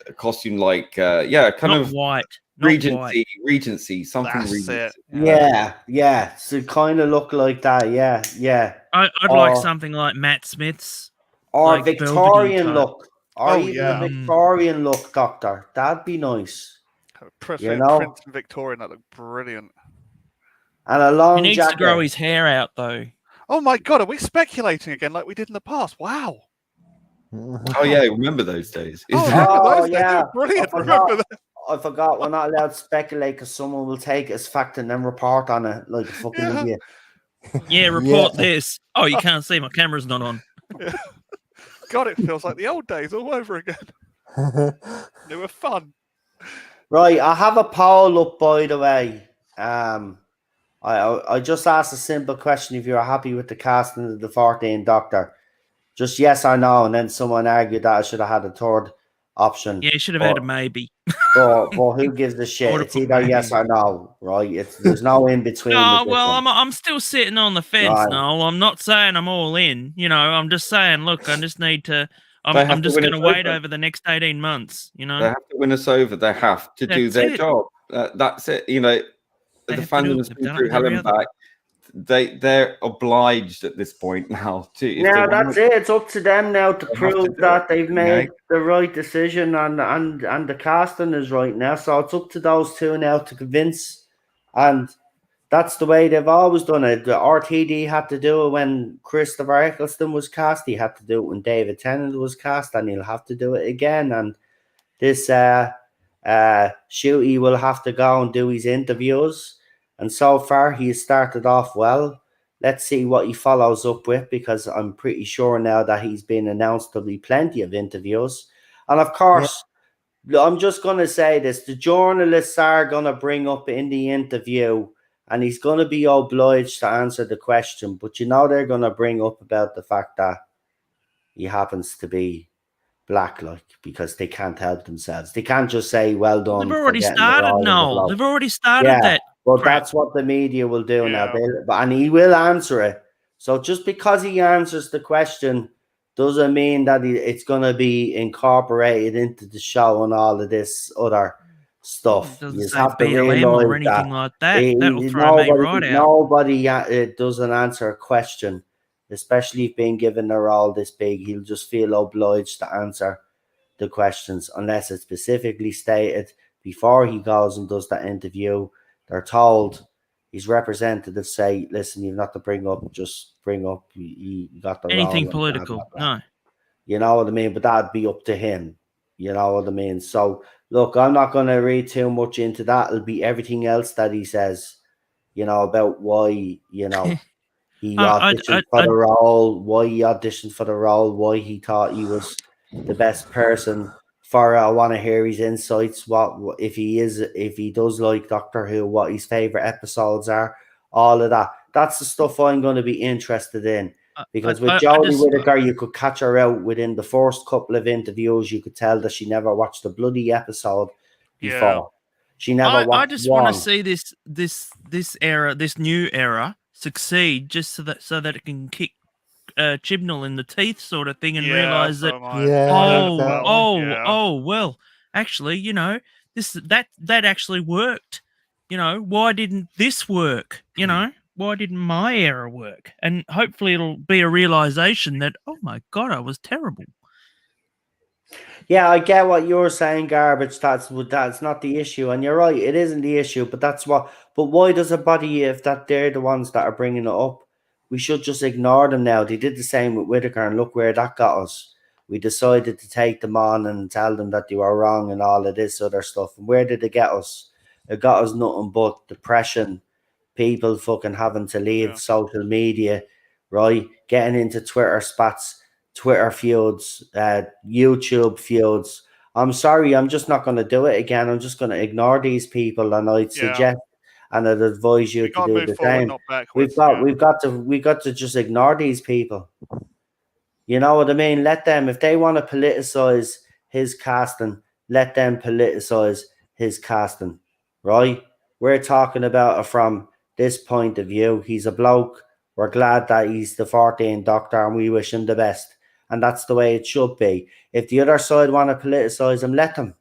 a costume like kind Not of white. Regency, something That's Regency. it. Yeah. So kind of look like that. Yeah. I'd like something like Matt Smith's. Or like Victorian look. Or Oh, even yeah. a Victorian look, Doctor. That'd be nice. Prince know? and Victorian, that looked brilliant. And a long He needs jacket. to grow his hair out, though. Oh my god, are we speculating again like we did in the past? Wow. Oh yeah, remember those days? Oh, remember those days? They yeah. were brilliant. I Remember that? I forgot we're not allowed to speculate because someone will take it as fact and then report on it like a fucking idiot. Yeah, report this. Oh, you can't see. My camera's not on. Yeah. God, it feels like the old days all over again. They were fun. Right, I have a poll up, by the way. I just asked a simple question: if you're happy with the casting of the 14th Doctor, just yes or no, and then someone argued that I should have had a third option. Yeah, you should have had a maybe. But who gives a shit? It's either yes or no, right? There's no in between. No, well, I'm still sitting on the fence, Right. Noel. I'm not saying I'm all in. You know, I'm just saying, look, I just need to. They have I'm to just win going to us wait over. over the next 18 months. You know, They have to win us over. They have to do That's their it. job. That's it. You know, They the have to do fandom it. has They've been done it through with hell every and other back. They're obliged at this point now to. If Now they that's want, it. It's up to them now to They have to prove do that it, they've you made know? the right decision and the casting is right now. So it's up to those two now to convince, and that's the way they've always done it. The RTD had to do it when Christopher Eccleston was cast. He had to do it when David Tennant was cast, and he'll have to do it again. And this Shooty will have to go and do his interviews. And so far, he has started off well. Let's see what he follows up with, because I'm pretty sure now that he's been announced there'll be plenty of interviews. And of course, I'm just going to say this. The journalists are going to bring up in the interview, and he's going to be obliged to answer the question. But you know they're going to bring up about the fact that he happens to be black, like, because they can't help themselves. They can't just say, well done. they've for already getting the started, role of the Noel. bloke. They've already started Yeah, that. but crap. that's what the media will do now. Yeah. And he will answer it. So just because he answers the question doesn't mean that it's going to be incorporated into the show and all of this other stuff. It doesn't You just say have to BLM or realize anything that like that. That will throw me right out. nobody doesn't answer a question, especially if being given a role this big. He'll just feel obliged to answer the questions unless it's specifically stated before he goes and does that interview. They're told, his representatives say, listen, you've not to bring up, just bring up you got the Anything role, political. blah, blah, blah. No. You know what I mean? But that'd be up to him. You know what I mean? So look, I'm not going to read too much into that. It'll be everything else that he says, you know, about why, you know, he auditioned for the role, why he auditioned for the role, why he thought he was the best person for it. I want to hear his insights. What if he does like Doctor Who, what his favorite episodes are, all of that. That's the stuff I'm going to be interested in. Because with Jodie Whittaker, you could catch her out within the first couple of interviews. You could tell that she never watched a bloody episode before. Yeah. She never watched. I just want to see this new era succeed, just so that it can kick Chibnall in the teeth, sort of thing, and realize that well, actually, you know, that actually worked. You know, why didn't this work? You know, why didn't my era work? And hopefully it'll be a realization that, oh my God, I was terrible. Yeah, I get what you're saying, Garbage. That's not the issue, and you're right. It isn't the issue, but that's what. But why does a body, if that they're the ones that are bringing it up, we should just ignore them now? They did the same with Whittaker, and look where that got us. We decided to take them on and tell them that they were wrong and all of this other stuff. And where did it get us? It got us nothing but depression. People fucking having to leave social media, right? Getting into Twitter spats, Twitter feuds, YouTube feuds. I'm sorry, I'm just not going to do it again. I'm just going to ignore these people, and I'd suggest and I'd advise you to do the same. We've got to just ignore these people. You know what I mean? Let them, if they want to politicize his casting, let them politicize his casting, right? We're talking about it from this point of view. He's a bloke. We're glad that he's the 14th Doctor, and we wish him the best. And that's the way it should be. If the other side want to politicize him, let them.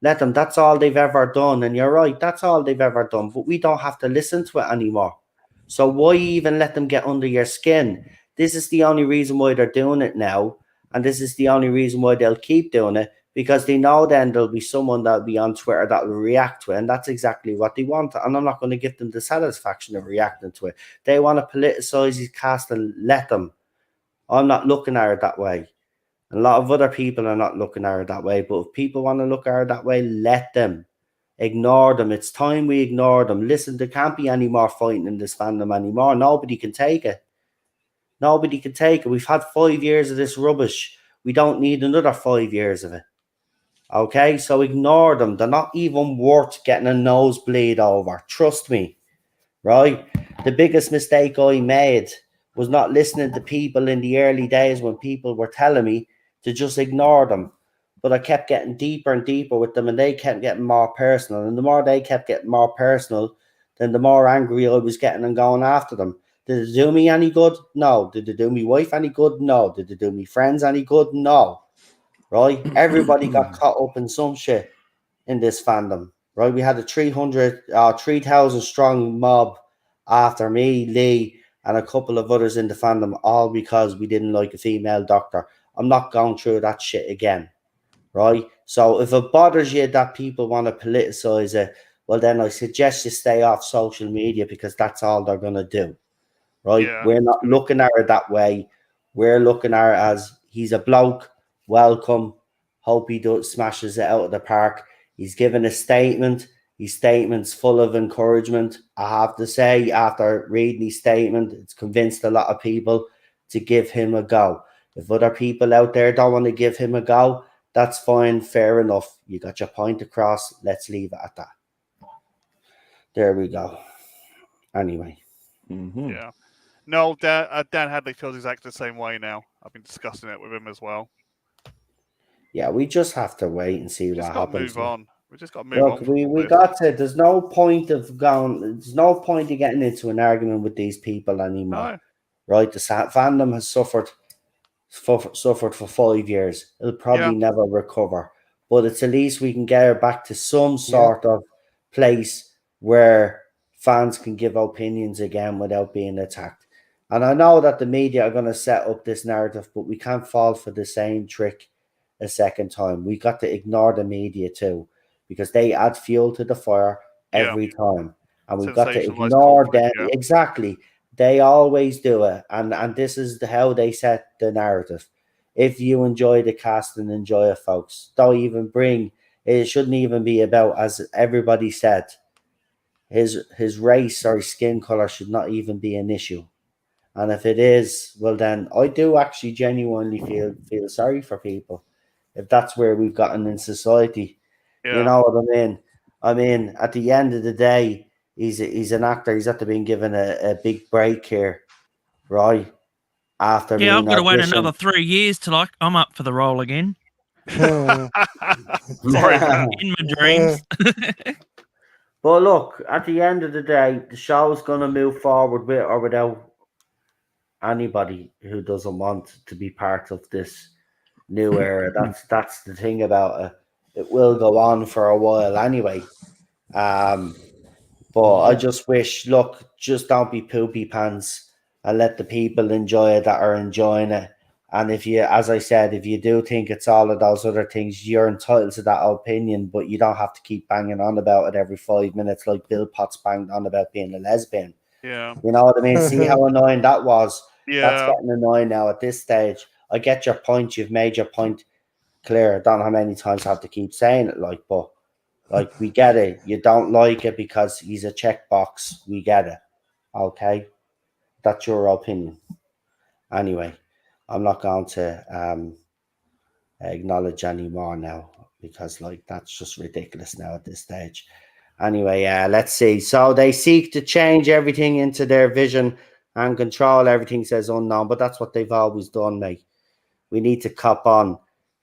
Let them. That's all they've ever done. And you're right, that's all they've ever done. But we don't have to listen to it anymore. So why even let them get under your skin? This is the only reason why they're doing it now. And this is the only reason why they'll keep doing it. Because they know then there'll be someone that'll be on Twitter that will react to it. And that's exactly what they want. And I'm not going to give them the satisfaction of reacting to it. They want to politicize his cast, and let them. I'm not looking at it that way. A lot of other people are not looking at it that way. But if people want to look at it that way, let them. Ignore them. It's time we ignore them. Listen, there can't be any more fighting in this fandom anymore. Nobody can take it. Nobody can take it. We've had 5 years of this rubbish. We don't need another 5 years of it. Okay, so ignore them. They're not even worth getting a nosebleed over. Trust me, right? The biggest mistake I made was not listening to people in the early days when people were telling me to just ignore them. But I kept getting deeper and deeper with them, and they kept getting more personal. And the more they kept getting more personal, then the more angry I was getting and going after them. Did it do me any good? No. Did it do me wife any good? No. Did it do me friends any good? No. Right? Everybody got caught up in some shit in this fandom. Right? We had a 3,000 strong mob after me, Lee, and a couple of others in the fandom, all because we didn't like a female doctor. I'm not going through that shit again. Right? So if it bothers you that people want to politicize it, well, then I suggest you stay off social media, because that's all they're going to do. Right? Yeah. We're not looking at it that way. We're looking at it as he's a bloke. Welcome. Hope he smashes it out of the park. He's given a statement. His statement's full of encouragement. I have to say, after reading his statement, it's convinced a lot of people to give him a go. If other people out there don't want to give him a go, that's fine, fair enough. You got your point across. Let's leave it at that. There we go. Anyway. Yeah. No, Dan Hadley feels exactly the same way now. I've been discussing it with him as well. Yeah, we just have to wait and see what happens. Move on. We just got to move on. Look, we got to. There's no point of going. There's no point of getting into an argument with these people anymore. No. Right? The fandom has suffered for 5 years. It'll probably never recover. But it's at least we can get her back to some sort of place where fans can give opinions again without being attacked. And I know that the media are going to set up this narrative, but we can't fall for the same trick a second time. We got to ignore the media too, because they add fuel to the fire every time. And we've got to ignore them. Yeah. Exactly. They always do it. And this is how they set the narrative. If you enjoy the cast and enjoy it, folks, don't even bring, it shouldn't even be about, as everybody said, his race or his skin color should not even be an issue. And if it is, well, then I do actually genuinely feel sorry for people if that's where we've gotten in society. Yeah. You know what I mean? I mean, at the end of the day, he's an actor. He's after being given a big break here, right? After I've got to wait another 3 years till I'm up for the role again. Sorry, in my dreams. But look, at the end of the day, the show's going to move forward with or without anybody who doesn't want to be part of this new era. That's the thing about it. It will go on for a while anyway. But I just wish, look, just don't be poopy pants and let the people enjoy it that are enjoying it. And if you, as I said, if you do think it's all of those other things, you're entitled to that opinion, but you don't have to keep banging on about it every 5 minutes like Bill Potts banged on about being a lesbian. Yeah. You know what I mean? See how annoying that was? Yeah. That's getting annoying now at this stage. I get your point. You've made your point clear. I don't know how many times I have to keep saying it, but we get it. You don't like it because he's a checkbox. We get it. Okay? That's your opinion. Anyway, I'm not going to acknowledge anymore now because that's just ridiculous now at this stage. Anyway, let's see. So they seek to change everything into their vision and control everything, says Unknown, but that's what they've always done, mate. We need to cop on.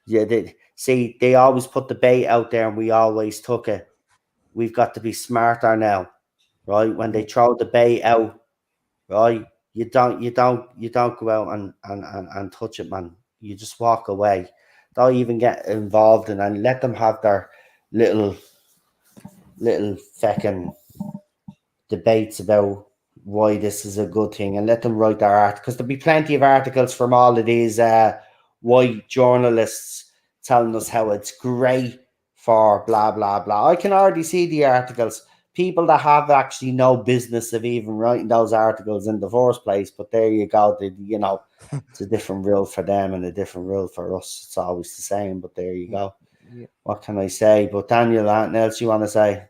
Yeah, they always put the bait out there and we always took it. We've got to be smarter now, right? When they throw the bait out, right? You don't go out and touch it, man. You just walk away. Don't even get involved in and let them have their little feckin' debates about why this is a good thing and let them write their art, because there'll be plenty of articles from all of these white journalists telling us how it's great for blah blah blah. I can already see the articles, people that have actually no business of even writing those articles in the first place, but there you go. It's a different rule for them and a different rule for us. It's always the same, but there you go. what can I say? But Daniel, anything else you want to say?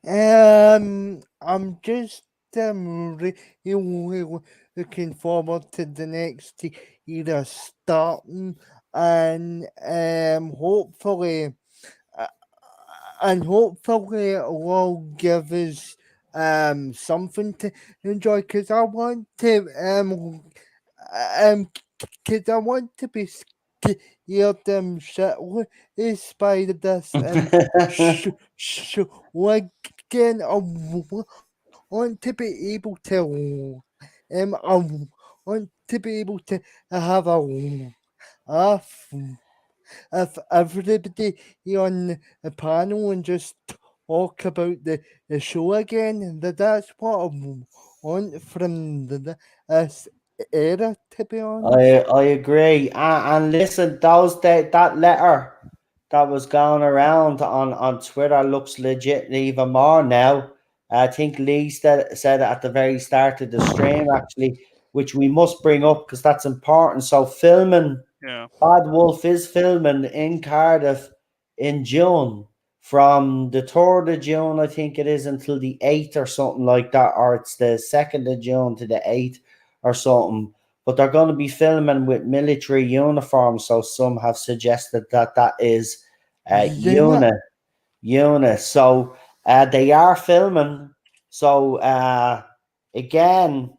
I'm just really looking forward to the next year starting, and hopefully it will give us something to enjoy, because I want to because I want to be scared shitless by this again. I want to be able to I want to be able to have a laugh if everybody on the panel and just talk about the show again. That's what I want from this era, to be honest. I agree. And listen, that letter that was going around on Twitter looks legit even more now. I think Lee said it at the very start of the stream, actually, which we must bring up because that's important. So filming, Yeah. Bad Wolf is filming in Cardiff in June, from the 3rd of June, I think it is, until the 8th or something like that, or it's the 2nd of June to the 8th or something. But they're going to be filming with military uniforms, so some have suggested that is unit. So they are filming. So again,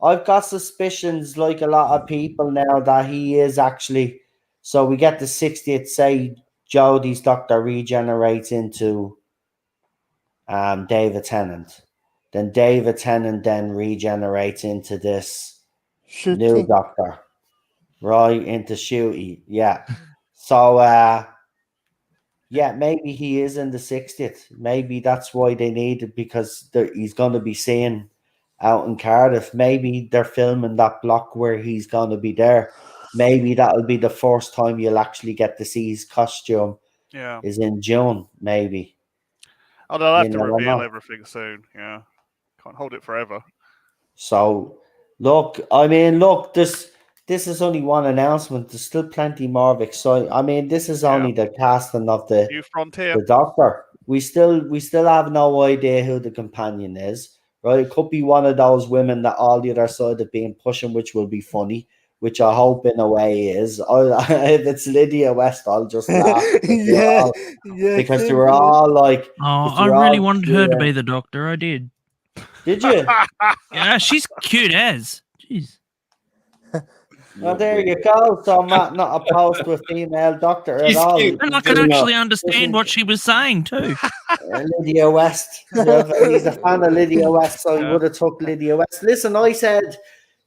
I've got suspicions, like a lot of people now, that he is actually. So we get the 60th, say Jodie's doctor regenerates into David Tennant. Then David Tennant then regenerates into this new doctor. Right, into Shooty. Yeah. So yeah, maybe he is in the 60th. Maybe that's why they need it, because he's going to be seen out in Cardiff. Maybe they're filming that block where he's going to be there. Maybe that'll be the first time you'll actually get to see his costume. Yeah. Is in June, maybe. Oh, they'll have to never reveal know. everything soon. Yeah. Can't hold it forever. So, look, I mean, look, this is only one announcement. There's still plenty more of exciting. I mean, this is only the casting of the New Frontier. Doctor. We still have no idea who the companion is, right? It could be one of those women that all the other side have been pushing, which will be funny, which I hope in a way is. If it's Lydia West, I'll just laugh. Because they were all like, Oh, because they I were really all wanted her to cute. be the Doctor. I did. Did you? Yeah, she's cute as. Jeez. Well, there you go. So Matt not opposed to a female doctor at all. And I could actually understand what she was saying too. Lydia West. He's a fan of Lydia West, so he would have took Lydia West. Listen, I said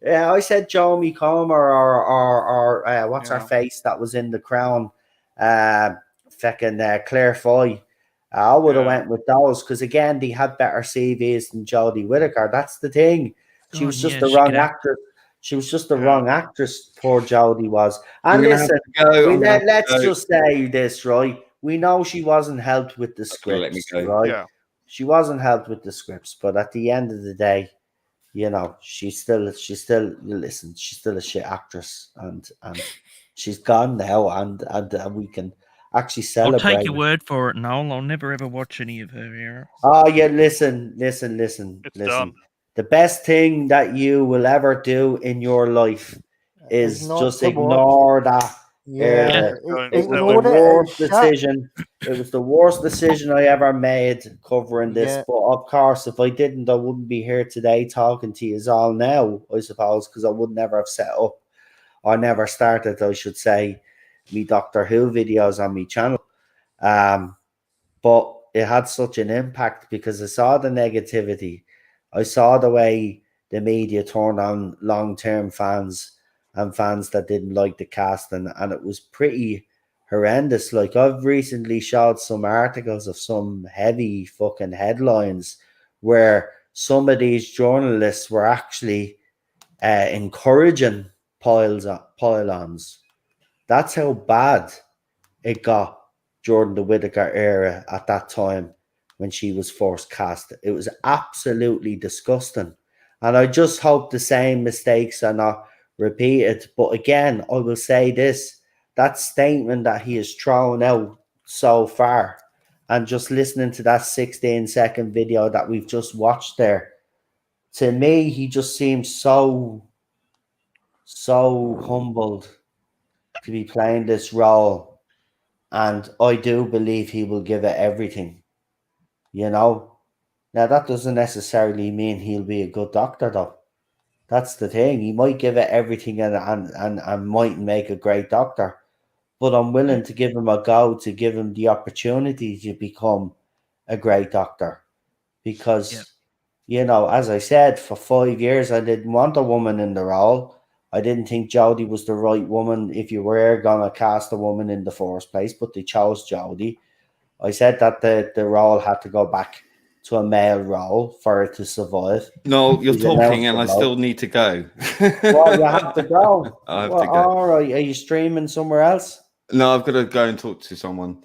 Jomi Comer or what's her face that was in The Crown, Claire Foy. I would have went with those because again they had better CVs than Jodie Whittaker. That's the thing. She was just the wrong actress. She was just the wrong actress. Poor Jodie was. And listen, let's just say this, right? We know she wasn't helped with the scripts, right? Yeah. She wasn't helped with the scripts, but at the end of the day, you know, she's still she's still a shit actress, and she's gone now, and we can actually celebrate. I'll take your word for it, Noel. I'll never ever watch any of her eras. Oh yeah, listen. Done. The best thing that you will ever do in your life is just ignore that era. It was the worst decision. It was the worst decision I ever made covering this. But of course, if I didn't, I wouldn't be here today talking to you all now, I suppose, because I would never have set up or never started, I should say, me Doctor Who videos on my channel. But it had such an impact because I saw the negativity. I saw the way the media turned on long-term fans and fans that didn't like the casting, and it was pretty horrendous. Like, I've recently showed some articles of some heavy fucking headlines where some of these journalists were actually encouraging pile-ons. That's how bad it got during the Whittaker era at that time when she was first cast. It was absolutely disgusting. And I just hope the same mistakes are not repeated. But again, I will say this, that statement that he has thrown out so far. And just listening to that 16-second video that we've just watched there, to me, he just seems so humbled to be playing this role. And I do believe he will give it everything, you know. Now, that doesn't necessarily mean he'll be a good doctor, though. That's the thing. He might give it everything and mightn't make a great doctor. But I'm willing to give him a go, to give him the opportunity to become a great doctor. Because, you know, as I said, for 5 years, I didn't want a woman in the role. I didn't think Jodie was the right woman if you were going to cast a woman in the first place, but they chose Jodie. I said that the role had to go back to a male role for it to survive. No, you're He's talking, announced and it, I though. still need to go. Well, you have to go. I have Well, to go. all right. Are you streaming somewhere else? No, I've got to go and talk to someone.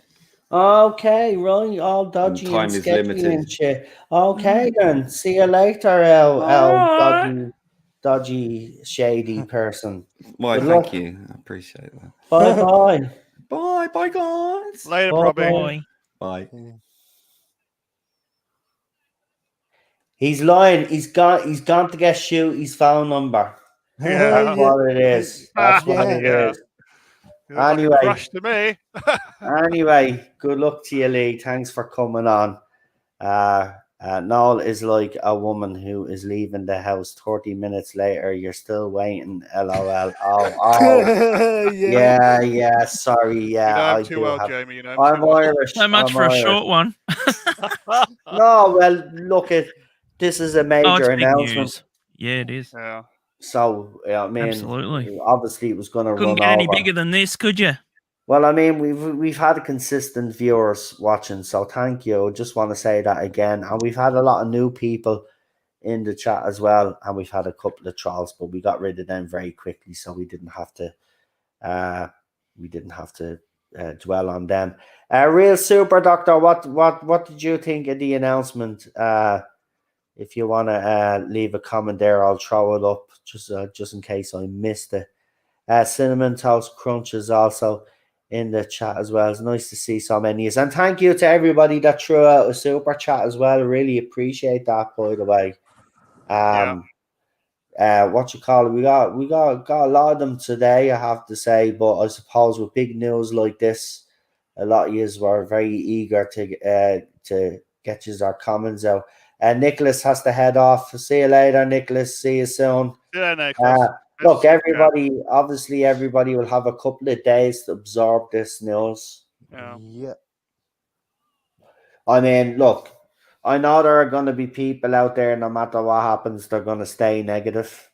Okay, right. All dodgy and time is sketchy limited. and shit. Okay, then. See you later, El dodgy, shady person. Why, Good thank luck. you. I appreciate that. Bye-bye. Bye, guys. Later, Bye. Robbie. Bye. He's lying. He's gone to get Shooty's phone number. Yeah. That's what it is. That's what it Yeah. is. You look like a Anyway, crush to me. anyway, good luck to you, Lee. Thanks for coming on. Noel is like a woman who is leaving the house 30 minutes later. You're still waiting. LOL. Oh. Yeah. Sorry. Yeah, You know I him too do well, have. Jamie. You know him I'm too well. Irish. So much I'm for a Irish. short one. No, well, look, this is a Oh, major it's big announcement. news. Yeah, it is. Yeah. So, I mean, Absolutely. obviously it was going to Couldn't run get any over. bigger than this, could you? Well, I mean, we've had consistent viewers watching, so thank you. Just want to say that again. And we've had a lot of new people in the chat as well, and we've had a couple of trolls, but we got rid of them very quickly, so we didn't have to dwell on them. Real Super Doctor, what did you think of the announcement? If you want to leave a comment there, I'll throw it up just in case I missed it. Cinnamon Toast Crunch is also in the chat as well. It's nice to see so many. And thank you to everybody that threw out a super chat as well. Really appreciate that, by the way. What you call it? We got a lot of them today, I have to say. But I suppose with big news like this, a lot of you were very eager to get our comments out. Nicholas has to head off. See you later, Nicholas. See you soon. Yeah, Nicholas. Look, everybody will have a couple of days to absorb this news. Yeah. I mean, look, I know there are going to be people out there, no matter what happens, they're going to stay negative,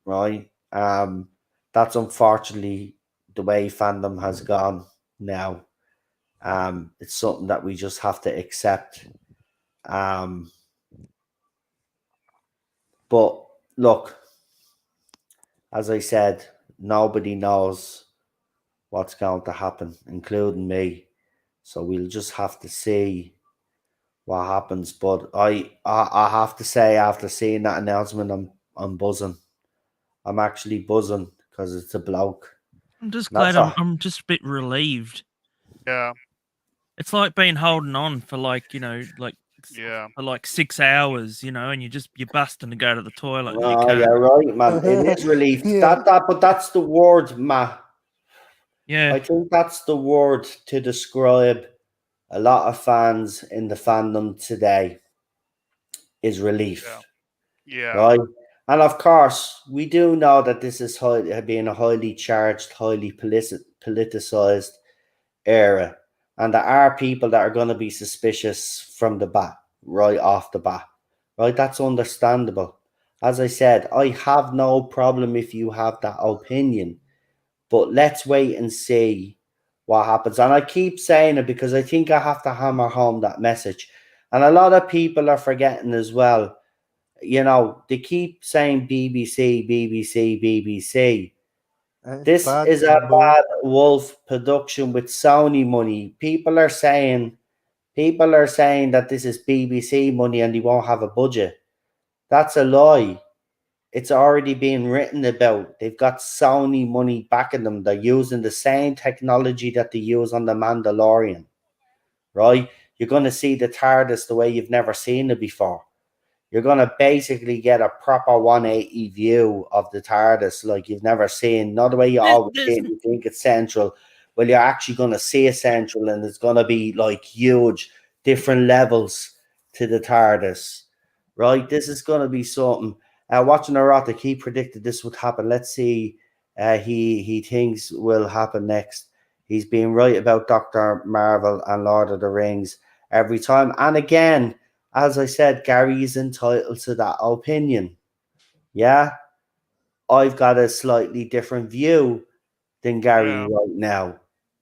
right? That's unfortunately the way fandom has gone now. It's something that we just have to accept. But look, as I said, nobody knows what's going to happen, including me. So we'll just have to see what happens. But I have to say, after seeing that announcement, I'm buzzing. I'm actually buzzing because it's a bloke. I'm just glad. I'm just a bit relieved. Yeah. It's like being holding on for for like 6 hours, and you're busting to go to the toilet. And you Oh, can't. yeah, right, man. It is relief. But that's the word, Matt. Yeah. I think that's the word to describe a lot of fans in the fandom today is relief. Yeah. Right? And of course, we do know that this is being a highly charged, highly politicized era. And there are people that are going to be suspicious from the bat, right off the bat. Right? That's understandable. As I said, I have no problem if you have that opinion. But let's wait and see what happens. And I keep saying it because I think I have to hammer home that message. And a lot of people are forgetting as well. They keep saying BBC, BBC, BBC. This is a Bad Wolf production with Sony money. People are saying that this is BBC money and they won't have a budget. That's a lie. It's already being written about. They've got Sony money backing them. They're using the same technology that they use on The Mandalorian. right? You're going to see the TARDIS the way you've never seen it before. You're going to basically get a proper 180 view of the TARDIS like you've never seen. Not the way you always see it, you think it's central. Well, you're actually going to see it central, and it's going to be like huge, different levels to the TARDIS, right? This is going to be something. Watching Erotic, he predicted this would happen. Let's see, he thinks will happen next. He's been right about Dr. Marvel and Lord of the Rings every time. And again, as I said, Gary is entitled to that opinion. Yeah, I've got a slightly different view than Gary right now.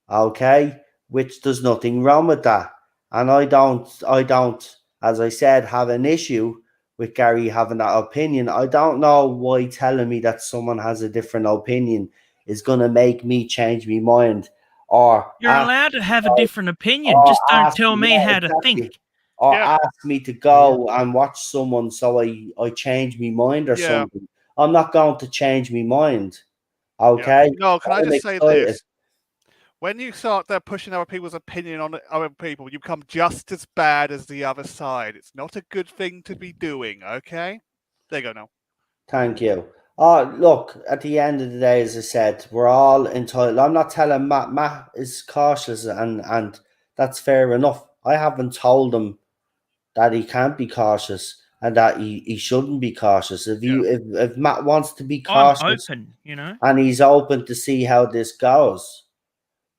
Okay, which there's nothing wrong with that. And I don't, as I said, have an issue with Gary having that opinion. I don't know why telling me that someone has a different opinion is going to make me change my mind. Or You're allowed to have a different opinion. or Just don't ask- tell me yeah, how to exactly. think. Or ask me to go and watch someone so I change my mind or something. I'm not going to change my mind. Okay? No, can I I'm just say excited. this? When you start there pushing other people's opinion on other people, you become just as bad as the other side. It's not a good thing to be doing, okay? There you go now. Thank you. Look, at the end of the day, as I said, we're all entitled. I'm not telling Matt. Matt is cautious, and that's fair enough. I haven't told him that he can't be cautious and that he shouldn't be cautious. If Matt wants to be I'm cautious open, you know. and he's open to see how this goes,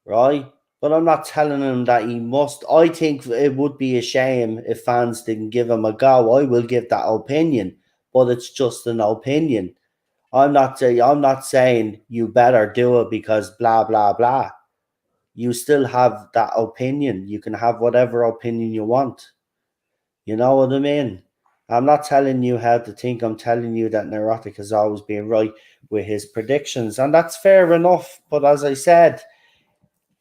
right? But I'm not telling him that he must. I think it would be a shame if fans didn't give him a go. I will give that opinion, but it's just an opinion. I'm not saying you better do it because blah blah blah. You still have that opinion. You can have whatever opinion you want. You know what I mean? I'm not telling you how to think. I'm telling you that Neurotic has always been right with his predictions, and that's fair enough. But as I said,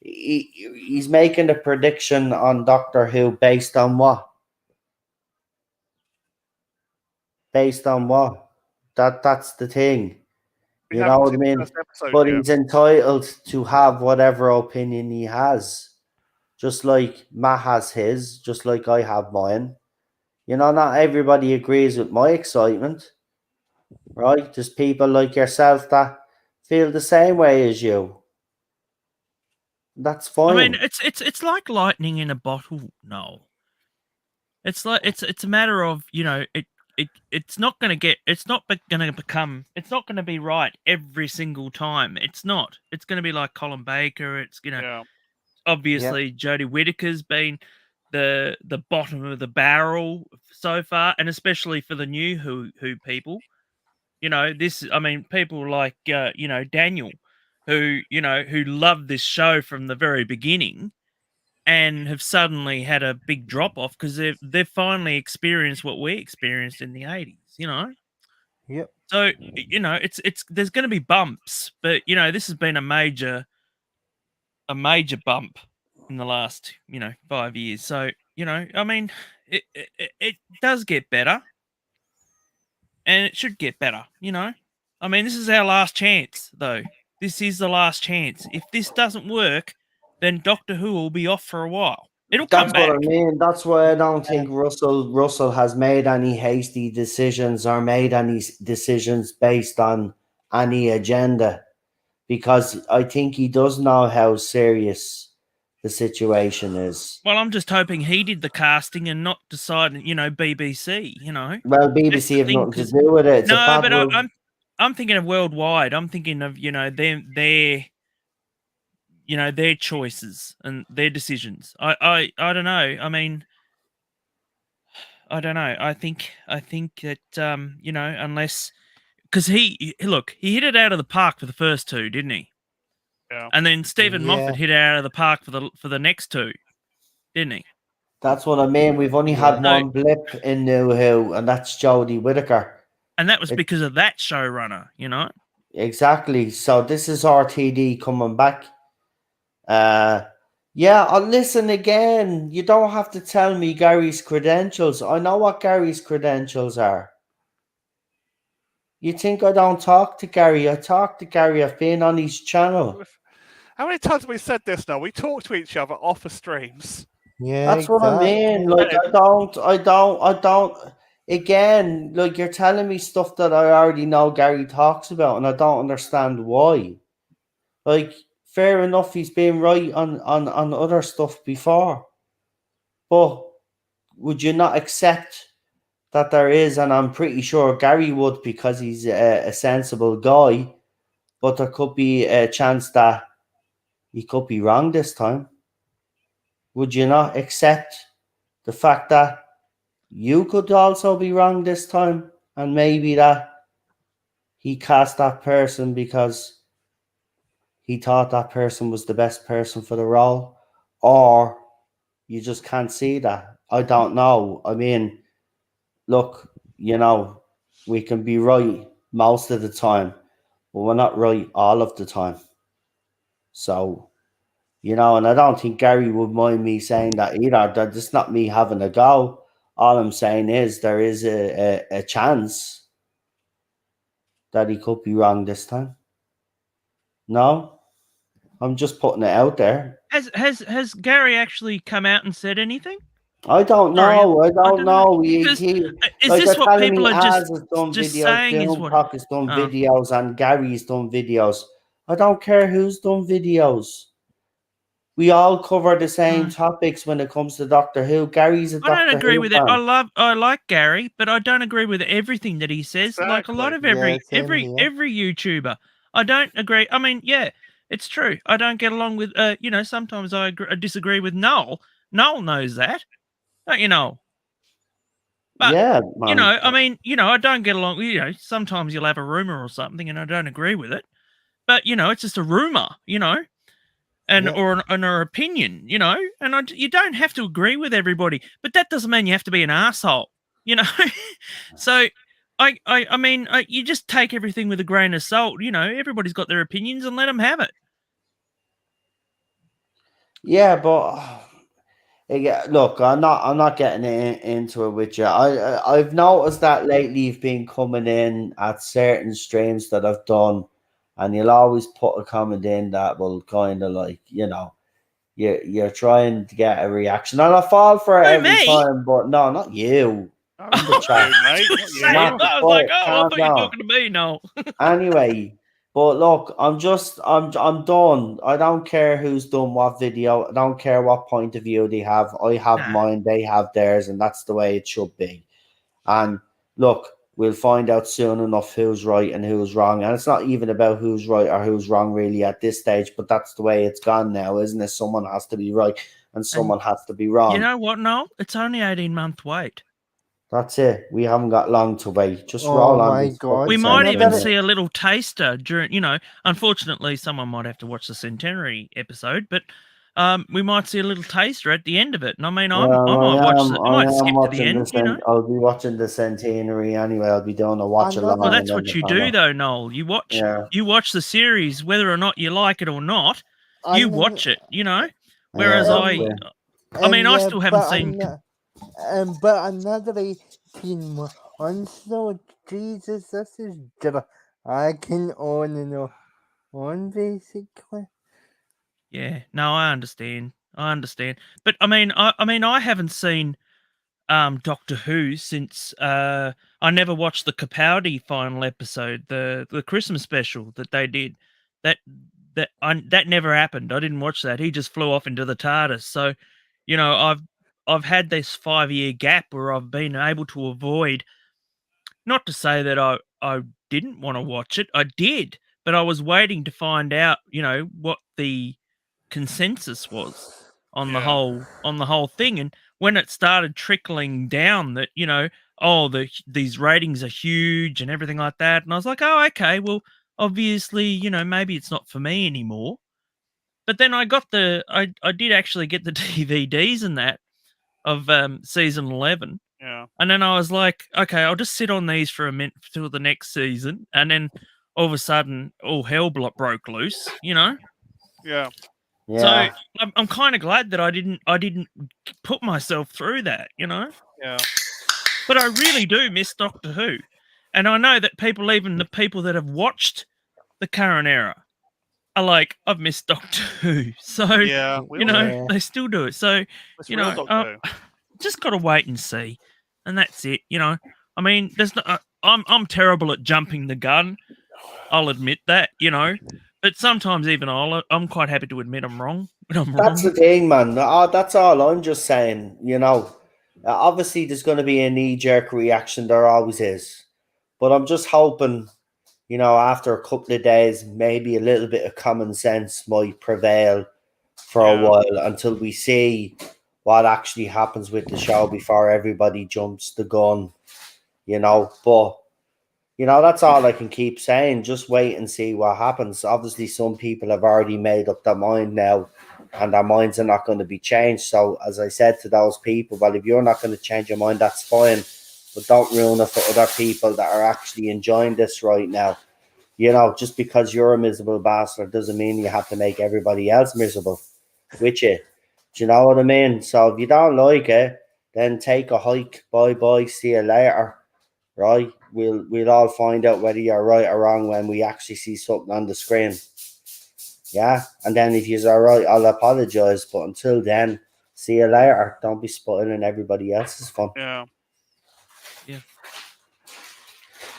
he's making a prediction on Doctor Who based on what? Based on what? That's the thing. We You know haven't what I seen the mean? first episode But yet. he's entitled to have whatever opinion he has. Just like Matt has his, just like I have mine. You know, not everybody agrees with my excitement. Right? There's people like yourself that feel the same way as you. That's fine. I mean, it's like lightning in a bottle, Noel. It's like it's a matter of, you know, it's not going to be right every single time. It's not. It's going to be like Colin Baker. It's, you know, obviously Jodie Whittaker's been the bottom of the barrel so far, and especially for the new Who people. You know, people like you know, Daniel, who loved this show from the very beginning, and have suddenly had a big drop off because they've finally experienced what we experienced in the 80s, you know? Yep. So, you know, it's there's going to be bumps, but, you know, this has been a major bump in the last, you know, 5 years. So, you know, I mean, it does get better, and it should get better, you know? I mean, this is our last chance, though. This is the last chance. If this doesn't work, then Doctor Who will be off for a while. It'll come That's back. what I mean. That's why I don't think Russell has made any hasty decisions or made any decisions based on any agenda, because I think he does know how serious the situation is. Well, I'm just hoping he did the casting and not decide, you know, BBC, you know. Well, BBC have nothing to do with it. It's no, but I'm thinking of worldwide. I'm thinking of, you know, their you know, their choices and their decisions. I don't know. I mean, I don't know. I think that you know, unless because he hit it out of the park for the first two, didn't he? Yeah. And then Stephen Moffat hit it out of the park for the next two, didn't he? That's what I mean. We've only had one blip in New Who, and that's Jodie Whittaker. And that was because of that showrunner, you know? Exactly. So this is RTD coming back. Yeah, I'll listen again. You don't have to tell me Gary's credentials. I know what Gary's credentials are. You think I don't talk to Gary? I talk to Gary. I've been on his channel. How many times have we said this now? We talk to each other off the streams. Yeah, That's what I mean. Like, I don't. Again, like, you're telling me stuff that I already know Gary talks about, and I don't understand why. Like, fair enough, he's been right on other stuff before, but would you not accept that there is? And I'm pretty sure Gary would, because he's a sensible guy. But there could be a chance that he could be wrong this time. Would you not accept the fact that you could also be wrong this time, and maybe that he cast that person because he thought that person was the best person for the role, or you just can't see that? I don't know. I mean, look, we can be right most of the time, but we're not right all of the time. So, and I don't think Gary would mind me saying that either. That's not me having a go. All I'm saying is there is a chance that he could be wrong this time. No, I'm just putting it out there. Has Gary actually come out and said anything? I don't Sorry, know. I don't know. Because He is like, this they're what telling people me are Az has done just videos, saying is what? Boomcock has done Oh. videos, and Gary's done videos. I don't care who's done videos. We all cover the same topics when it comes to Doctor Who. Gary's a I don't Doctor agree Who with it. fan. I like Gary, but I don't agree with everything that he says. Like a lot of every YouTuber, I don't agree. I mean, yeah, it's true. I don't get along with. Sometimes I disagree with Noel. Noel knows that, don't you know? But Yeah, man. I mean, I don't get along. Sometimes you'll have a rumor or something, and I don't agree with it. But it's just a rumor, and or an opinion, and you don't have to agree with everybody, but that doesn't mean you have to be an asshole, So, I mean, you just take everything with a grain of salt. Everybody's got their opinions, and let them have it. Yeah, but look, I'm not getting into it with you. I've noticed that lately you've been coming in at certain streams that I've done, and you'll always put a comment in that will kind of like, you're trying to get a reaction, and I fall for it every time. But no, not you. In the chat. I was like, oh, I thought you were talking to me. No. Anyway, but look, I'm done. I don't care who's done what video. I don't care what point of view they have. I have mine, they have theirs, and that's the way it should be. And look, we'll find out soon enough who's right and who's wrong. And it's not even about who's right or who's wrong really at this stage, but that's the way it's gone now, isn't it? Someone has to be right and someone has to be wrong. You know what, Noel? It's only 18-month wait. That's it. We haven't got long to wait. Just roll on. My God. We might even see a little taster during, unfortunately, someone might have to watch the centenary episode, but we might see a little taster at the end of it. And I mean, I might skip to the end, I'll be watching the centenary anyway. I'll be doing a watch along. Well, that's what you do, though, Noel. You watch the series, whether or not you like it or not. You watch it, Whereas I still haven't seen. But another 18 months, though, Jesus, this is dragging on and on, basically. Yeah, no, I understand. But I mean, I haven't seen Doctor Who since I never watched the Capaldi final episode, the Christmas special that they did. That never happened. I didn't watch that. He just flew off into the TARDIS. So, I've had this 5-year gap where I've been able to avoid. Not to say that I didn't want to watch it. I did, but I was waiting to find out, what the consensus was on the whole thing. And when it started trickling down that, these ratings are huge and everything like that, and I was like, oh, okay, well, obviously, maybe it's not for me anymore. But then I did actually get the DVDs and that of season 11. Yeah. And then I was like, okay, I'll just sit on these for a minute till the next season. And then all of a sudden, all hell broke loose, Yeah. So I'm kind of glad that I didn't put myself through that, Yeah. But I really do miss Doctor Who. And I know that even the people that have watched the current era, are like, I've missed Doctor Who. So, Yeah, we you all know, do. they still do it. So, It's you real know, Doctor Who. just got to wait and see. And that's it. You know, I mean, there's no, I'm terrible at jumping the gun. I'll admit that, you know, but sometimes even I'm quite happy to admit I'm wrong when I'm That's wrong. the thing, man. That's all I'm just saying. You know, obviously there's going to be a knee-jerk reaction. There always is, but I'm just hoping, you know, after a couple of days, maybe a little bit of common sense might prevail for a while until we see what actually happens with the show before everybody jumps the gun. You know, but you know, that's all I can keep saying. Just wait and see what happens. Obviously, some people have already made up their mind now, and their minds are not going to be changed. So, as I said to those people, well, if you're not going to change your mind, that's fine. But don't ruin it for other people that are actually enjoying this right now. You know, just because you're a miserable bastard doesn't mean you have to make everybody else miserable with you. Do you know what I mean? So, if you don't like it, then take a hike. Bye bye. See you later. Right? We'll all find out whether you're right or wrong when we actually see something on the screen. Yeah, and then if you're all right, I'll apologize. But until then, see you later. Don't be spoiling everybody else's fun. Yeah. Yeah.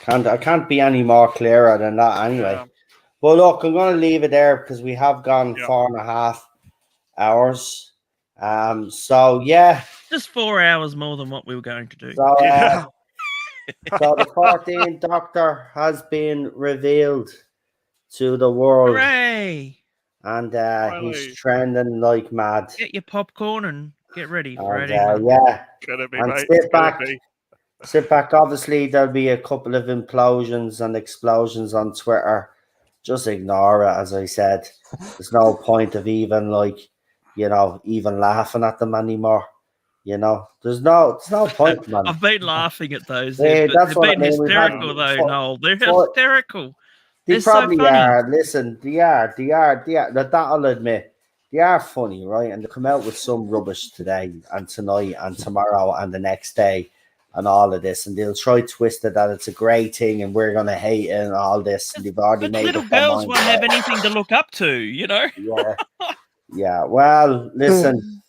I can't be any more clearer than that anyway. Yeah. But look, I'm gonna leave it there because we have gone 4.5 hours. So yeah. Just 4 hours more than what we were going to do. So so the 14th Doctor has been revealed to the world. Hooray! And he's trending like mad. Get your popcorn and get ready for And 18 months. yeah, Gonna be, and mate. sit Gonna back. be. Sit back. Obviously, there'll be a couple of implosions and explosions on Twitter. Just ignore it, as I said. There's no point of even even laughing at them anymore. You know, there's no point, man. I've been laughing at those. Yeah, But that's they've what I been mean. We've had hysterical, though, fun- Noel. They're fun- hysterical. They They're so probably funny. are. Listen, they are. That I'll admit. They are funny, right? And they come out with some rubbish today and tonight and tomorrow and the next day and all of this. And they'll try to twist it that it's a great thing and we're going to hate it and all this. And they've already But made little up their girls mind won't about have it. anything to look up to, you know? Yeah. Yeah. Well, listen,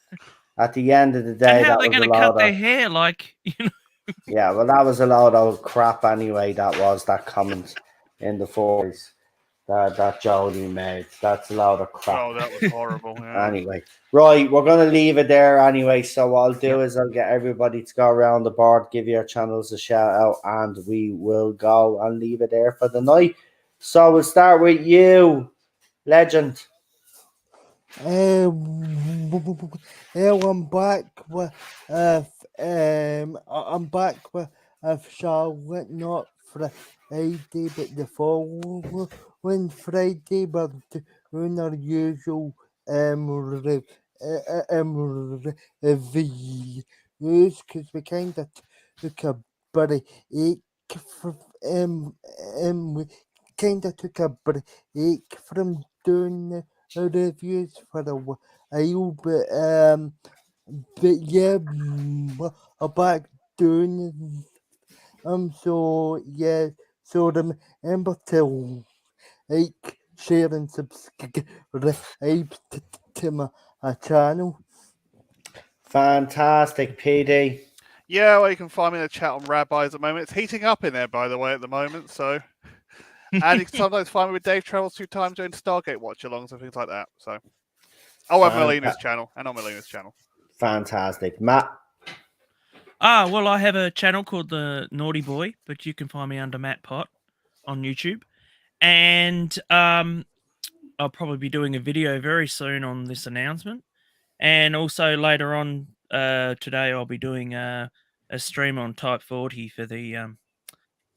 at the end of the day, And how that they're was a going to lot cut of... their hair, like, you know? Yeah, well, that was a lot of crap anyway. That comment in the 40s. That Jodie made. That's a lot of crap. Oh, that was horrible. Yeah. Anyway, right, we're going to leave it there anyway. So what I'll do is I'll get everybody to go around the board, give your channels a shout out, and we will go and leave it there for the night. So we'll start with you, legend. I'm back with I'm back with Charlotte, not Friday, but the following Friday, but doing our usual reviews because we kind of took a break from we kind of took a break from doing the reviews for a while, but yeah, I'm back doing so yeah, so remember to like, share and subscribe to my channel. Fantastic, PD. Yeah, well, you can find me in the chat on Rabbi at the moment. It's heating up in there, by the way, at the moment. So, and you can sometimes find me with Dave Travels 2 times doing Stargate watch-alongs and things like that. So, on Melina's channel and on Melina's channel. Fantastic, Matt. Well, I have a channel called The Naughty Boy, but you can find me under Matt Pot on YouTube. And I'll probably be doing a video very soon on this announcement. And also later on today, I'll be doing a stream on Type 40 for the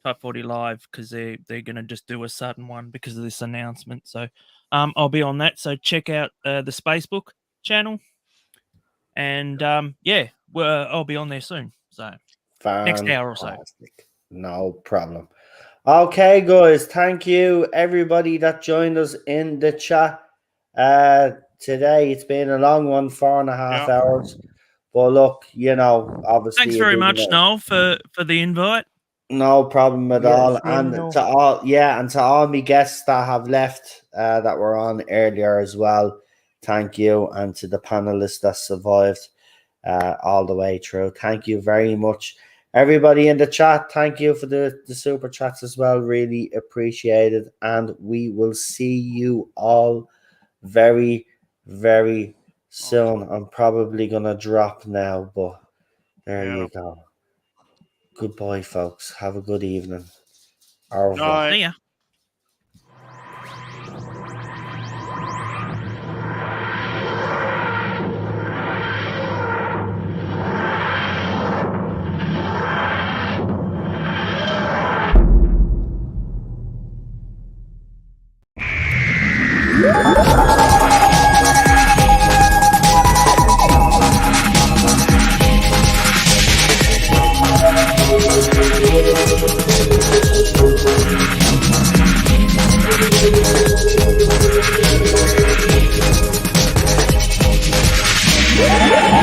Type 40 Live because they're going to just do a sudden one because of this announcement. So I'll be on that. So check out the Spacebook channel. And I'll be on there soon. So next hour or so. No problem. Okay, guys. Thank you, everybody that joined us in the chat today. It's been a long one, 4.5 hours. But look, obviously. Thanks very much, Noel, for the invite. No problem at Yeah, all. same, And no. to all, yeah, and to all my guests that have left, that were on earlier as well, thank you. And to the panelists that survived all the way through, thank you very much. Everybody in the chat, thank you for the super chats as well. Really appreciated. And we will see you all very, very soon. I'm probably gonna drop now, but there you go. Goodbye, folks. Have a good evening. Au revoir. See ya. Yeah.